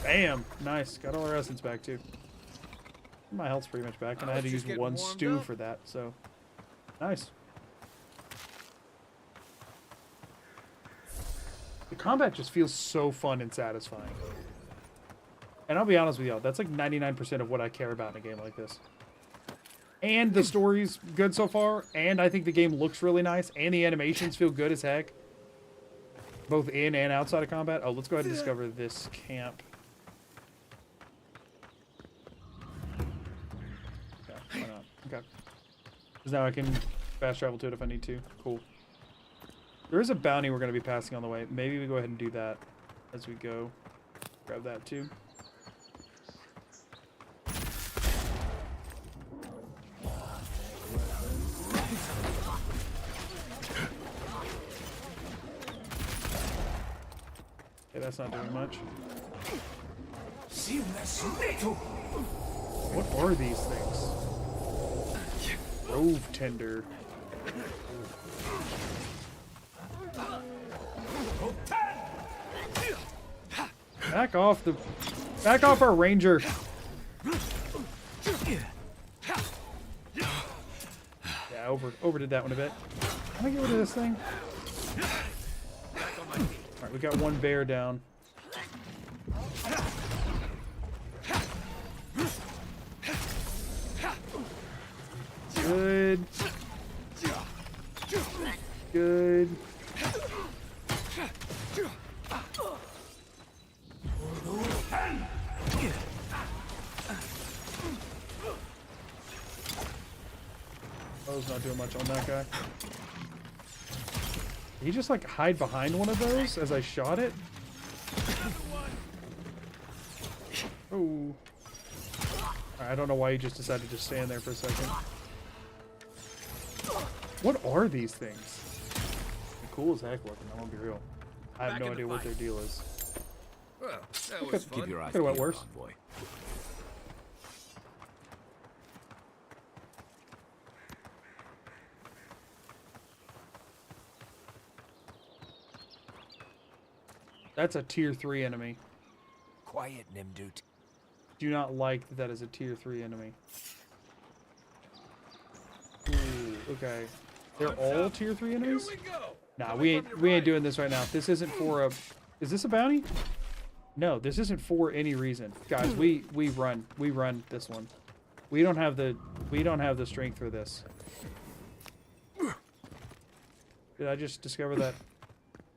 Bam! Nice. Got all our essence back, too. My health's pretty much back, and I had to use one stew for that, so... Nice. The combat just feels so fun and satisfying. And I'll be honest with y'all, that's like 99% of what I care about in a game like this. And the story's good so far, and I think the game looks really nice, and the animations feel good as heck. Both in and outside of combat. Oh, let's go ahead and discover this camp. Yeah, why not? Okay. Because now I can fast travel to it if I need to. Cool. There is a bounty we're going to be passing on the way. Maybe we go ahead and do that as we go. Grab that too. Okay, that's not doing much. What are these things? Grove tender. Back off our ranger. Yeah, overdid that one a bit. Can I get rid of this thing? Alright, we got one bear down. Good. Good. Bow's not doing much on that guy. Did he just like hide behind one of those as I shot it? Oh. I don't know why he just decided to stand there for a second. What are these things? They're cool as heck looking, I'm gonna be real. I have no idea what their deal is. Well, that was fun. Keep your eyes Could've went peeled, worse. boy. That's a tier 3 enemy. Quiet, Nimdut. Do not like that is a tier 3 enemy. Ooh, okay. They're all tier 3 enemies? Nah, we ain't doing this right now. This isn't for a... Is this a bounty? No, this isn't for any reason. Guys, we run this one. We don't have the strength for this. Did I just discover that?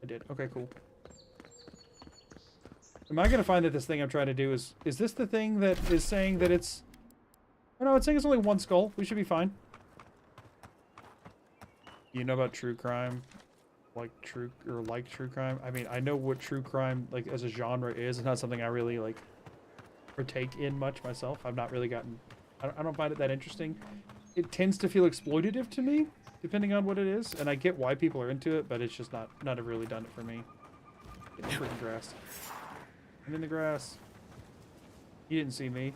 I did. Okay, cool. Am I gonna find that this thing I'm trying to do is this the thing that is saying that it's... Oh no, it's saying it's only one skull. We should be fine. You know about true crime? Like true crime? I mean, I know what true crime, like, as a genre is. It's not something I really, like, partake in much myself. I've not really gotten... I don't find it that interesting. It tends to feel exploitative to me, depending on what it is. And I get why people are into it, but it's just not have really done it for me. Get in the freaking grass. I'm in the grass. You didn't see me.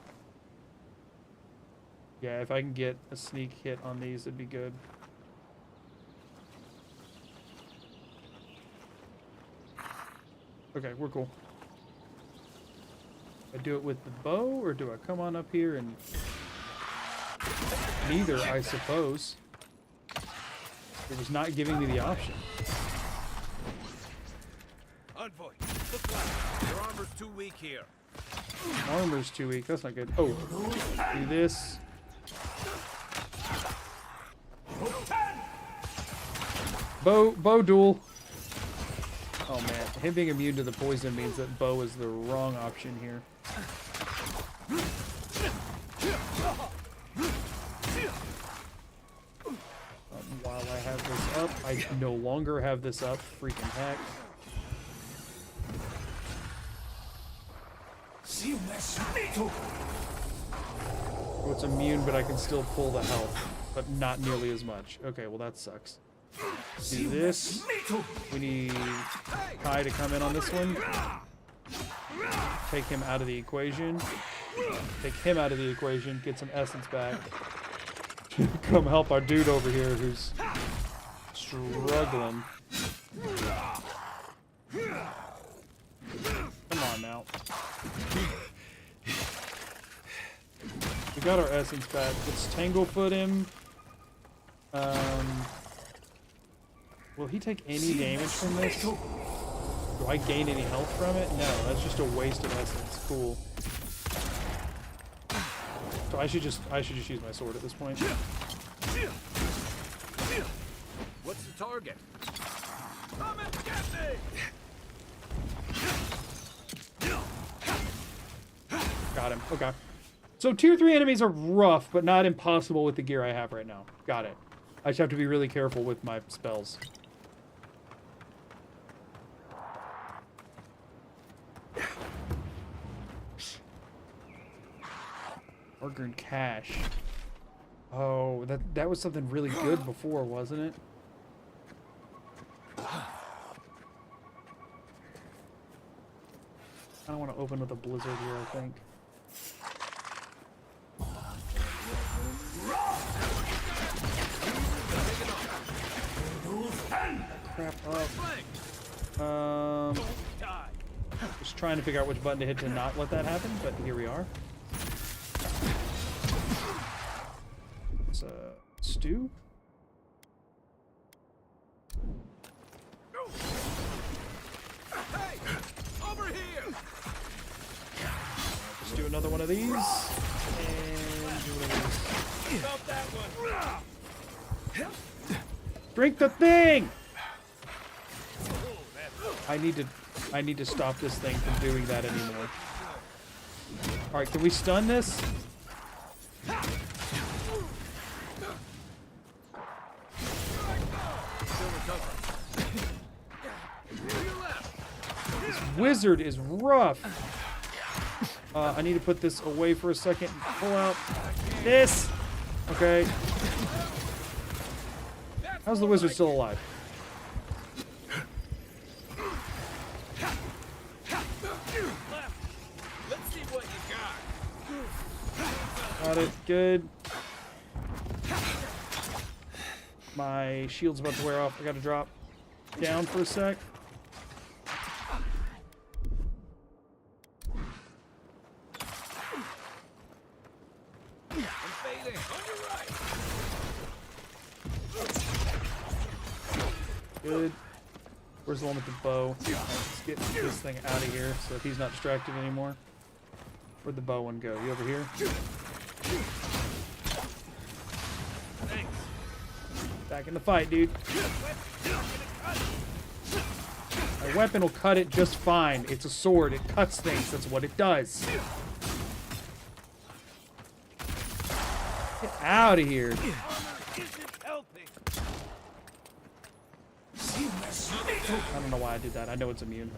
Yeah, if I can get a sneak hit on these, it'd be good. Okay, we're cool. I do it with the bow, or do I come on up here and... Neither, I suppose. It was not giving me the option. Envoy, look left. Your armor's too weak here. Armor's too weak. That's not good. Oh, do this. Bow duel. Oh man, him being immune to the poison means that bow is the wrong option here. While I have this up, I no longer have this up. Freaking heck. Oh, it's immune, but I can still pull the health, but not nearly as much. Okay, well that sucks. Do this. We need Kai to come in on this one. Take him out of the equation. Take him out of the equation. Get some essence back. Come help our dude over here who's struggling. Come on now. We got our essence back. Let's Tanglefoot him. Will he take any damage from this? Do I gain any health from it? No, that's just a waste of essence. Cool. So I should just use my sword at this point. What's the target? Come and get me! Got him. Okay. So tier 3 enemies are rough, but not impossible with the gear I have right now. Got it. I just have to be really careful with my spells. Organ cash. Oh, that was something really good before, wasn't it? I don't want to open with a blizzard here, I think. Crap up. Just trying to figure out which button to hit to not let that happen, but here we are. It's a stew. Hey, over here! Let's do another one of these. And do one of these. Stop that one! Drink the thing! I need to stop this thing from doing that anymore. Alright, can we stun this? This wizard is rough. I need to put this away for a second and pull out this. Okay. How's the wizard still alive? Let's see what you got. Got it. Good. My shield's about to wear off. I gotta drop down for a sec. Good. Where's the one with the bow? Right, let's get this thing out of here so that he's not distracted anymore. Where'd the bow one go? You over here? Back in the fight, dude. My weapon will cut it just fine. It's a sword. It cuts things. That's what it does. Get out of here. I don't know why I did that. I know it's immune.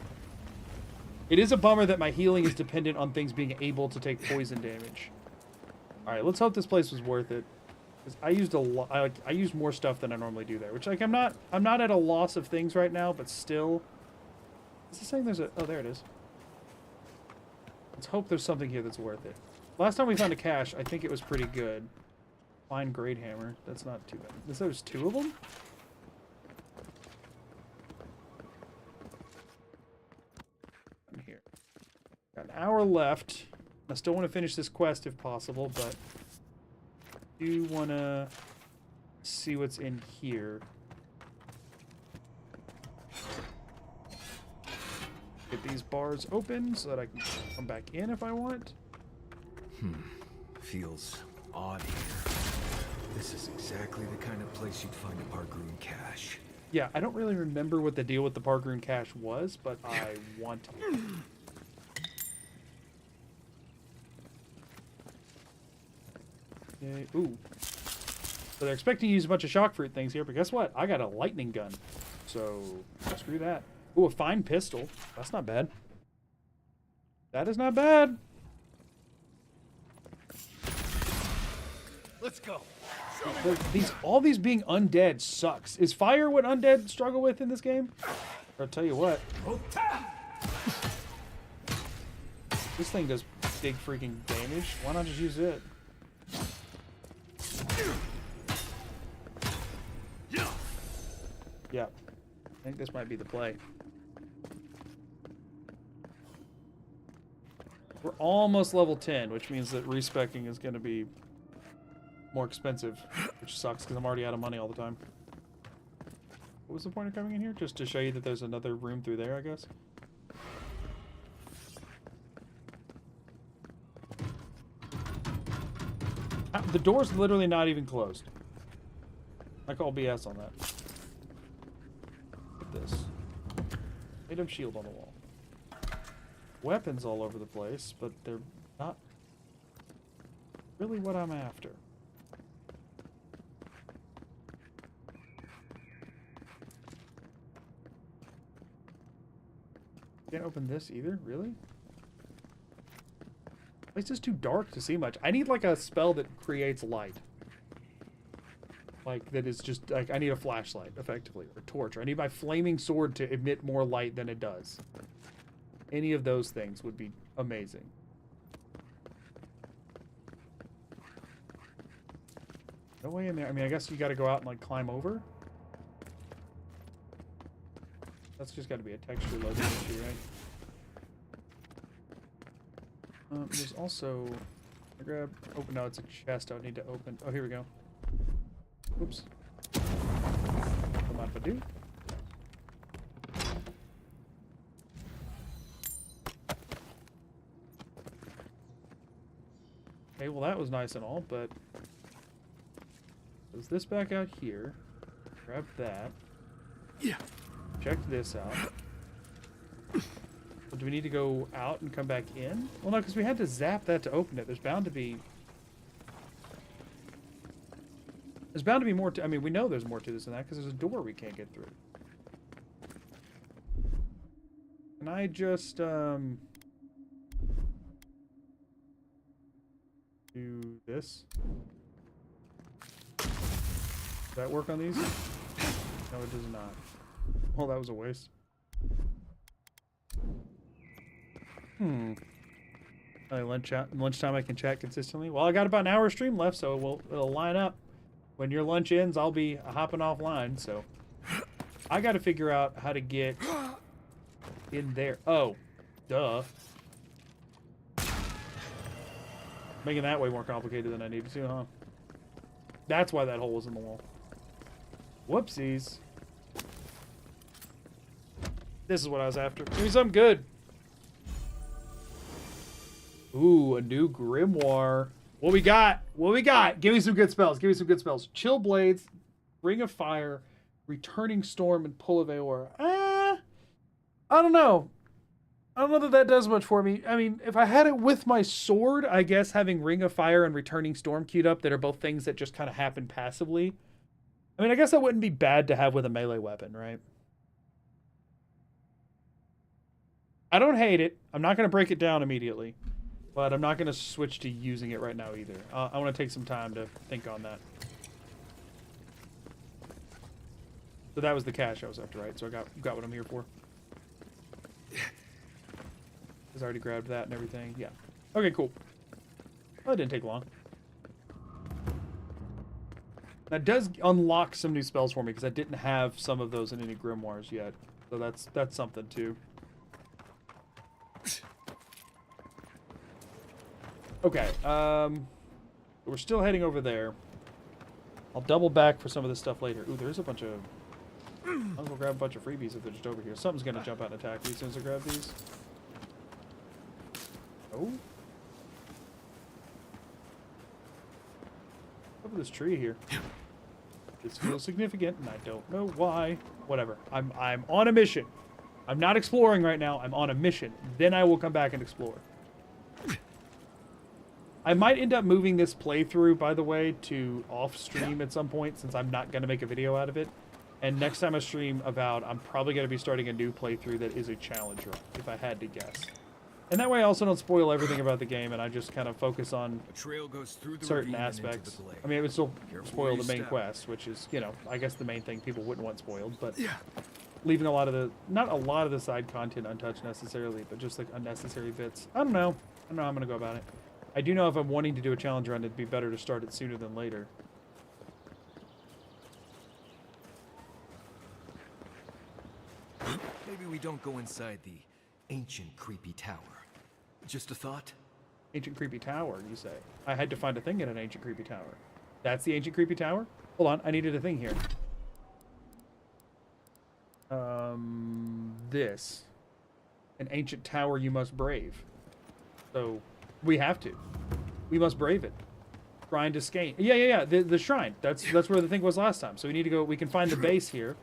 It is a bummer that my healing is dependent on things being able to take poison damage. Alright, let's hope this place was worth it. Because I used a lot. I used more stuff than I normally do there. Which, like, I'm not at a loss of things right now, but still. Is this saying there's a... Oh, there it is. Let's hope there's something here that's worth it. Last time we found a cache, I think it was pretty good. Fine grade hammer. That's not too bad. There's 2 of them? I'm here. Got an hour left. I still want to finish this quest if possible, but I do want to see what's in here. Get these bars open so that I can come back in if I want. Feels odd here. This is exactly the kind of place you'd find a Pargroon cache. Yeah, I don't really remember what the deal with the Pargroon cache was, but I want it. Okay. Ooh. So they're expecting to use a bunch of shock fruit things here, but guess what? I got a lightning gun. So, screw that. Ooh, a fine pistol. That's not bad. That is not bad. Let's go. All these being undead sucks. Is fire what undead struggle with in this game? I'll tell you what. This thing does big freaking damage. Why not just use it? Yeah. I think this might be the play. We're almost level 10, which means that respecking is going to be more expensive, which sucks because I'm already out of money all the time. What was the point of coming in here? Just to show you that there's another room through there, I guess? The door's literally not even closed. I call BS on that. Look at this. Made of shield on the wall. Weapons all over the place, but they're not really what I'm after. Can't open this either? Really? It's just too dark to see much. I need like a spell that creates light. Like that is just like I need a flashlight, effectively, or torch. Or I need my flaming sword to emit more light than it does. Any of those things would be amazing. No way in there. I mean, I guess you got to go out and like climb over. That's just got to be a texture loading issue, right? There's also... Oh, no, it's a chest I would need to open. Oh, here we go. Oops. Come on, Badoo. Okay, well that was nice and all, but... Is this back out here? Grab that. Yeah. Check this out. Well, do we need to go out and come back in? Well, no, because we had to zap that to open it. There's bound to be... There's bound to be more to... I mean, we know there's more to this than that because there's a door we can't get through. Can I just, do this? Does that work on these? No, it does not. Well, that was a waste. Lunchtime I can chat consistently. Well, I got about an hour of stream left, so it'll line up. When your lunch ends, I'll be hopping offline, so... I gotta figure out how to get in there. Oh, duh. Making that way more complicated than I needed to, huh? That's why that hole was in the wall. Whoopsies. This is what I was after. Give me something good. Ooh, a new grimoire. What we got? What we got? Give me some good spells. Give me some good spells. Chill Blades, Ring of Fire, Returning Storm and Pull of Aora. I don't know. I don't know that that does much for me. I mean, if I had it with my sword, I guess having Ring of Fire and Returning Storm queued up that are both things that just kind of happen passively. I mean, I guess that wouldn't be bad to have with a melee weapon, right? I don't hate it. I'm not going to break it down immediately. But I'm not going to switch to using it right now either. I want to take some time to think on that. So that was the cache I was after, right? So I got what I'm here for. Because I already grabbed that and everything. Yeah. Okay, cool. Well, that didn't take long. That does unlock some new spells for me because I didn't have some of those in any grimoires yet. So that's something too. Okay, we're still heading over there. I'll double back for some of this stuff later. Ooh, there's a bunch of... I'll go grab a bunch of freebies if they're just over here. Something's gonna jump out and attack me as soon as I grab these. Oh. Over this tree here. This feels significant, and I don't know why. Whatever. I'm on a mission. I'm not exploring right now. I'm on a mission. Then I will come back and explore. I might end up moving this playthrough, by the way, to off-stream at some point, since I'm not going to make a video out of it. And next time I stream Avowed, I'm probably going to be starting a new playthrough that is a challenge run, if I had to guess. And that way I also don't spoil everything about the game, and I just kind of focus on certain aspects. I mean, it would still spoil the main quest, which is, you know, I guess the main thing people wouldn't want spoiled, but leaving a lot of the, not a lot of the side content untouched necessarily, but just like unnecessary bits. I don't know how I'm going to go about it. I do know if I'm wanting to do a challenge run, it'd be better to start it sooner than later. Maybe we don't go inside the ancient creepy tower. Just a thought? Ancient creepy tower, you say? I had to find a thing in an ancient creepy tower. That's the ancient creepy tower? Hold on, I needed a thing here. This. An ancient tower you must brave. So... we have to. We must brave it. Shrine to Skane. Yeah. The shrine. That's where the thing was last time. So we need to go. We can find the base here,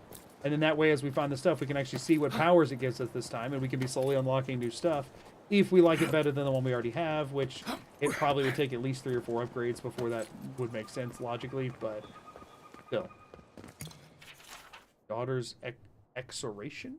and then that way, as we find the stuff, we can actually see what powers it gives us this time, and we can be slowly unlocking new stuff. If we like it better than the one we already have, which it probably would take at least 3 or 4 upgrades before that would make sense logically, but still. Daughter's exhortation?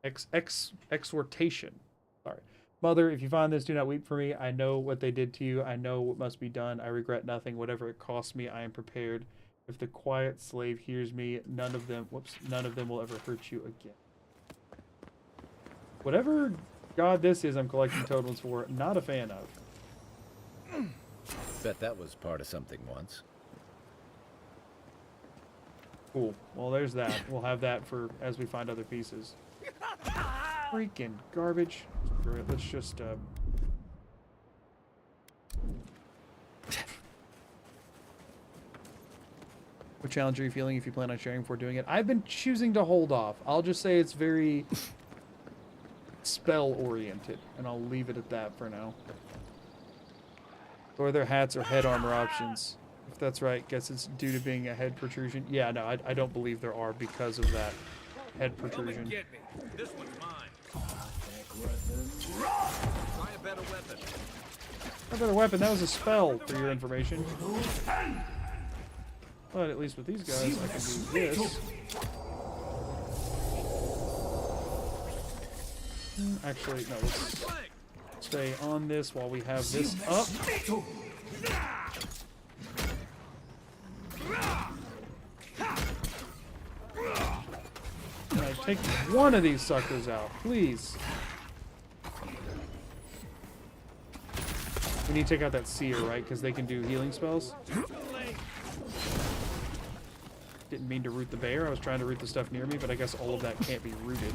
Exhortation. Sorry. Mother, if you find this, do not weep for me. I know what they did to you. I know what must be done. I regret nothing. Whatever it costs me, I am prepared. If the quiet slave hears me, none of them will ever hurt you again. Whatever god this is I'm collecting totems for, not a fan of. Bet that was part of something once. Cool. Well, there's that. We'll have that for as we find other pieces. Freaking garbage. Screw it. Let's just, What challenge are you feeling if you plan on sharing before doing it? I've been choosing to hold off. I'll just say it's very spell-oriented, and I'll leave it at that for now. Or their hats or head armor options. If that's right, guess it's due to being a head protrusion. Yeah, no, I don't believe there are because of that head protrusion. Get me. This one's mine. Try a better weapon. A better weapon? That was a spell, for your information. But at least with these guys, I can do this. Actually, no, let's stay on this while we have this up. Can I take one of these suckers out, please? We need to take out that seer, right? Because they can do healing spells. Didn't mean to root the bear. I was trying to root the stuff near me, but I guess all of that can't be rooted.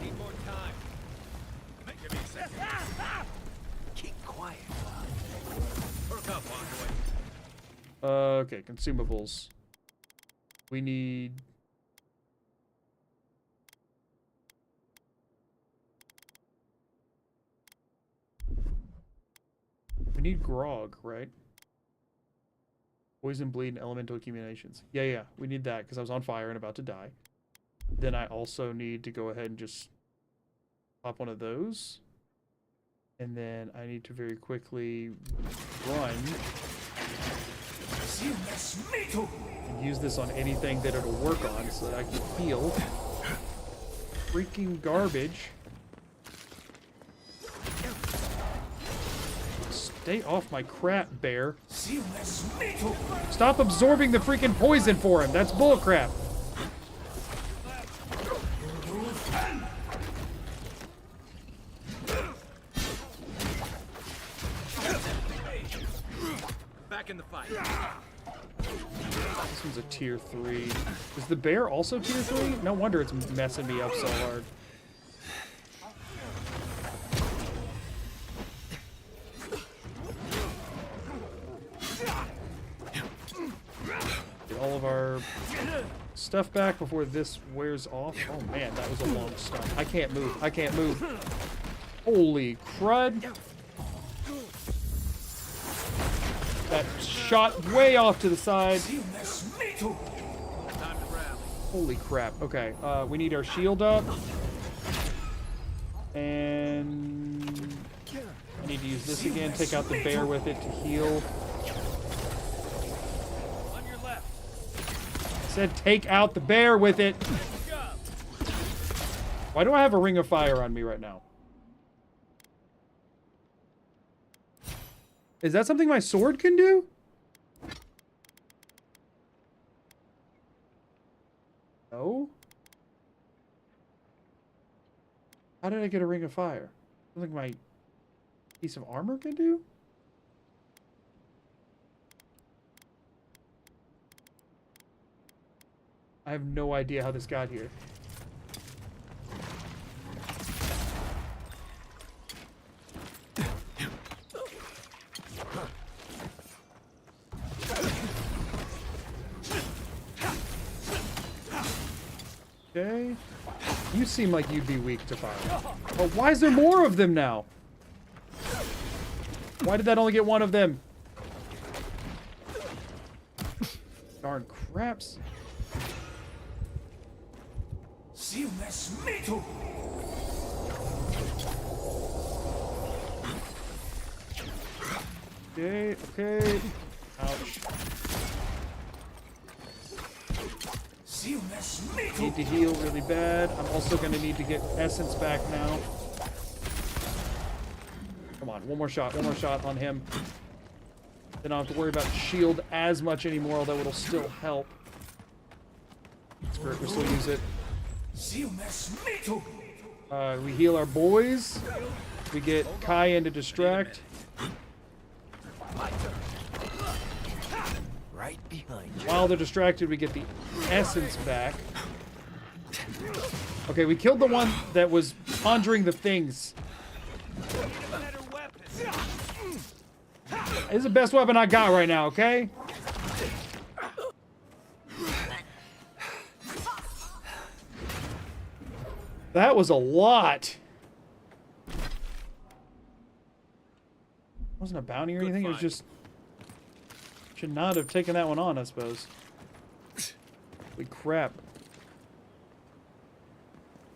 Keep quiet. Perk up, envoy. Okay, consumables. We need... we need grog, right? Poison, bleed, and elemental accumulations. Yeah, we need that because I was on fire and about to die. Then I also need to go ahead and just pop one of those. And then I need to very quickly run. And use this on anything that it'll work on so that I can heal. Freaking garbage. Stay off my crap, bear. Stop absorbing the freaking poison for him. That's bullcrap. Back in the fight. This one's a tier 3. Is the bear also tier 3? No wonder it's messing me up so hard. Get all of our stuff back before this wears off. Oh man, that was a long stun. I can't move. I can't move. Holy crud. That shot way off to the side. Holy crap. Okay, we need our shield up. And I need to use this again. Take out the bear with it to heal. On your left. I said take out the bear with it. Why do I have a ring of fire on me right now? Is that something my sword can do? No? How did I get a ring of fire? Something my piece of armor can do? I have no idea how this got here. Okay. You seem like you'd be weak to fire. Oh, why is there more of them now? Why did that only get one of them? Darn craps. Okay, okay. Ouch. Need to heal really bad. I'm also going to need to get essence back now. Come on, one more shot on him. Then I don't have to worry about shield as much anymore, although it'll still help. Spirit Crystal, use it. We heal our boys. We get Kai in to distract. Right behind you. While they're distracted, we get the essence back. Okay, we killed the one that was conjuring the things. This is the best weapon I got right now, okay? That was a lot. Wasn't a bounty or anything, it was just... Should not have taken that one on, I suppose. Holy crap.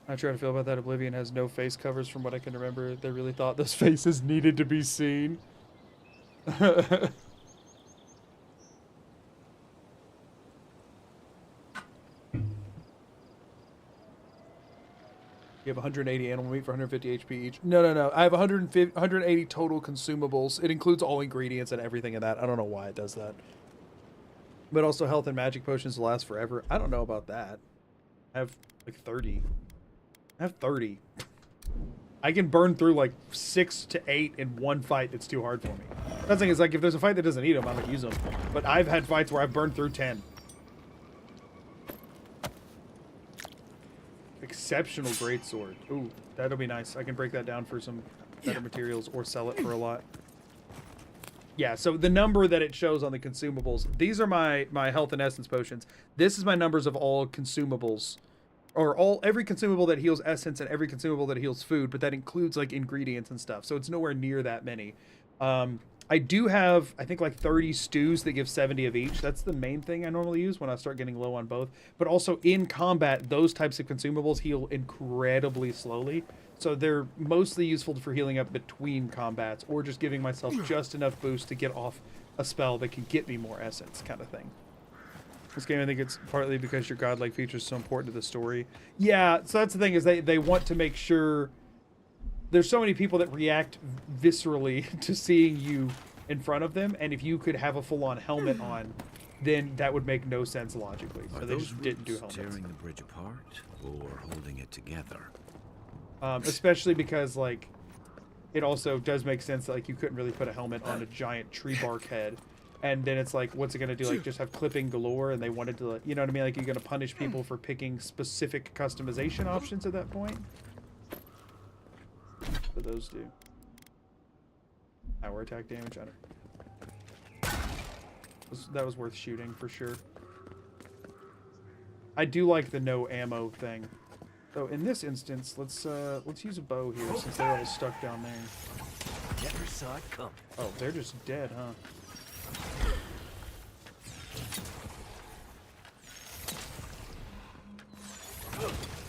Not sure how to feel about that. Oblivion has no face covers from what I can remember. They really thought those faces needed to be seen. You have 180 animal meat for 150 HP each. No. I have 180 total consumables. It includes all ingredients and everything in that. I don't know why it does that. But also health and magic potions last forever. I don't know about that. I have like 30. I have 30. I can burn through like 6 to 8 in one fight that's too hard for me. That's the thing is, like, if there's a fight that doesn't need them, I don't use them. But I've had fights where I've burned through 10. Exceptional greatsword. Ooh, that'll be nice. I can break that down for some better materials or sell it for a lot. Yeah, so the number that it shows on the consumables, these are my health and essence potions. This is my numbers of all consumables. Or every consumable that heals essence and every consumable that heals food, but that includes like ingredients and stuff. So it's nowhere near that many. I do have, I think, like 30 stews that give 70 of each. That's the main thing I normally use when I start getting low on both. But also in combat, those types of consumables heal incredibly slowly. So they're mostly useful for healing up between combats or just giving myself just enough boost to get off a spell that can get me more essence kind of thing. This game, I think it's partly because your godlike feature is so important to the story. Yeah, so that's the thing, is they want to make sure... There's so many people that react viscerally to seeing you in front of them, and if you could have a full-on helmet on, then that would make no sense logically. So they just didn't do helmets. Tearing the bridge apart or holding it together? Especially because, like, it also does make sense that, like, you couldn't really put a helmet on a giant tree bark head. And then it's like, what's it going to do? Like, just have clipping galore, and they wanted to, you know what I mean? Like, you're going to punish people for picking specific customization options at that point. What do those do? Power attack damage? I don't know. That was worth shooting, for sure. I do like the no ammo thing. So in this instance, let's use a bow here, since they're all stuck down there. Never saw it come. Oh, they're just dead, huh?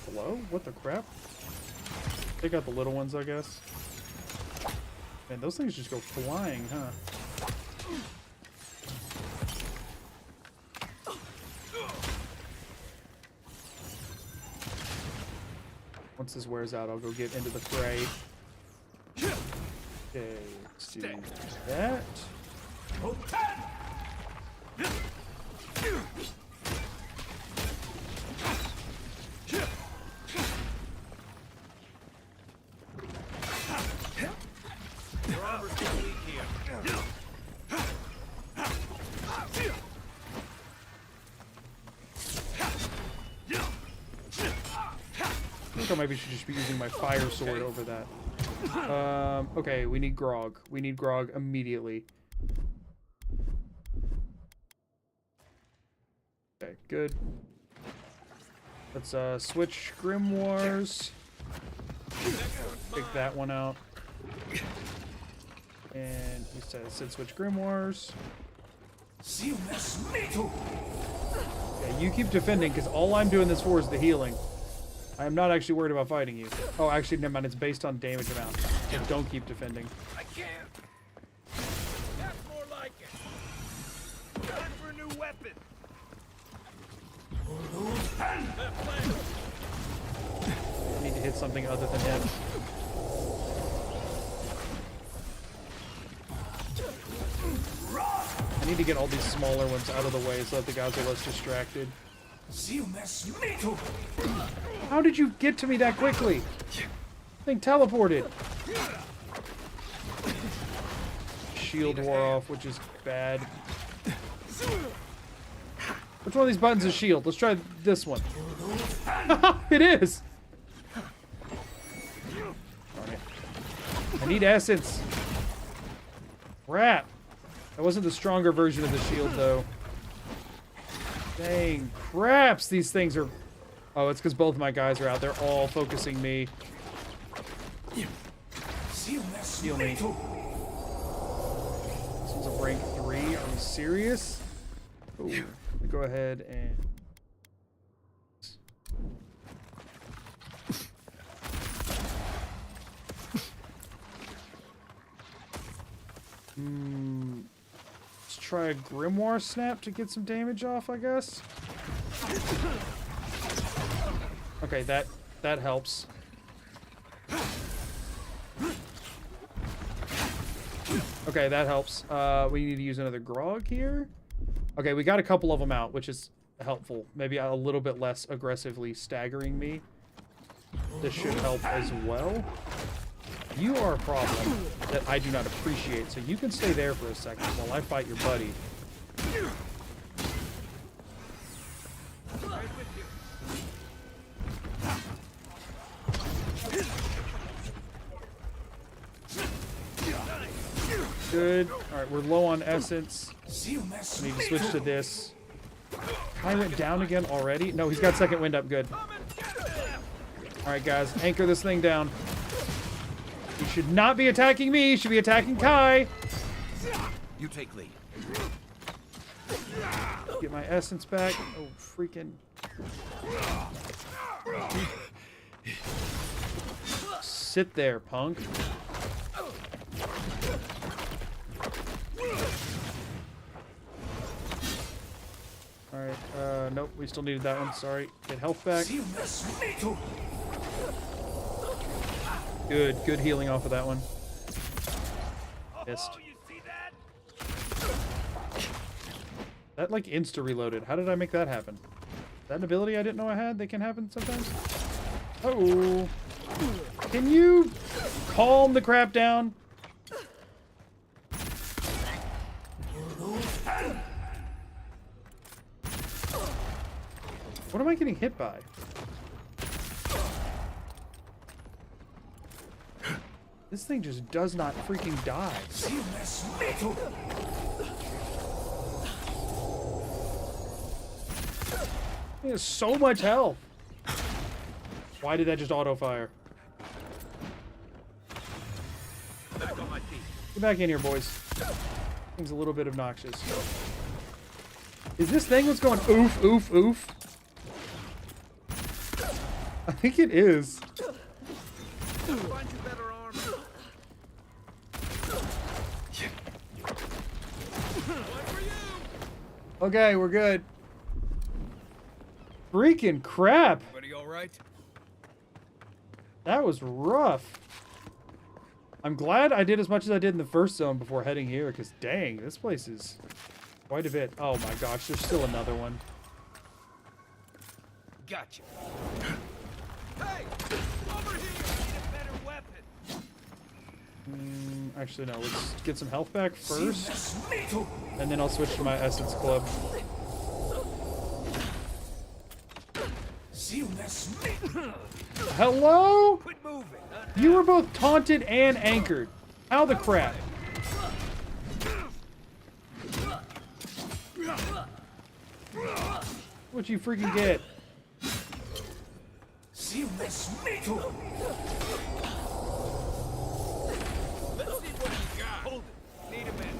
Hello? What the crap? Take out the little ones, I guess. Man, those things just go flying, huh? Once this wears out, I'll go get into the fray. Okay, let's do that. I think I maybe should just be using my fire sword over that. Okay, we need grog. We need grog immediately. Okay, good. Let's switch grimoires. Take that one out. And he said switch grimoires. Yeah, you keep defending, because all I'm doing this for is the healing. I am not actually worried about fighting you. Oh, actually, never mind. It's based on damage amount. So don't keep defending. I can't. That's more like it. Time for a new weapon. I need to hit something other than him. I need to get all these smaller ones out of the way so that the guys are less distracted. How did you get to me that quickly? Thing teleported. Shield wore off, which is bad. Which one of these buttons is shield? Let's try this one. It is! Alright. I need essence. Crap. That wasn't the stronger version of the shield, though. Dang, craps, these things are... Oh, it's because both of my guys are out. They're all focusing me. Heal me. This one's a rank 3. Are we serious? Ooh, let me go ahead and... Let's try a Grimoire Snap to get some damage off, I guess. Okay, that helps. Okay, that helps. We need to use another grog here. Okay, we got a couple of them out, which is helpful. Maybe a little bit less aggressively staggering me. This should help as well. You are a problem that I do not appreciate, so you can stay there for a second while I fight your buddy. Good. Alright, we're low on essence. I need to switch to this. Kai went down again already? No, he's got second wind up. Good. Alright, guys. Anchor this thing down. You should not be attacking me. You should be attacking Kai. You take lead. Get my essence back. Oh, freaking. Sit there, punk. Alright, nope, we still needed that one. Sorry. Get health back. Good healing off of that one. Missed. That like insta reloaded. How did I make that happen? Is that an ability I didn't know I had that can happen sometimes? Oh. Can you calm the crap down? What am I getting hit by? This thing just does not freaking die. He has so much health. Why did that just auto fire? Get back in here, boys. Thing's a little bit obnoxious. Is this thing what's going oof, oof, oof? I think it is. Okay, we're good. Freaking crap. Everybody all right? That was rough. I'm glad I did as much as I did in the first zone before heading here, because dang, this place is quite a bit. Oh my gosh, there's still another one. Gotcha. Hey, over here! Need a better weapon. Actually, no. Let's get some health back first, and then I'll switch to my essence club. Hello? Quit moving. You were both taunted and anchored. How the crap? What'd you freaking get? Let's see what you got. Hold it. Need a minute.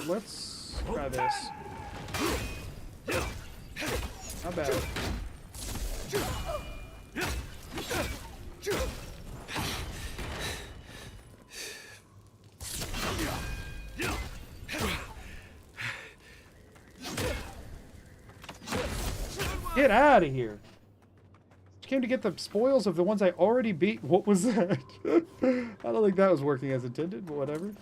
Let's try this. Not bad. Get out of here. Just came to get the spoils of the ones I already beat. What was that? I don't think that was working as intended, but whatever.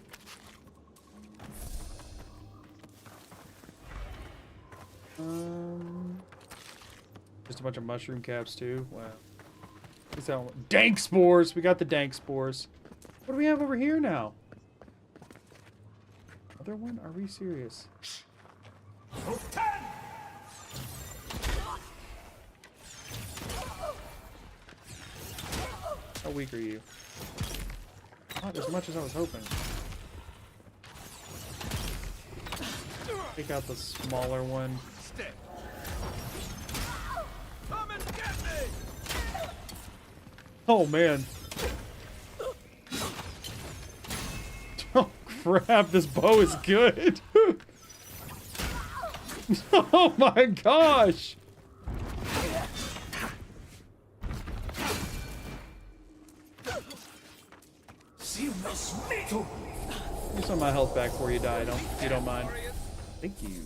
Just a bunch of mushroom caps too. Wow. What's that one? Dank spores. We got the dank spores. What do we have over here now? Another one? Are we serious? How weak are you? Not as much as I was hoping. Take out the smaller one. Come and get me! Oh man. Oh crap, this bow is good. Oh my gosh. Give some of my health back before you die, if you don't mind. Thank you.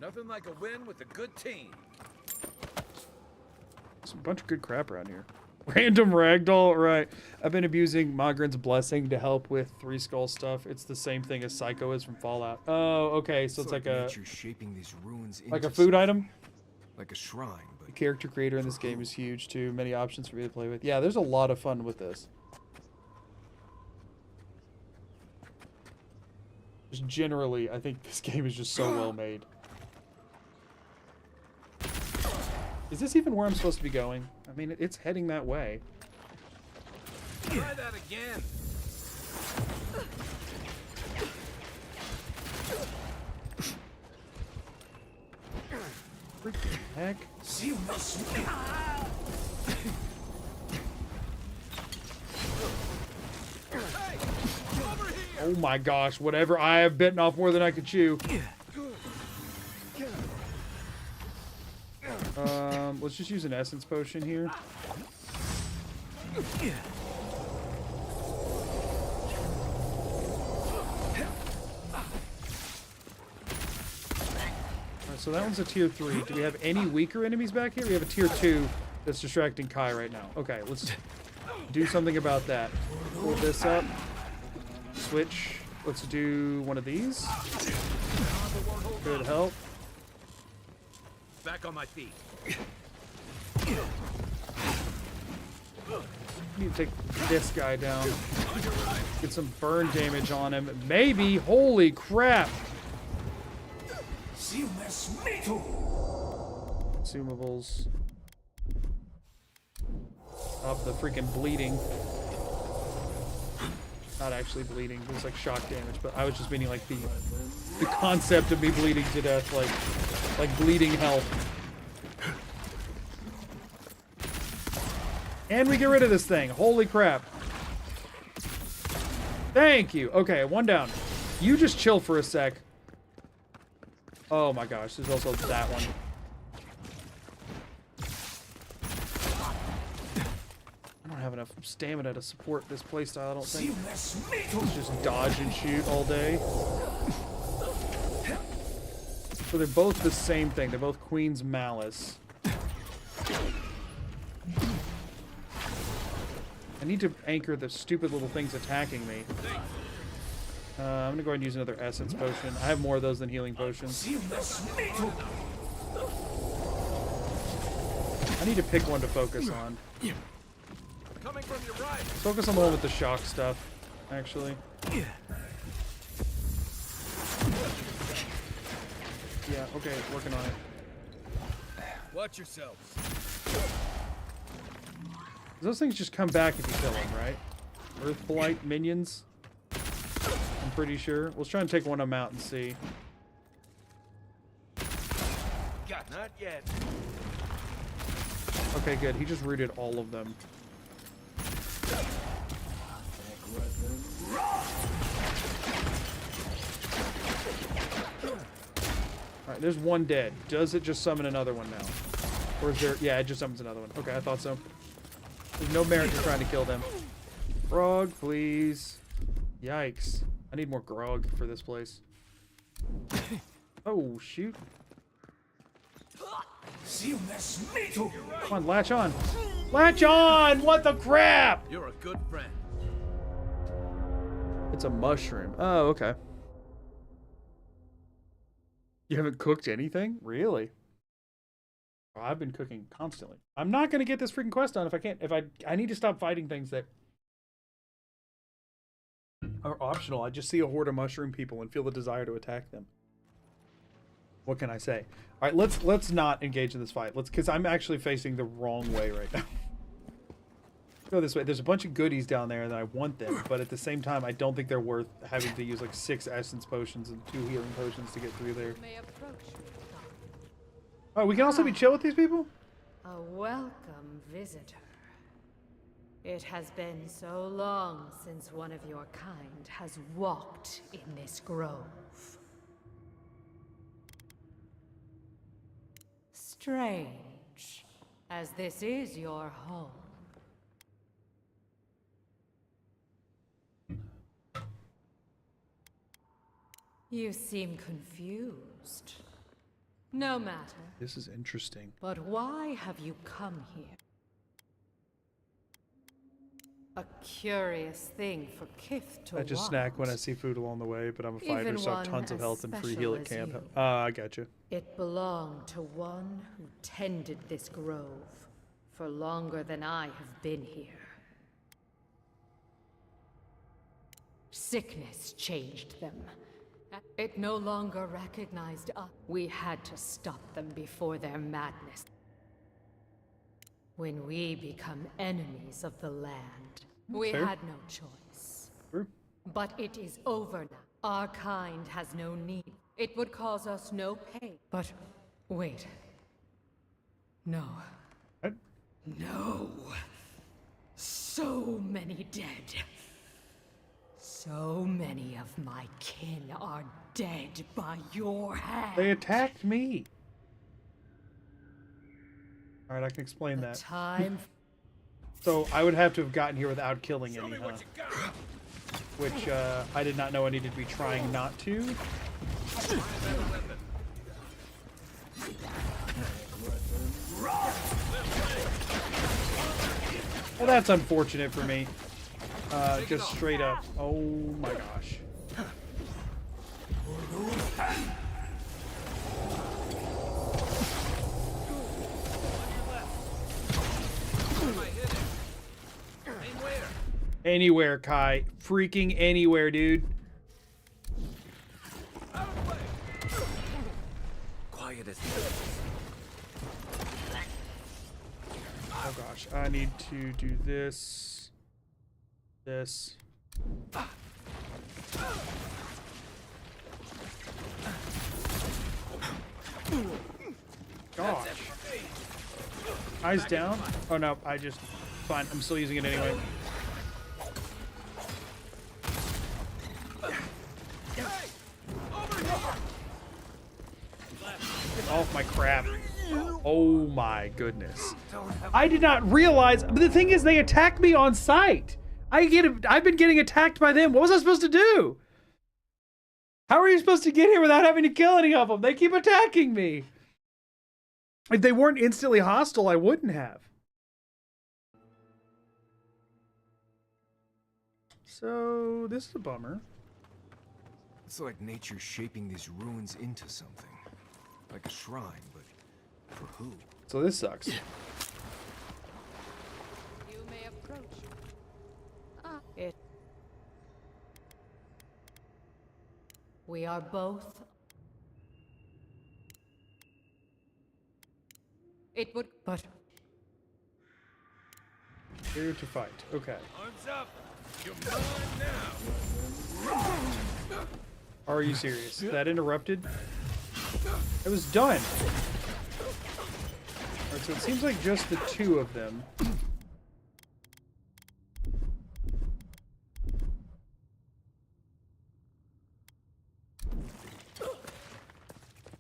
Nothing like a win with a good team. There's a bunch of good crap around here. Random ragdoll, right. I've been abusing Mogren's Blessing to help with 3 Skull stuff. It's the same thing as Psycho is from Fallout. Oh, okay, so it's like a... shaping these ruins like a food item? Like a shrine, but... The character creator in this game is huge, too. Many options for me to play with. Yeah, there's a lot of fun with this. Just generally, I think this game is just so well made. Is this even where I'm supposed to be going? I mean, it's heading that way. Try that again. Freaking heck. Oh my gosh, whatever. I have bitten off more than I could chew. Let's just use an essence potion here. Alright, so that one's a tier 3. Do we have any weaker enemies back here? We have a tier 2 that's distracting Kai right now. Okay, let's do something about that. Pull this up. Switch. Let's do one of these. Good help. Back on my feet. Need to take this guy down. Get some burn damage on him. Maybe. Holy crap. Consumables. Stop the freaking bleeding. Not actually bleeding. It was like shock damage, but I was just meaning like the concept of me bleeding to death, like bleeding health. And we get rid of this thing. Holy crap. Thank you. Okay, one down. You just chill for a sec. Oh my gosh, there's also that one. I don't have enough stamina to support this playstyle, I don't think. Let's just dodge and shoot all day. So they're both the same thing. They're both Queen's Malice. I need to anchor the stupid little things attacking me. I'm gonna go ahead and use another essence potion. I have more of those than healing potions. I need to pick one to focus on. Coming from your right. Focus on the one with the shock stuff, actually. Yeah, okay, working on it. Watch yourselves. Those things just come back if you kill them, right? Earth Blight minions? I'm pretty sure. Let's try and take one of them out and see. Not yet. Okay, good. He just rooted all of them. Alright, there's one dead. Does it just summon another one now? Or is there... Yeah, it just summons another one. Okay, I thought so. There's no merit to trying to kill them. Grog, please. Yikes. I need more grog for this place. Oh, shoot. Come on, latch on. Latch on! What the crap? You're a good friend. It's a mushroom. Oh, okay. You haven't cooked anything? Really? Oh, I've been cooking constantly. I'm not gonna get this freaking quest done if I can't. I need to stop fighting things that are optional. I just see a horde of mushroom people and feel the desire to attack them. What can I say? All right, let's not engage in this fight. Because I'm actually facing the wrong way right now. Go this way. There's a bunch of goodies down there and I want them, but at the same time, I don't think they're worth having to use like 6 essence potions and 2 healing potions to get through there. Oh, we can also be chill with these people? A welcome visitor. It has been so long since one of your kind has walked in this grove. Strange, as this is your home. You seem confused. No matter. This is interesting. But why have you come here? A curious thing for Kith to I just want. snack when I see food along the way, but I'm a fighter, Even so I have one tons of as health and free special heal at as camp. you. I gotcha. It belonged to one who tended this grove for longer than I have been here. Sickness changed them. It no longer recognized us. We had to stop them before their madness. When we become enemies of the land, we Fair. had no choice. True. But it is over now. Our kind has no need. It would cause us no pain. But wait, No. What? No. So many dead. So many of my kin are dead by your hand. They attacked me. All right, I can explain that. Time. So I would have to have gotten here without killing any, huh? Which I did not know I needed to be trying not to. Well, that's unfortunate for me. Just straight up. Oh my gosh. Anywhere, Kai. Freaking anywhere, dude. Quiet as Oh gosh, I need to do this. This. Gosh. Eyes down? Oh no, I just... Fine, I'm still using it anyway. Get off my crap. Oh my goodness. I did not realize, but the thing is they attacked me on sight. I've been getting attacked by them. What was I supposed to do? How are you supposed to get here without having to kill any of them? They keep attacking me. If they weren't instantly hostile, I wouldn't have. So, this is a bummer. It's like nature shaping these ruins into something. Like a shrine, but for who? So this sucks. You may approach. It. We are both. It would, but. Here to fight. Okay. Arms up. You're mine now. Are you serious? That interrupted? It was done. Alright, so it seems like just the two of them.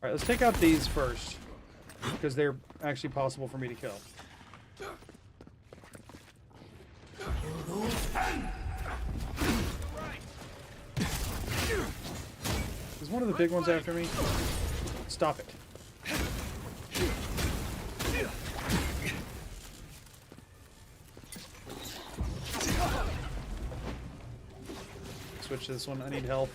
Alright, let's take out these first. Because they're actually possible for me to kill. Is one of the big ones after me? Stop it. Switch to this one. I need help.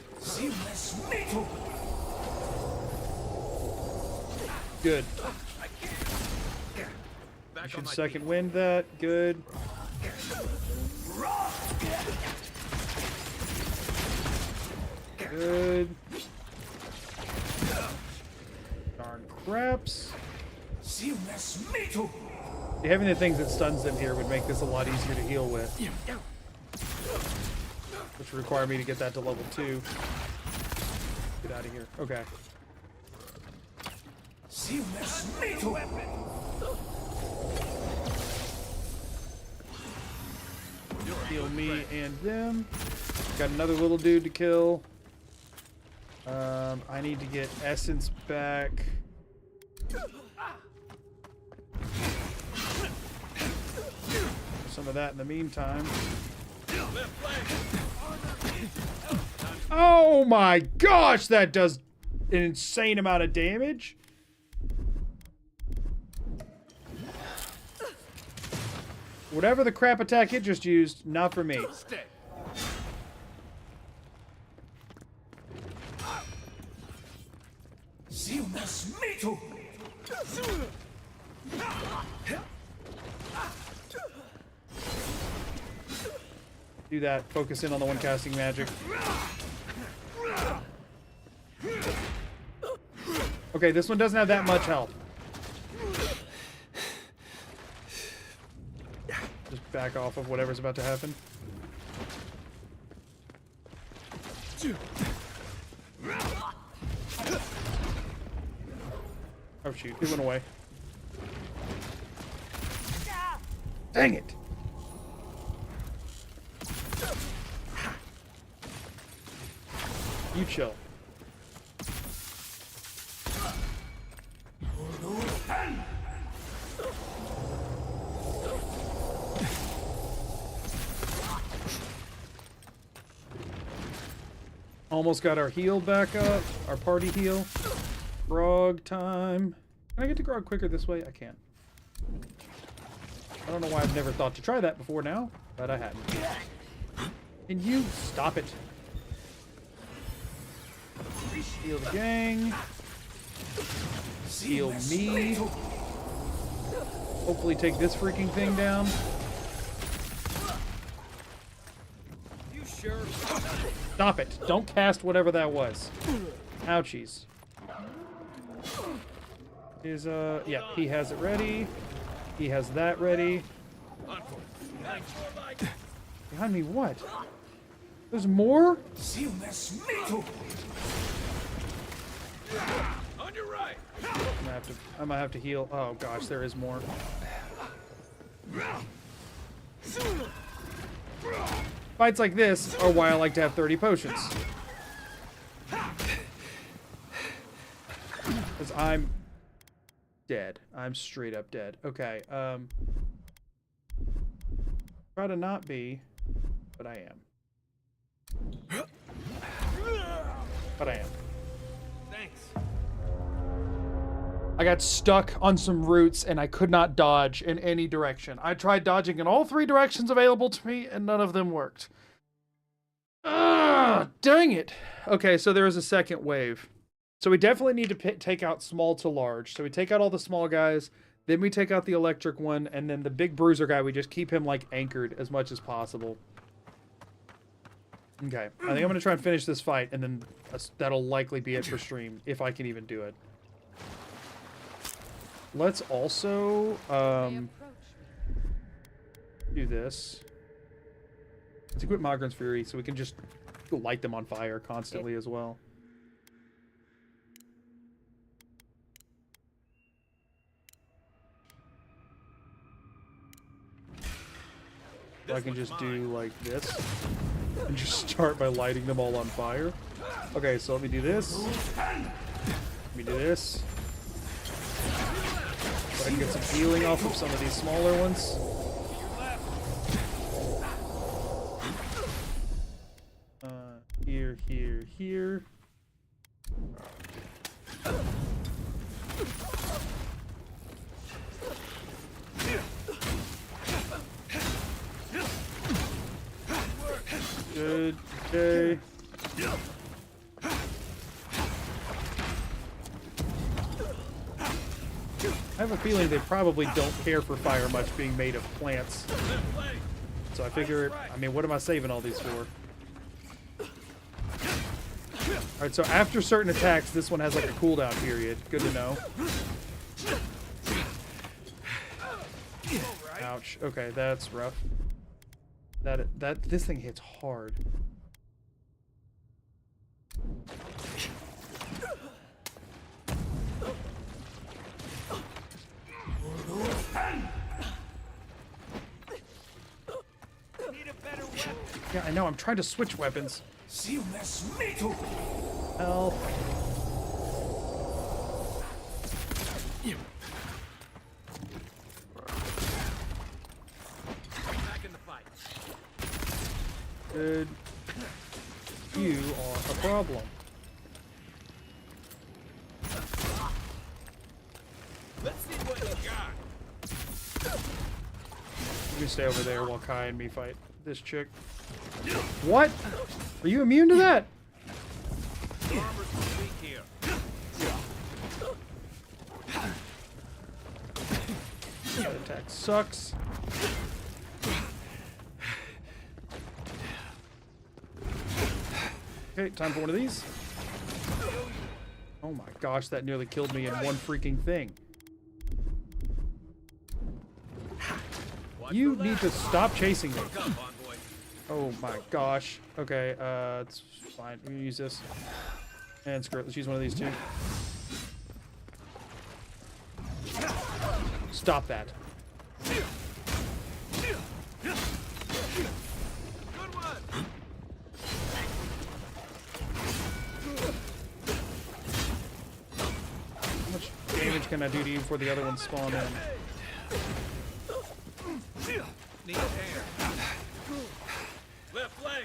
Good. I should second wind that. Good. Good. Darn craps. Having the things that stuns them here would make this a lot easier to heal with. Which would require me to get that to level 2. Get out of here. Okay. Heal me and them. Got another little dude to kill. I need to get essence back. Some of that in the meantime. Oh my gosh, that does an insane amount of damage. Whatever the crap attack it just used, not for me. Do that. Focus in on the one casting magic. Okay, this one doesn't have that much health. Just back off of whatever's about to happen. Oh shoot, it went away. Dang it. You chill. Almost got our heal back up. Our party heal. Grog time. Can I get to Grog quicker this way? I can't. I don't know why I've never thought to try that before now, but I hadn't. Can you stop it? Heal the gang. Heal me. Hopefully take this freaking thing down. You sure? Stop it. Don't cast whatever that was. Ouchies. Yeah, he has it ready. He has that ready. Behind me, what? There's more? On your right. I might have to heal. Oh gosh, there is more. Fights like this are why I like to have 30 potions. Because I'm dead. I'm straight up dead. Okay, try to not be, but I am. But I am. Thanks. I got stuck on some roots and I could not dodge in any direction. I tried dodging in all 3 directions available to me and none of them worked. Ah, dang it. Okay, so there is a second wave. So we definitely need to take out small to large. So we take out all the small guys, then we take out the electric one, and then the big bruiser guy, we just keep him like anchored as much as possible. Okay, I think I'm going to try and finish this fight, and then that'll likely be it for stream, if I can even do it. Let's also do this. Let's equip Mogren's Fury, so we can just light them on fire constantly as well. I can just do like this and just start by lighting them all on fire. Okay, so let me do this. Let me do this. So I can get some healing off of some of these smaller ones. Here, here, here. Good. Okay. I have a feeling they probably don't care for fire much being made of plants. So I figure, I mean, what am I saving all these for? Alright, so after certain attacks, this one has like a cooldown period. Good to know. Ouch. Okay, that's rough. This thing hits hard. Yeah, I know. I'm trying to switch weapons. Help. Good. You are a problem. Let's see what you got. You can stay over there while Kai and me fight this chick. What? Are you immune to that? That attack sucks. Okay, time for one of these. Oh my gosh, that nearly killed me in one freaking thing. You need to stop chasing me. Oh my gosh. Okay, it's fine. We can use this. And screw it. Let's use one of these too. Stop that. can I do to you before the other ones spawn in? Need air. Left leg.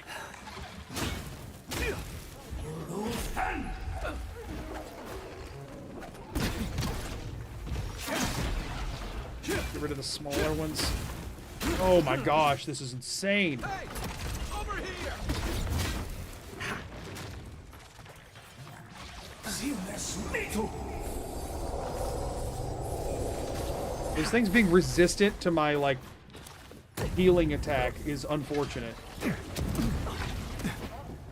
Get rid of the smaller ones. Oh my gosh, this is insane. Hey, over here. These things being resistant to my, like, healing attack is unfortunate.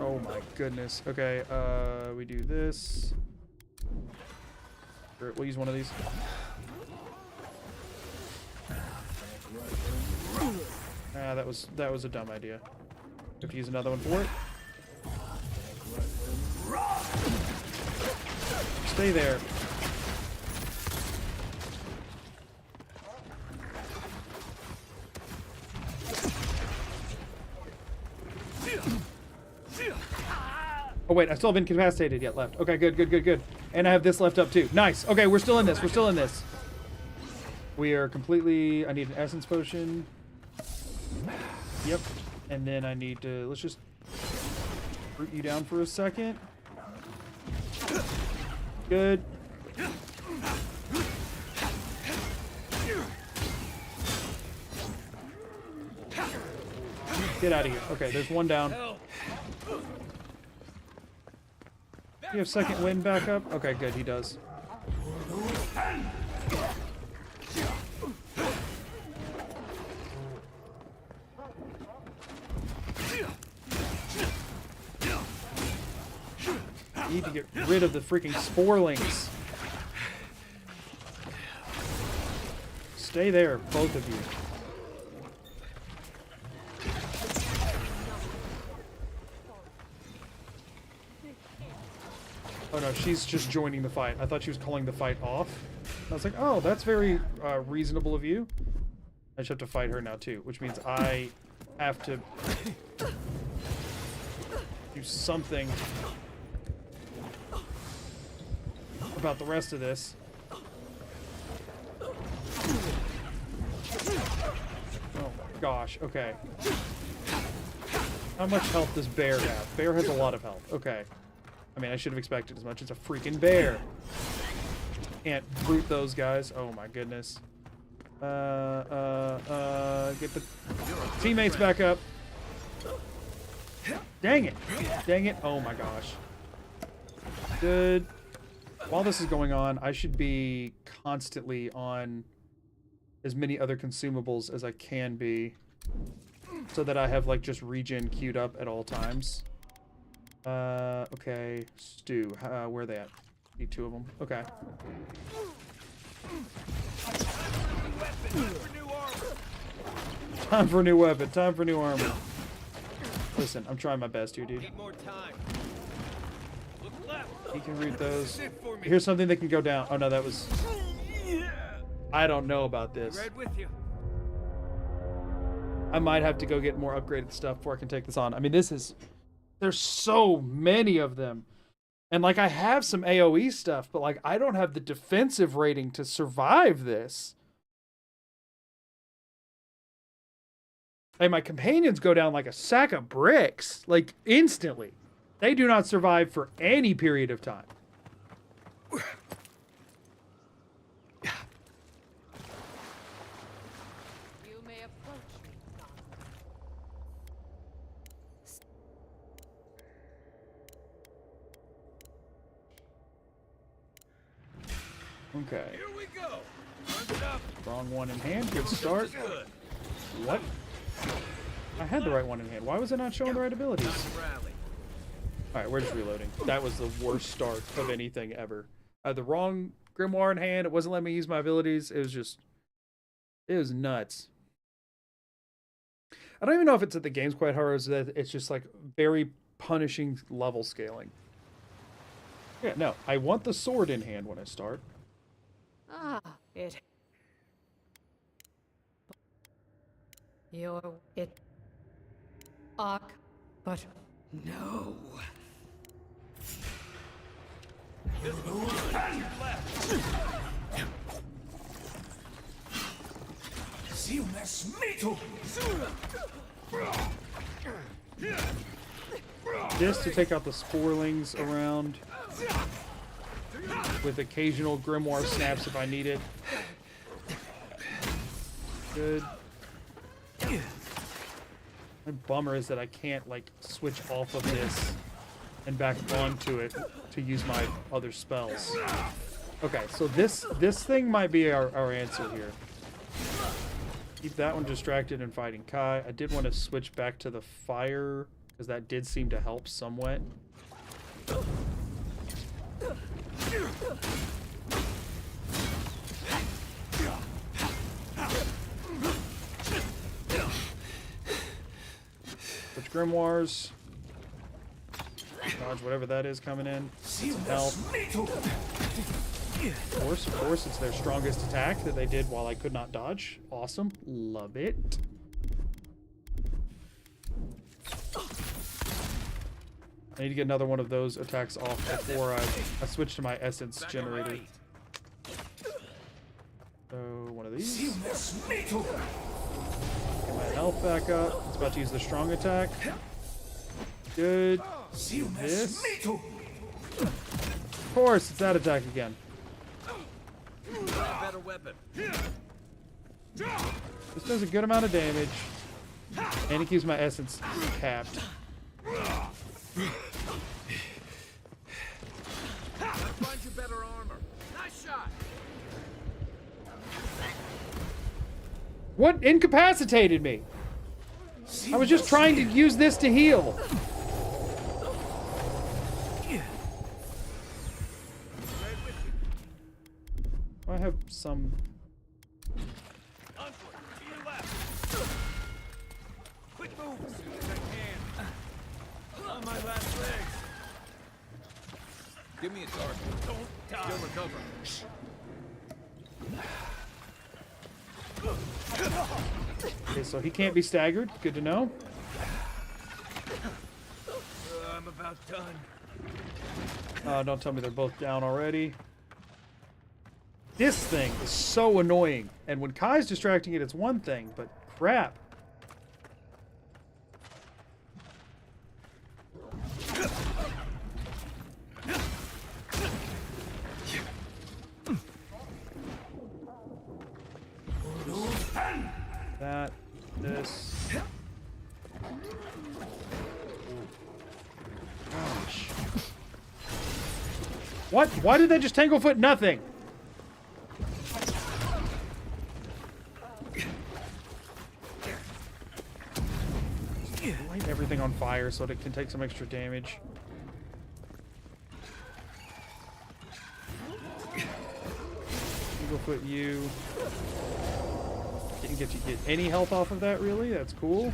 Oh my goodness. Okay, we do this. We'll use one of these. Ah, that was a dumb idea. Have to use another one for it. Stay there. Oh wait, I still haven't incapacitated yet left. Okay, good. And I have this left up too. Nice. Okay, we're still in this. We're still in this. We are completely... I need an essence potion. Yep. And then I need to... Let's just root you down for a second. Good. Get out of here. Okay, there's one down. You have second wind back up? Okay, good, he does. I need to get rid of the freaking sporelings. Stay there, both of you. Oh no, she's just joining the fight. I thought she was calling the fight off. I was like, oh, that's very reasonable of you. I just have to fight her now too, which means I have to do something about the rest of this. Oh my gosh, okay. How much health does Bear have? Bear has a lot of health. Okay. I mean, I should have expected as much. It's a freaking bear. Can't brute those guys. Oh my goodness. Get the teammates back up. Dang it. Dang it. Oh my gosh. Good. While this is going on, I should be constantly on as many other consumables as I can be so that I have, like, just regen queued up at all times. Okay. Stew. Where are they at? Need two of them. Okay. Time for a new weapon. Time for new armor. Listen, I'm trying my best here, dude. He can read those. Here's something that can go down. Oh no, that was... I don't know about this. Right with you. I might have to go get more upgraded stuff before I can take this on. I mean, this is... There's so many of them. And, like, I have some AoE stuff, but, like, I don't have the defensive rating to survive this. Hey, my companions go down like a sack of bricks. Like, instantly. They do not survive for any period of time. You may approach me, Okay. Here we go. Runs it up. Wrong one in hand. Good start. Good. What? I had the right one in hand. Why was it not showing the right abilities? Alright, we're just reloading. That was the worst start of anything ever. I had the wrong grimoire in hand. It wasn't letting me use my abilities. It was just... It was nuts. I don't even know if it's that the game's quite hard or is that it's just, like, very punishing level scaling. Yeah, no. I want the sword in hand when I start. Ah, it. It. Arc, but no. This one's left. This to take out the sporelings around, with occasional grimoire snaps if I need it. Good. My bummer is that I can't like switch off of this and back onto it to use my other spells. Okay, so this thing might be our answer here. Keep that one distracted and fighting Kai. I did want to switch back to the fire, because that did seem to help somewhat. Switch grimoires. Dodge whatever that is coming in. Some help. Of course, it's their strongest attack that they did while I could not dodge. Awesome. Love it. I need to get another one of those attacks off before I switch to my essence generator. So, one of these. Get my health back up. It's about to use the strong attack. Good. This. Of course, it's that attack again. Better weapon. This does a good amount of damage. And it keeps my essence capped. Find you better armor. Nice shot. What incapacitated me? I was just trying to use this to heal. I have some... Quick move as soon as I can. On my last legs. Give me a target. Don't die. Still recover. Okay, so he can't be staggered. Good to know. I'm about done. Don't tell me they're both down already. This thing is so annoying. And when Kai's distracting it, it's one thing, but crap. That, this. Gosh. What? Why did they just Tanglefoot nothing? Light everything on fire so that it can take some extra damage. Tanglefoot you. Didn't get to get any health off of that, really? That's cool.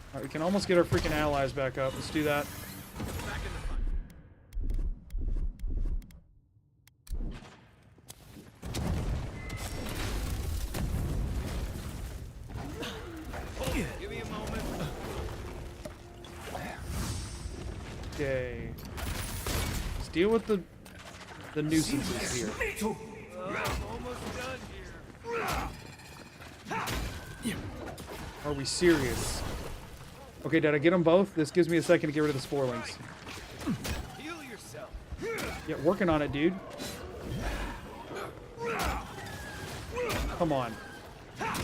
Alright, we can almost get our freaking allies back up. Let's do that. Give me a moment. Okay. Let's deal with the nuisances here. I'm almost done here. Are we serious? Okay, did I get them both? This gives me a second to get rid of the sporelings. Heal yourself. Yeah, working on it, dude. Come on. Next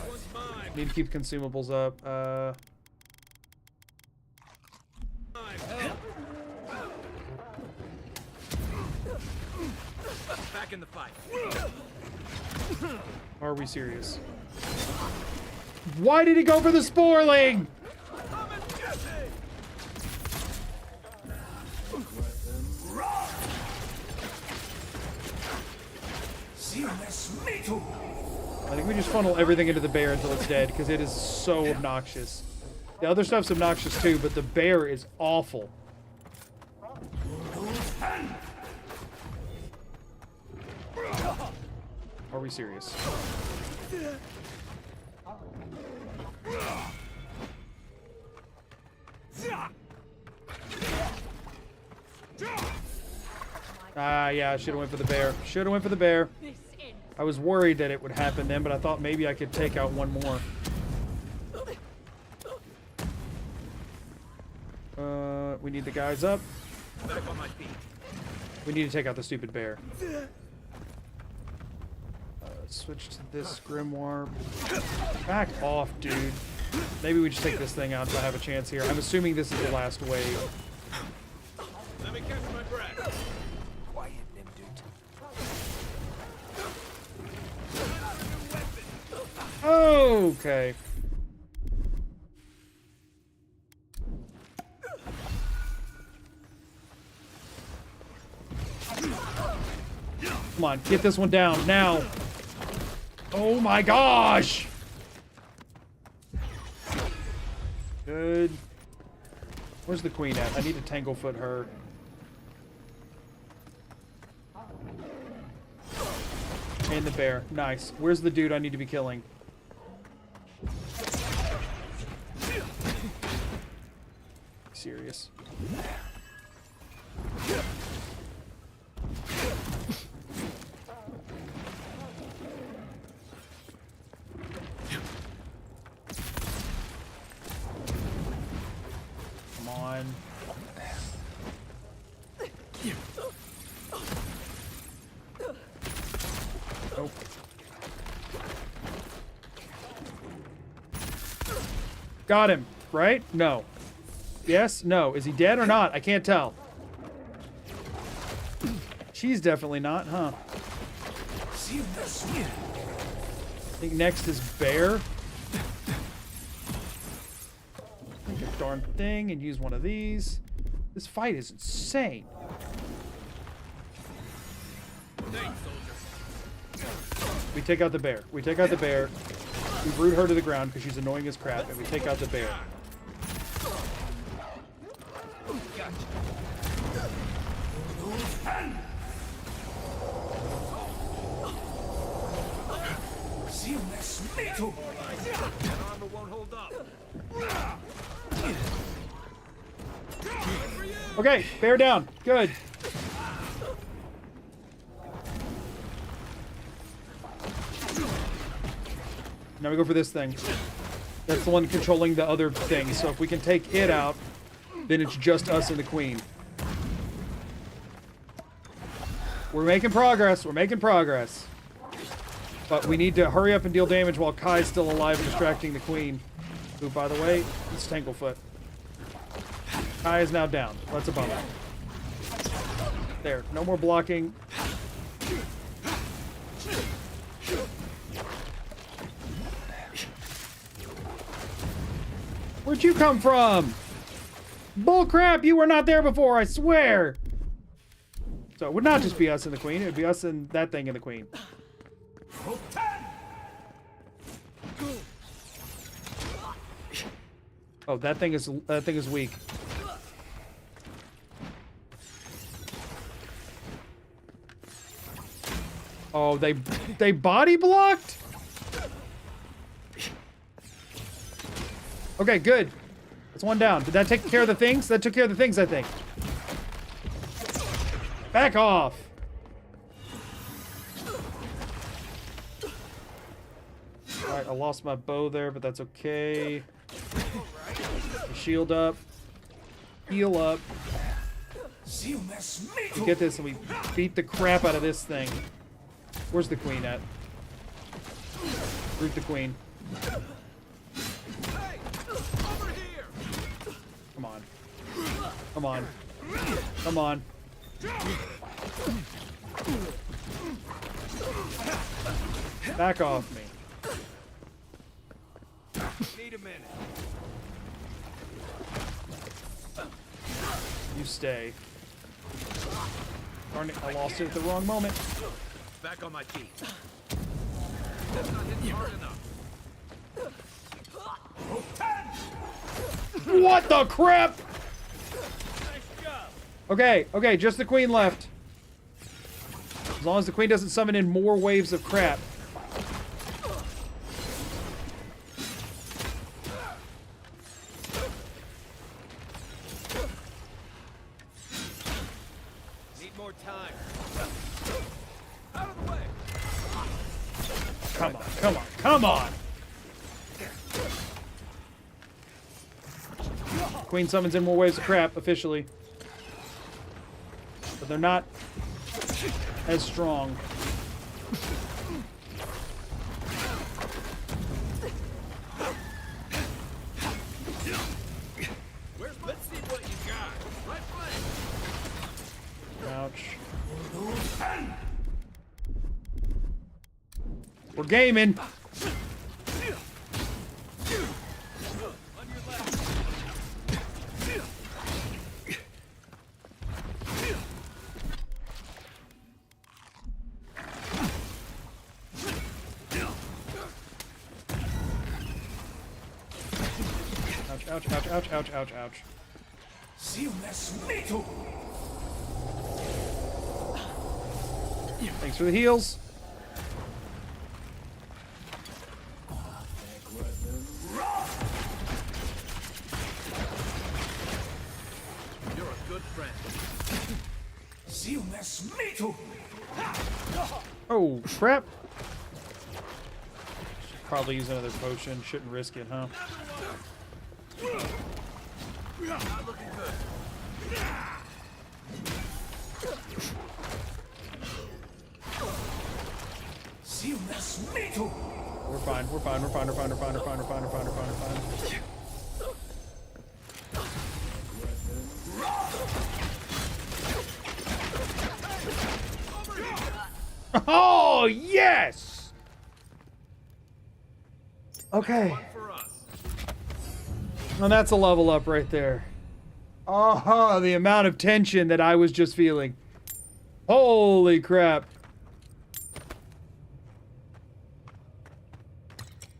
one's mine. Need to keep consumables up. Back in the fight. Are we serious? Why did he go for the sporeling? I think we just funnel everything into the bear until it's dead, because it is so obnoxious. The other stuff's obnoxious too, but the bear is awful. Are we serious? Ah, yeah, I should have went for the bear. Should have went for the bear. I was worried that it would happen then, but I thought maybe I could take out one more. We need the guys up. Back on my feet. We need to take out the stupid bear. Switch to this grimoire. Back off, dude. Maybe we just take this thing out if I have a chance here. I'm assuming this is the last wave. Let me catch my breath. Quiet, Nimdude. Okay. Come on, get this one down now. Oh my gosh! Good. Where's the queen at? I need to Tanglefoot her. And the bear. Nice. Where's the dude I need to be killing? Serious. Come on. Nope. Got him, right? No. Yes? No. Is he dead or not? I can't tell. She's definitely not, huh? I think next is bear. Take a darn thing and use one of these. This fight is insane. We take out the bear. We take out the bear. We root her to the ground because she's annoying as crap, and we take out the bear. Okay, bear down. Good. Now we go for this thing. That's the one controlling the other thing. So if we can take it out, then it's just us and the queen. We're making progress. We're making progress. But we need to hurry up and deal damage while Kai's still alive and distracting the queen. Who, by the way, is Tanglefoot. Kai is now down. That's a bummer. There. No more blocking. Where'd you come from? Bullcrap! You were not there before, I swear! So it would not just be us and the queen, it would be us and that thing and the queen. Oh, that thing is weak. Oh, they body blocked? Okay, good. That's one down. Did that take care of the things? That took care of the things, I think. Back off. Alright, I lost my bow there, but that's okay. Shield up. Heal up. We get this and we beat the crap out of this thing. Where's the queen at? Root the queen. Come on. Come on. Come on. Back off me. Need a minute. You stay. Darn it, I lost it at the wrong moment. Back on my feet. That's not hitting hard enough. What the crap? Okay, okay, just the queen left. As long as the queen doesn't summon in more waves of crap. Need more time. come on, come on, come on! Queen summons in more waves of crap, officially. But they're not as strong. Let's see what you got. Right flank. Ouch. We're gaming. Ouch, ouch, ouch, ouch, ouch, ouch. Thanks for the heals. You're a good friend. Oh, crap. Should probably use another potion. Shouldn't risk it, huh? Not looking good. We're fine, we're fine, we're fine, we're fine, we're fine, we're fine, we're fine, we're fine, we're fine, we're fine. Oh, yes! Okay. And that's a level up right there. Oh, the amount of tension that I was just feeling. Holy crap.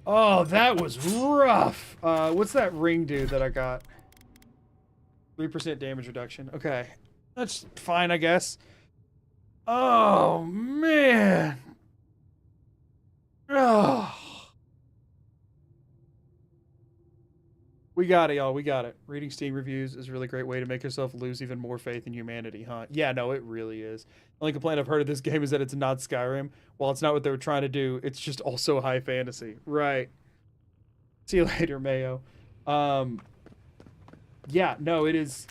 Oh, that was rough. What's that ring do that I got? 3% damage reduction. Okay. That's fine, I guess. Oh, man. Oh. We got it, y'all. We got it. Reading Steam reviews is a really great way to make yourself lose even more faith in humanity, huh? Yeah, no, it really is. The only complaint I've heard of this game is that it's not Skyrim. While it's not what they were trying to do, it's just also high fantasy. Right. See you later, Mayo. Yeah, no, it is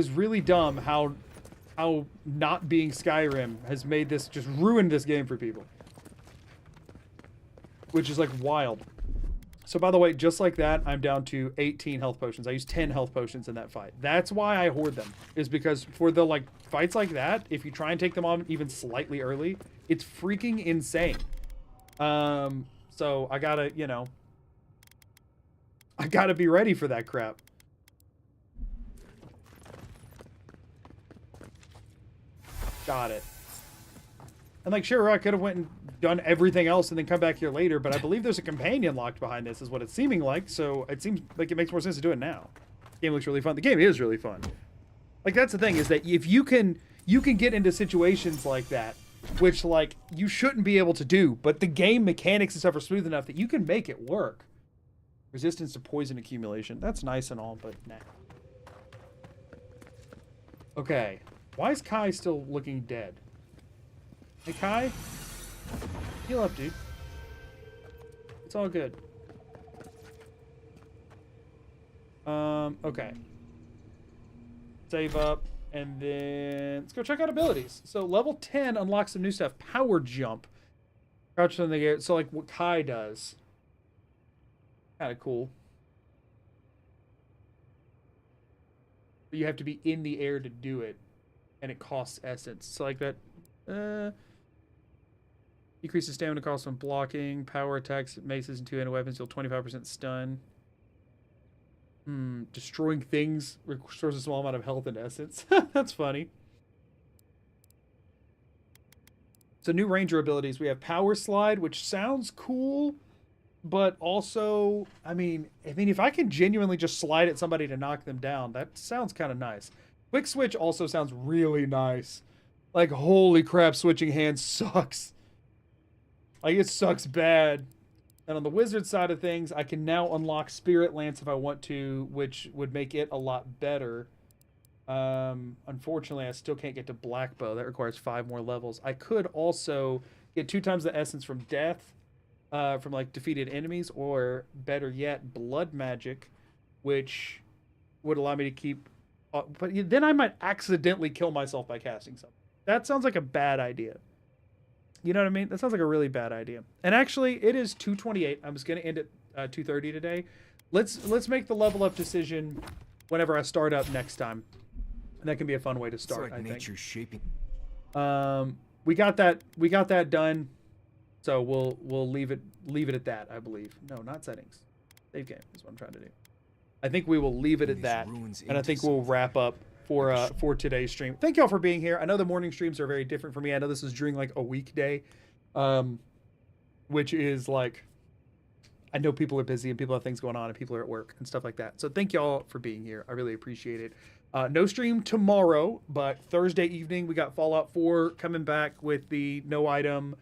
really dumb how not being Skyrim has made this, just ruined this game for people. Which is like wild. So by the way, just like that, I'm down to 18 health potions. I used 10 health potions in that fight. That's why I hoard them, is because for the like fights like that, if you try and take them on even slightly early, it's freaking insane. So I gotta, you know, I gotta be ready for that crap. Got it. And like, sure, I could have went and done everything else and then come back here later, but I believe there's a companion locked behind this, is what it's seeming like, so it seems like it makes more sense to do it now. The game looks really fun. The game is really fun. Like, that's the thing, is that if you can get into situations like that, which, like, you shouldn't be able to do, but the game mechanics and stuff are smooth enough that you can make it work. Resistance to poison accumulation. That's nice and all, but nah. Okay. Why is Kai still looking dead? Hey, Kai? Heal up, dude. It's all good. Okay. Save up, and then let's go check out abilities. So level 10 unlocks some new stuff. Power jump. Crouch on the air. So like what Kai does. Kind of cool. But you have to be in the air to do it, and it costs essence. So like that. Decreases stamina cost when blocking. Power attacks, maces, and two-handed weapons deal 25% stun. Destroying things restores a small amount of health and essence. That's funny. So new ranger abilities. We have Power Slide, which sounds cool, but also, I mean, if I can genuinely just slide at somebody to knock them down, that sounds kind of nice. Quick Switch also sounds really nice. Like, holy crap, switching hands sucks. Like, it sucks bad. And on the wizard side of things, I can now unlock Spirit Lance if I want to, which would make it a lot better. Unfortunately, I still can't get to Black Bow. That requires 5 more levels. I could also get 2 times the essence from Death, from like defeated enemies, or better yet, blood magic, which would allow me to keep. But then I might accidentally kill myself by casting something. That sounds like a bad idea. You know what I mean? That sounds like a really bad idea. And actually, it is 2:28. I was going to end at 2:30 today. Let's make the level up decision whenever I start up next time. And that can be a fun way to start. It's like nature's shaping. We got that done. So we'll leave it at that, I believe. No, not settings. Save game is what I'm trying to do. I think we will leave it at that, and I think we'll wrap up for today's stream. Thank y'all for being here. I know the morning streams are very different for me. I know this is during like a weekday, which is like, I know people are busy and people have things going on and people are at work and stuff like that. So thank y'all for being here. I really appreciate it. No stream tomorrow, but Thursday evening we got Fallout 4 coming back with the no item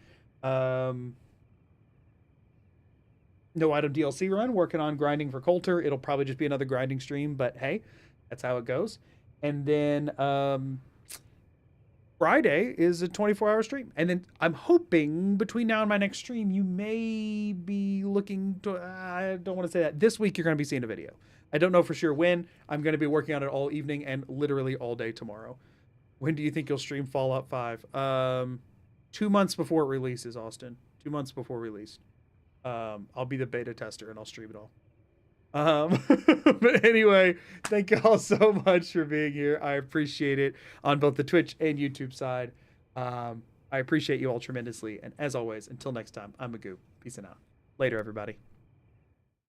DLC run, working on grinding for Coulter. It'll probably just be another grinding stream, but hey, that's how it goes. And then Friday is a 24-hour stream. And then I'm hoping between now and my next stream, you may be looking to, I don't want to say that. This week you're going to be seeing a video. I don't know for sure when. I'm going to be working on it all evening and literally all day tomorrow. When do you think you'll stream Fallout 5? 2 months before it releases, Austin. 2 months before release. I'll be the beta tester and I'll stream it all. But anyway, thank y'all so much for being here. I appreciate it on both the Twitch and YouTube side. I appreciate you all tremendously. And as always, until next time, I'm Magoo. Peace and out. Later, everybody.